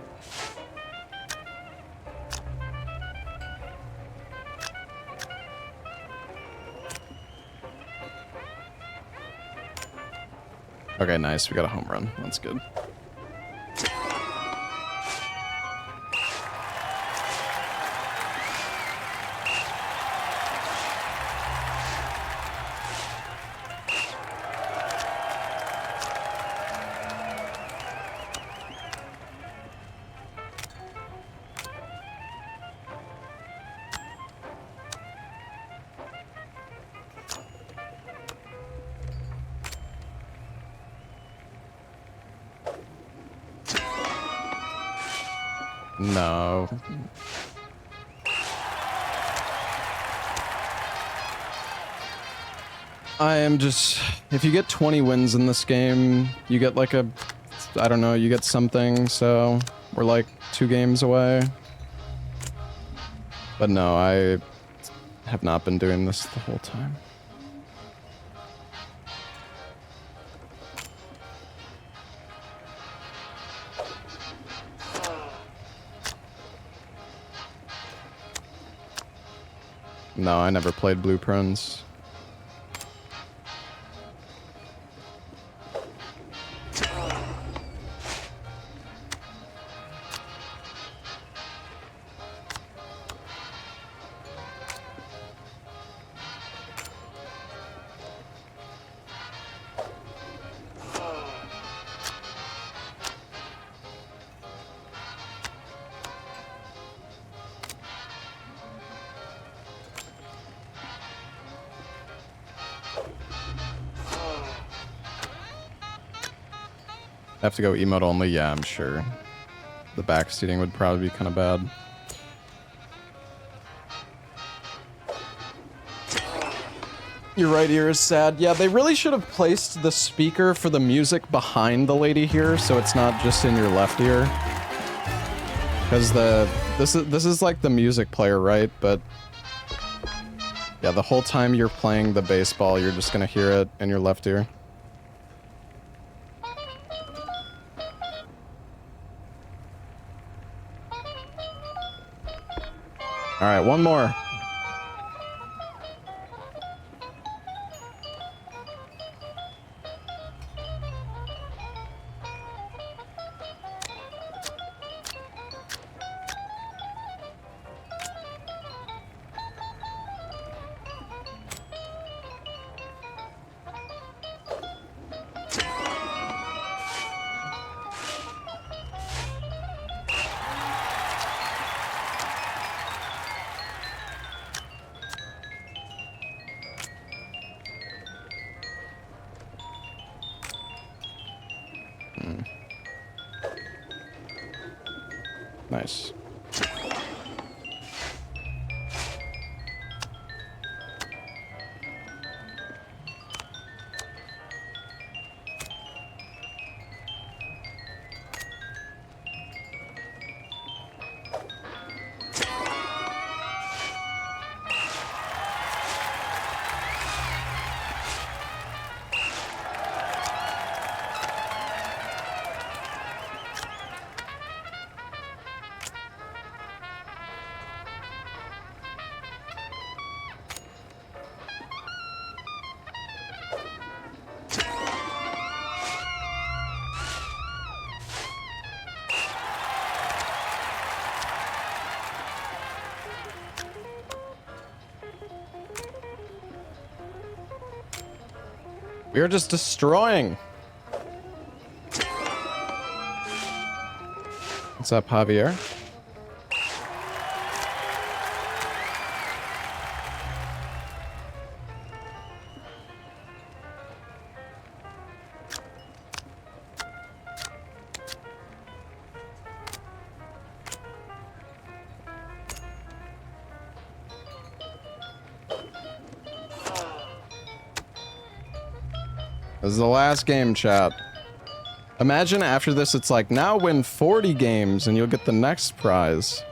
Okay, nice. We got a home run. That's good. No. I am just... If you get 20 wins in this game, you get like a... I don't know, you get something, so... We're like 2 games away. But no, I have not been doing this the whole time. No, I never played Blueprints. Have to go emote only? Yeah, I'm sure. The backseating would probably be kind of bad. Your right ear is sad. Yeah, they really should have placed the speaker for the music behind the lady here, so it's not just in your left ear. Because this is like the music player, right? But yeah, the whole time you're playing the baseball, you're just gonna hear it in your left ear. All right, one more. Nice. We are just destroying. What's up, Javier? This is the last game, chat. Imagine after this, it's like, now win 40 games and you'll get the next prize.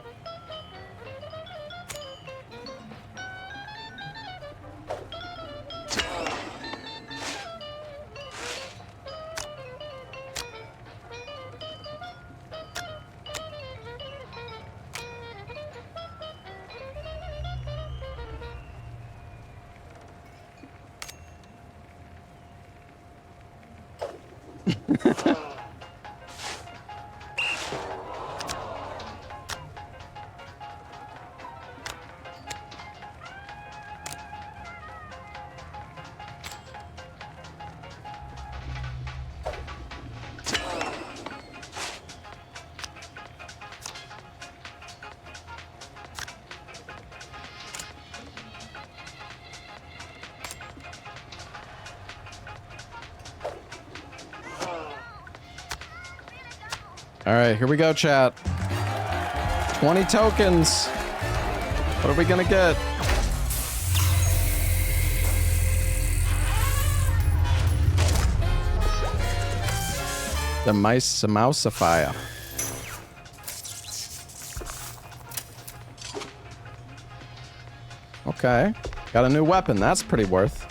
Alright, here we go, chat. 20 tokens. What are we gonna get? The mouseifier. Okay. Got a new weapon. That's pretty worth.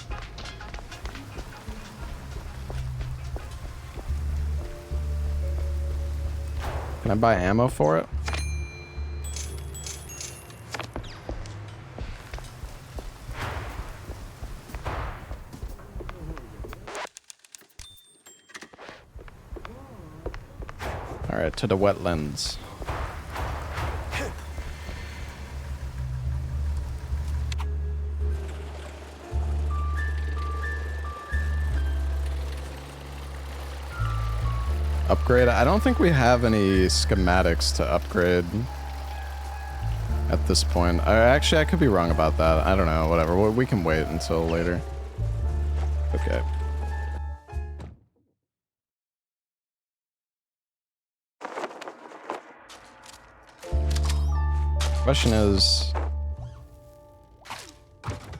Can I buy ammo for it? Alright, to the wetlands. Upgrade. I don't think we have any schematics to upgrade at this point. Actually, I could be wrong about that. I don't know. Whatever. We can wait until later. Okay. Question is,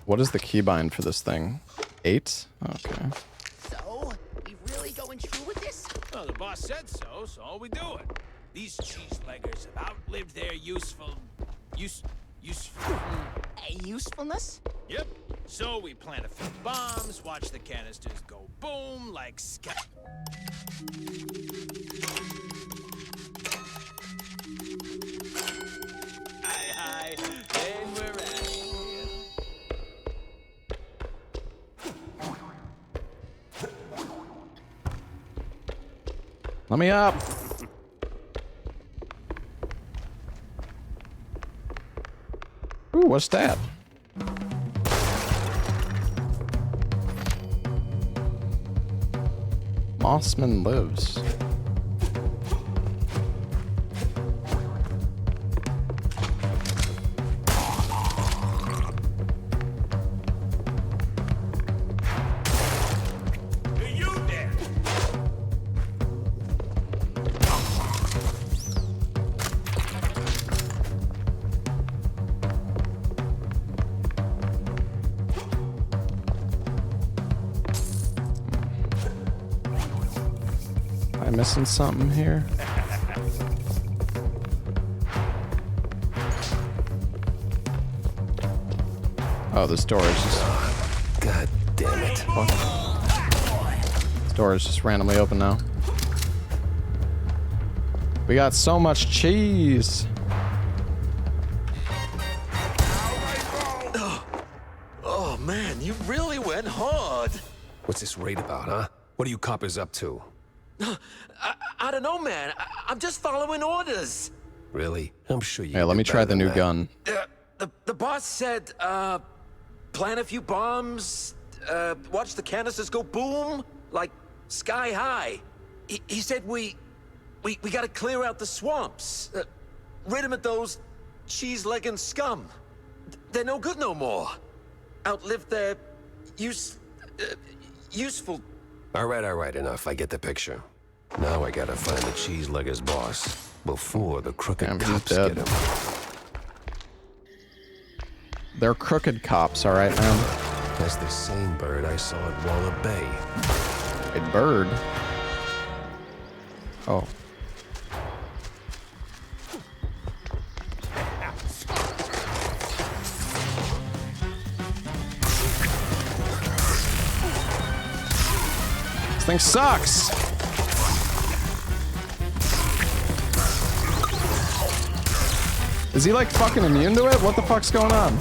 what is the keybind for this thing? 8? Okay. So, we really going true with this? Well, the boss said so, so we do it. These cheeseleggers have outlived their usefulness? Yep. So we plant a few bombs, watch the canisters go boom like sky. Aye, then we're at it. Let me up. Ooh, what's that? Mossman lives. Missing something here. Oh, this door is just... God damn it. Fuck. This door is just randomly open now. We got so much cheese. Oh man, you really went hard. What's this raid about, huh? What are you coppers up to? I don't know, man. I'm just following orders. Really? I'm sure you. Hey, let me try the new gun. The boss said, plant a few bombs, watch the canisters go boom, like sky high. He said we gotta clear out the swamps, rid him of those cheese-legging scum. They're no good no more. Outlived their useful. All right, enough. I get the picture. Now I gotta find the cheese-legger's boss before the crooked cops get him. They're crooked cops, all right, man. That's the same bird I saw at Waller Bay. A bird. Oh. This thing sucks. Is he like fucking immune to it? What the fuck's going on?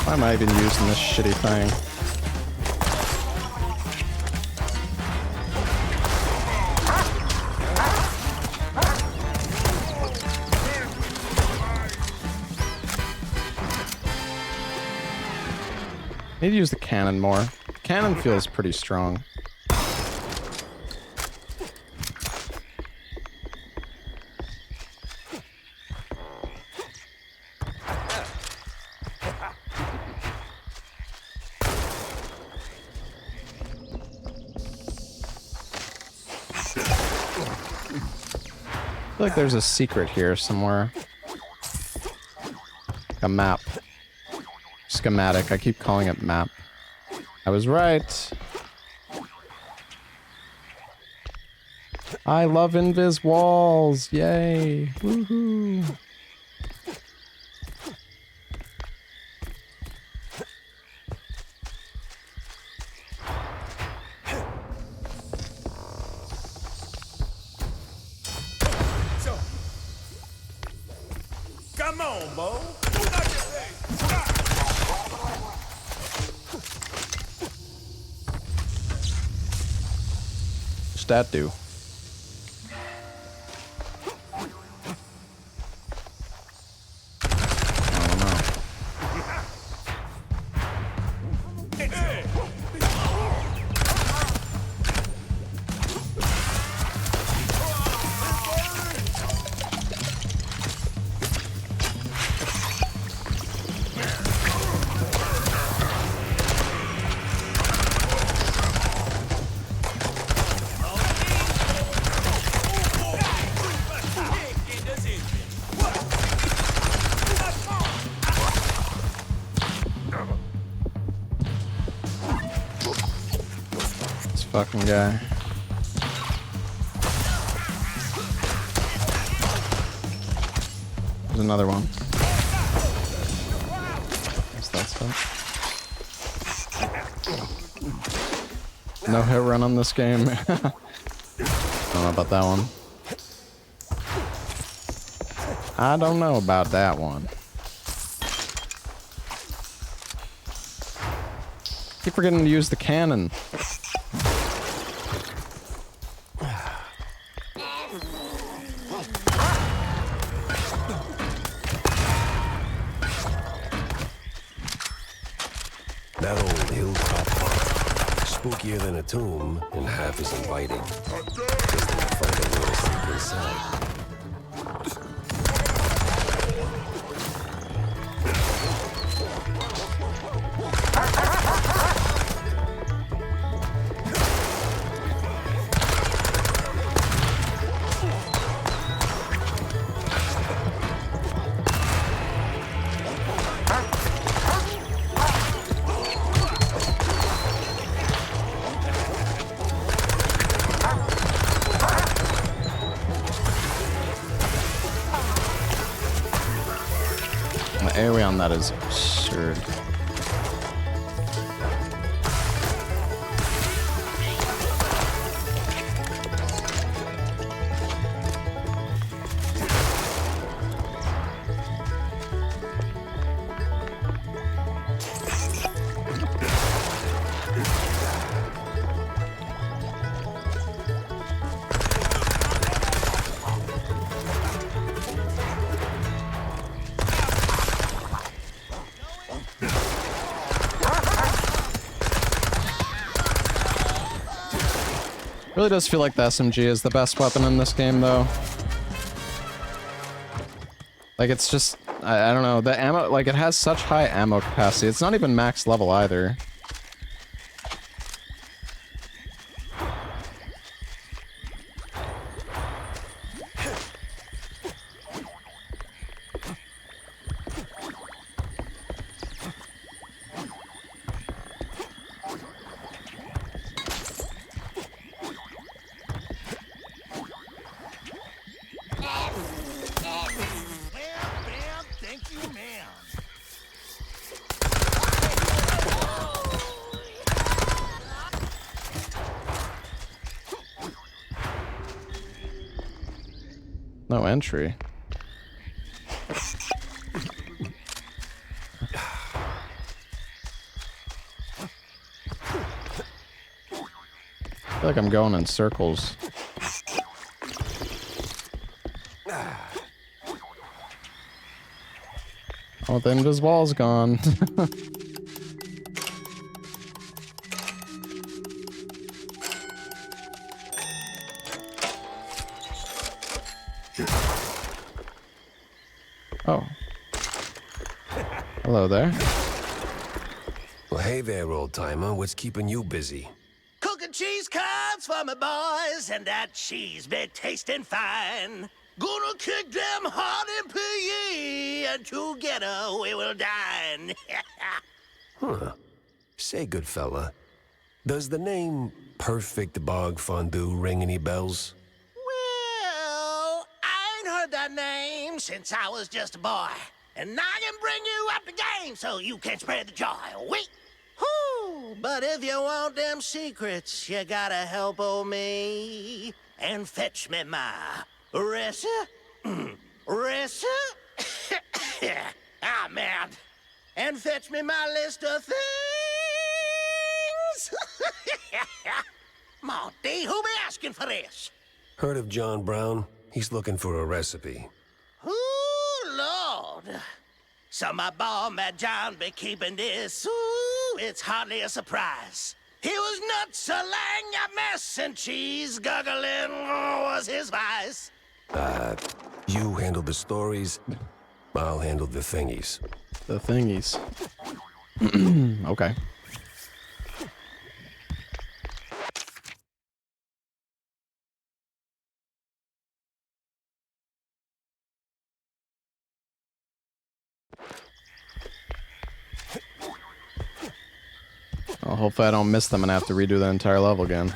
Why am I even using this shitty thing? Need to use the cannon more. The cannon feels pretty strong. I feel like there's a secret here somewhere. A map. Schematic. I keep calling it map. I was right. I love invis walls. Yay. Woohoo. Come on, Bo. What's that do? Fucking guy. There's another one. What's that stuff? No hit run on this game. I don't know about that one. I don't know about that one. Keep forgetting to use the cannon. That old hilltop park, spookier than a tomb and half as inviting. Just to find a little sleep inside. The area on that is absurd. Really does feel like the SMG is the best weapon in this game, though. Like, it's just... I don't know. The ammo... Like, it has such high ammo capacity. It's not even max level either. No entry. I feel like I'm going in circles. Oh, the invis-wall's gone. Oh. Hello there. Well, hey there, old-timer. What's keeping you busy? Cooking cheese curds for my boys, and that cheese be tasting fine. Gonna kick them hard and pee, and together we will dine. Huh. Say, good fella, does the name Perfect Bog Fondue ring any bells? Well, I ain't heard that name since I was just a boy. And I can bring you up the game so you can spread the joy. Wait. Whoo, but if you want them secrets, you gotta help old me and fetch me my ah, man. And fetch me my list of things. Monty, who be asking for this? Heard of John Brown? He's looking for a recipe. Ooh, Lord. So my boy, Mad John, be keeping this. Ooh, it's hardly a surprise. He was nuts, a lang a mess, and cheese guggling was his vice. You handle the stories, I'll handle the thingies. The thingies. Okay. Well, hopefully I don't miss them and have to redo the entire level again.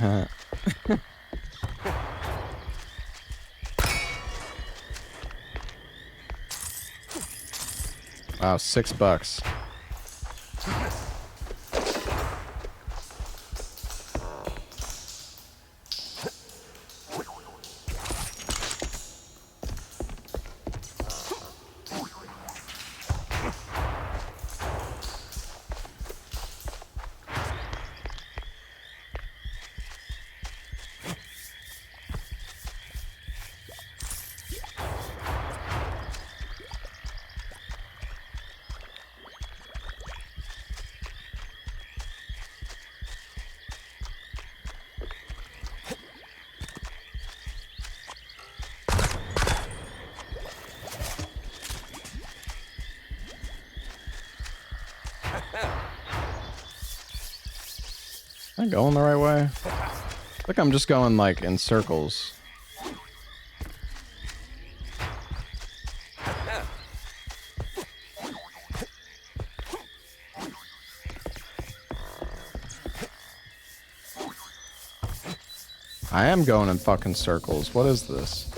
Wow, $6. Am I going the right way? I think I'm just going like in circles. I am going in fucking circles. What is this?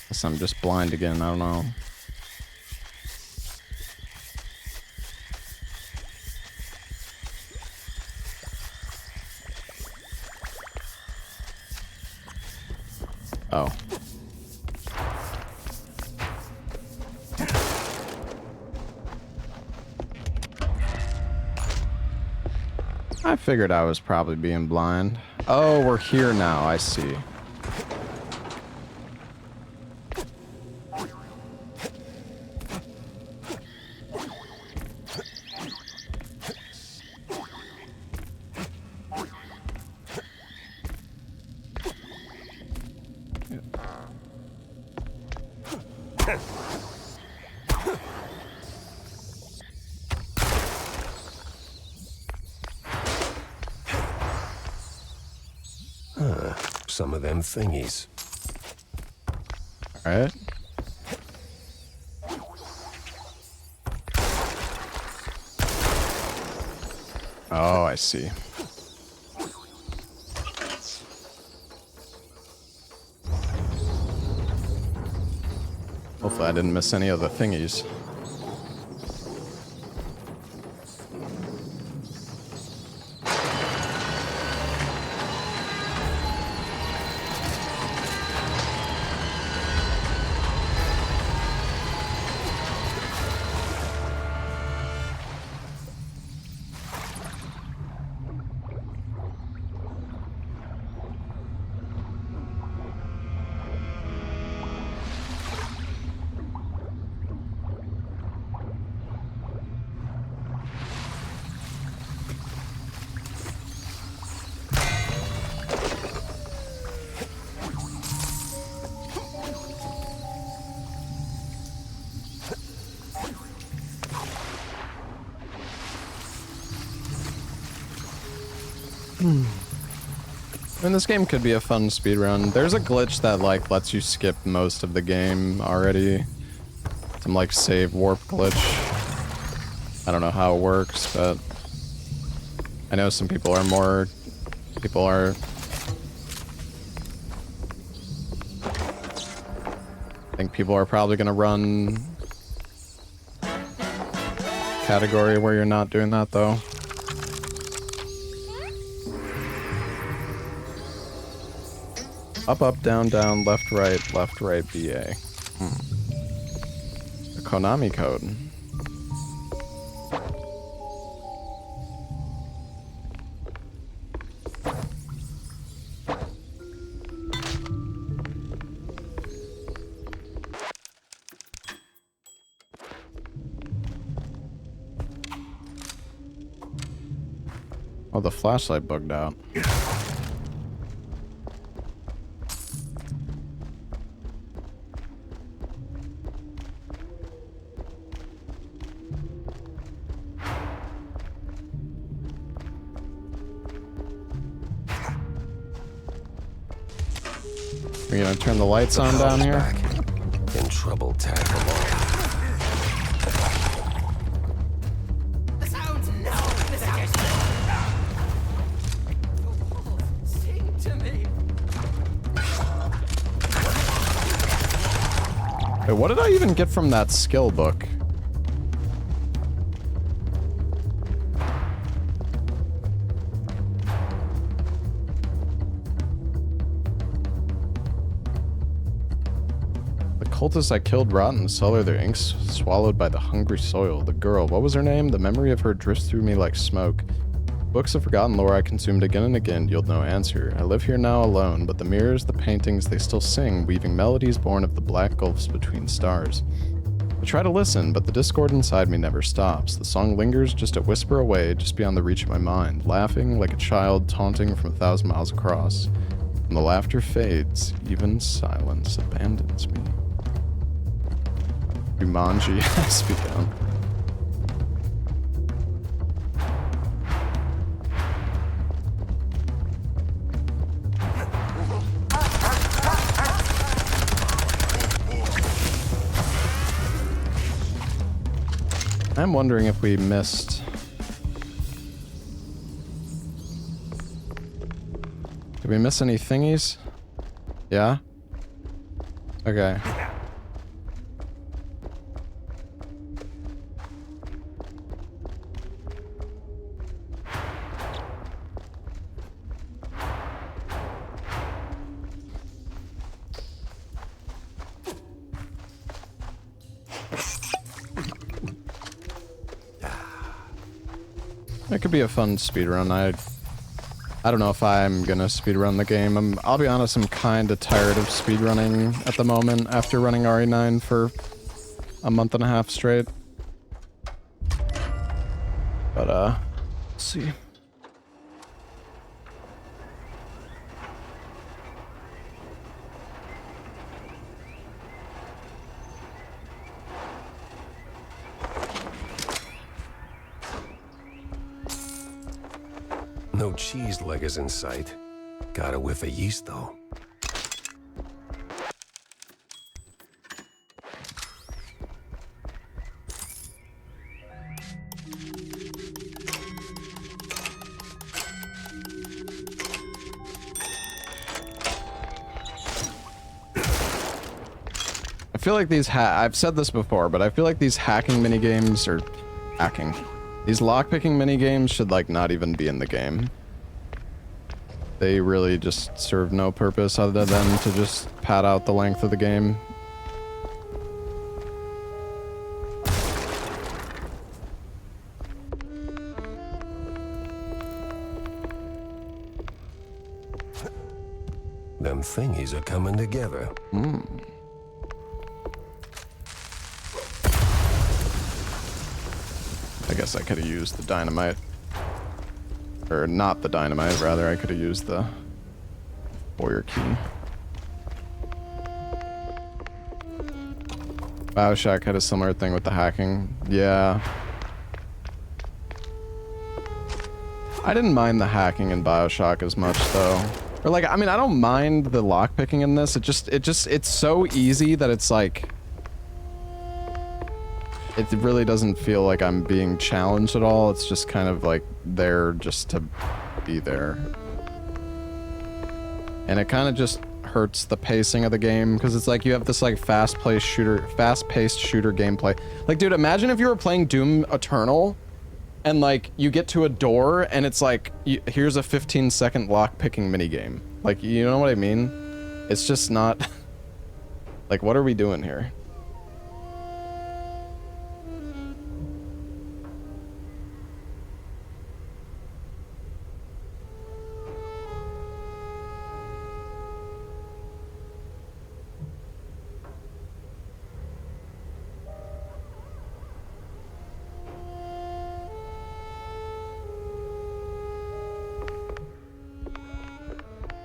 Guess I'm just blind again. I don't know. Oh. I figured I was probably being blind. Oh, we're here now. I see. Some of them thingies. All right. Oh, I see. Hopefully I didn't miss any of the thingies. I mean, this game could be a fun speedrun. There's a glitch that, like, lets you skip most of the game already. Some, like, save warp glitch. I don't know how it works, but I know some people are more... People are... I think people are probably gonna run... category where you're not doing that, though. Up, up, down, down, left, right, BA. The Konami code. Oh, the flashlight bugged out. Are you gonna turn the lights on down here? Back. In trouble, tag along. The sounds no visitors. Sing to me. Wait, what did I even get from that skill book? Cultists I killed rot in the cellar, their inks swallowed by the hungry soil. The girl, what was her name? The memory of her drifts through me like smoke. Books of forgotten lore I consumed again and again yield no answer. I live here now alone, but the mirrors, the paintings, they still sing, weaving melodies born of the black gulfs between stars. I try to listen, but the discord inside me never stops. The song lingers just a whisper away, just beyond the reach of my mind, laughing like a child taunting from 1,000 miles across. When the laughter fades, even silence abandons me. Jumanji has begun. I'm wondering if we missed... Did we miss any thingies? Yeah? Okay. It could be a fun speedrun. I don't know if I'm gonna speedrun the game. I'll be honest, I'm kind of tired of speedrunning at the moment after running RE9 for a month and a half straight. But, let's see. No cheese leggers in sight. Got a whiff of yeast, though. I feel like these I've said this before, but I feel like these hacking minigames or these lockpicking minigames should like not even be in the game. They really just serve no purpose other than to just pad out the length of the game. Them thingies are coming together. I guess I could have used the dynamite. Or not the dynamite, rather. I could have used the warrior key. BioShock had a similar thing with the hacking. Yeah. I didn't mind the hacking in BioShock as much, though. Or like, I mean, I don't mind the lockpicking in this. It's so easy that it's like... It really doesn't feel like I'm being challenged at all. It's just kind of like there just to be there. And it kind of just hurts the pacing of the game because it's like you have this like fast-paced shooter gameplay. Like, dude, imagine if you were playing Doom Eternal and like you get to a door and it's like, here's a 15-second lock-picking minigame. Like, you know what I mean? It's just not... Like, what are we doing here?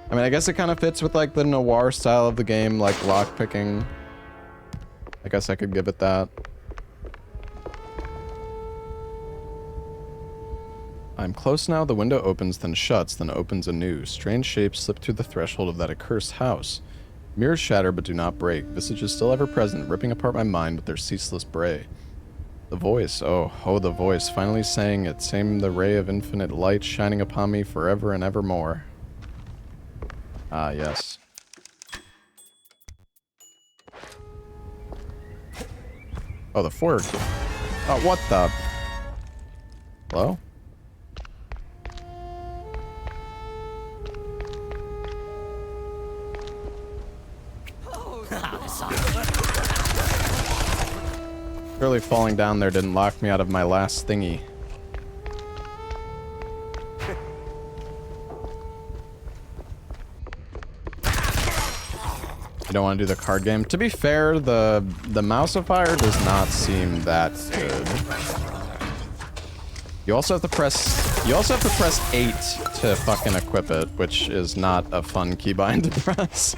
I mean, I guess it kind of fits with like the noir style of the game, like lockpicking. I guess I could give it that. I'm close now. The window opens, then shuts, then opens anew. Strange shapes slip through the threshold of that accursed house. Mirrors shatter but do not break. Visages still ever present, ripping apart my mind with their ceaseless bray. The voice, oh, the voice, finally saying it. Same the ray of infinite light shining upon me forever and evermore. Ah, yes. Oh, the foyer key. Oh, what the? Hello? Surely falling down there didn't lock me out of my last thingy. You don't want to do the card game. To be fair, the mouseifier does not seem that good. You also have to press 8 to fucking equip it, which is not a fun keybind to press.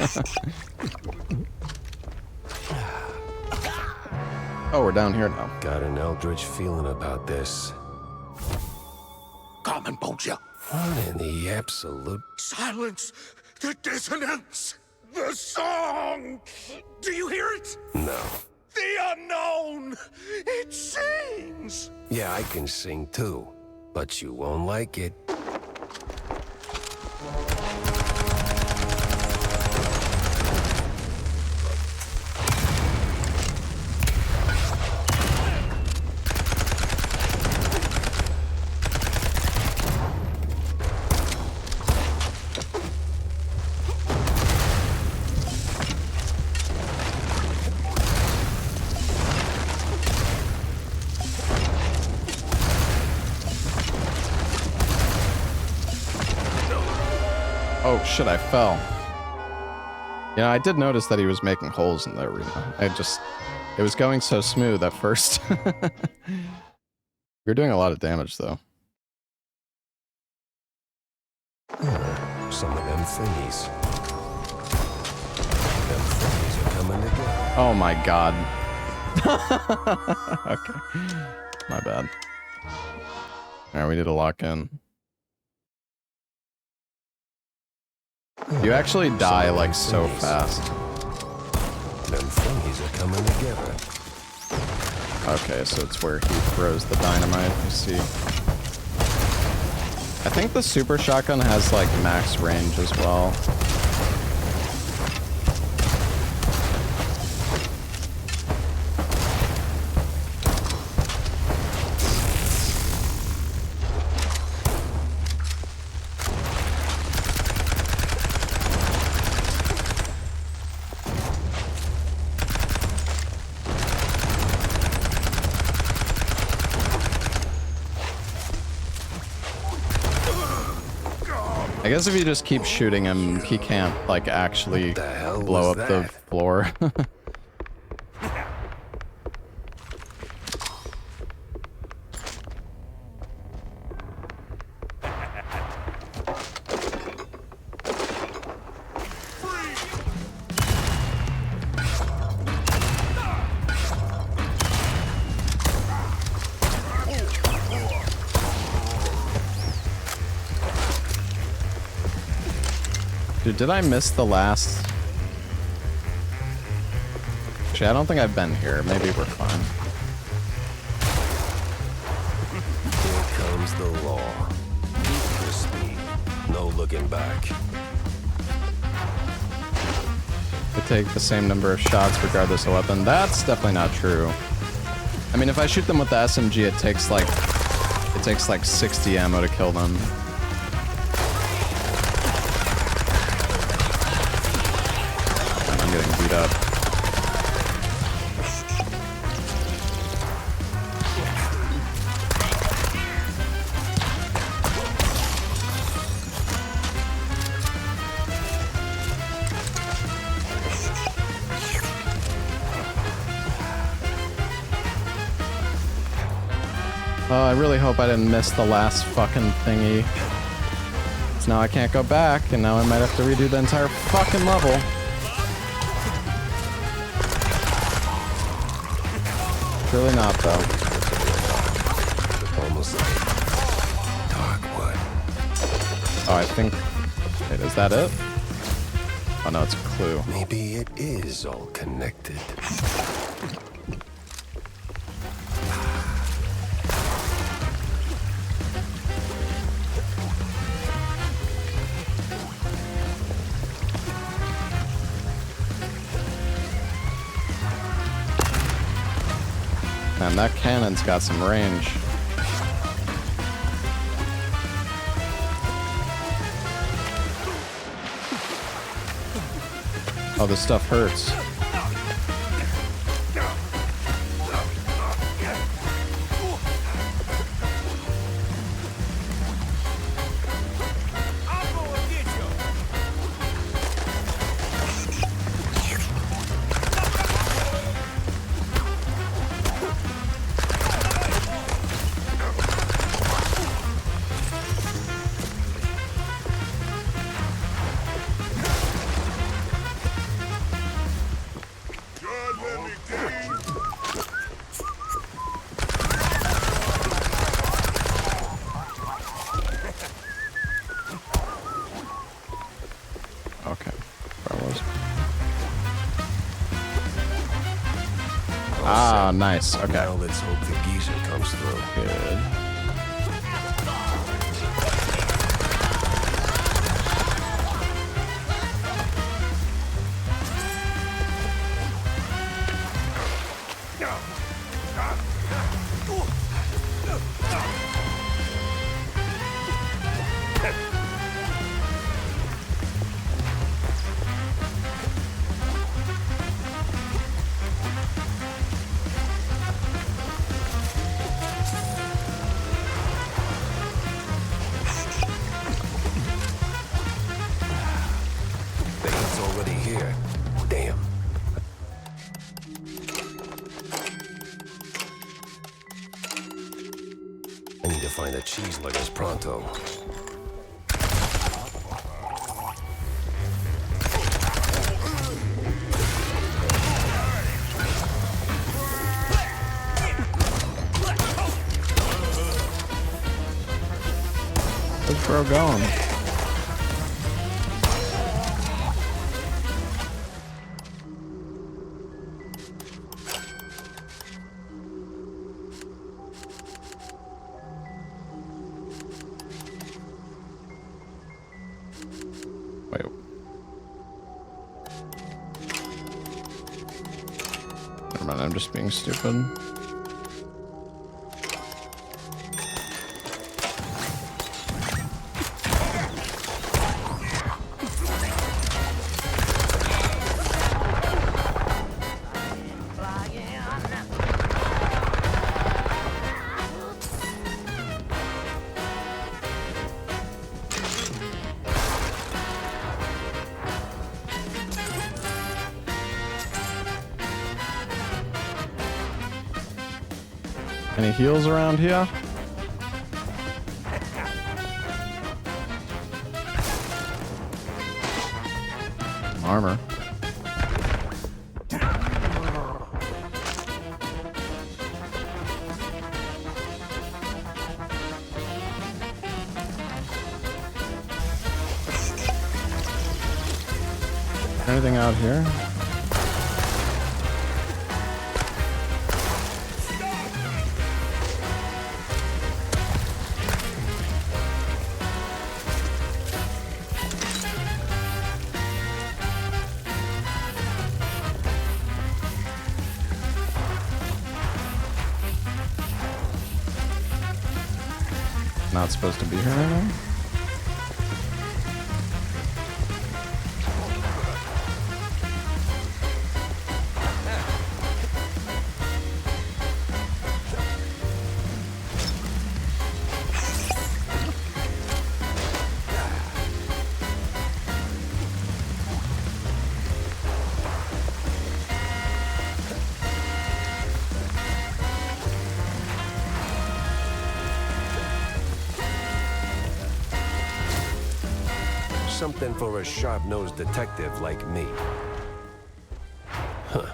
Oh, we're down here now. Got an eldritch feeling about this. Come and bolt you. What in the absolute... Silence! The dissonance! The song! Do you hear it? No. The unknown! It sings! Yeah, I can sing too, but you won't like it. Oh shit, I fell. Yeah, I did notice that he was making holes in the arena. It was going so smooth at first. You're doing a lot of damage though. Some of them thingies. Them thingies are coming together. Oh my god. Okay. My bad. Alright, we need to lock in. You actually die like so fast. Them thingies are coming together. Okay, so it's where he throws the dynamite, you see. I think the super shotgun has like max range as well. I guess if you just keep shooting him, he can't, like, actually blow up the floor. Dude, did I miss the last... Actually, I don't think I've been here. Maybe we're fine. Here comes the law. For speed. No looking back. We take the same number of shots regardless of weapon. That's definitely not true. I mean, if I shoot them with the SMG, it takes like 60 ammo to kill them. Getting beat up. Oh, I really hope I didn't miss the last fucking thingy. So now I can't go back, and now I might have to redo the entire fucking level. Really not, though. Almost like dark wood. Oh, I think... Wait, is that it? Oh, no, it's a clue. Maybe it is all connected. Man, that cannon's got some range. Oh, this stuff hurts. Ah, nice. Okay. Now let's hope the geezer comes through. Good. cheese leggers pronto. Where's bro going? Wait. Never mind, I'm just being stupid. Any heals around here? Armor. Anything out here? Not supposed to be here right now? Something for a sharp-nosed detective like me. Huh.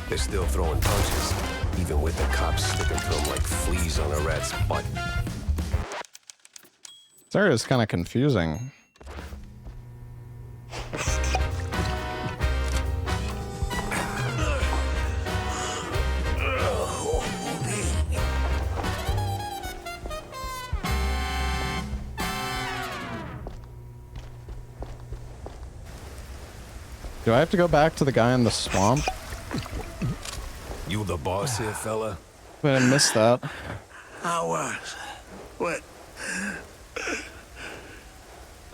They're still throwing punches, even with the cops sticking through them like fleas on a rat's butt. This area is kind of confusing. Do I have to go back to the guy in the swamp? You the boss here, fella? Wait, I missed that. I was. What?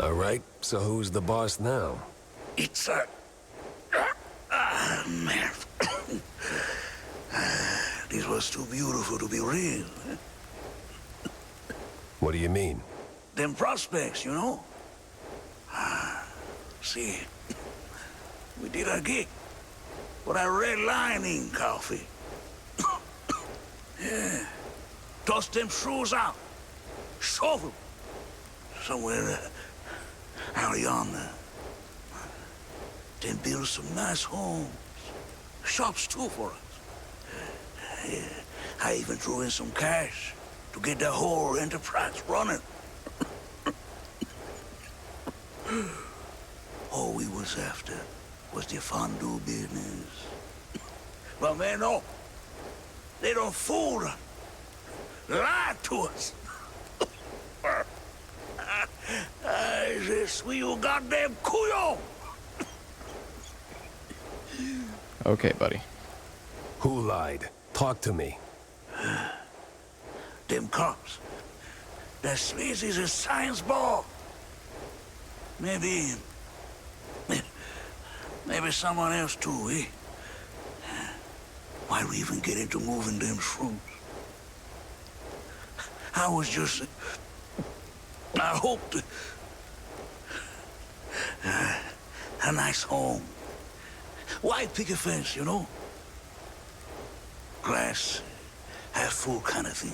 All right, so who's the boss now? It's a... man. This was too beautiful to be real. What do you mean? Them prospects, you know? See, we did our gig for that red lining coffee. Yeah. Toss them shrews out. Shovel. Somewhere out yonder. Then build some nice homes. Shops too for us. Yeah. I even threw in some cash to get the whole enterprise running. All we was after was the fondue business. But man, no. They don't fool us. Lie to us. Je suis au goddamn couillon. Okay, buddy. Who lied? Talk to me. Them cops. That sleazy's a science ball. Maybe someone else too, eh? Why we even get into moving them shrews? I was just... I hoped... a nice home. White picket fence, you know? Glass half full kind of thing.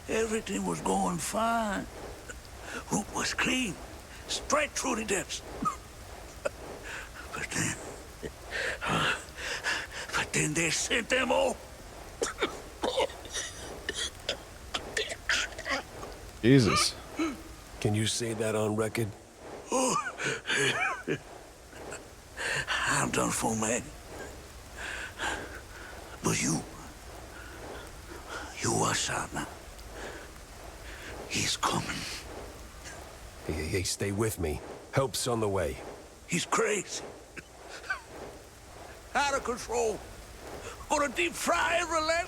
Everything was going fine. Route was clean, straight through the depths. But then they sent them all. Jesus. Can you say that on record? Oh. I'm done for, man. But you watch out now. He's coming. Hey, stay with me. Help's on the way. He's crazy. Out of control. Gonna deep fry every leg.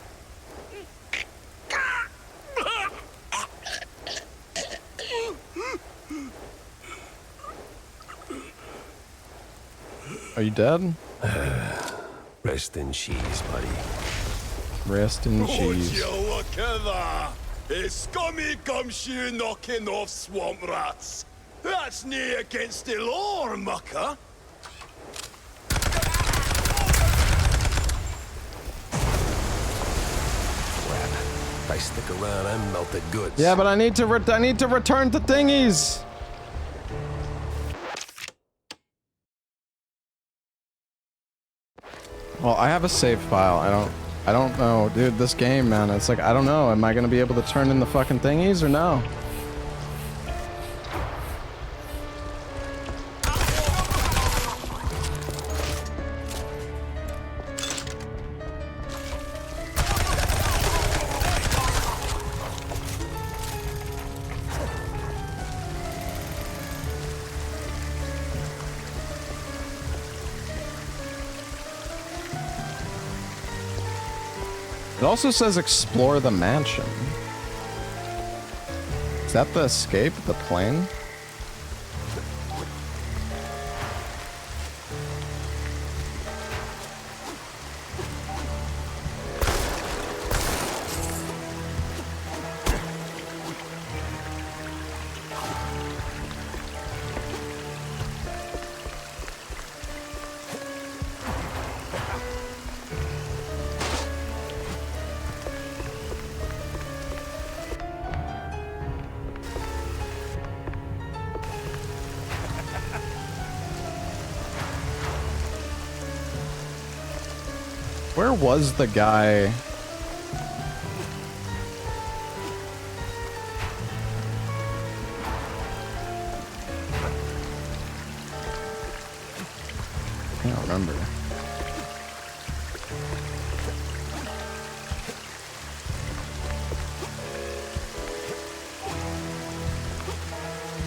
Are you dead? Rest in cheese, buddy. Rest in cheese. Would you look at that? A scummy gumshoe knocking off swamp rats. That's nae against the law, mucker. If I stick around, I'm melted goods. Yeah, but I need to return to thingies. Well, I have a save file. I don't know, dude. This game, man. It's like, I don't know. Am I gonna be able to turn in the fucking thingies or no? It also says explore the mansion. Is that the escape, the plane? Where was the guy? I don't remember. I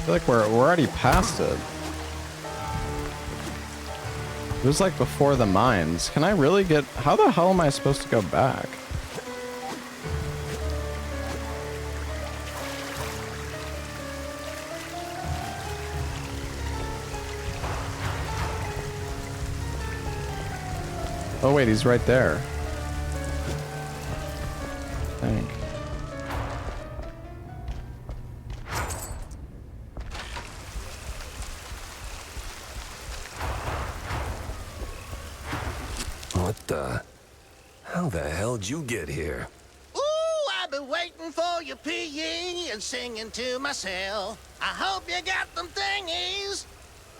feel like we're already past it. It was like before the mines. Can I really get... How the hell am I supposed to go back? Oh wait, he's right there. I think. How the hell'd you get here? Ooh, I've been waiting for your PE and singing to myself. I hope you got them thingies.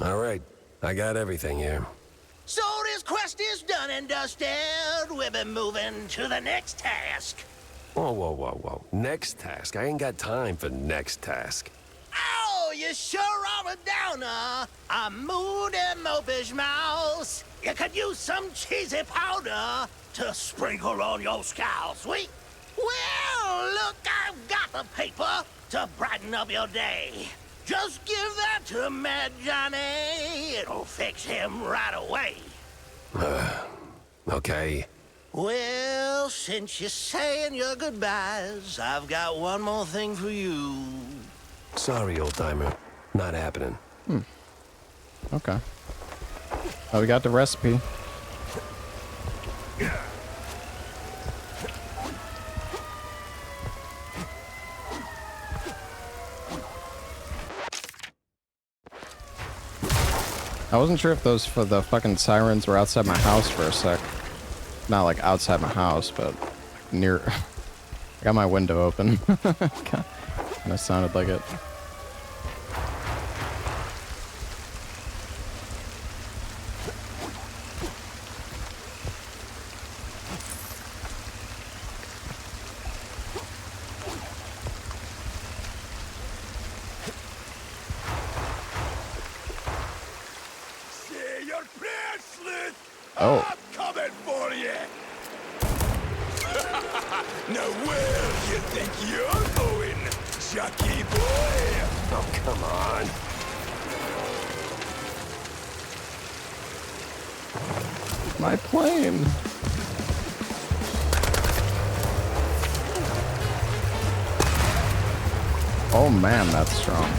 All right, I got everything here. So this quest is done and dusted. We've been moving to the next task. Whoa, whoa, whoa, whoa. Next task? I ain't got time for next task. Oh, you sure are a downer. A moody mopish mouse. You could use some cheesy powder to sprinkle on your scowl, sweet. Well, look, I've got the paper to brighten up your day. Just give that to Mad Johnny. It'll fix him right away. Okay. Well, since you're saying your goodbyes, I've got one more thing for you. Sorry, old-timer. Not happening. Okay. Oh, we got the recipe. I wasn't sure if those for the fucking sirens were outside my house for a sec. Not like outside my house, but near, Got my window open. Kind of sounded like it. Say your bracelet! Oh. I'm coming for you! Now where you think you're going, Chucky boy? Oh, come on. My plane. Oh man, that's strong.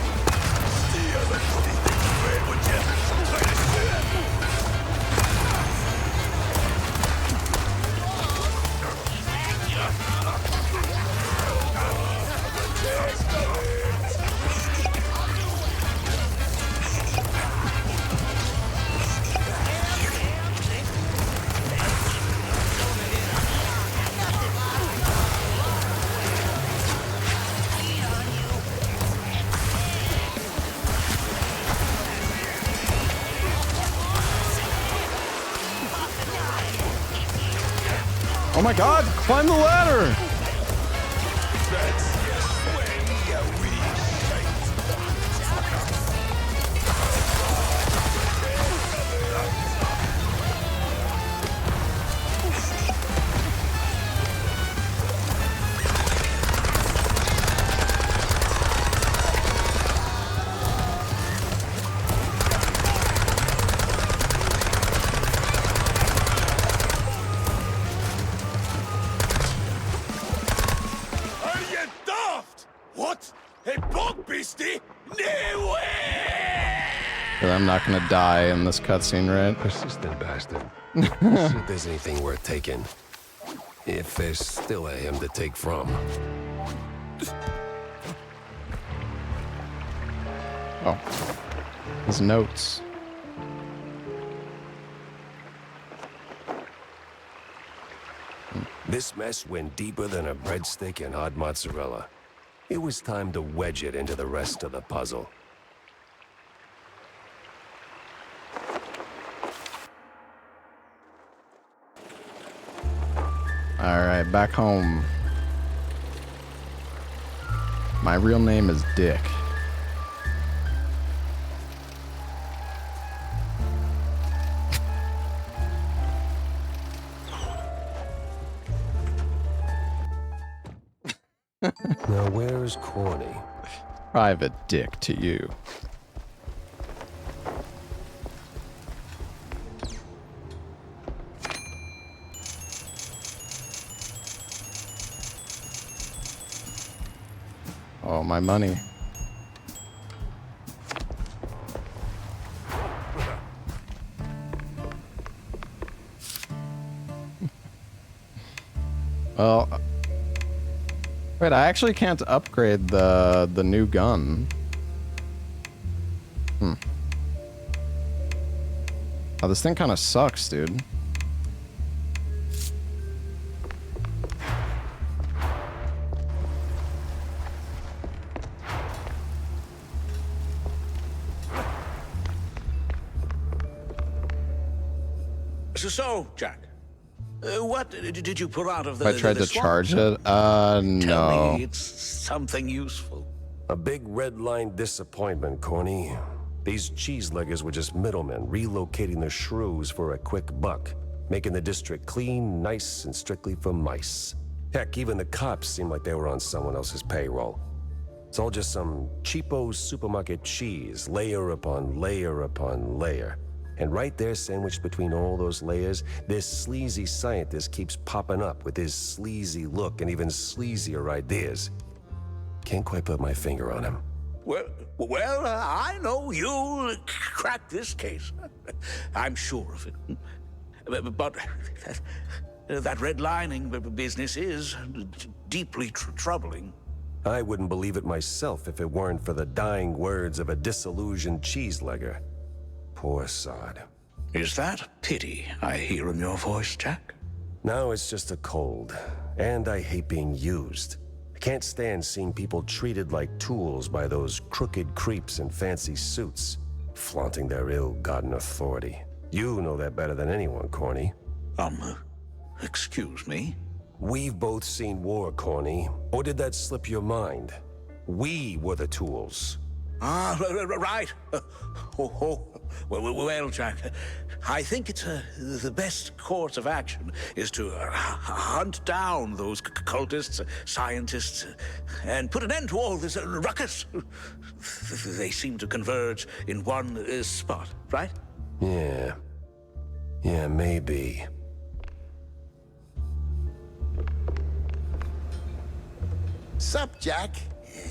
Oh my god, climb the ladder! I'm not gonna die in this cutscene, right? Persistent bastard. Let's see if there's anything worth taking. If there's still a him to take from. Oh. His notes. This mess went deeper than a breadstick and hot mozzarella. It was time to wedge it into the rest of the puzzle. Alright, back home. My real name is Dick. Now where's Corny? Private Dick to you. Oh, my money. Well, wait, I actually can't upgrade the new gun. Oh, this thing kind of sucks, dude. So, Jack, what did you pull out of the I tried to swamp? charge it? Tell No. me it's something useful. A big red line disappointment, Corny. These cheeseleggers were just middlemen relocating the shrews for a quick buck, making the district clean, nice, and strictly for mice. Heck, even the cops seemed like they were on someone else's payroll. It's all just some cheapo supermarket cheese, layer upon layer upon layer. And right there, sandwiched between all those layers, this sleazy scientist keeps popping up with his sleazy look and even sleazier ideas. Can't quite put my finger on him. Well, I know you'll crack this case. I'm sure of it. But that redlining business is deeply troubling. I wouldn't believe it myself if it weren't for the dying words of a disillusioned cheeselegger. Poor sod. Is that pity I hear in your voice, Jack? Now it's just a cold. and I hate being used. I can't stand seeing people treated like tools by those crooked creeps in fancy suits, flaunting their ill-gotten authority. You know that better than anyone, Corny. Excuse me? We've both seen war, Corny. Or did that slip your mind? We were the tools. Right. Well, Jack, I think it's the best course of action is to hunt down those cultists, scientists, and put an end to all this ruckus. They seem to converge in one spot, right? Yeah. Yeah, maybe. Sup, Jack?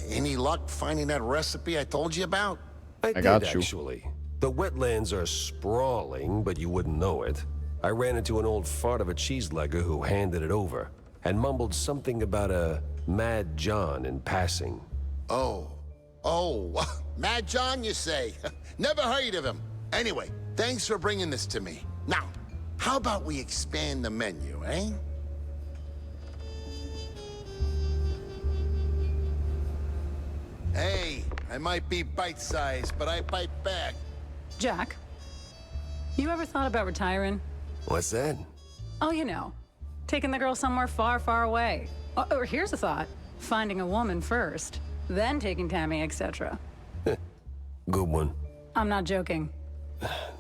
Any luck finding that recipe I told you about? I got you. Actually. The wetlands are sprawling, but you wouldn't know it. I ran into an old fart of a cheeselegger who handed it over and mumbled something about a Mad John in passing. Oh, Mad John, you say? Never heard of him. Anyway, thanks for bringing this to me. Now, how about we expand the menu, eh? Hey, I might be bite-sized, but I bite back. Jack, you ever thought about retiring? What's that? Oh, you know, taking the girl somewhere far, far away. Or here's a thought, finding a woman first, then taking Tammy, etc. Good one. I'm not joking.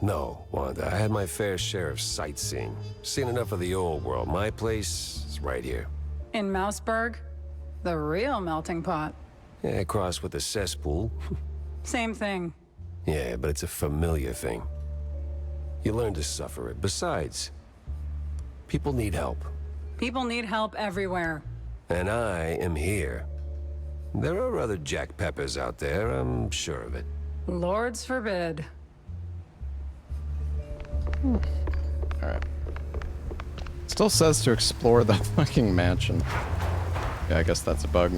No, Wanda, I had my fair share of sightseeing. Seen enough of the old world. My place is right here. In Mouseburg? The real melting pot. Yeah, crossed with the cesspool. Same thing. Yeah, but it's a familiar thing. You learn to suffer it. Besides, people need help. People need help everywhere. And I am here. There are other Jack Peppers out there, I'm sure of it. Lords forbid. Alright. Still says to explore the fucking mansion. Yeah, I guess that's a bug.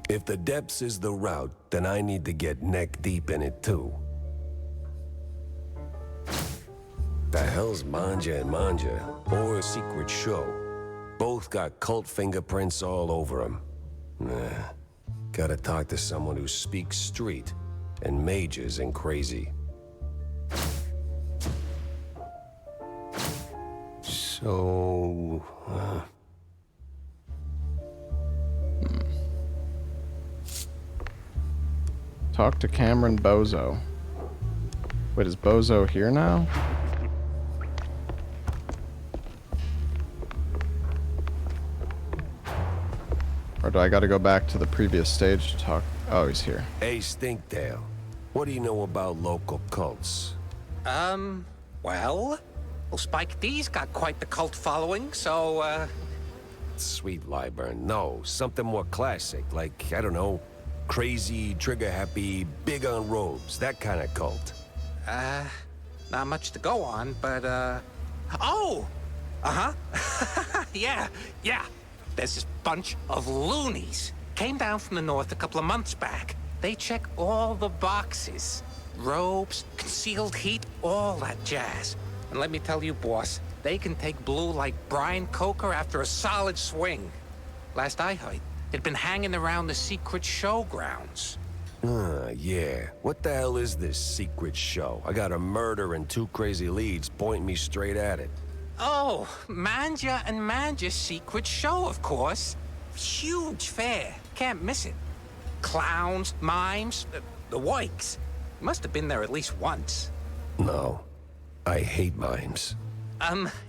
If the depths is the route, then I need to get neck deep in it too. The hell's Manja and Manja? Or a secret show? Both got cult fingerprints all over them. Nah, gotta talk to someone who speaks street and majors in crazy. So... Talk to Cameron Bozo. Wait, is Bozo here now? Or do I gotta go back to the previous stage to talk? Oh, he's here. Hey, Stinktail. What do you know about local cults? Well, Spike D's got quite the cult following, so, Sweet Lyburn, no. Something more classic, like, I don't know, crazy, trigger-happy, big on robes, that kind of cult. not much to go on, but, oh! Uh-huh. Yeah. There's this bunch of loonies. Came down from the north a couple of months back. They check all the boxes. Robes, concealed heat, all that jazz. And let me tell you, boss, they can take blue like Brian Coker after a solid swing. Last I heard, it'd been hanging around the secret showgrounds. Yeah. What the hell is this secret show? I got a murder and 2 crazy leads pointing me straight at it. Oh, Manja and Manja's secret show, of course. Huge fair. Can't miss it. Clowns, mimes, the Wikes. Must have been there at least once. No. I hate mimes.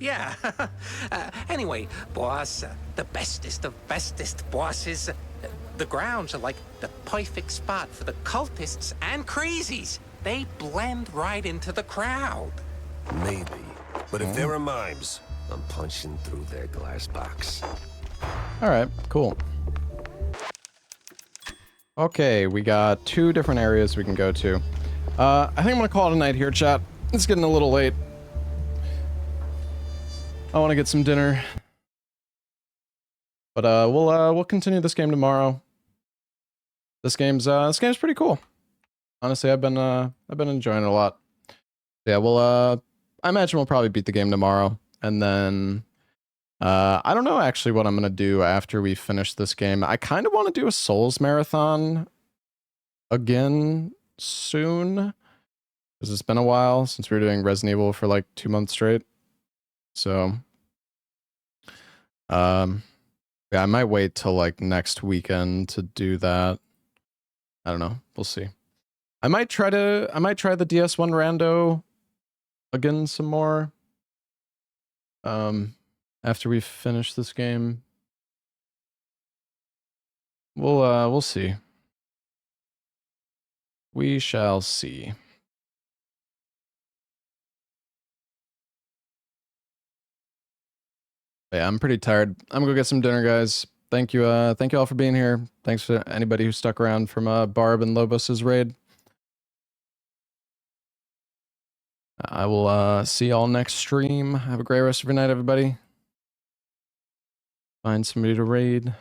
Yeah. Anyway, boss, the bestest of bestest bosses. The grounds are like the perfect spot for the cultists and crazies. They blend right into the crowd. Maybe. But if there are mimes, I'm punching through their glass box. Alright, cool. Okay, we got 2 different areas we can go to. I think I'm gonna call it a night here, chat. It's getting a little late. I want to get some dinner. But we'll continue this game tomorrow. this game's pretty cool. Honestly, I've been enjoying it a lot. Yeah, well, I imagine we'll probably beat the game tomorrow, and then I don't know actually what I'm gonna do after we finish this game. I kind of want to do a Souls marathon again soon, because it's been a while since we were doing Resident Evil for like 2 months straight. So, yeah, I might wait till like next weekend to do that. I don't know. We'll see. I might try the DS1 rando again some more. After we finish this game, we'll see. We shall see. Yeah, I'm pretty tired. I'm gonna go get some dinner, guys. Thank you all for being here. Thanks for anybody who stuck around from Barb and Lobos's raid. I will see y'all next stream. Have a great rest of your night, everybody. Find somebody to raid.